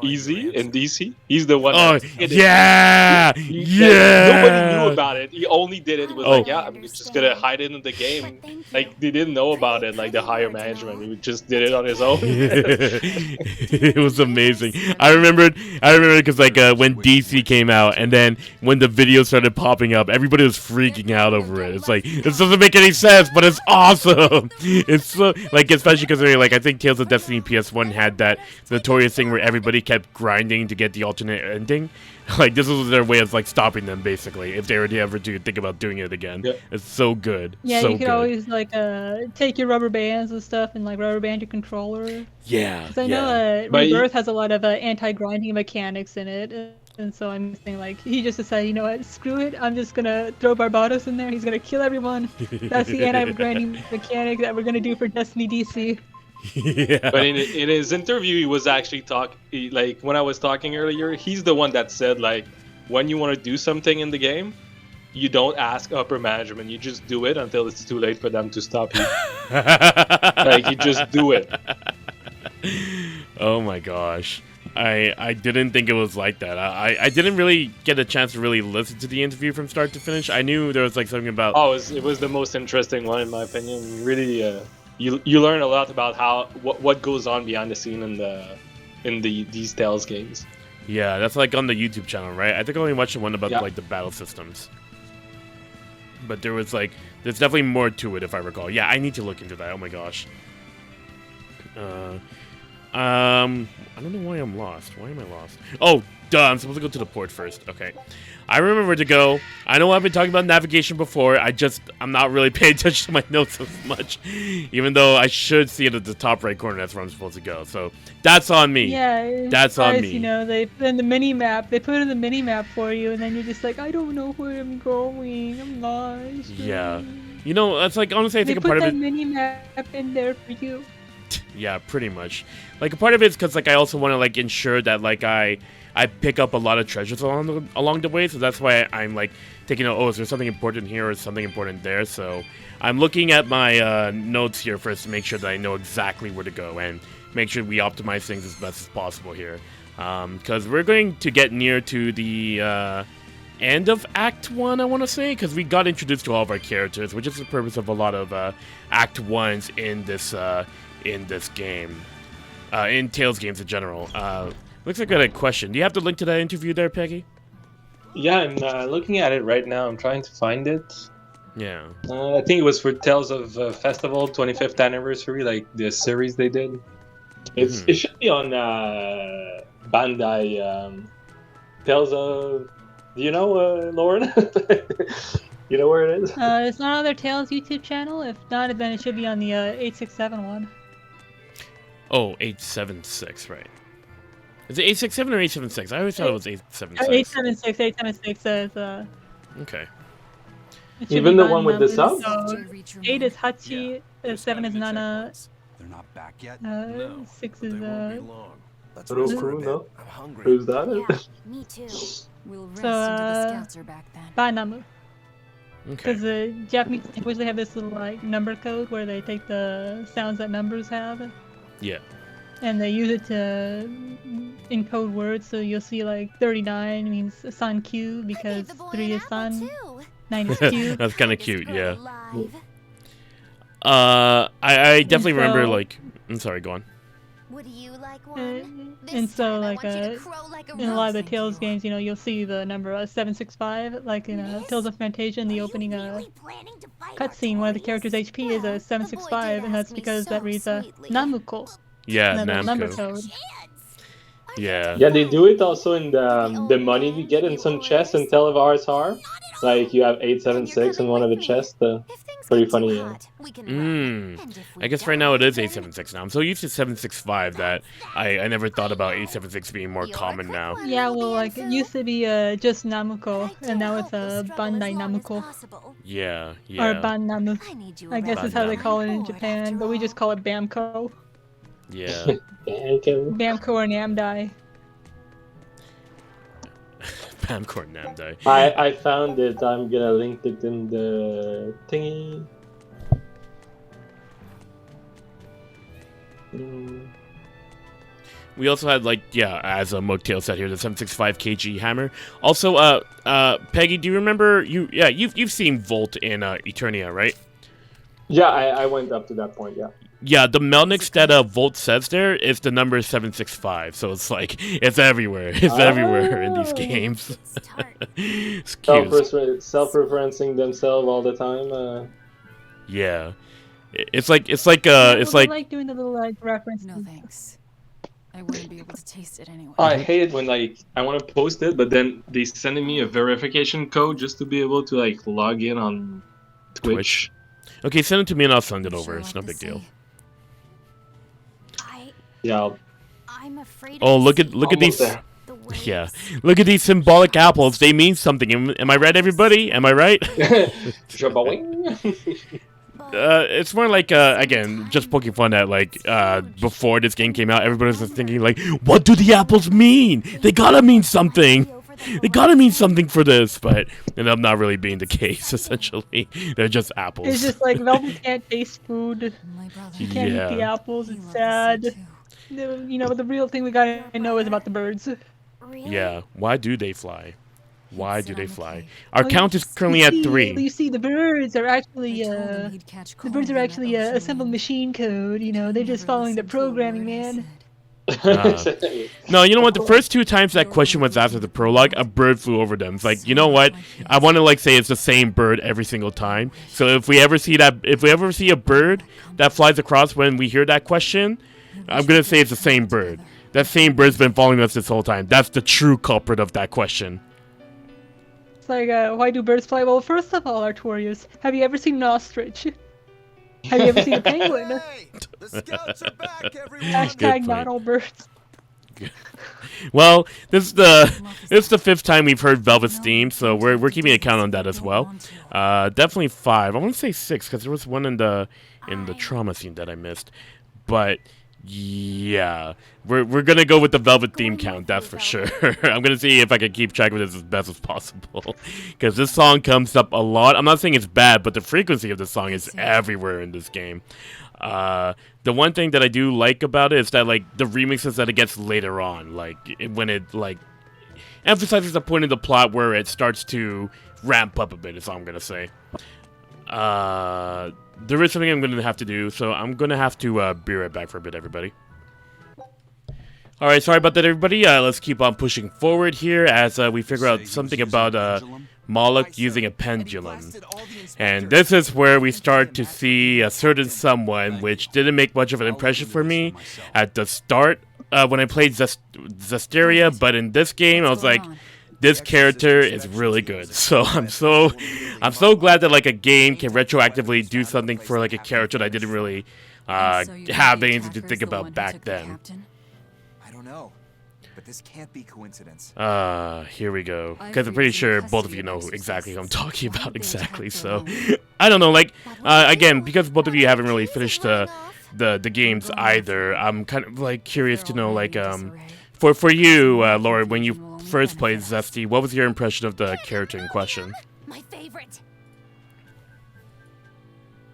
C: Easy in DC, he's the one.
A: Oh,
C: that
A: yeah!
C: Nobody knew about it. He only did it with like, yeah, I'm just gonna hide it in the game. Like they didn't know about it. Like the higher management, he just did it on his own.
A: It was amazing. I remember because like when DC came out, and then when the video started popping up, everybody was freaking out over it. It's like this doesn't make any sense, but it's awesome. It's so like, especially because like I think Tales of Destiny PS1 had that notorious thing where everybody kept grinding to get the alternate ending. Like this was their way of like stopping them basically if they were to ever think about doing it again.
C: Yep.
A: It's so good.
B: Yeah,
A: so
B: you could
A: good.
B: always like take your rubber bands and stuff and like rubber band your controller.
A: Yeah.
B: Because I
A: yeah.
B: know
C: But
B: Rebirth has a lot of anti-grinding mechanics in it, and so I'm thinking like he just decided, you know what, screw it, I'm just gonna throw Barbados in there. He's gonna kill everyone. That's the anti-grinding mechanic that we're gonna do for Destiny DC.
A: Yeah.
C: But in his interview, he was actually like when I was talking earlier, he's the one that said like, when you want to do something in the game, you don't ask upper management. You just do it until it's too late for them to stop you. Like you just do it.
A: Oh my gosh. I didn't think it was like that. I didn't really get a chance to really listen to the interview from start to finish. I knew there was like something about...
C: Oh, it was the most interesting one in my opinion. Really, you learn a lot about what goes on behind the scene in these Tales games.
A: Yeah, that's like on the YouTube channel, right? I think I only watched the one about like the battle systems. But there's definitely more to it if I recall. Yeah, I need to look into that. Oh my gosh. I don't know why I'm lost. Why am I lost? Oh, duh, I'm supposed to go to the port first. Okay. I remember where to go. I know I've been talking about navigation before. I'm not really paying attention to my notes as much. Even though I should see it at the top right corner. That's where I'm supposed to go. So that's on me.
B: Yeah,
A: that's on me.
B: You know, they put in the mini map. They put it in the mini map for you, and then you're just like, I don't know where I'm going. I'm lost.
A: Yeah. You know, that's like, honestly, I think a part of it...
B: They put that mini map in there for you.
A: Yeah, pretty much. Like, a part of it is because, like, I also want to, like, ensure that, like, I pick up a lot of treasures along the way, so that's why I'm, like, taking out, oh, is there something important here or something important there? So I'm looking at my notes here first to make sure that I know exactly where to go and make sure we optimize things as best as possible here. Because we're going to get near to the end of Act 1, I want to say, because we got introduced to all of our characters, which is the purpose of a lot of Act 1s in this game. In Tales games in general. Looks like I got a question. Do you have the link to that interview there, Peggy?
C: Yeah, I'm looking at it right now. I'm trying to find it.
A: Yeah.
C: I think it was for Tales of Festival 25th anniversary, like the series they did. It should be on Bandai Tales of... Do you know, Lauren? You know where it is?
B: It's not on their Tales YouTube channel. If not, then it should be on the 867 one.
A: Oh, 876, right. Is it 867 or 876? I always thought it was 876.
B: 876, 876 says,
A: Okay.
C: Even the one with the sub?
B: So 8 is Hachi, 7 is Nana,
D: They're not back yet.
B: 6 is,
C: Roku, no? Who's that?
E: Yeah, me too.
H: We'll rest
B: So,
H: until the scouts are back then.
B: Banamu.
A: Okay.
B: Because the Japanese language, they have this little, like, number code where they take the sounds that numbers have.
A: Yeah.
B: And they use it to encode words, so you'll see like 39 means San Q because 3 is San, 9 is Q.
A: That's kind of cute, yeah. I definitely remember, like... I'm sorry, go on.
E: Would you like one?
B: And so, like, in a lot of the Tales games, you know, you'll see the number 765, like in Tales of Fantasia, in the opening cutscene, one of the characters' HP is a 765, and that's because that reads Namuko.
A: Yeah,
B: number
A: Namco.
B: code.
A: Yeah.
C: Yeah, they do it also in the money you get in some chests in Tale of RSR. Like, you have 876 in one of the chests. Pretty funny, yeah.
A: I guess right now it is 876 now. I'm so used to 765 that I never thought about 876 being more common now.
B: Yeah, well, like, it used to be just Namuko, and now it's Bandai Namuko.
A: Yeah,
B: Or
A: yeah.
B: Bannamu. I guess is how they call it in Japan, but we just call it Bamco.
A: Yeah.
B: Bamco or Namdai.
A: Bamco Namdai.
C: I found it. I'm gonna link it in the thingy.
A: We also had, like, yeah, as a Motail said here, the 765 kg hammer. Also, Peggy, do you remember, you've seen Volt in Eternia, right?
I: Yeah, I went up to that point, yeah.
A: Yeah, the Melnix that Volt says there is the number 765, so it's like, it's everywhere. It's everywhere in these games. It's cute.
I: Self-referencing themselves all the time.
A: Yeah. It's like
B: doing the little like reference.
J: No thanks. I wouldn't be able to taste it anyway.
C: I hate it when like I want to post it, but then they sending me a verification code just to be able to like log in on Twitch.
A: Okay, send it to me and I'll send it over. It's no big deal.
I: Yeah.
E: I'm afraid.
A: Oh, look at these. Yeah, look at these symbolic apples. They mean something. Am I right, everybody? Am I right? It's more like again, just poking fun at like before this game came out, everybody was just thinking like, what do the apples mean? They gotta mean something. They gotta mean something for this, but ended up not really being the case. Essentially, they're just apples.
B: It's just like Velvet can't taste food. She can't eat the apples. It's sad. You know, the real thing we gotta know is about the birds.
A: Yeah, why do they fly? Why do they fly? Our count is currently at 3.
B: You see, the birds are actually assembled machine code. You know, they're just following the programming, man.
A: No, you know what? The first 2 times that question was asked at the prologue, a bird flew over them. It's like, you know what? I want to like say it's the same bird every single time. So if we ever see a bird that flies across when we hear that question, I'm gonna say it's the same bird. That same bird's been following us this whole time. That's the true culprit of that question.
B: It's like, why do birds fly? Well, first of all, Artorius, have you ever seen an ostrich? Have you ever seen a penguin?
F: Hey, the scouts are back, everyone.
B: Hashtag not all birds.
A: Well, this is the 5th time we've heard Velvet's theme, so we're keeping a count on that as well. Definitely 5. I want to say 6 because there was one in the trauma scene that I missed, but. Yeah, we're gonna go with the Velvet theme count, that's for sure. I'm gonna see if I can keep track of this as best as possible, because this song comes up a lot. I'm not saying it's bad, but the frequency of the song is everywhere in this game. The one thing that I do like about it is that like the remixes that it gets later on, like when it like emphasizes a point in the plot where it starts to ramp up a bit, is all I'm gonna say. There is something I'm going to have to do, so I'm going to have to be right back for a bit, everybody. Alright, sorry about that, everybody. Let's keep on pushing forward here as we figure out something about Moloch using a pendulum. And this is where we start to see a certain someone, which didn't make much of an impression for me at the start when I played Zestiria, but in this game, I was like, this character is really good. So I'm so glad that like a game can retroactively do something for like a character that I didn't really have anything to think about back then.
F: I don't know, but this can't be coincidence.
A: Here we go. Because I'm pretty sure both of you know exactly who I'm talking about exactly. So I don't know. Like again, because both of you haven't really finished the games either, I'm kind of like curious to know like for you, Lauren, when you first played Zesty, what was your impression of the character in question?
E: My favorite.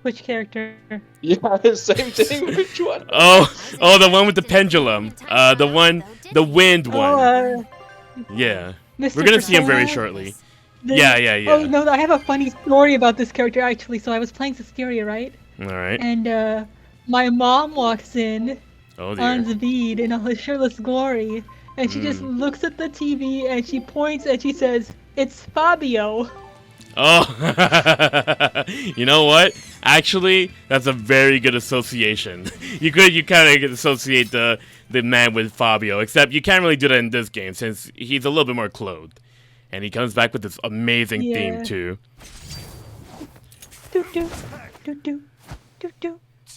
B: Which character?
C: Yeah, same thing. Which one?
A: Oh, the one with the pendulum. The wind one. Yeah.
B: Mr.
A: We're gonna see him very
B: Persona?
A: shortly. Yeah.
B: Oh no, I have a funny story about this character actually. So I was playing Suspiria, right?
A: All right.
B: And my mom walks in
A: on
B: Zavid in all his shirtless glory, and she just looks at the TV and she points and she says, "It's Fabio."
A: Oh, you know what? Actually, that's a very good association. You kind of associate the man with Fabio, except you can't really do that in this game since he's a little bit more clothed, and he comes back with this amazing theme too.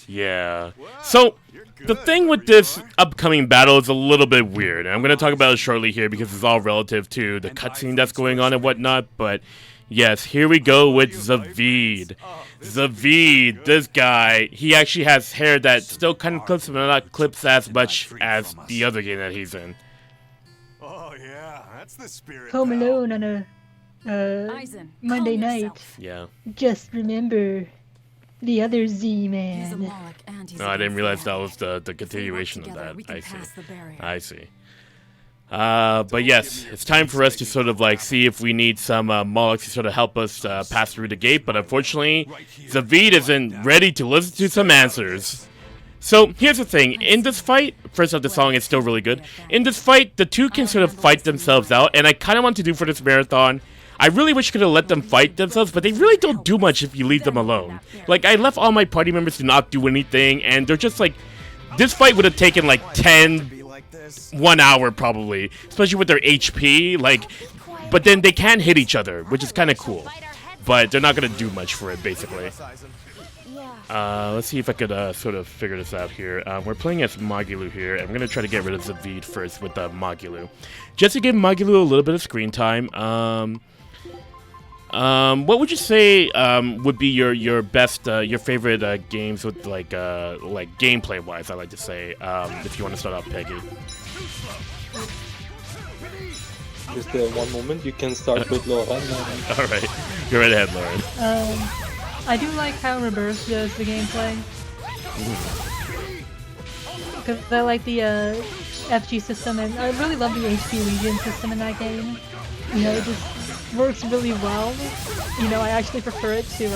A: Yeah. So the thing with this upcoming battle is a little bit weird, and I'm going to talk about it shortly here because it's all relative to the cutscene that's going on and whatnot, but yes, here we go with Zavid. Zavid, this guy, he actually has hair that still kind of clips, but not clips as much as the other game that he's in.
F: Oh yeah, that's the spirit.
B: Home alone on a Monday night.
A: Yeah.
B: Just remember, The other
J: He's a
B: Z-Man.
J: Moloch and he's
A: No,
J: a
A: I didn't realize that
J: Berseria.
A: was the
J: If we work
A: continuation of
J: together,
A: that.
J: we can
A: I see.
J: pass the barrier.
A: I see. But yes, it's time for us to sort of like see if we need some Moloch to sort of help us pass through the gate, but unfortunately, Zavid isn't ready to listen to some answers. So here's the thing, in this fight, first off, the song is still really good. In this fight, the two can sort of fight themselves out, and I kind of want to do for this marathon, I really wish I could have let them fight themselves, but they really don't do much if you leave them alone. Like, I left all my party members to not do anything, and they're just like, this fight would have taken like 1 hour probably, especially with their HP, like, but then they can hit each other, which is kind of cool. But they're not going to do much for it, basically. Let's see if I could sort of figure this out here. We're playing as Magilou here, and I'm going to try to get rid of Zavid first with Magilou. Just to give Magilou a little bit of screen time, what would you say would be your best, your favorite games with like gameplay-wise, I like to say, if you want to start off, Peggy?
C: Just one moment, you can start with Lauren.
A: Alright, go right ahead, Lauren.
B: I do like how Rebirth does the gameplay. Because I like the FG system, and I really love the HP Legion system in that game. You know, it just works really well. You know, I actually prefer it to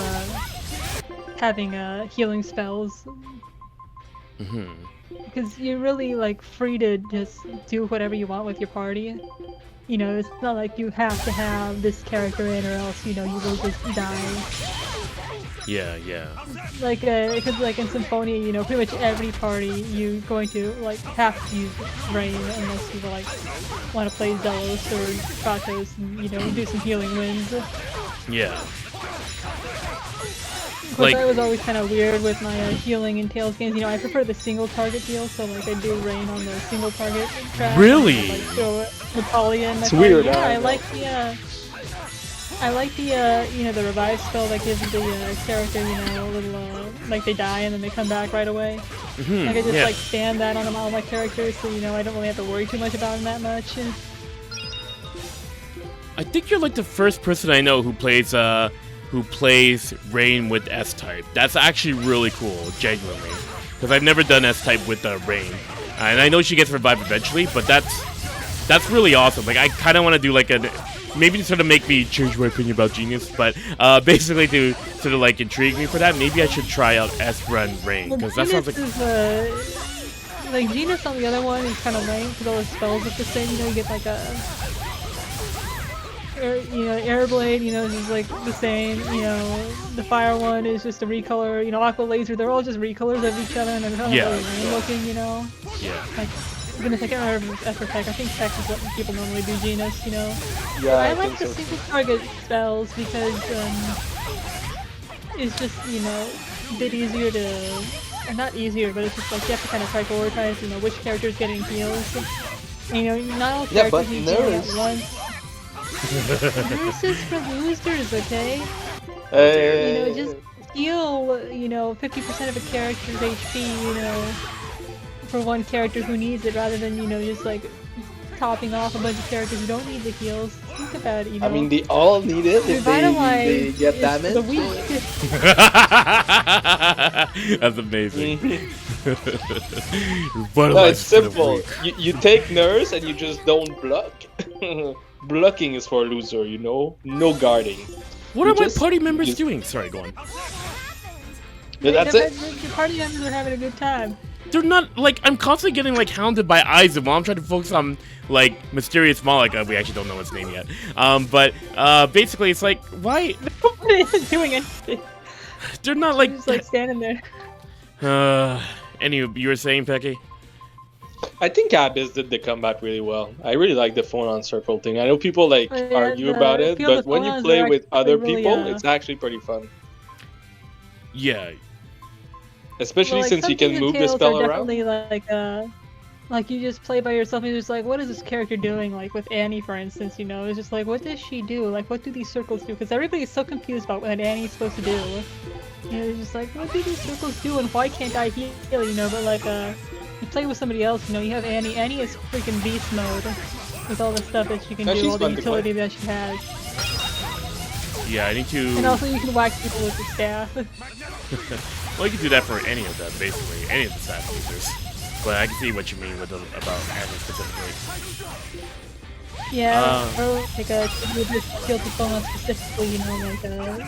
B: having healing spells. Because you're really like free to just do whatever you want with your party. You know, it's not like you have to have this character in or else, you know, you will just die.
A: Yeah, yeah.
B: Like, because like in Symphonia, you know, pretty much every party you're going to like have to use Rain unless you like want to play Zelos or Kratos and, you know, do some healing winds.
A: Yeah.
B: Of course, I was always kind of weird with my healing in Tales games. You know, I prefer the single target heal, so like I do Rain on the single target track.
A: Really?
B: And, like, throw Natalia in my
C: It's
B: party.
C: weird,
B: Yeah,
C: I
B: like the you know, the revive spell that gives the character, you know, a little like they die and then they come back right away. Like I just like stand that on all my characters, so you know I don't really have to worry too much about them that much.
A: I think you're like the first person I know who plays Rain with S-type. That's actually really cool, genuinely, because I've never done S-type with Rain, and I know she gets revived eventually, but that's really awesome. Like I kind of want to do like maybe to sort of make me change my opinion about Genius, but basically to sort of like intrigue me for that, maybe I should try out S-Run Rain, because that sounds like...
B: like Genius on the other one is kind of lame because all the spells look the same. You know, you get like a Airblade, you know, is just like the same. You know, the Fire one is just a recolor. You know, Aqua Laser, they're all just recolors of each other, and they're kind of really lame looking. You know.
A: Yeah.
B: Like, goodness, I can't remember if it's F or Tech. I think Tech is what people normally do Genus, you know.
C: Yeah,
B: I
C: I
B: like
C: think
B: the
C: so.
B: single target spells because it's just, you know, a bit easier to, and not easier, but it's just like you have to kind of prioritize, you know, which character's getting heals. And, you know, not all characters need healing at once. Nurses for losers, okay? You know, just heal, you know, 50% of a character's HP, you know, for one character who needs it, rather than, you know, just like topping off a bunch of characters who don't need the heals. Think about it, you know.
C: I mean, they all need it if they get damaged.
B: The weak.
A: That's amazing.
C: No, it's simple. You take nurse and you just don't block. Blocking is for a loser, you know? No guarding.
A: What are my party members doing? Sorry, go on.
C: Yeah, that's it.
B: The party members are having a good time.
A: They're not, like, I'm constantly getting, like, hounded by Aizen while I'm trying to focus on, like, Mysterious Moloch. We actually don't know his name yet. But basically, it's like, why?
B: Nobody isn't doing anything.
A: They're not, like...
B: They're just, like, standing there.
A: Anyway, you were saying, Peggy?
C: I think Abyss did the combat really well. I really like the phone on circle thing. I know people, like, argue about it, but when you play with other people, it's actually pretty fun.
A: Yeah.
C: Especially since you can move the spell around.
B: Like you just play by yourself and you're just like, what is this character doing? Like with Annie, for instance, you know, it's just like, what does she do? Like, what do these circles do? Because everybody's so confused about what Annie's supposed to do. You know, it's just like, what do these circles do and why can't I heal? You know, but like, you play with somebody else, you know, you have Annie. Annie is freaking beast mode with all the stuff that she can do, all the utility that she has.
A: Yeah, I need to.
B: And also, you can whack people with the staff.
A: Well, you can do that for any of them, basically, any of the staff users. But I can see what you mean with about Annie specifically.
B: Yeah, or like you just kill the phone on specifically, you know, like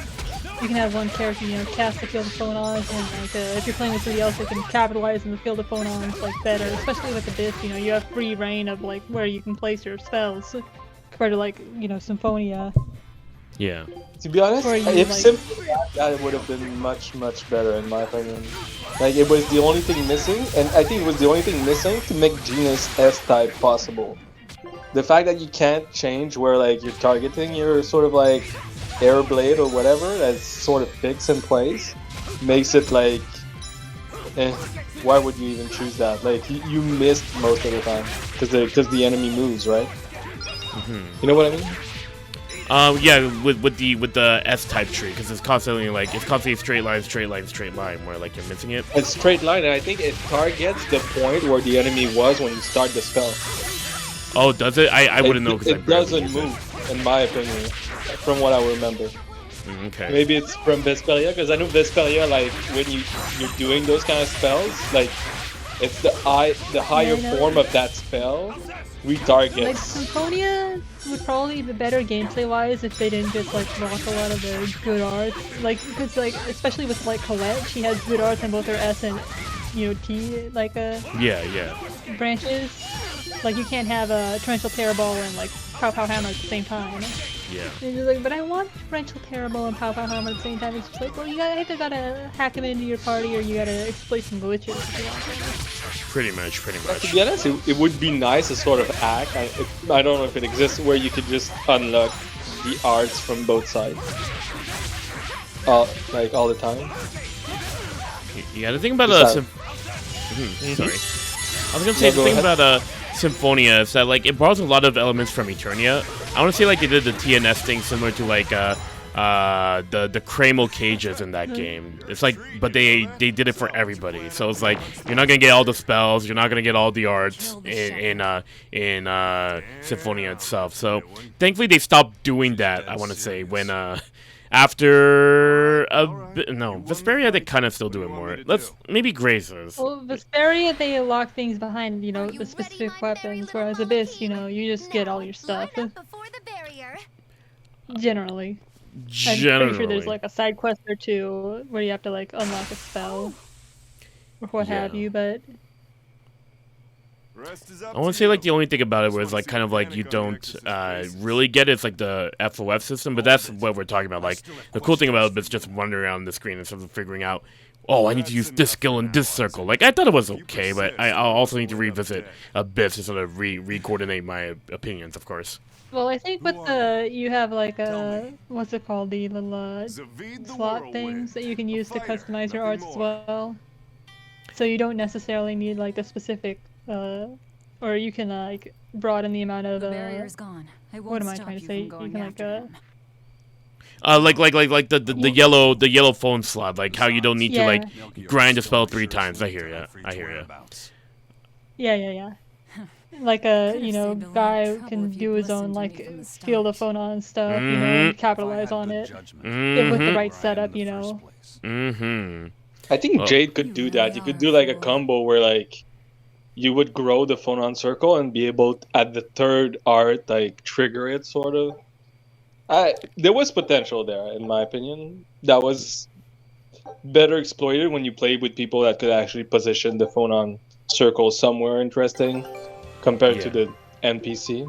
B: you can have one character, you know, cast the field of phonons, and like if you're playing with somebody else, they can capitalize in the field of phonons like better. Especially with Abyss, you know, you have free reign of like where you can place your spells, compared to like, you know, Symphonia.
A: Yeah.
C: To be honest,
B: Or you,
C: if
B: like-
C: Symphonia, that would have been much better in my opinion. Like it was the only thing missing, and I think it was the only thing missing to make Genus S-type possible. The fact that you can't change where like you're targeting your sort of like air blade or whatever that's sort of fixed in place makes it like, why would you even choose that? Like you missed most of the time because the enemy moves, right? You know what I mean?
A: Yeah, with the S-type tree, because it's constantly straight line, where like you're missing it.
C: It's straight line, and I think it targets the point where the enemy was when you start the spell.
A: Oh, does it? I wouldn't know because
C: it doesn't move, in my opinion, from what I remember.
A: Okay.
C: Maybe it's from Vesperia, because I know Vesperia, like when you're doing those kind of spells, like it's the higher form of that spell retargets.
B: Like Symphonia would probably be better gameplay-wise if they didn't just like block a lot of the good arts. Like because like especially with like Colette, she has good arts in both her S and T
A: yeah
B: branches. Like you can't have a torrential parabol and like pow pow hammer at the same time.
A: Yeah.
B: And you're like, but I want torrential parabol and pow pow hammer at the same time. It's just like, well, you either gotta hack them into your party or you gotta exploit some glitches if you want to.
A: Pretty much.
C: To be honest, it would be nice to sort of hack. I don't know if it exists where you could just unlock the arts from both sides, like all the time.
A: Yeah, the thing about sorry, I was gonna say the thing about Symphonia is that like it borrows a lot of elements from Eternia. I want to say like they did the TNS thing similar to like the Kreml cages in that game. It's like, but they did it for everybody. So it's like you're not gonna get all the spells, you're not gonna get all the arts in Symphonia itself. So thankfully they stopped doing that. I want to say when after Vesperia they kind of still do it more. Maybe Grazers.
B: Well, Vesperia they lock things behind the specific weapons, whereas Abyss you just get all your stuff. Generally. I'm pretty sure there's like a side quest or two where you have to like unlock a spell or what have you, but
A: I want to say like the only thing about it was like kind of like you don't really get it. It's like the FOF system, but that's what we're talking about. Like the cool thing about it is just wandering around the screen instead of figuring out, oh, I need to use this skill in this circle. Like I thought it was okay, but I'll also need to revisit Abyss to sort of re-coordinate my opinions, of course.
B: Well, I think with you have like what's it called, the little slot things that you can use to customize your arts as well. So you don't necessarily need like the specific, or you can like broaden the amount of.
J: The barrier's gone.
B: What am I trying to say? You can like
A: like the yellow phone slot, like how you don't need to like grind a spell 3 times. I hear ya.
B: Yeah. Like a guy can do his own like field of phonon and stuff, and capitalize on it with the right setup,
C: I think Jade could do that. You could do like a combo where like you would grow the phonon circle and be able to, at the third art like trigger it sort of. There was potential there in my opinion. That was better exploited when you played with people that could actually position the phonon circle somewhere interesting. Compared to the NPC.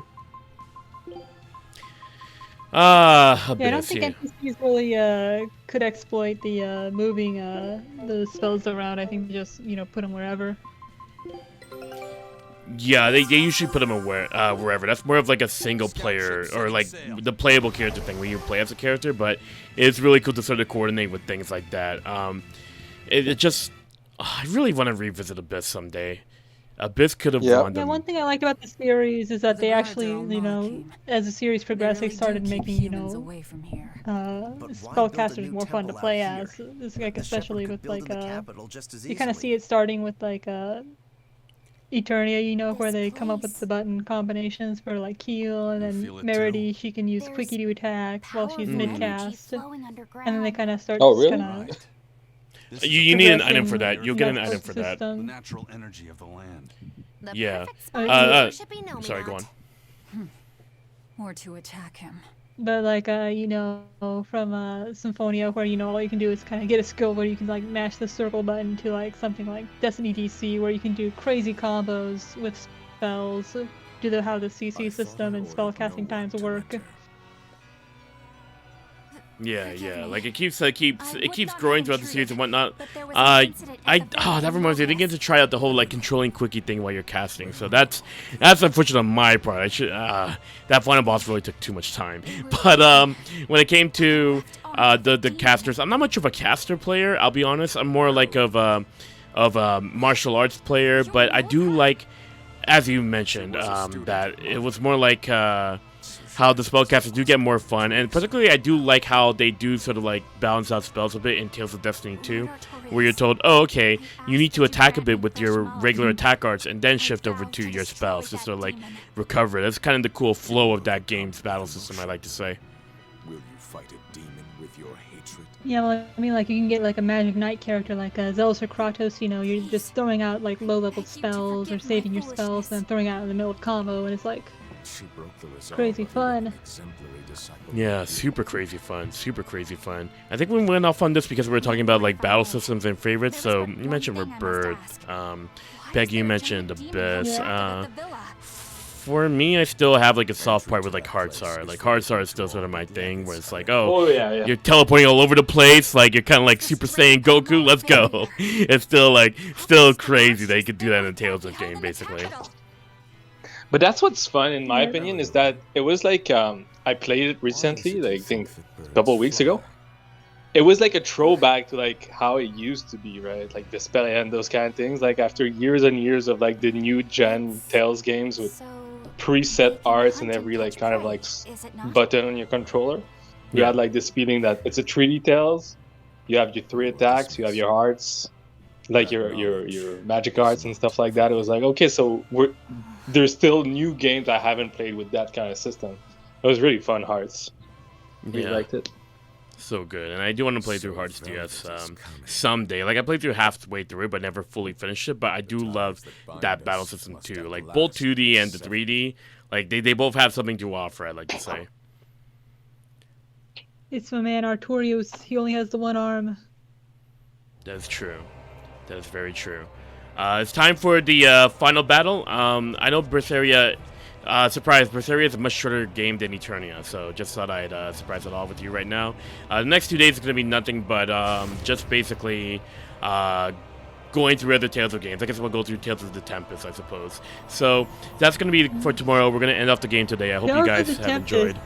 B: I don't think NPCs really could exploit the moving the spells around. I think they just put them wherever.
A: Yeah, they usually put them wherever. That's more of like a single player or like the playable character thing where you play as a character. But it's really cool to sort of coordinate with things like that. I really want to revisit Abyss someday. Abyss could have won them.
B: Yeah, one thing I liked about the series is that they actually, as the series progressed, they started making, spellcasters more fun to play as. It's like especially with like, you kind of see it starting with like Eternia, you know, where they come up with the button combinations for like heal, and then
D: feel it
B: Meredy, she can use Quickie to attack while she's
E: Powerful energy
B: mid-cast.
E: flowing
B: And then they
E: underground.
B: kind of start
C: Oh, really?
B: kind of
D: This
A: You
D: is
A: need an item for
B: progressing
A: that. You'll get an
B: Netflix
A: item for that.
D: the
B: system.
D: natural energy of the land.
E: The
A: Yeah.
E: perfect spot
B: Uh,
E: for
B: uh,
E: worshipping
A: Sorry, go
E: Ominat.
A: on.
J: Or to attack him.
B: But like you know, from Symphonia, where you know all you can do is kind of get a skill where you can like mash the circle button to like something like Destiny DC, where you can do crazy combos with spells, how the CC system and spell casting times work.
A: Yeah,
E: Forgive
A: yeah.
E: me.
A: Like it keeps
E: I
A: it
E: would
A: keeps
E: not
A: growing
E: have
A: throughout the series
E: intruded,
A: and whatnot.
E: but there was an incident at the
A: That
E: very
A: reminds me. I didn't get to
E: longest.
A: try out the whole like controlling quickie thing while you're casting. So that's unfortunate on my part. I should that final boss really took too much time. But when it came to the casters, I'm not much of a caster player. I'll be honest. I'm more like of a martial arts player. But I do like, as you mentioned, that it was more like how the spellcasters do get more fun, and particularly I do like how they do sort of like balance out spells a bit in Tales of Destiny 2, where you're told, oh, okay, you need to attack a bit with your regular attack arts and then shift over to your spells to sort of like recover. That's kind of the cool flow of that game's battle system, I like to say.
F: Will you fight a demon with your hatred?
B: Yeah, well, I mean, like you can get like a Magic Knight character like Zealous or Kratos. You know, you're just throwing out like low-level spells or saving your spells, and then throwing out in the middle of combo, and it's like
F: She broke the resolve
B: crazy
F: of
B: fun.
F: an exemplary disciple.
A: Yeah, super crazy fun, super crazy fun. I think we went off on this because we were talking about like battle systems and favorites. So you mentioned Rebirth, Peggy, you mentioned Abyss. For me, I still have like a soft part with like Heartsar. Like Heartsar is still sort of my thing, where it's like,
I: Oh yeah.
A: you're teleporting all over the place, like you're kind of like Super Saiyan Goku. Let's go! It's still crazy that you could do that in a Tales of game, basically.
C: But that's what's fun, in my opinion, is that it was like I played it recently, like I think a couple of weeks ago. It was like a throwback to like how it used to be, right? Like Vesperia and those kind of things. Like after years and years of like the new gen Tales games with preset arts and every like kind of like button on your controller, you had like this feeling that it's a 3D Tales. You have your 3 attacks, you have your hearts, like your magic arts and stuff like that. It was like, okay, so there's still new games I haven't played with that kind of system. It was really fun, Hearts. Really liked it.
A: So good, and I do want to play through Hearts DS someday. Like I played through halfway through it, but never fully finished it. But I do love that battle system too. Like both 2D and the 3D, like they both have something to offer. I'd like to say.
B: It's my man Artorius. He only has the one arm.
A: That's true. That is very true. It's time for the final battle. I know Berseria. Surprise, Berseria is a much shorter game than Eternia, so just thought I'd surprise it all with you right now. The next 2 days is going to be nothing but just basically going through other Tales of games. I guess we'll go through Tales of the Tempest, I suppose. So that's going to be for tomorrow. We're going to end off the game today. I hope you guys have enjoyed.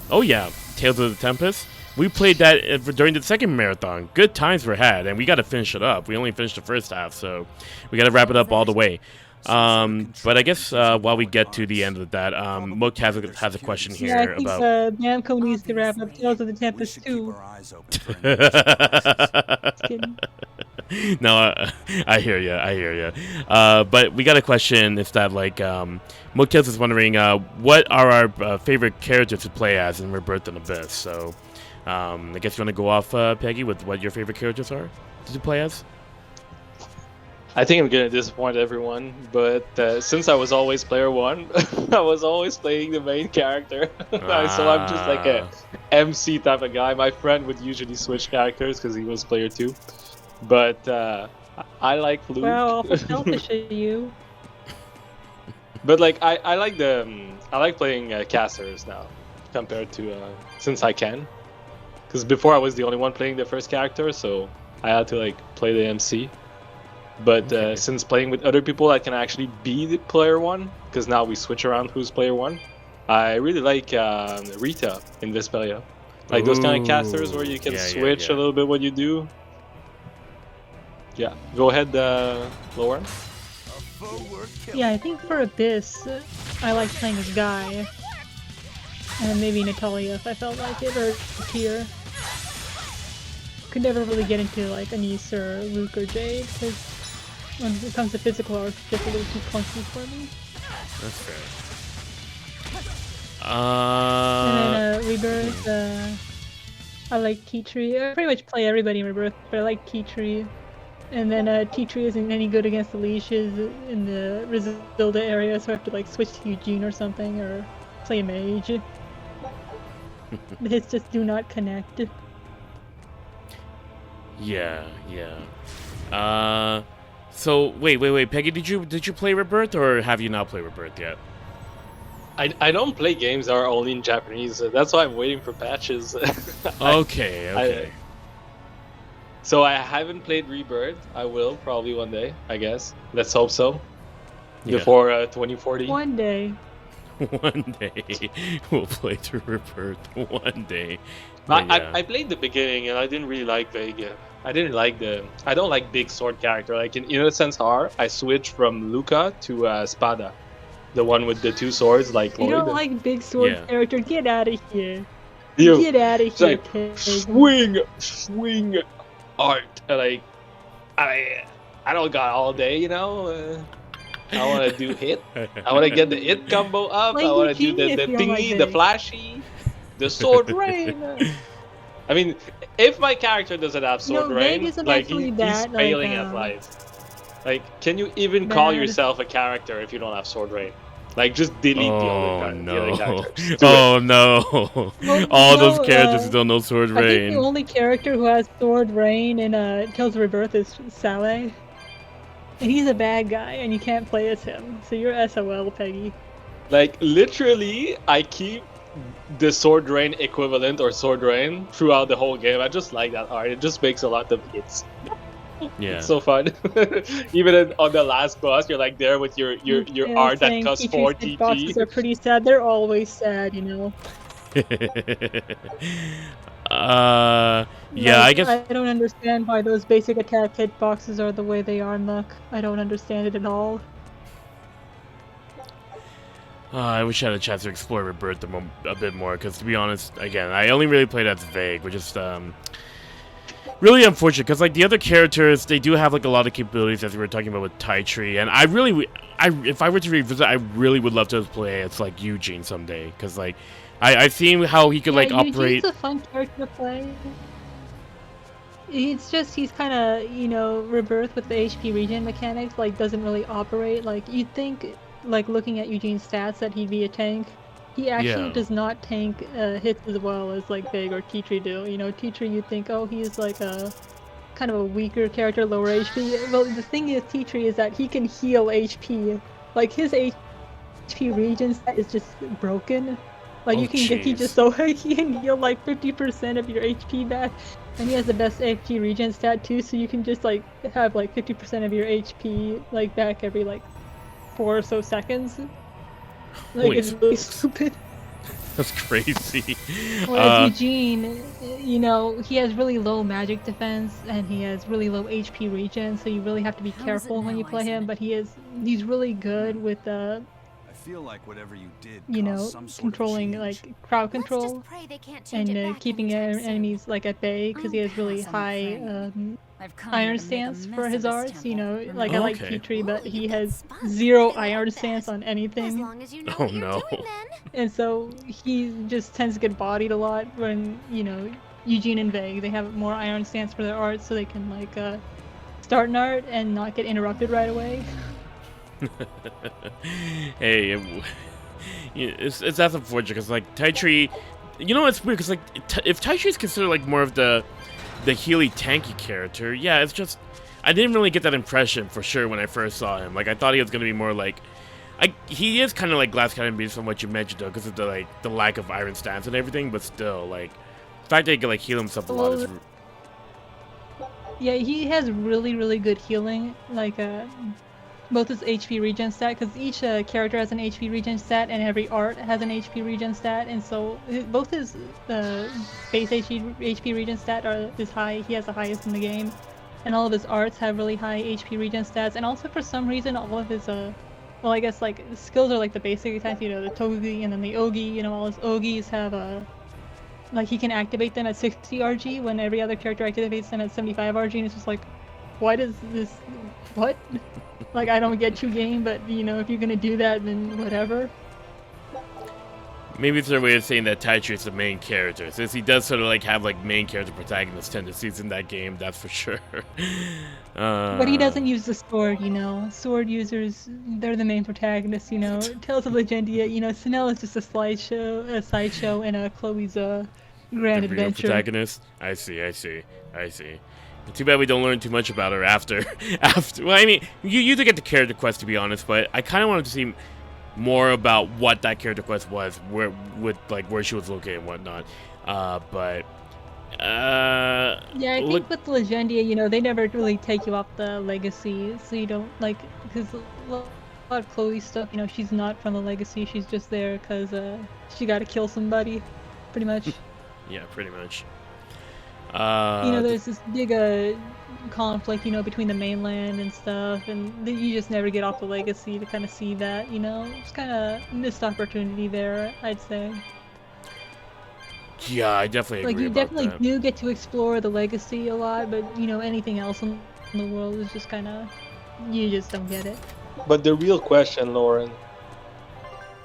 A: Oh yeah, Tales of the Tempest. We played that during the second marathon. Good times were had, and we got to finish it up. We only finished the first half, so we got to wrap it up all the way. But I guess while we get to the end of that, Mook has a question here
B: Yeah, I think
A: about.
B: Namco needs to wrap up Tales of the Tempest too.
A: No, I hear you. But we got a question. It's that like Mook is wondering what are our favorite characters to play as in Rebirth and Abyss. So I guess you want to go off, Peggy, with what your favorite characters are to play as.
C: I think I'm gonna disappoint everyone, but since I was always player one, I was always playing the main character. So I'm just like a MC type of guy. My friend would usually switch characters because he was player two, but I like Luke.
B: Wow, awful selfish of you.
C: But like I like playing casters now compared to since I can, because before I was the only one playing the first character, so I had to like play the MC. But since playing with other people, I can actually be the player one, because now we switch around who's player one. I really like Rita in Vesperia. Like those kind of casters where you can switch a little bit what you do. Yeah, go ahead, Lauren.
B: Yeah, I think for Abyss, I like playing as Guy. And then maybe Natalia if I felt like it, or Tyr. Could never really get into like Anise or Luke or Jade, because When it comes to physical art, it's just a little too clunky for me.
A: That's fair.
B: And then Rebirth, I like Tea Tree. I pretty much play everybody in Rebirth, but I like Tea Tree. And then Tea Tree isn't any good against the leashes in the Rezilda area, so I have to like switch to Eugene or something, or play a mage. The hits just do not connect.
A: Yeah. So wait, Peggy, did you play Rebirth, or have you not played Rebirth yet?
C: I don't play games that are only in Japanese. That's why I'm waiting for patches.
A: Okay.
C: So I haven't played Rebirth. I will probably one day, I guess. Let's hope so.
A: Yeah.
C: Before 2040.
B: One day.
A: One day we'll play through Rebirth. One day. But yeah.
C: I played the beginning and I didn't really like Vega. I don't like big sword character. Like in Innocence R, I switched from Luca to Spada. The one with the two swords, like
B: You
C: Lloyd.
B: don't like big sword character? Get out of here.
C: You.
B: Get out of here,
C: Like, swing art. Like, I don't got all day, you know. I want to do hit. I want to get the hit combo up.
B: Like
C: I want to do
B: Eugene
C: the
B: if you don't
C: thingy,
B: like
C: the
B: big.
C: flashy, the sword rain. I mean, if my character doesn't have sword
B: Veg
C: rain,
B: isn't
C: like
B: actually
C: he's
B: that, like,
C: failing at life. Like, can you even call
B: bad.
C: yourself a character if you don't have sword rain? Like, just delete the other characters. Do
A: Oh
C: it.
A: no!
B: Well,
A: All
B: no,
A: those characters who don't know Sword
B: I think
A: Rain.
B: the only character who has sword rain in Tales of Rebirth is Saleh. And he's a bad guy, and you can't play as him. So you're SOL, Peggy.
C: Like, literally, I keep the sword rain equivalent or sword rain throughout the whole game. I just like that art. It just makes a lot of hits.
A: Yeah.
C: It's so fun. Even on the last boss, you're like there with your art that costs 4
B: TP. Bosses
C: TP.
B: are pretty sad. They're always sad, you know.
A: Yeah, I guess.
B: I don't understand why those basic attack hitboxes are the way they are, Muck. I don't understand it at all.
A: I wish I had a chance to explore Rebirth a bit more, because to be honest, again, I only really played as Vague, which is really unfortunate, because like the other characters, they do have like a lot of capabilities, as we were talking about with Tai Tree, and if I were to revisit, I really would love to play as like Eugene someday, because like I've seen how he could like operate.
B: Eugene's a fun character to play. It's just he's kind of, you know, Rebirth with the HP regen mechanics like doesn't really operate. Like you'd think, like looking at Eugene's stats, that he'd be a tank. He actually does not tank hits as well as like Veg or Tea Tree do. You know, Tea Tree, you'd think, oh, he's like a kind of a weaker character, lower HP. Well, the thing is, Tea Tree is that he can heal HP. Like his HP regen stat is just broken. Like he can heal like 50% of your HP back, and he has the best HP regen stat too. So you can just like have like 50% of your HP like back every like 4 or so seconds. Like it's really stupid.
A: That's crazy.
B: Whereas Eugene, you know, he has really low magic defense and he has really low HP regen, so you really have to be careful when you play him. But he's really good with
D: feel like whatever you did,
B: you know, controlling like crowd control and keeping enemies like at bay, because he has really high iron stance for his arts. You know, like I like Tea Tree, but he has 0 iron stance on anything.
A: Oh no.
B: And so he just tends to get bodied a lot when, you know, Eugene and Vague, they have more iron stance for their art, so they can like start an art and not get interrupted right away.
A: Hey, it's that's unfortunate, because like Tai Tree, you know, it's weird because like if Tai Tree is considered like more of the healy tanky character, yeah, it's just I didn't really get that impression for sure when I first saw him. Like I thought he was gonna be more like he is kind of like Glass Cannon Beast from what you mentioned though, because of the lack of iron stance and everything, but still like the fact that he can like heal himself a lot is.
B: Yeah, he has really good healing, like both his HP regen stat, because each character has an HP regen stat and every art has an HP regen stat, and so both his base HP regen stat is high. He has the highest in the game, and all of his arts have really high HP regen stats, and also for some reason all of his well, I guess like skills are like the basic attacks, you know, the Togi and then the Ogi, you know, all his Ogis have like he can activate them at 60 RG when every other character activates them at 75 RG, and it's just like, Why does this? What? Like, I don't get you, game, but you know, if you're gonna do that, then whatever.
A: Maybe it's their way of saying that Taichu is the main character, since he does sort of like have like main character protagonist tendencies in that game. That's for sure.
B: But he doesn't use the sword, you know. Sword users, they're the main protagonists, you know. Tales of Legendia, you know, Sinel is just a sideshow, and Chloe's grand
A: the real
B: adventure.
A: protagonist. I see. Too bad we don't learn too much about her after. Well, I mean, you do get the character quest, to be honest, but I kind of wanted to see more about what that character quest was, where she was located and whatnot.
B: Yeah, I think with Legendia, you know, they never really take you off the legacy, so you don't like, because a lot of Chloe stuff, you know, she's not from the legacy, she's just there because she got to kill somebody, pretty much.
A: Yeah, pretty much.
B: You know, there's this big conflict, you know, between the mainland and stuff, and then you just never get off the legacy to kind of see that, you know. It's kind of missed opportunity there, I'd say.
A: Yeah, I definitely agree
B: Like, you
A: about
B: definitely
A: that.
B: do get to explore the legacy a lot, but, you know, anything else in the world is just kind of, you just don't get it.
C: But the real question, Lauren,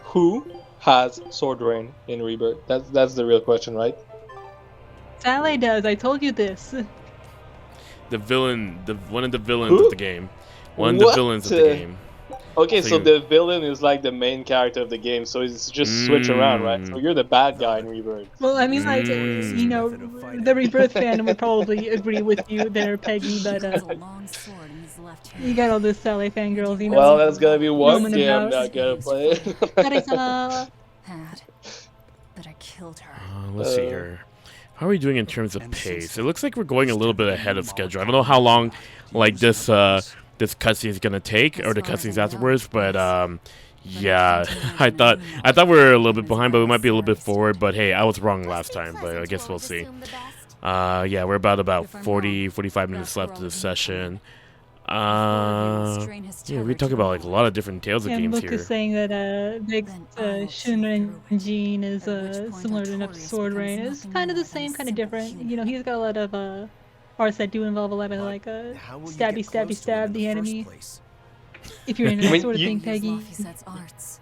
C: who has Sword Rain in Rebirth? That's the real question, right?
B: Sally does, I told you this.
A: The villain, one of the villains
C: Who?
A: of the game. One of the
C: What?
A: villains of the game.
C: Okay,
A: So
C: so
A: you-
C: the villain is like the main character of the game, so it's just switch around, right? So you're the bad guy in Rebirth.
B: Well, I mean, like, you know, the Rebirth fandom would probably agree with you there, Peggy, but you got all this Sally fangirls, you know.
C: Well, that's gonna be one
B: roaming
C: game I'm
B: about.
C: not gonna play.
B: Kari-sama.
J: But I killed her.
A: Let's see here. How are we doing in terms of pace? It looks like we're going a little bit ahead of schedule. I don't know how long, like, this cutscene is gonna take, or the cutscenes afterwards, but yeah, I thought we were a little bit behind, but we might be a little bit forward. But hey, I was wrong last time, but I guess we'll see. Yeah, we're about 45 minutes left of the session. Yeah, we talk about like a lot of different Tales of
B: And
A: games
B: Luke
A: here.
B: is saying that Vic's Shunren is similar enough to Sword Rain. It's kind of the same, kind of different. You know, he's got a lot of arts that do involve a lot of like stab the enemy. If you're into
C: I
B: that
C: mean,
B: sort of
C: you-
B: thing, Peggy.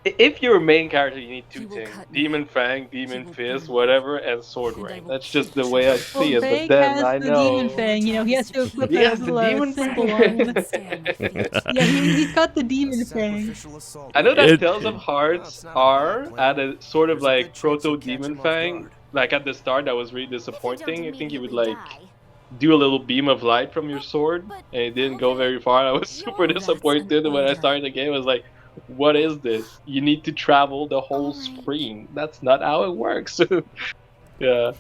C: If you're a main character, you need two things: Demon Fang, Demon Fist, whatever, and Sword Rain. That's just the way I see it. But
B: Vig
C: then
B: has
C: I
B: the
C: know.
B: demon fang, you know, he has to equip
C: Yeah,
B: a
C: the
B: little
C: demon
B: symbol
C: fang.
B: on it. Yeah, he's got the demon fang.
C: I know that
A: It-
C: Tales of Hearts are at a sort of like proto Demon Fang. Like at the start, that was really disappointing. I think you would like do a little beam of light from your sword, and it didn't go very far. I was super disappointed when I started the game. I was like, what is this? You need to travel the whole screen. That's not how it works. Yeah.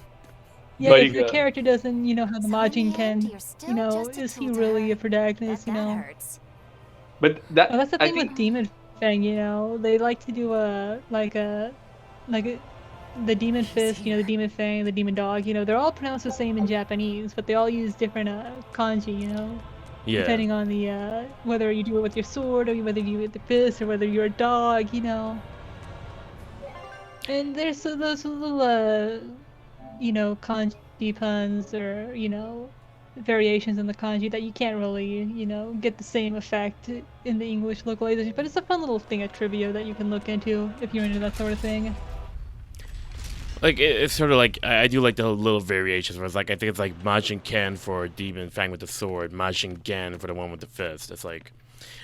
B: Yeah,
C: But
B: if
C: you
B: your
C: got-
B: character doesn't, you know, have the Majin Ken, you know, is he really a protagonist, you know?
C: But that
B: Well, that's the
C: I
B: thing
C: think
B: with Demon Fang, you know, they like to do the Demon Fist, you know, the Demon Fang, the Demon Dog, you know, they're all pronounced the same in Japanese, but they all use different kanji, you know,
A: Yeah.
B: depending on the whether you do it with your sword or whether you do it with the fist or whether you're a dog, you know. And there's those little you know, kanji puns or, you know, variations in the kanji that you can't really, you know, get the same effect in the English localization. But it's a fun little thing of trivia that you can look into if you're into that sort of thing.
A: Like it's sort of like I do like the little variations where it's like I think it's like Majin Ken for Demon Fang with the sword, Majin Gan for the one with the fist. It's like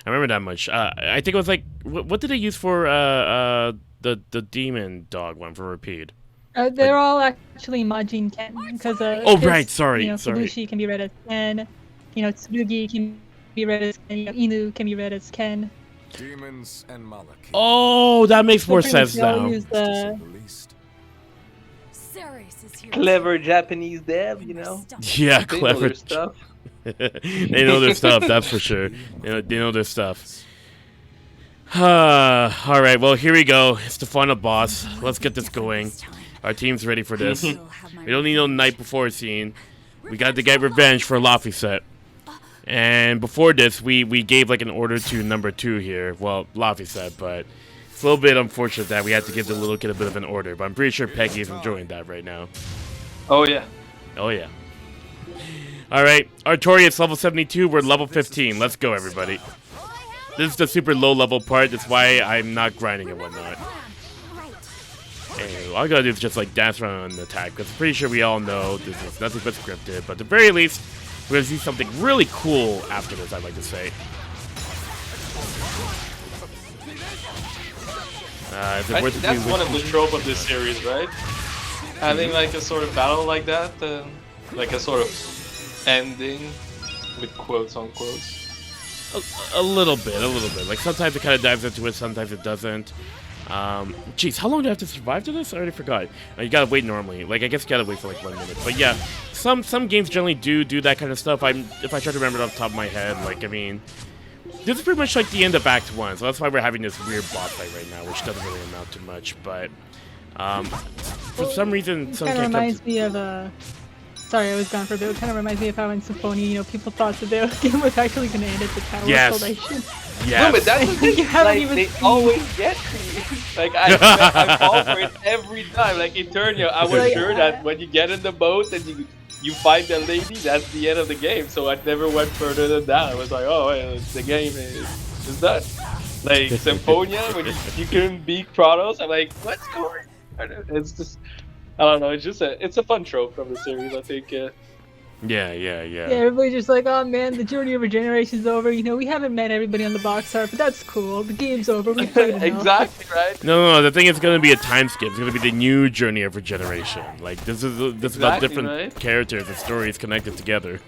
A: I remember that much. I think it was like what did they use for the Demon Dog one for repeat?
B: They're all actually Majin Ken because
A: Oh, right, sorry,
B: you know,
A: sorry.
B: Fubushi can be read as Ken, you know, Tsurugi can be read as Ken, you know, Inu can be read as Ken.
D: Demons and Malaki.
A: Oh, that makes more
B: pretty much
A: sense
B: they all
A: now.
B: use the
C: clever Japanese dev, you know.
A: Yeah,
C: They know
A: clever.
C: their stuff.
A: They know their stuff, that's for sure. They know their stuff. All right, well, here we go. It's the final boss. Let's get this going. Our team's ready for this. We don't need no night before scene. We got to get revenge for Laphicet. And before this, we gave like an order to number 2 here. Well, Laphicet, but it's a little bit unfortunate that we had to give the little kid a bit of an order. But I'm pretty sure Peggy is enjoying that right now.
C: Oh yeah.
A: Oh yeah. Alright, Artorius level 72, we're level 15. Let's go, everybody. This is the super low level part, that's why I'm not grinding and whatnot. Anyway, all I gotta do is just like dance around and attack, because I'm pretty sure we all know this is nothing but scripted, but at the very least, we're gonna see something really cool after this, I'd like to say.
C: I think that's one of the trope of this series, right? Having like a sort of battle like that, like a sort of ending with quotes on quotes.
A: A little bit. Like sometimes it kind of dives into it, sometimes it doesn't. Jeez, how long do I have to survive to this? I already forgot. You gotta wait normally. Like I guess you gotta wait for like 1 minute. But yeah, some games generally do that kind of stuff. If I try to remember it off the top of my head, like I mean, this is pretty much like the end of Act 1, so that's why we're having this weird boss fight right now, which doesn't really amount to much. But for some reason,
B: it kind of reminds me of Sorry, I was gone for a bit. It kind of reminds me of how in Symphonia, you know, people thought that the game was actually going to end at the Tower of Salvation.
A: Yeah.
C: No, but that's the thing. Like, they always get me. Like I fall for it every time. Like Eternia, I was sure that when you get in the boat and you find the lady, that's the end of the game. So I never went further than that. I was like, oh, well, the game is done. Like Symphonia, when you can beat Kratos, I'm like, what's going on? It's just, I don't know. It's a fun trope from the series, I think.
A: Yeah.
B: Everybody's just like, oh man, the journey of regeneration's over. You know, we haven't met everybody on the box art, but that's cool. The game's over. We played enough.
C: Exactly right.
A: No. The thing is going to be a time skip. It's going to be the new journey of regeneration. Like this is about different characters and stories connected together.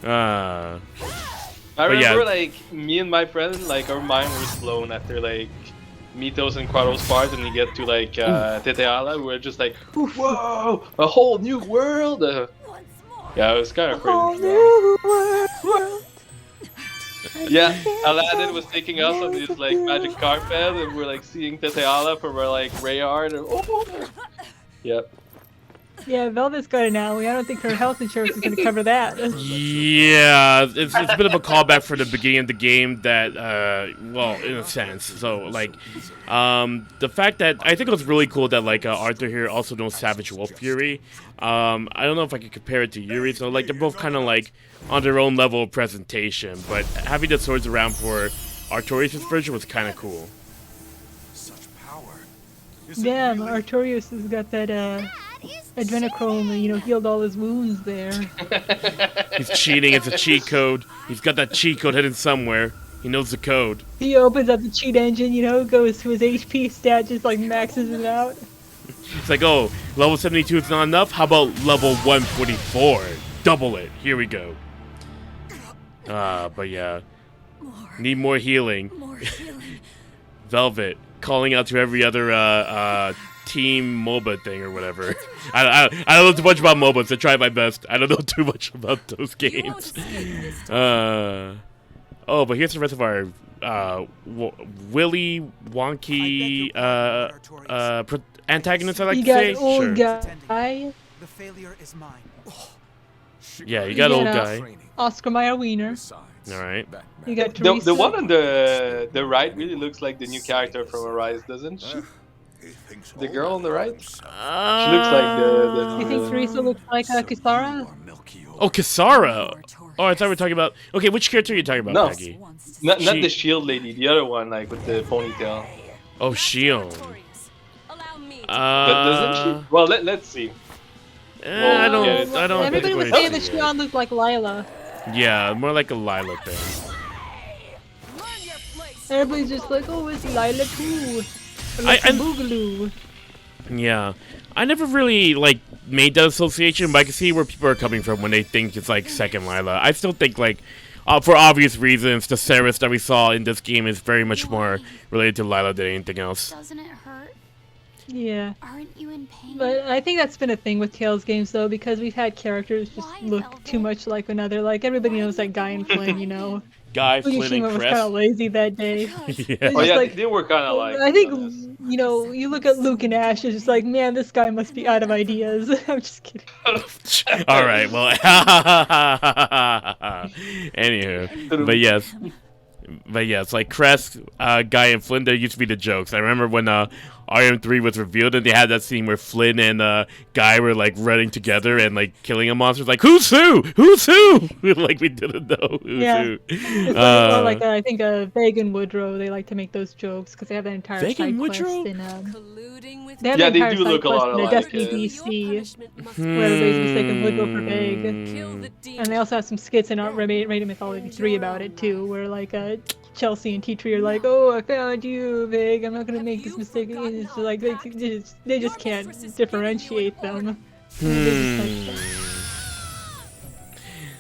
C: I remember like me and my friend, like our mind was blown after like Mythos and Kratos part, and you get to like Teteala, we're just like, whoa, a whole new world. Yeah, it was kind of crazy. Yeah, Aladdin was taking us on this like magic carpet, and we're like seeing Teteala from our like Rayard. And, yep.
B: Yeah, Velvet's got an alley. I don't think her health insurance is going to cover that.
A: Yeah, it's a bit of a callback for the beginning of the game that, well, in a sense. So, like, the fact that, I think it was really cool that, like, Arthur here also knows Savage Wolf Fury. I don't know if I could compare it to Yuri, so, like, they're both kind of, like, on their own level of presentation, but having the swords around for Artorius' version was kind of cool.
B: Damn, Artorius has got that, adrenochrome, you know, healed all his wounds there.
A: He's cheating, it's a cheat code. He's got that cheat code hidden somewhere. He knows the code.
B: He opens up the cheat engine, you know, goes to his HP stat, just like maxes it out.
A: It's like, oh, level 72 is not enough? How about level 144? Double it. Here we go. But yeah. Need more healing. Velvet, calling out to every other, team MOBA thing or whatever. I don't know too much about MOBAs. I try my best. I don't know too much about those games. Oh, but here's the rest of our Willy Wonky antagonists, I like to say.
B: You got old guy.
K: The failure is mine.
A: Yeah, you got old guy.
B: Oscar Mayer Wiener.
A: All right.
B: You got Teresa.
C: The one on the right really looks like the new character from Arise, doesn't she? The girl on the right? She looks like the
B: You think Teresa looks like Kisara?
A: Oh, Kisara! Oh, I thought we were talking about... Okay, which character are you talking about,
C: no,
A: Peggy?
C: Not the shield lady, the other one, like with the ponytail.
A: Oh, Shion.
C: But doesn't she? Well, let's see.
A: I don't
B: Everybody was saying that Shion looked like Lila.
A: Yeah, more like a Lila thing.
B: Everybody's just like, oh, it's Lila too. Boogaloo.
A: Yeah, I never really like made that association, but I can see where people are coming from when they think it's like second Lila. I still think like, for obvious reasons, the Ceres that we saw in this game is very much more related to Lila than anything else.
E: Doesn't it hurt?
B: Yeah.
E: Aren't you in pain?
B: But I think that's been a thing with Tales games though, because we've had characters just look too much like another. Like everybody knows that Guy and Flynn, you know.
A: Guy, Flynn, and
B: was kind of lazy that day.
A: Yeah.
C: Oh yeah, like, they were kind of like.
B: I think you know, you look at Luke and Ash, it's just like, man, this guy must be out of ideas. I'm just kidding.
A: All right, well, anywho, but yes, like Crest, Guy, and Flynn, there used to be the jokes. I remember when RM3 was revealed, and they had that scene where Flynn and Guy were like running together and like killing a monster. Like, who's who? Who's who? Like we didn't know who's who.
B: It's like, I think Veg and Woodrow, they like to make those jokes because they have an entire
A: Veg
B: side
A: and
B: quest
A: Woodrow?
B: in
C: Yeah, they do look a lot alike.
B: Destiny DC, where everybody's mistaken Woodrow for Veg. And they also have some skits in Radiant Mythology 3 about it too, where like Chelsea and T-Tree are like, "Oh, I found you, Vig. I'm not gonna make this mistake." It's like they just can't differentiate them.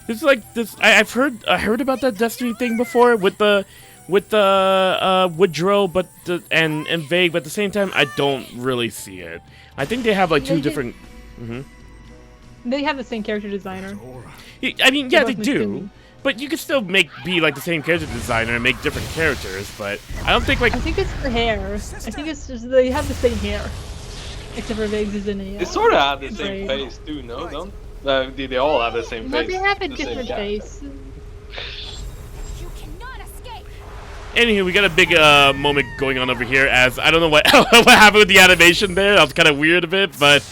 A: It's like this. I heard about that Destiny thing before with the Woodrow, but and Vague, but at the same time, I don't really see it. I think they have like two different.
B: They have the same character designer.
A: I mean, yeah, they do. But you could still be like the same character designer and make different characters, but I don't think like...
B: I think it's the hair. I think it's just they have the same hair. Except for Viggs is in a...
C: They sort of have the same face too, no? Don't? They all have the same face.
B: But they have a different face.
A: Anywho, we got a big moment going on over here as I don't know what what happened with the animation there. That was kind of weird a bit, but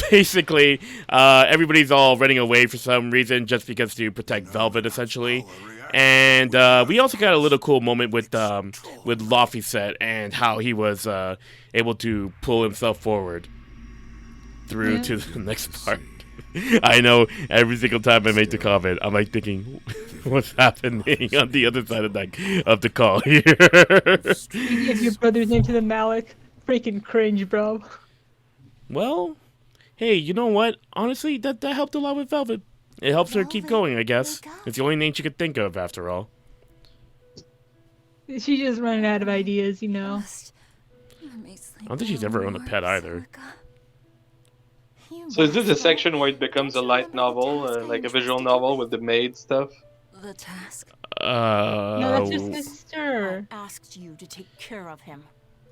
A: basically everybody's all running away for some reason just because to protect Velvet essentially. And we also got a little cool moment with Laufeyset and how he was able to pull himself forward through to the next part. I know every single time I make the comment, I'm like thinking, what's happening on the other side of the call here?
B: You give your brother's name to the Malik. Freaking cringe, bro.
A: Well, hey, you know what? Honestly, that helped a lot with Velvet. It helps her keep going, I guess. It's the only name she could think of, after all.
B: She's just running out of ideas, you know.
A: I don't think she's ever owned a pet either.
C: So is this a section where it becomes a light novel, like a visual novel with the maid stuff?
J: The task.
B: No, that's your sister.
H: I asked you to take care of him.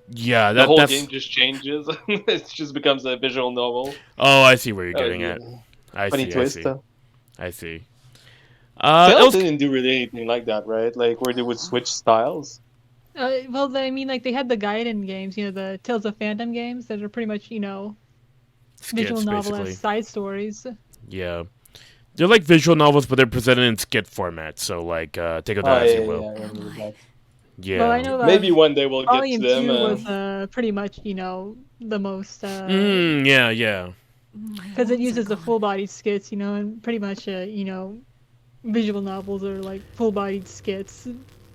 A: Yeah,
C: the whole game just changes. It just becomes a visual novel.
A: Oh, I see where you're getting at.
C: Funny twist.
A: I see.
C: Tales didn't do really anything like that, right? Like where they would switch styles.
B: Well, I mean, like they had the Gaiden games, you know, the Tales of Phantom games that are pretty much, you know, visual novel as side stories.
A: Yeah. They're like visual novels, but they're presented in skit format. So, like, take it as you will. Yeah.
B: Well, I know
C: maybe one day we'll get to
B: Volume
C: them.
B: 2 was pretty much, you know, the most.
A: Yeah.
B: Because it uses the full-bodied skits, you know, and pretty much, you know, visual novels are like full-bodied skits.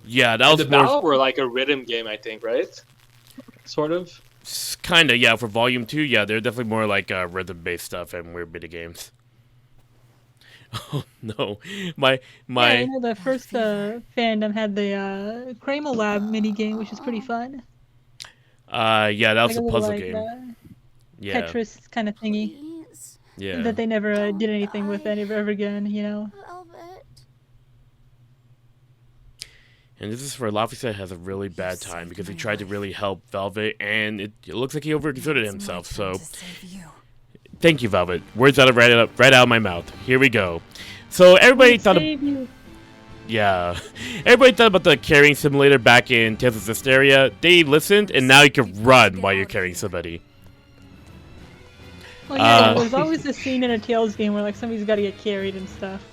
A: Yeah, that was
C: the Battle were like a rhythm game, I think, right? Sort of.
A: Kind of, yeah. For Volume 2, yeah, they're definitely more like rhythm-based stuff and weird bit of games. Oh no, my.
B: Yeah, I know the first fandom had the Kramer Lab mini game, which is pretty fun.
A: Yeah, that was
B: like
A: a puzzle game.
B: Yeah. Tetris kind of thingy.
A: Yeah.
B: That they never did anything with ever again, you know.
A: And this is where Laufeyset has a really bad time because he tried to really help Velvet, and it looks like he overexerted himself. So. Thank you, Velvet. Words right out of my mouth. Here we go. So everybody thought everybody thought about the carrying simulator back in Tales of Zestiria. They listened, and now you can run while you're carrying somebody.
B: Well, yeah, there's always a scene in a Tales game where like somebody's got to get carried and stuff.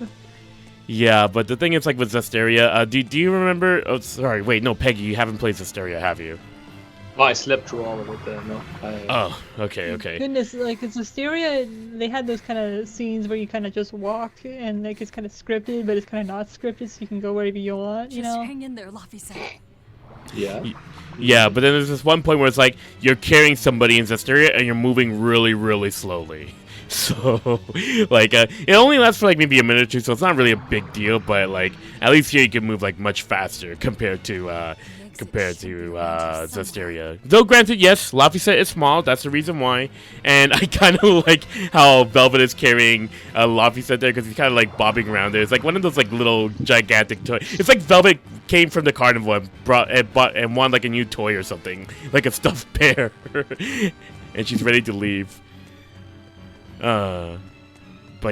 A: Yeah, but the thing is, like with Zestiria, do you remember? Oh, sorry, wait, no, Peggy, you haven't played Zestiria, have you?
C: Oh, I slept through all of it. No.
A: Oh, okay.
B: Goodness, like in Zestiria, they had those kind of scenes where you kind of just walk, and like it's kind of scripted, but it's kind of not scripted, so you can go wherever you want. You know.
J: Just hang in there, Laufeyset.
C: Yeah.
A: Yeah, but then there's this one point where it's like you're carrying somebody in Zestiria and you're moving really, really slowly. So, like, it only lasts for like maybe a minute or two, so it's not really a big deal. But like, at least here you can move like much faster compared to Zestiria. Though granted, yes, Laufeyset is small, that's the reason why. And I kind of like how Velvet is carrying Laufeyset there because he's kind of like bobbing around there. It's like one of those like little gigantic toys. It's like Velvet came from the carnival and won like a new toy or something, like a stuffed bear. And she's ready to leave. But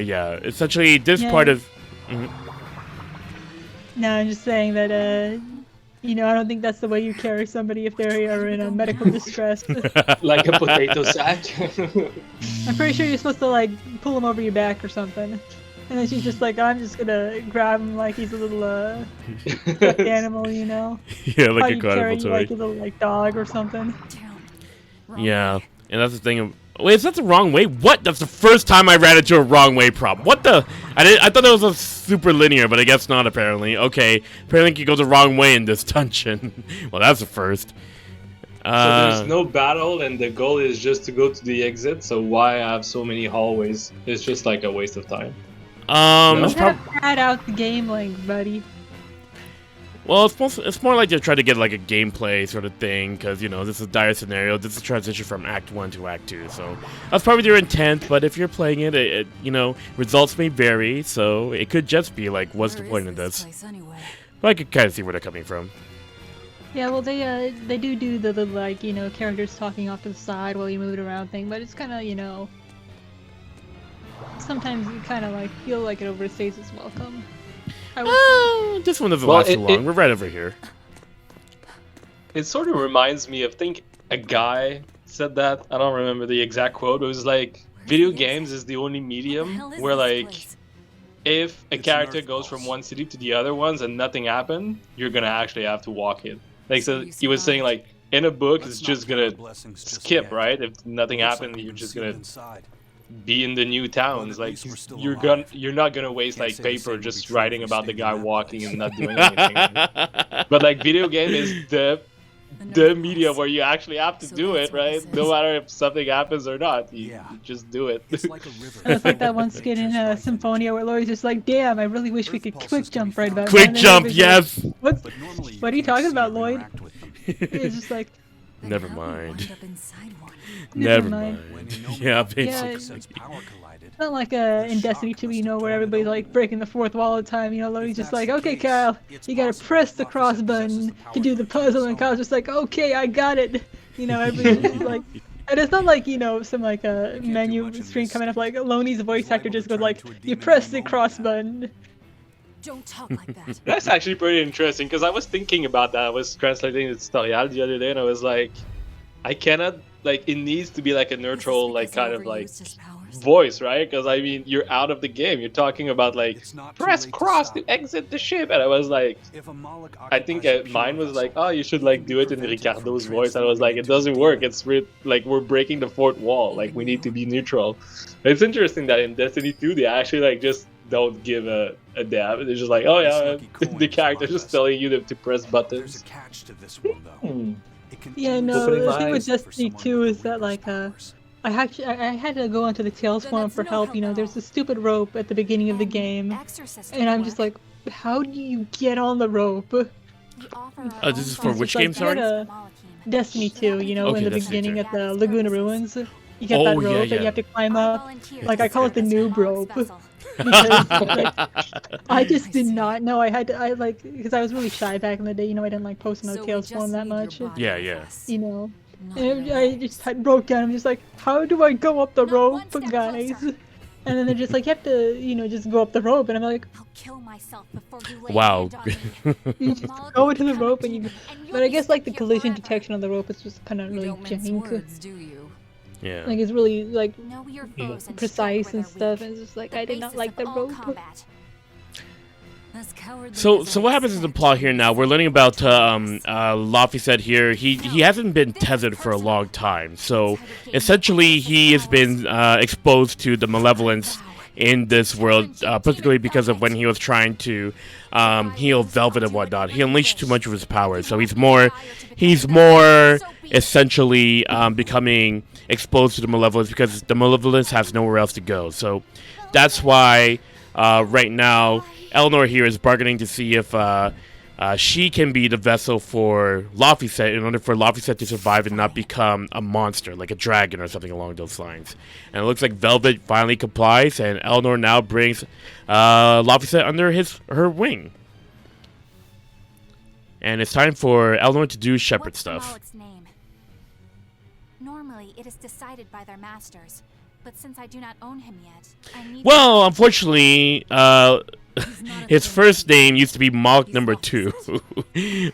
A: yeah, essentially this part of...
B: No, I'm just saying that You know, I don't think that's the way you carry somebody if they are in a medical distress.
C: Like a potato sack.
B: I'm pretty sure you're supposed to like pull him over your back or something. And then she's just like, I'm just gonna grab him like he's a little stuffed animal, you know?
A: Yeah, like
B: How
A: a
B: you carry
A: carnival toy.
B: like a little like dog or something.
A: Yeah, and that's the thing. Wait, is that the wrong way? What? That's the first time I ran into a wrong way problem. What the? I thought that was a super linear, but I guess not. Apparently, okay. Apparently, you go the wrong way in this dungeon. Well, that's the first.
C: So there's no battle, and the goal is just to go to the exit. So why have so many hallways? It's just like a waste of time.
B: You
A: It's
B: gotta pad out the game length, buddy.
A: Well, it's more like they're trying to get like a gameplay sort of thing, because, you know, this is a dire scenario. This is a transition from Act 1 to Act 2, so that's probably their intent, but if you're playing it, you know, results may vary, so it could just be like, what's the point of this? But I could kind of see where they're coming from.
B: Yeah, well, they do the like, you know, characters talking off to the side while you move it around thing, but it's kind of, you know, sometimes you kind of like feel like it overstays its welcome.
A: This one doesn't last too long. We're right over here.
C: It sort of reminds me of, I think a guy said that, I don't remember the exact quote, it was like, video games is the only medium where like, if a character goes from one city to the other ones and nothing happened, you're gonna actually have to walk it. Like, so he was saying like, in a book it's just gonna skip, right? If nothing happened, you're just gonna be in the new towns. Like, you're not gonna waste like paper just writing about the guy walking and not doing anything. But like, video game is the media where you actually have to do it, right? No matter if something happens or not, you just do it.
B: It's like that one skit in Symphonia where Laurie's just like, damn, I really wish we could quick jump right about now.
A: Quick jump, yes!
B: Like, what are you talking about, Lloyd? It's just like,
A: never mind.
B: Never
A: Never mind. Yeah, basically.
B: It's not like in Destiny 2, you know, where everybody's like breaking the fourth wall all the time. You know, Laurie's just like, okay, Kyle, you gotta press the cross button to do the puzzle, and Kyle's just like, okay, I got it. You know, everybody's just like, and it's not like, you know, some like a menu screen coming up, like Loney's voice actor just goes like, you press the cross button.
J: Don't talk like that.
C: That's actually pretty interesting, because I was thinking about that. I was translating the tutorial the other day, and I was like, I cannot, like, it needs to be like a neutral, like, kind of like voice, right? Because I mean, you're out of the game. You're talking about like, press cross to exit the ship, and I was like, I think mine was like, oh, you should like do it in Ricardo's voice, and I was like, it doesn't work. It's like we're breaking the fourth wall. Like, we need to be neutral. It's interesting that in Destiny 2 they actually like just don't give a damn. They're just like, oh yeah, the character's just telling you to press buttons.
B: Yeah, no, the thing with Destiny 2 is that like I had to go onto the Tales forum for help. You know, there's a stupid rope at the beginning of the game, and I'm just like, how do you get on the rope?
A: This is for which game, sorry?
B: Destiny 2, you know,
A: Okay,
B: in the
A: Destiny
B: beginning
A: 2.
B: at the Laguna Ruins. You get that rope that you have to climb up. Like, I call it the noob rope. Because, like, I just did not know. Because I was really shy back in the day, you know, I didn't like posting on the Tales forum that much.
A: Yeah, yeah.
B: You know. And I just broke down. I'm just like, how do I go up the rope, guys? And then they're just like, you have to, you know, just go up the rope. And I'm like,
E: I'll kill myself before you lay
A: wow.
B: you just go into the rope and you. But I guess like the collision detection on the rope is just kind of really jank.
A: Yeah.
B: Like, it's really like precise and stuff. And it's just like, I did not like the rope.
A: So what happens in the plot here now? We're learning about Laphicet here. He hasn't been tethered for a long time, so essentially he has been exposed to the malevolence in this world, particularly because of when he was trying to heal Velvet and whatnot. He unleashed too much of his power, so he's more essentially becoming exposed to the malevolence because the malevolence has nowhere else to go. So that's why right now Eleanor here is bargaining to see if she can be the vessel for Laphicet in order for Laphicet to survive and not become a monster, like a dragon or something along those lines. And it looks like Velvet finally complies, and Eleanor now brings Laphicet under her wing. And it's time for Eleanor to do shepherd stuff.
E: Name? Normally, it is decided by their masters, but since I do not own him yet, I need.
A: Well, unfortunately, his first name used to be Mach number 2,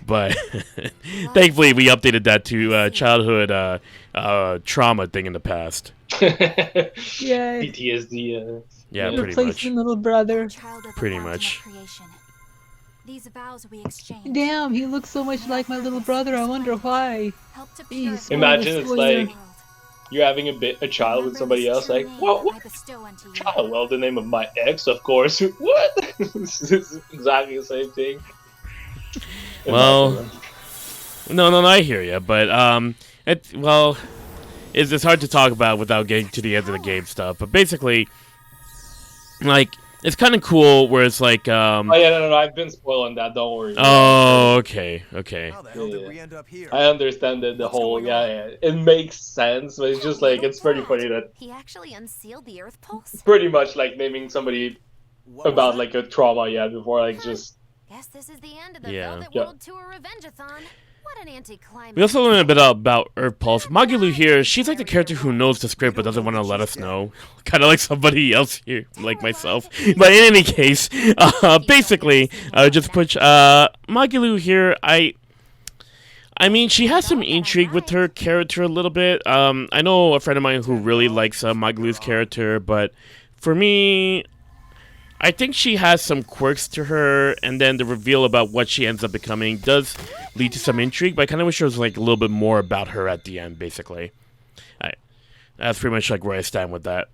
A: but thankfully we updated that to childhood trauma thing in the past.
B: Yeah.
I: PTSD.
A: Yeah, pretty
B: Replacing
A: much.
B: little brother.
A: Pretty much.
E: These vows we exchange.
B: Damn, he looks so much like my little brother. I wonder why.
E: Help to
B: He's
E: purify
I: Imagine
E: the
I: it's
B: spoiler.
I: like you're having a child with somebody else. Like, what?
E: I bestow unto you.
I: Child? Well, the name of my ex, of course. What? This is exactly the same thing.
A: Well, no, I hear you, but it's hard to talk about without getting to the end of the game stuff. But basically, like, it's kind of cool where it's like,
I: Oh yeah, no, I've been spoiling that. Don't worry.
A: Oh, okay.
D: How the hell did we end up here?
I: I understand the whole. Yeah, it makes sense, but it's just like it's pretty funny that
E: He actually unsealed the Earth Pulse?
I: pretty much like naming somebody
D: What was
I: about
D: that?
I: like a trauma. Yeah, before like just.
E: Guess this is the end of the
A: Yeah.
E: Velvet
I: Yeah.
E: World Tour Revenge-a-thon. What an anticlimax.
A: We also learned a bit about Earth Pulse. Magulu here, she's like the character who knows the script but doesn't want to let us know. Kind of like somebody else here, like myself. But in any case, basically, just put Magulu here. I mean, she has some intrigue with her character a little bit. I know a friend of mine who really likes Magulu's character, but for me, I think she has some quirks to her, and then the reveal about what she ends up becoming does lead to some intrigue, but I kind of wish there was like a little bit more about her at the end, basically. That's pretty much like where I stand with that.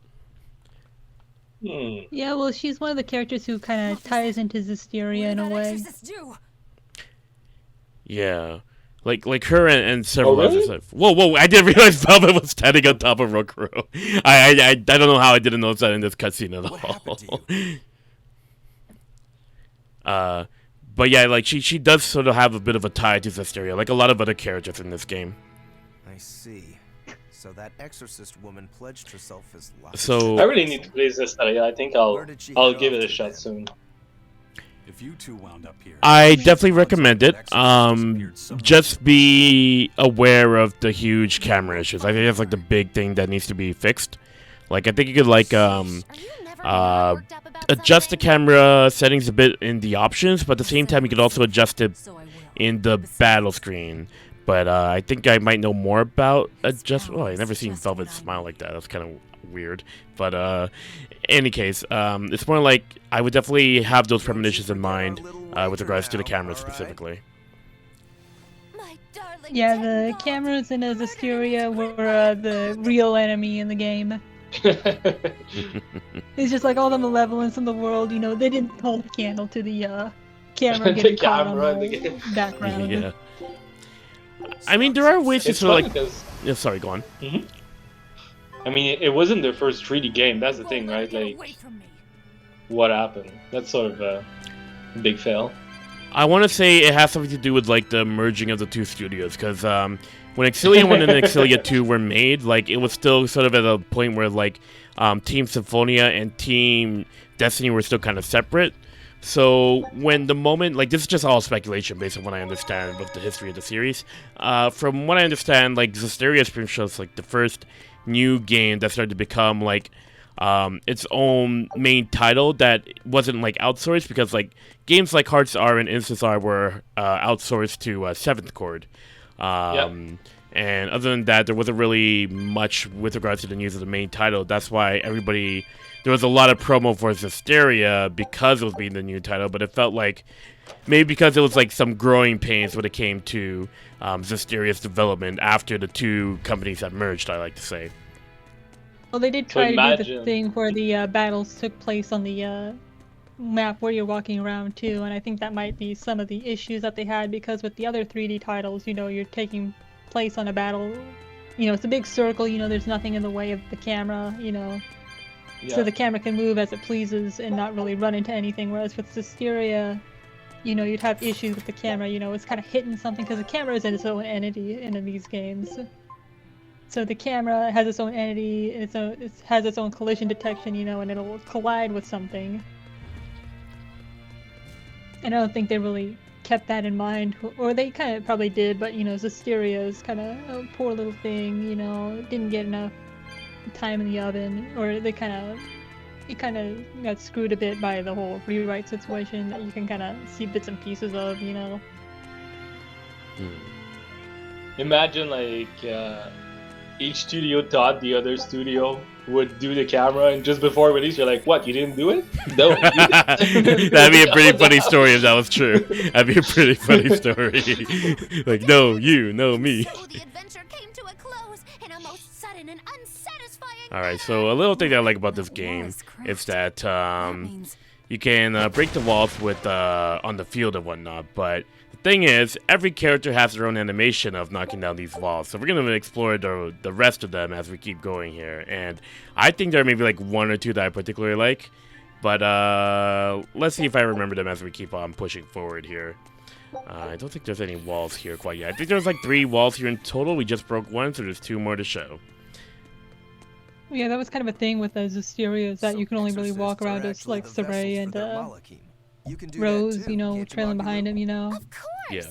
B: Yeah, well, she's one of the characters who kind of ties into Zisteria in a way.
A: Yeah. Like her and several
I: Oh, really?
A: others. Whoa, I didn't realize Velvet was standing on top of Rokuro. I don't know how I didn't notice that in this cutscene at
D: What happened to
A: all. But yeah, like she does sort of have a bit of a tie to Zisteria, like a lot of other characters in this game.
D: I see. So that exorcist woman pledged herself as life.
A: So
I: I really need to play this study. I think I'll
D: Where did she
I: I'll
D: head
I: give
D: off
I: it a
D: to
I: shot
D: then?
I: soon.
F: If you two wound up here,
A: I definitely recommend it. Just be aware of the huge camera issues. I think that's like the big thing that needs to be fixed. Like I think you could like adjust the camera settings a bit in the options, but at the same time you could also adjust it in the battle screen. But I think I might know more about adjust. Oh, I've never seen Velvet smile like that. That's kind of weird. But any case, it's more like I would definitely have those premonitions in mind with regards to the camera specifically.
B: Yeah, the cameras in Zisteria were the real enemy in the game. It's just like all the malevolence in the world, you know, they didn't hold a candle to the camera
I: The
B: getting caught
I: camera
B: on
I: in the
B: the
I: game.
B: background.
A: Yeah. I mean, there are ways to
I: It's
A: sort
I: funny
A: of like.
I: because
A: Yeah, sorry, go on.
I: I mean it wasn't their first 3D game. That's the thing, right? Like what happened? That's sort of a big fail.
A: I want to say it has something to do with like the merging of the two studios, because when Exilia 1 and Exilia 2 were made, like it was still sort of at a point where like Team Symphonia and Team Destiny were still kind of separate. So when the moment, like this is just all speculation based on what I understand of the history of the series. From what I understand, like Zisteria is pretty much like the first new game that started to become like its own main title that wasn't like outsourced, because like games like Hearts R and Instance R were outsourced to Seventh Chord. And other than that, there wasn't really much with regards to the news of the main title. That's why there was a lot of promo for Zisteria because it was being the new title, but it felt like maybe because it was like some growing pains when it came to Zisteria's development after the two companies had merged, I like to say.
B: Well, they did try to do the thing where the battles took place on the map where you're walking around too, and I think that might be some of the issues that they had, because with the other 3D titles, you know, you're taking place on a battle, you know, it's a big circle, you know, there's nothing in the way of the camera, you know, so the camera can move as it pleases and not really run into anything, whereas with Zisteria, you know, you'd have issues with the camera, you know, it's kind of hitting something, because the camera is its own entity in these games. So the camera has its own entity, it has its own collision detection, you know, and it'll collide with something. And I don't think they really kept that in mind, or they kind of probably did, but you know, Zisteria is kind of a poor little thing, you know, didn't get enough time in the oven, or they kind of it kind of got screwed a bit by the whole rewrite situation that you can kind of see bits and pieces of, you know.
I: Imagine like each studio thought the other studio would do the camera, and just before release, you're like, "What? You didn't do it? No."
A: That'd be a pretty funny story if that was true. That'd be a pretty funny story. Like, no, you, no, me.
H: So the adventure came to a close in a most sudden and unsatisfying
A: All right, so a little thing that I like about this game is that you can break the walls with on the field and whatnot, but the thing is, every character has their own animation of knocking down these walls, so we're going to explore the rest of them as we keep going here, and I think there may be like one or two that I particularly like, but let's see if I remember them as we keep on pushing forward here. I don't think there's any walls here quite yet. I think there's like 3 walls here in total. We just broke 1, so there's 2 more to show.
B: Yeah, that was kind of a thing with the Zestiria, is that you can only really walk around as like Saray and Rose, you know, trailing behind him, you know.
H: Of course.
A: Yeah.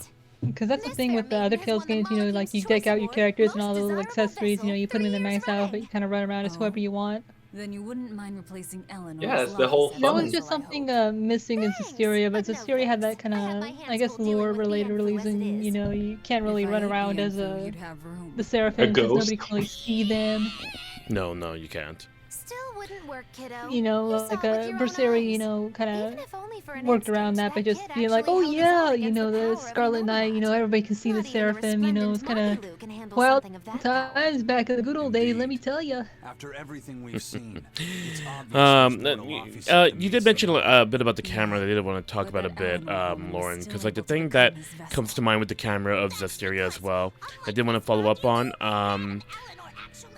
B: Because that's the thing with the other Tales games, you know, like you deck out your characters and all the little accessories, you know, you put them in the max outfit, you kind of run around as whoever you want.
J: Then you wouldn't mind replacing Ellen.
I: Yeah, it's the whole
B: That
I: fun.
B: was just something missing in Zestiria, but Zestiria had that kind of, I guess, lore-related reason, you know, you can't really run around as the Seraphim because nobody can really see them.
A: No, you can't.
H: Still wouldn't work, kiddo.
B: You know,
H: You
B: like
H: saw it with your own
B: Berseria, you
H: eyes.
B: know, kind
H: Even
B: of
H: if only for an
B: worked around
H: instant,
B: that by just
H: kid
B: being like, oh
H: actually held his
B: yeah,
H: own
B: you
H: against
B: know,
H: the
B: the
H: power of
B: Scarlet
H: the
B: Knight, you know, everybody can see the
H: Not even a
B: Seraphim, you know, it's kind of
H: resplendent Malu can handle
B: wild
H: something of that
B: times back in the good old days, let me tell you.
D: After everything we've seen, it's obvious
A: You did mention a bit about the camera that I did want to talk about a bit, Lauren, because like the thing that comes to mind with the camera of Zestiria as well, I did want to follow up on.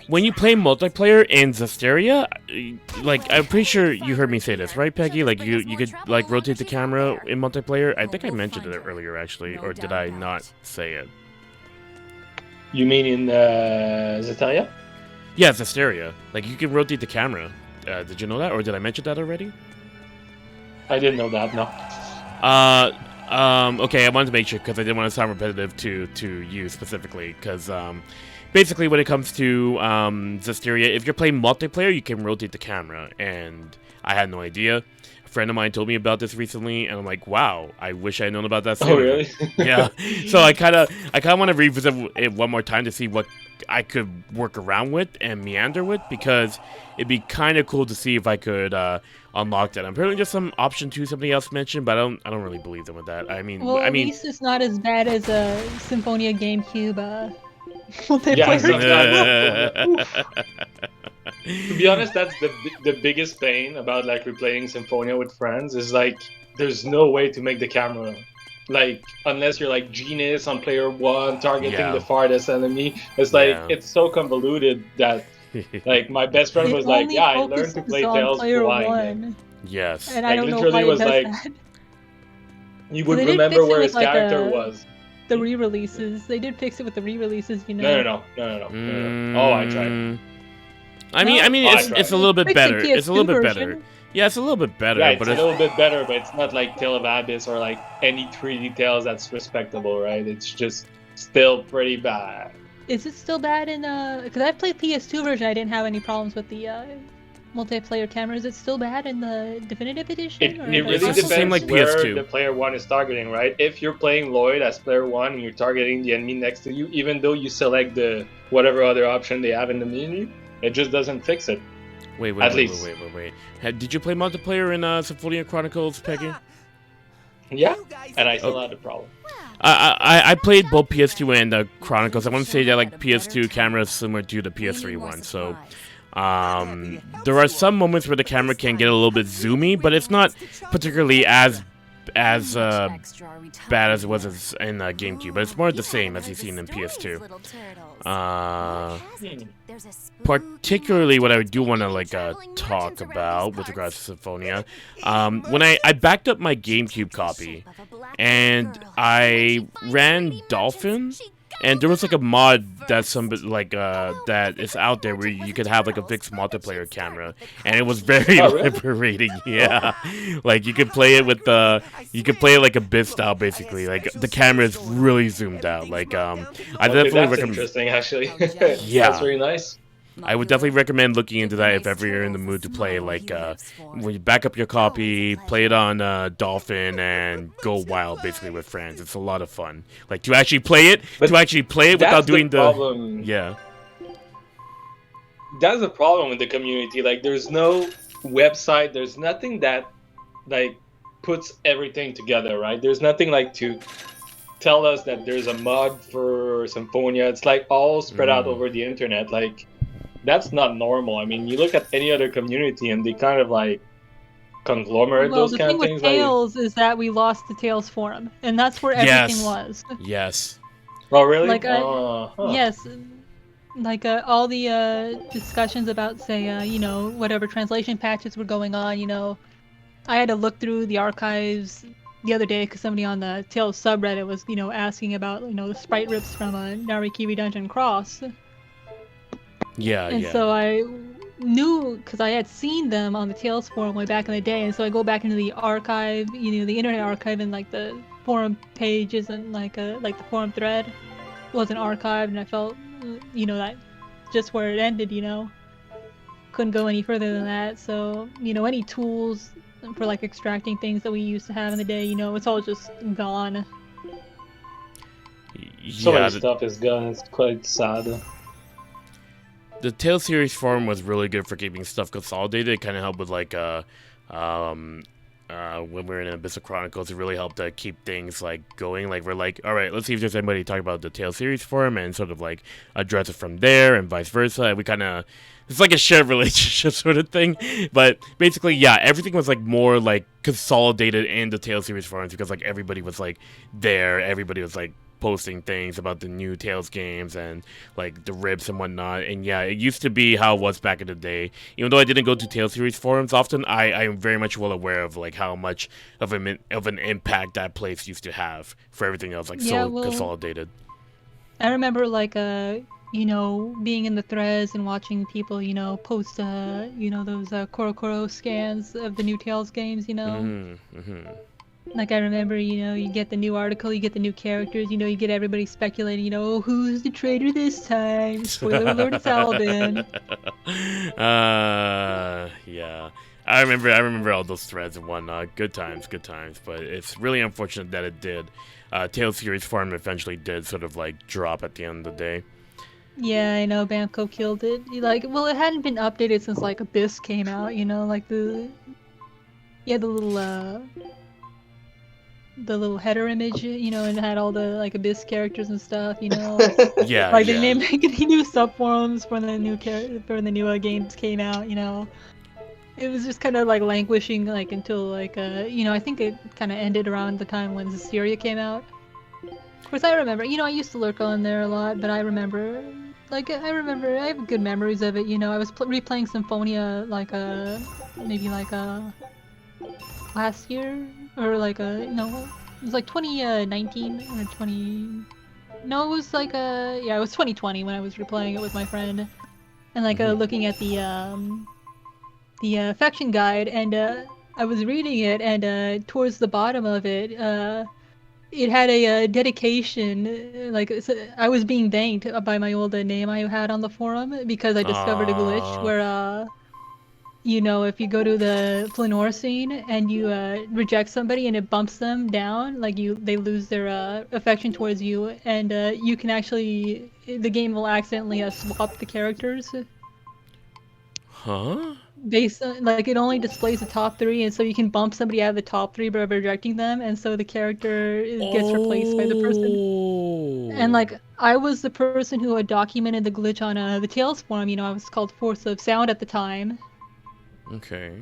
A: When you play multiplayer in Zestiria, like I'm pretty sure you heard me say this, right, Peggy? Like you could like rotate the camera in multiplayer. I think I mentioned it earlier actually, or did I not say it?
I: You mean in Zestiria?
A: Yeah, Zestiria. Like you can rotate the camera. Did you know that, or did I mention that already?
I: I didn't know that. No.
A: Okay, I wanted to make sure because I didn't want to sound repetitive to you specifically, because basically when it comes to Zestiria, if you're playing multiplayer, you can rotate the camera, and I had no idea. A friend of mine told me about this recently, and I'm like, wow, I wish I had known about that sooner.
I: Oh, really?
A: Yeah. So I kind of want to revisit it one more time to see what I could work around with and meander with, because it'd be kind of cool to see if I could unlock that. I'm apparently just some option 2 somebody else mentioned, but I don't really believe them with that. I mean,
B: Well, at least it's not as bad as a Symphonia GameCube
I: To be honest, that's the biggest pain about like replaying Symphonia with friends is like there's no way to make the camera like unless you're like genius on player 1 targeting the farthest enemy. It's like it's so convoluted that like my best friend was like, yeah, I learned to play Tales blind.
A: Yes.
B: And I don't know
I: literally
B: why
I: was like
B: that.
I: you would remember where his
B: like,
I: character was.
B: The re-releases. They did fix it with the re-releases, you know.
I: No. Oh, I tried.
A: I mean, it's a little bit better. It's a little bit better. Yeah, it's a little bit better.
I: Yeah,
A: but
I: it's a little bit better, but it's not like Tale of Abyss or like any 3D Tales that's respectable, right? It's just still pretty bad.
B: Is it still bad in because I played PS2 version, I didn't have any problems with the multiplayer camera. Is it still bad in the definitive edition?
I: It really depends like where PS2. The player 1 is targeting, right? If you're playing Lloyd as player 1 and you're targeting the enemy next to you, even though you select the whatever other option they have in the menu, it just doesn't fix it.
A: Wait. Did you play multiplayer in Symphonia Chronicles, Peggy?
I: Yeah, and I still had a problem.
A: I played both PS2 and Chronicles. I want to say that like PS2 camera is similar to the PS3 one, so there are some moments where the camera can get a little bit zoomy, but it's not particularly as bad as it was in GameCube, but it's more the same as you've seen in PS2. Particularly what I do want to like talk about with regards to Symphonia, when I backed up my GameCube copy and I ran Dolphin, and there was like a mod that that is out there where you could have like a fixed multiplayer camera, and it was very liberating. Yeah, like you could play it with like a bit style basically. Like the camera is really zoomed out. Like I definitely recommend.
I: Interesting, actually.
A: Yeah,
I: that's very nice.
A: I would definitely recommend looking into that if ever you're in the mood to play. Like, when you back up your copy, play it on Dolphin, and go wild basically with friends. It's a lot of fun. Like to actually play it, without doing the
C: problem.
A: yeah.
C: That's the problem with the community. Like, there's no website. There's nothing that like puts everything together, right? There's nothing like to tell us that there's a mod for Symphonia. It's like all spread out over the internet. Like, that's not normal. I mean, you look at any other community and they kind of like conglomerate those kind of things.
B: The thing with Tales is that we lost the Tales forum, and that's where everything was.
A: Yes.
C: Oh, really?
B: Like, yes. Like all the discussions about, say, you know, whatever translation patches were going on, you know, I had to look through the archives the other day because somebody on the Tales subreddit was, you know, asking about, you know, the sprite rips from Narikibi Dungeon Cross.
A: Yeah,
B: and so I knew, because I had seen them on the Tales forum way back in the day, and so I go back into the archive, you know, the internet archive, and like the forum page isn't like the forum thread wasn't archived, and I felt, you know, that just where it ended, you know, couldn't go any further than that. So, you know, any tools for like extracting things that we used to have in the day, you know, it's all just gone.
C: So much stuff is gone. It's quite sad.
A: The Tales series forum was really good for keeping stuff consolidated. It kind of helped with like when we were in Abyss of Chronicles, it really helped to keep things like going. Like, we're like, all right, let's see if there's anybody talking about the Tales series forum, and sort of like address it from there, and vice versa. And we kind of, it's like a shared relationship sort of thing. But basically, yeah, everything was like more like consolidated in the Tales series forums because like everybody was like there, everybody was like posting things about the new Tales games and like the ribs and whatnot. And yeah, it used to be how it was back in the day. Even though I didn't go to Tales series forums often, I am very much well aware of like how much of an impact that place used to have for everything else, like consolidated.
B: I remember like you know, being in the threads and watching people, you know, post you know, those Korokoro scans of the new Tales games, you know. Like, I remember, you know, you get the new article, you get the new characters, you know, you get everybody speculating, you know, oh, who's the traitor this time? Spoiler alert, it's Alvin.
A: Yeah. I remember all those threads and whatnot. Good times, but it's really unfortunate that it did. Tales series forum eventually did sort of, like, drop at the end of the day.
B: Yeah, I know, Bamco killed it. Like, well, it hadn't been updated since, like, Abyss came out, you know, like the little header image, you know, and it had all the like Abyss characters and stuff, you know.
A: Yeah.
B: Like they named new subforums for the new games came out, you know. It was just kind of like languishing like until like you know, I think it kind of ended around the time when Berseria came out. Of course, I remember, you know, I used to lurk on there a lot, but I remember I have good memories of it, you know. I was replaying Symphonia like maybe like last year. Or like no, it was like 2019 or 20. No, it was like yeah, it was 2020 when I was replaying it with my friend, and like looking at the faction guide, and I was reading it, and towards the bottom of it, it had a dedication. Like I was being thanked by my old name I had on the forum because I discovered a glitch where you know, if you go to the Flanor scene and you reject somebody and it bumps them down, like they lose their affection towards you, and you can actually, the game will accidentally swap the characters.
A: Huh?
B: Based on, like, it only displays the top 3, and so you can bump somebody out of the top 3 by rejecting them, and so the character gets replaced by the person. And like, I was the person who had documented the glitch on the Tales forum. You know, I was called Force of Sound at the time.
A: Okay.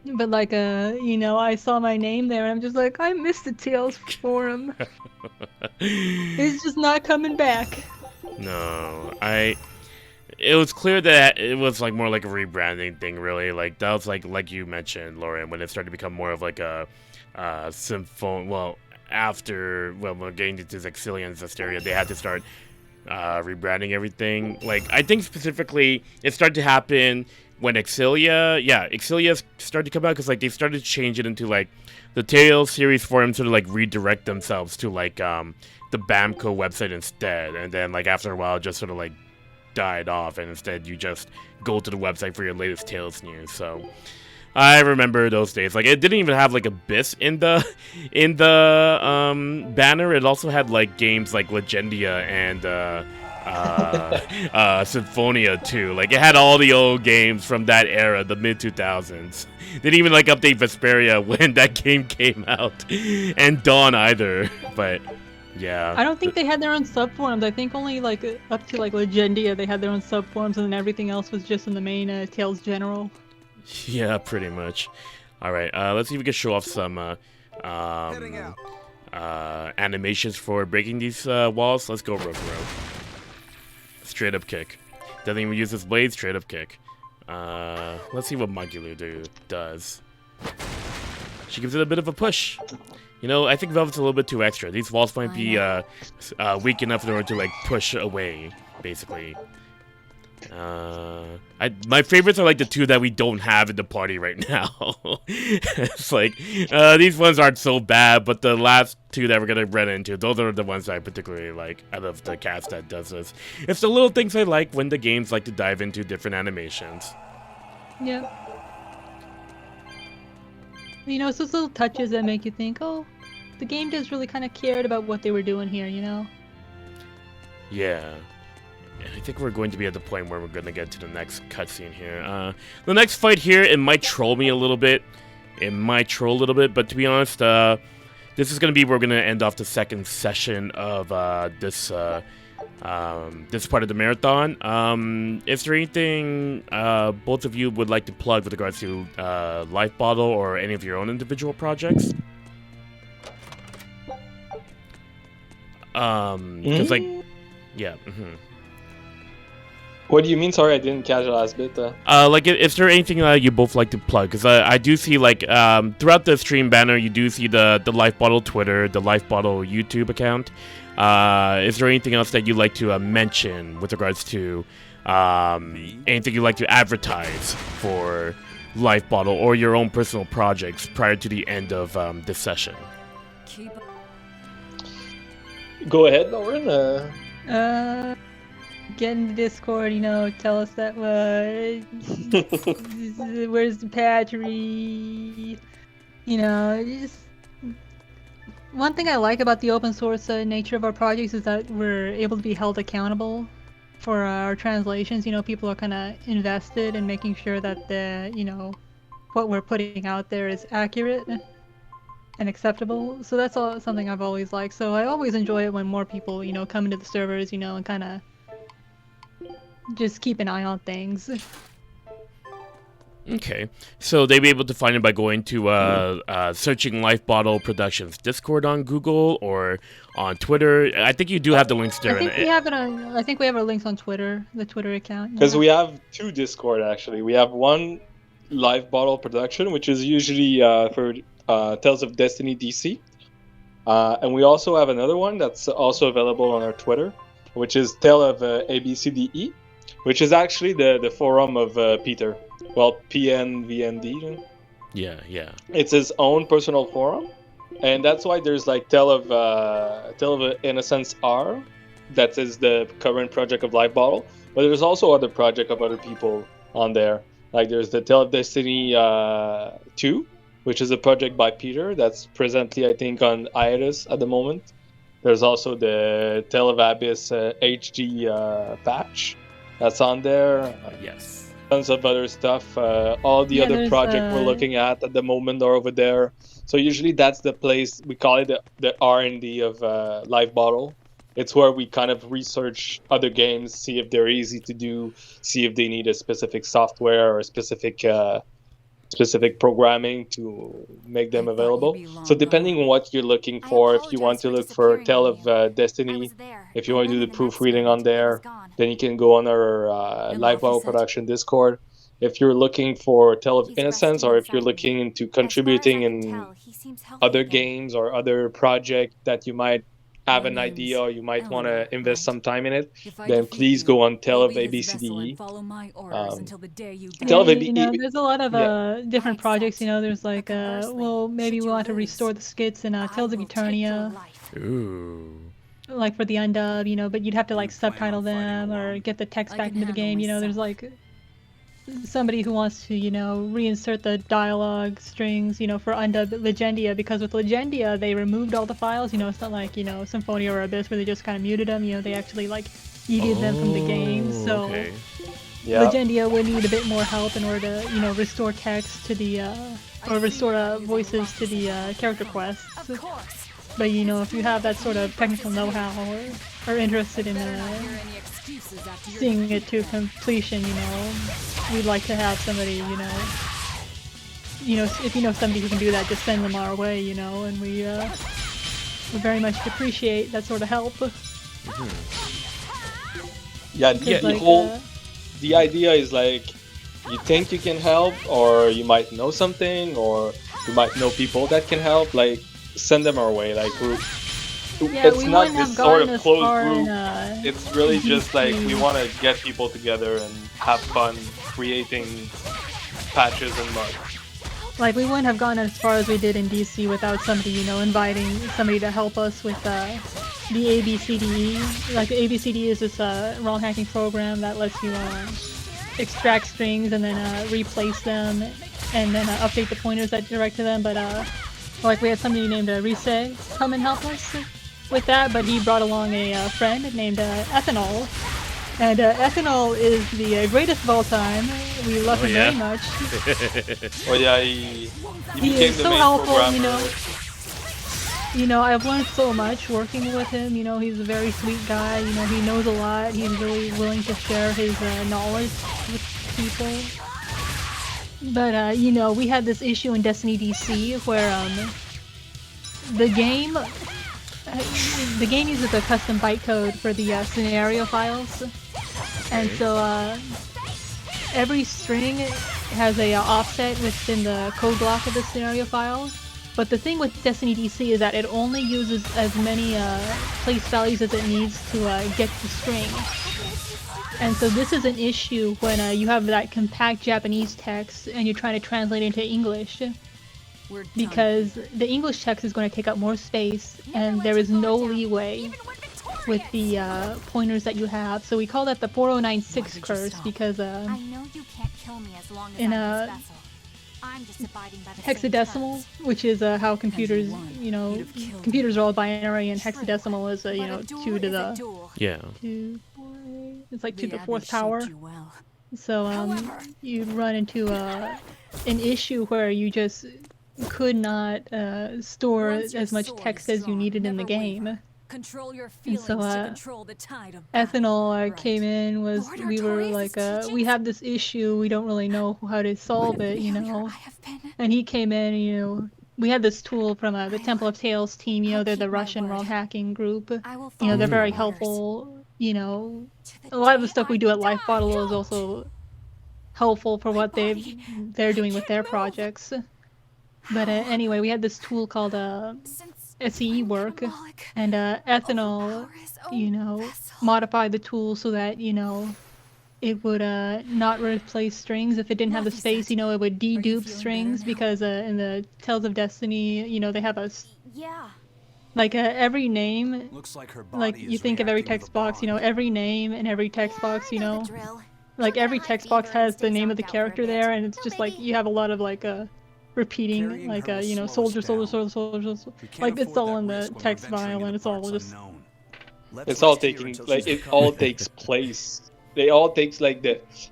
B: But like, you know, I saw my name there, and I'm just like, I missed the Tales forum. It's just not coming back.
A: No, it was clear that it was like more like a rebranding thing, really. Like that was like you mentioned, Lauren, when it started to become more of like a Symphonia. Well, when getting into Exilian and Zesteria, they had to start rebranding everything. Like, I think specifically it started to happen when Exilia started to come out, because like they started to change it into like the Tales series forum sort of like redirect themselves to like the Bamco website instead, and then like after a while just sort of like died off, and instead you just go to the website for your latest Tales news. So I remember those days. Like, it didn't even have like Abyss in the banner. It also had like games like Legendia and Symphonia too. Like, it had all the old games from that era, the mid 2000s. Didn't even like update Vesperia when that game came out, and Dawn either. But yeah,
B: I don't think they had their own subforums. I think only like up to like Legendia they had their own subforums, and then everything else was just in the main Tales General.
A: yeah, pretty much. All right, let's see if we can show off some animations for breaking these walls. Let's go, Rokuro. Straight up kick. Doesn't even use his blade. Straight up kick. Let's see what Magulu does. She gives it a bit of a push. You know, I think Velvet's a little bit too extra. These walls might be weak enough in order to like push away, basically. My favorites are like the two that we don't have in the party right now. It's like these ones aren't so bad, but the last two that we're gonna run into, those are the ones I particularly like out of the cast that does this. It's the little things I like when the games like to dive into different animations.
B: Yeah. You know, it's those little touches that make you think, oh, the game just really kind of cared about what they were doing here, you know?
A: Yeah. I think we're going to be at the point where we're going to get to the next cutscene here. The next fight here, it might troll me a little bit. But to be honest, this is going to be where we're going to end off the second session of this part of the marathon. Is there anything both of you would like to plug with regards to Life Bottle or any of your own individual projects? Because like, yeah.
C: What do you mean? Sorry, I didn't catch the last bit.
A: Like, is there anything you both like to plug? Because I do see, like, throughout the stream banner, you do see the Life Bottle Twitter, the Life Bottle YouTube account. Is there anything else that you'd like to mention with regards to anything you'd like to advertise for Life Bottle or your own personal projects prior to the end of this session?
C: Go ahead, Lauren.
B: Get in the Discord, you know, tell us that where's the patchery, you know, just one thing I like about the open source nature of our projects is that we're able to be held accountable for our translations. You know, people are kind of invested in making sure that what we're putting out there is accurate and acceptable. So that's something I've always liked. So I always enjoy it when more people, you know, come into the servers, you know, and kind of just keep an eye on things.
A: Okay, so they'll be able to find it by going to searching Life Bottle Productions Discord on Google or on Twitter. I think you do have the links there.
B: I think we have it on. I think we have our links on Twitter, the Twitter account.
C: Because we have two Discord actually. We have one Life Bottle Production, which is usually for Tales of Destiny DC, and we also have another one that's also available on our Twitter, which is Tale of ABCDE, which is actually the forum of Peter. Well, PNVND.
A: Yeah.
C: It's his own personal forum, and that's why there's like Tale of Innocence R, that is the current project of Life Bottle. But there's also other project of other people on there. Like there's the Tale of Destiny 2, which is a project by Peter that's presently, I think, on hiatus at the moment. There's also the Tale of Abyss HD patch that's on there.
A: Yes.
C: Tons of other stuff. All the other projects we're looking at the moment are over there. So usually that's the place, we call it the R&D of Life Bottle. It's where we kind of research other games, see if they're easy to do, see if they need a specific software or a specific programming to make them available. So depending on what you're looking for, if you want to look for Tale of Destiny, if you want to do the proofreading on there, then you can go on our Live Bottle Production Discord. If you're looking for Tale of Innocence, or if you're looking into contributing in other games or other project that you might have an idea or you might want to invest some time in it, then please go on Tale of ABCDE.
B: Tale of ABCDE. There's a lot of different projects. You know, there's like, well, maybe we want to restore the skits in Tales of Eternia.
A: Ooh.
B: like for the undub, you know, but you'd have to like subtitle them or get the text back into the game. You know, there's like somebody who wants to, you know, reinsert the dialogue strings, you know, for undub Legendia, because with Legendia they removed all the files. You know, it's not like, you know, Symphonia or Abyss where they just kind of muted them. You know, they actually like yeeted them from the game. So
A: okay.
C: Yeah.
B: Legendia would need a bit more help in order to, you know, restore text to the or restore voices to the character quests. But you know, if you have that sort of technical know-how or are interested in seeing it to completion, you know, we'd like to have somebody, you know, if you know somebody who can do that, just send them our way, you know, and we very much appreciate that sort of help.
C: Yeah,
B: Because,
C: the
B: like,
C: whole the idea is like, you think you can help, or you might know something, or you might know people that can help. Like, send them our way. Like,
B: Yeah,
C: it's
B: we
C: not
B: wouldn't
C: this
B: have
C: sort
B: gotten
C: of
B: as
C: closed
B: far
C: group.
B: in,
C: It's really just like, we
B: DC.
C: want to get people together and have fun creating patches and mods.
B: Like, we wouldn't have gone as far as we did in DC without somebody, you know, inviting somebody to help us with the ABCDE. Like, the ABCD is this ROM hacking program that lets you extract strings and then replace them and then update the pointers that direct to them. But, like, we had somebody named Rise come and help us with that, but he brought along a friend named Ethanol. And Ethanol is the greatest of all time. We love him very much.
C: Oh yeah, he
B: He
C: became
B: is
C: the
B: so
C: main
B: helpful,
C: programmer.
B: you know. You know, I've learned so much working with him. You know, he's a very sweet guy. You know, he knows a lot. He's really willing to share his knowledge with people. But, you know, we had this issue in Destiny DC where the game uses a custom bytecode for the scenario files. And so every string has a offset within the code block of the scenario file. But the thing with Destiny DC is that it only uses as many place values as it needs to get the string. And so this is an issue when you have that compact Japanese text and you're trying to translate into English. Because the English text is going to take up more space and there is no leeway with the pointers that you have. So we call that the 4096 curse because
H: I know you can't kill me as long as
B: in
H: I'm this vessel. I'm just abiding by the
B: hexadecimal, which is how computers, you know, computers are all binary, and hexadecimal is, you know, 2 to the 2, 4, 8, it's like 2 to the 4th power. So you run into an issue where you just could not store as much text as you needed in the game.
J: Control your
B: And
J: feelings
B: so
J: to control the tide of
B: Ethanol came in, we were like, we have this issue, we don't really know how to solve it, you know. And he came in, you know, we had this tool from the Temple of Tales team, you know, they're the Russian ROM hacking group. You know, they're very helpful, you know. A lot of the stuff we do at Life Bottle is also helpful for what they're doing with their projects. But anyway, we had this tool called SCE work, and Ethanol, you know, modified the tool so that, you know, it would not replace strings if it didn't have the space. You know, it would dedupe strings because in the Tales of Destiny, you know, they have like every name, like you think of every text box, you know, every name in every text box, you know, like every text box has the name of the character there, and it's just like you have a lot of like repeating, like you know, soldier, like it's all in the text file, and it's all just.
C: It's all taking, like, it all takes place. They all takes like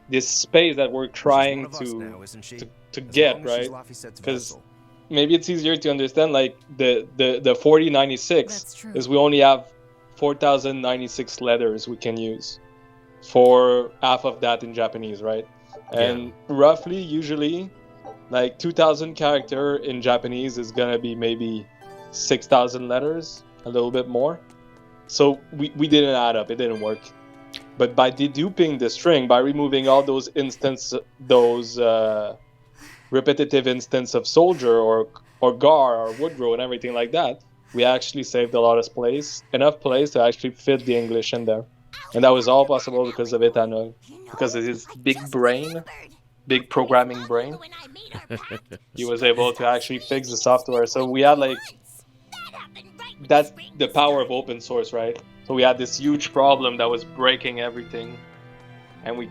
C: this space that we're trying to get, right? Because maybe it's easier to understand. Like the 4096 is we only have 4096 letters we can use for half of that in Japanese, right? And roughly, usually, like 2000 character in Japanese is gonna be maybe 6000 letters, a little bit more. So we didn't add up, it didn't work. But by deduping the string, by removing all those repetitive instance of soldier or gar or woodrow and everything like that, we actually saved a lot of space, enough place to actually fit the English in there. And that was all possible because of Ethanol, because of his big brain, big programming brain. He was able to actually fix the software. So we had like that's the power of open source, right? So we had this huge problem that was breaking everything, and we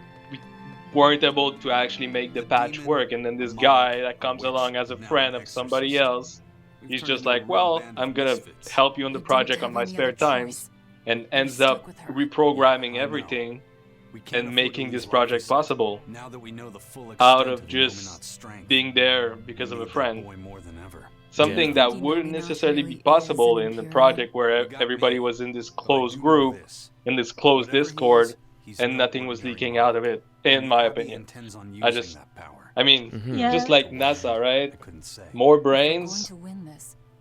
C: weren't able to actually make the patch work. And then this guy that comes along as a friend of somebody else, he's just like, well, I'm gonna help you on the project on my spare time, and ends up reprogramming everything and making this project possible out of just being there because of a friend. Something that wouldn't necessarily be possible in the project where everybody was in this closed group, in this closed Discord, and nothing was leaking out of it, in my opinion. I mean, just like NASA, right? More brains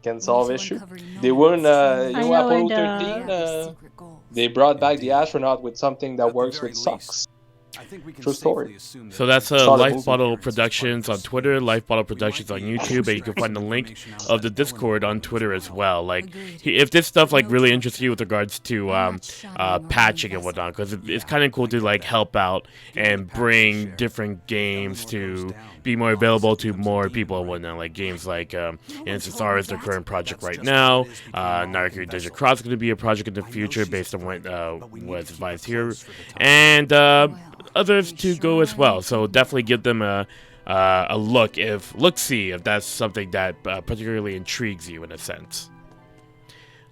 C: can solve issues. They wouldn't, Apollo 13, they brought back the astronaut with something that works with socks. True story.
A: So that's Life Bottle Productions on Twitter, Life Bottle Productions on YouTube, and you can find the link of the Discord on Twitter as well. Like, if this stuff like really interests you with regards to patching and whatnot, because it's kind of cool to like help out and bring different games to be more available to more people and whatnot. Like games like Instar is their current project right now. Naruki Digit Cross is going to be a project in the future based on what's advised here, and others to go as well. So definitely give them a look-see if that's something that particularly intrigues you in a sense.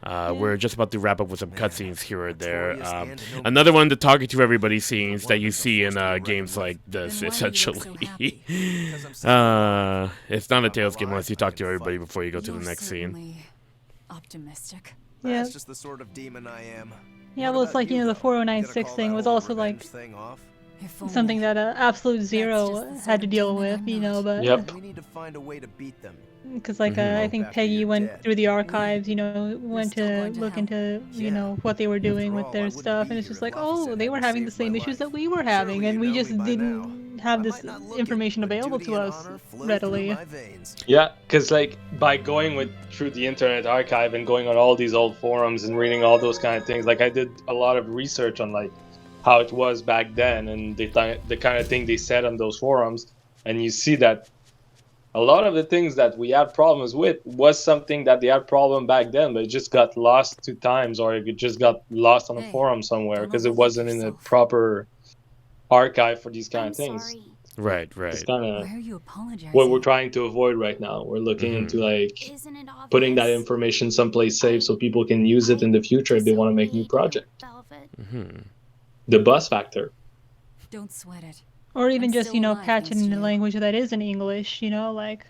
A: We're just about to wrap up with some cutscenes here or there. Another one, the talking to everybody scenes that you see in games like this, essentially. It's not a Tales game unless you talk to everybody before you go to the next scene.
J: Optimistic.
B: Yeah.
D: That's just the sort of demon I am.
B: Yeah, well, it's like, the 4096 thing was also like something that Absolute Zero had to deal with, but...
C: Yep.
D: We need to find a way to beat them.
B: Because, like, I think Pegi went through the archives, went to look into, what they were doing with their stuff, and it's just like, oh, they were having the same issues that we were having, and we just didn't have this information available to us readily.
I: Yeah, because, like, by going through the Internet Archive and going on all these old forums and reading all those kind of things, like, I did a lot of research on, like, how it was back then and the kind of thing they said on those forums, and you see that a lot of the things that we had problems with was something that they had problem back then, but it just got lost to times, or it just got lost on a forum somewhere because it wasn't in a proper archive for these kind of things.
A: Right.
I: It's kind of what we're trying to avoid right now. We're looking into like putting that information someplace safe so people can use it in the future if they want to make new projects. The buzz factor.
J: Don't sweat it.
B: Or even just, patch it in a language that isn't English, like...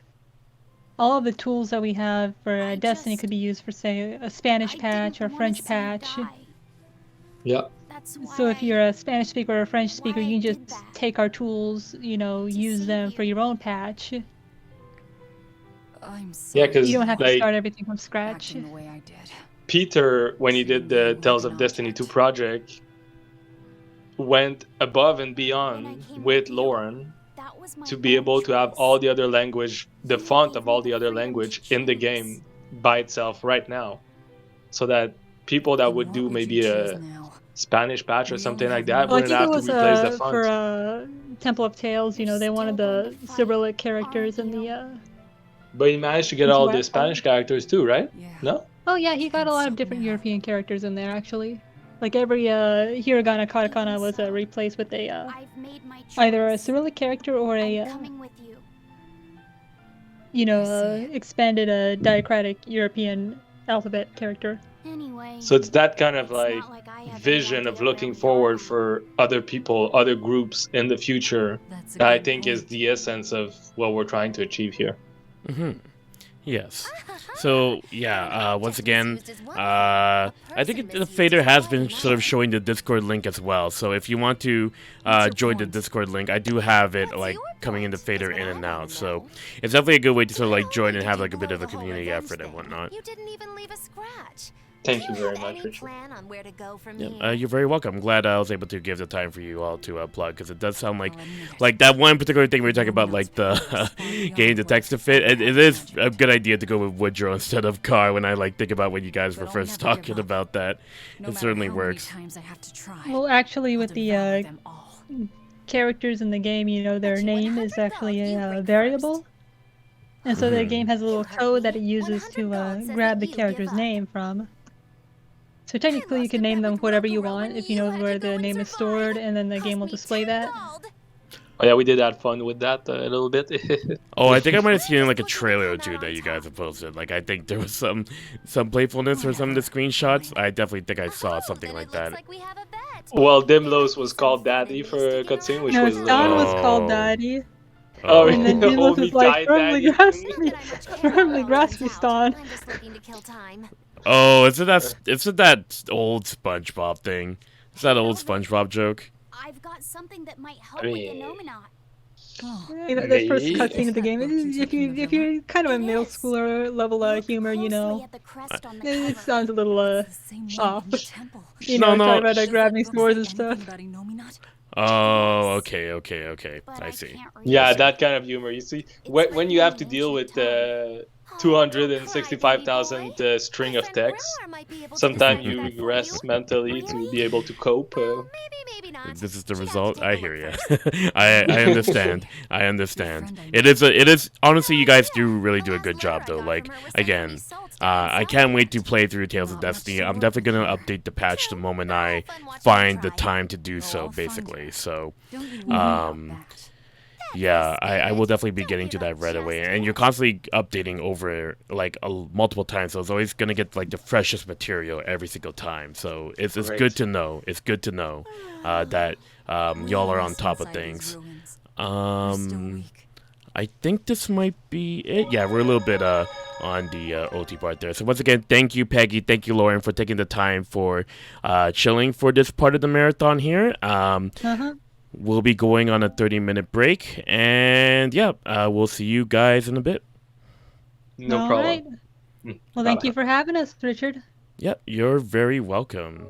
B: All of the tools that we have for Destiny could be used for, say, a Spanish patch or a French patch.
C: Yeah.
B: So if you're a Spanish speaker or a French speaker, you can just take our tools, use them for your own patch.
I: Yeah, because
B: you don't have to start everything from scratch.
I: Peter, when he did the Tales of Destiny 2 project, went above and beyond with Lauren to be able to have all the other language, the font of all the other language in the game by itself right now, so that people that would do maybe a Spanish patch or something like that wouldn't have to replace the font.
B: For Temple of Tales, they wanted the Cyrillic characters and the...
I: But he managed to get all the Spanish characters too, right? No?
B: Oh yeah, he got a lot of different European characters in there, actually. Like every hiragana, katakana was replaced with a either a Cyrillic character or a expanded diacritic European alphabet character.
I: So it's that kind of like vision of looking forward for other people, other groups in the future that I think is the essence of what we're trying to achieve here.
A: Yes. So, yeah, once again, I think the Fader has been sort of showing the Discord link as well. So if you want to join the Discord link, I do have it, like, coming into Fader in and out. So it's definitely a good way to sort of, like, join and have, like, a bit of a community effort and whatnot.
H: You didn't even leave a scratch.
C: Thank you very much, Richard.
A: You're very welcome. I'm glad I was able to give the time for you all to plug, because it does sound like that one particular thing we were talking about, like the getting the text to fit. It is a good idea to go with Woodrow instead of Carr when I think about when you guys were first talking about that. It certainly works.
B: Well, actually, with the characters in the game, their name is actually a variable. And so the game has a little code that it uses to grab the character's name from. So technically you can name them whatever you want if you know where the name is stored, and then the game will display that.
C: Oh yeah, we did have fun with that a little bit.
A: Oh, I think I might have seen like a trailer or two that you guys have posted. Like, I think there was some playfulness for some of the screenshots. I definitely think I saw something like that.
C: Well, Dimlos was called Daddy for a cutscene, which
B: No,
C: was
B: Stan was called Daddy.
C: Oh,
B: And then
C: yeah,
B: Dimlos
C: only
B: was like,
C: died
B: firmly grasp me, Stan.
A: Oh, is it that old SpongeBob thing? Is that old SpongeBob joke?
E: I've got something that might help
C: I
E: with
C: mean,
E: the Nominat.
B: You know, the first cutscene of the game. If you're kind of a middle schooler level humor, you know, it sounds a little off. You know, talking about grabbing swords and stuff.
A: Oh, okay. I see.
C: Yeah, that kind of humor. You see, when you have to deal with 265,000 string of text, sometimes you regress mentally to be able to cope.
A: This is the result. I hear you. I understand. I understand. It is honestly, you guys do really do a good job though. Like, again, I can't wait to play through Tales of Destiny. I'm definitely gonna update the patch the moment I find the time to do so, basically. So, yeah, I will definitely be getting to that right away. And you're constantly updating over like multiple times, so it's always gonna get like the freshest material every single time. So it's good to know. It's good to know that y'all are on top of things. I think this might be it. Yeah, we're a little bit on the OT part there. So once again, thank you, Peggy. Thank you, Lauren, for taking the time for chilling for this part of the marathon here. We'll be going on a 30-minute break, and yeah, we'll see you guys in a bit.
C: No problem.
B: Right. Well, thank you for having us, Richard.
A: Yep, you're very welcome.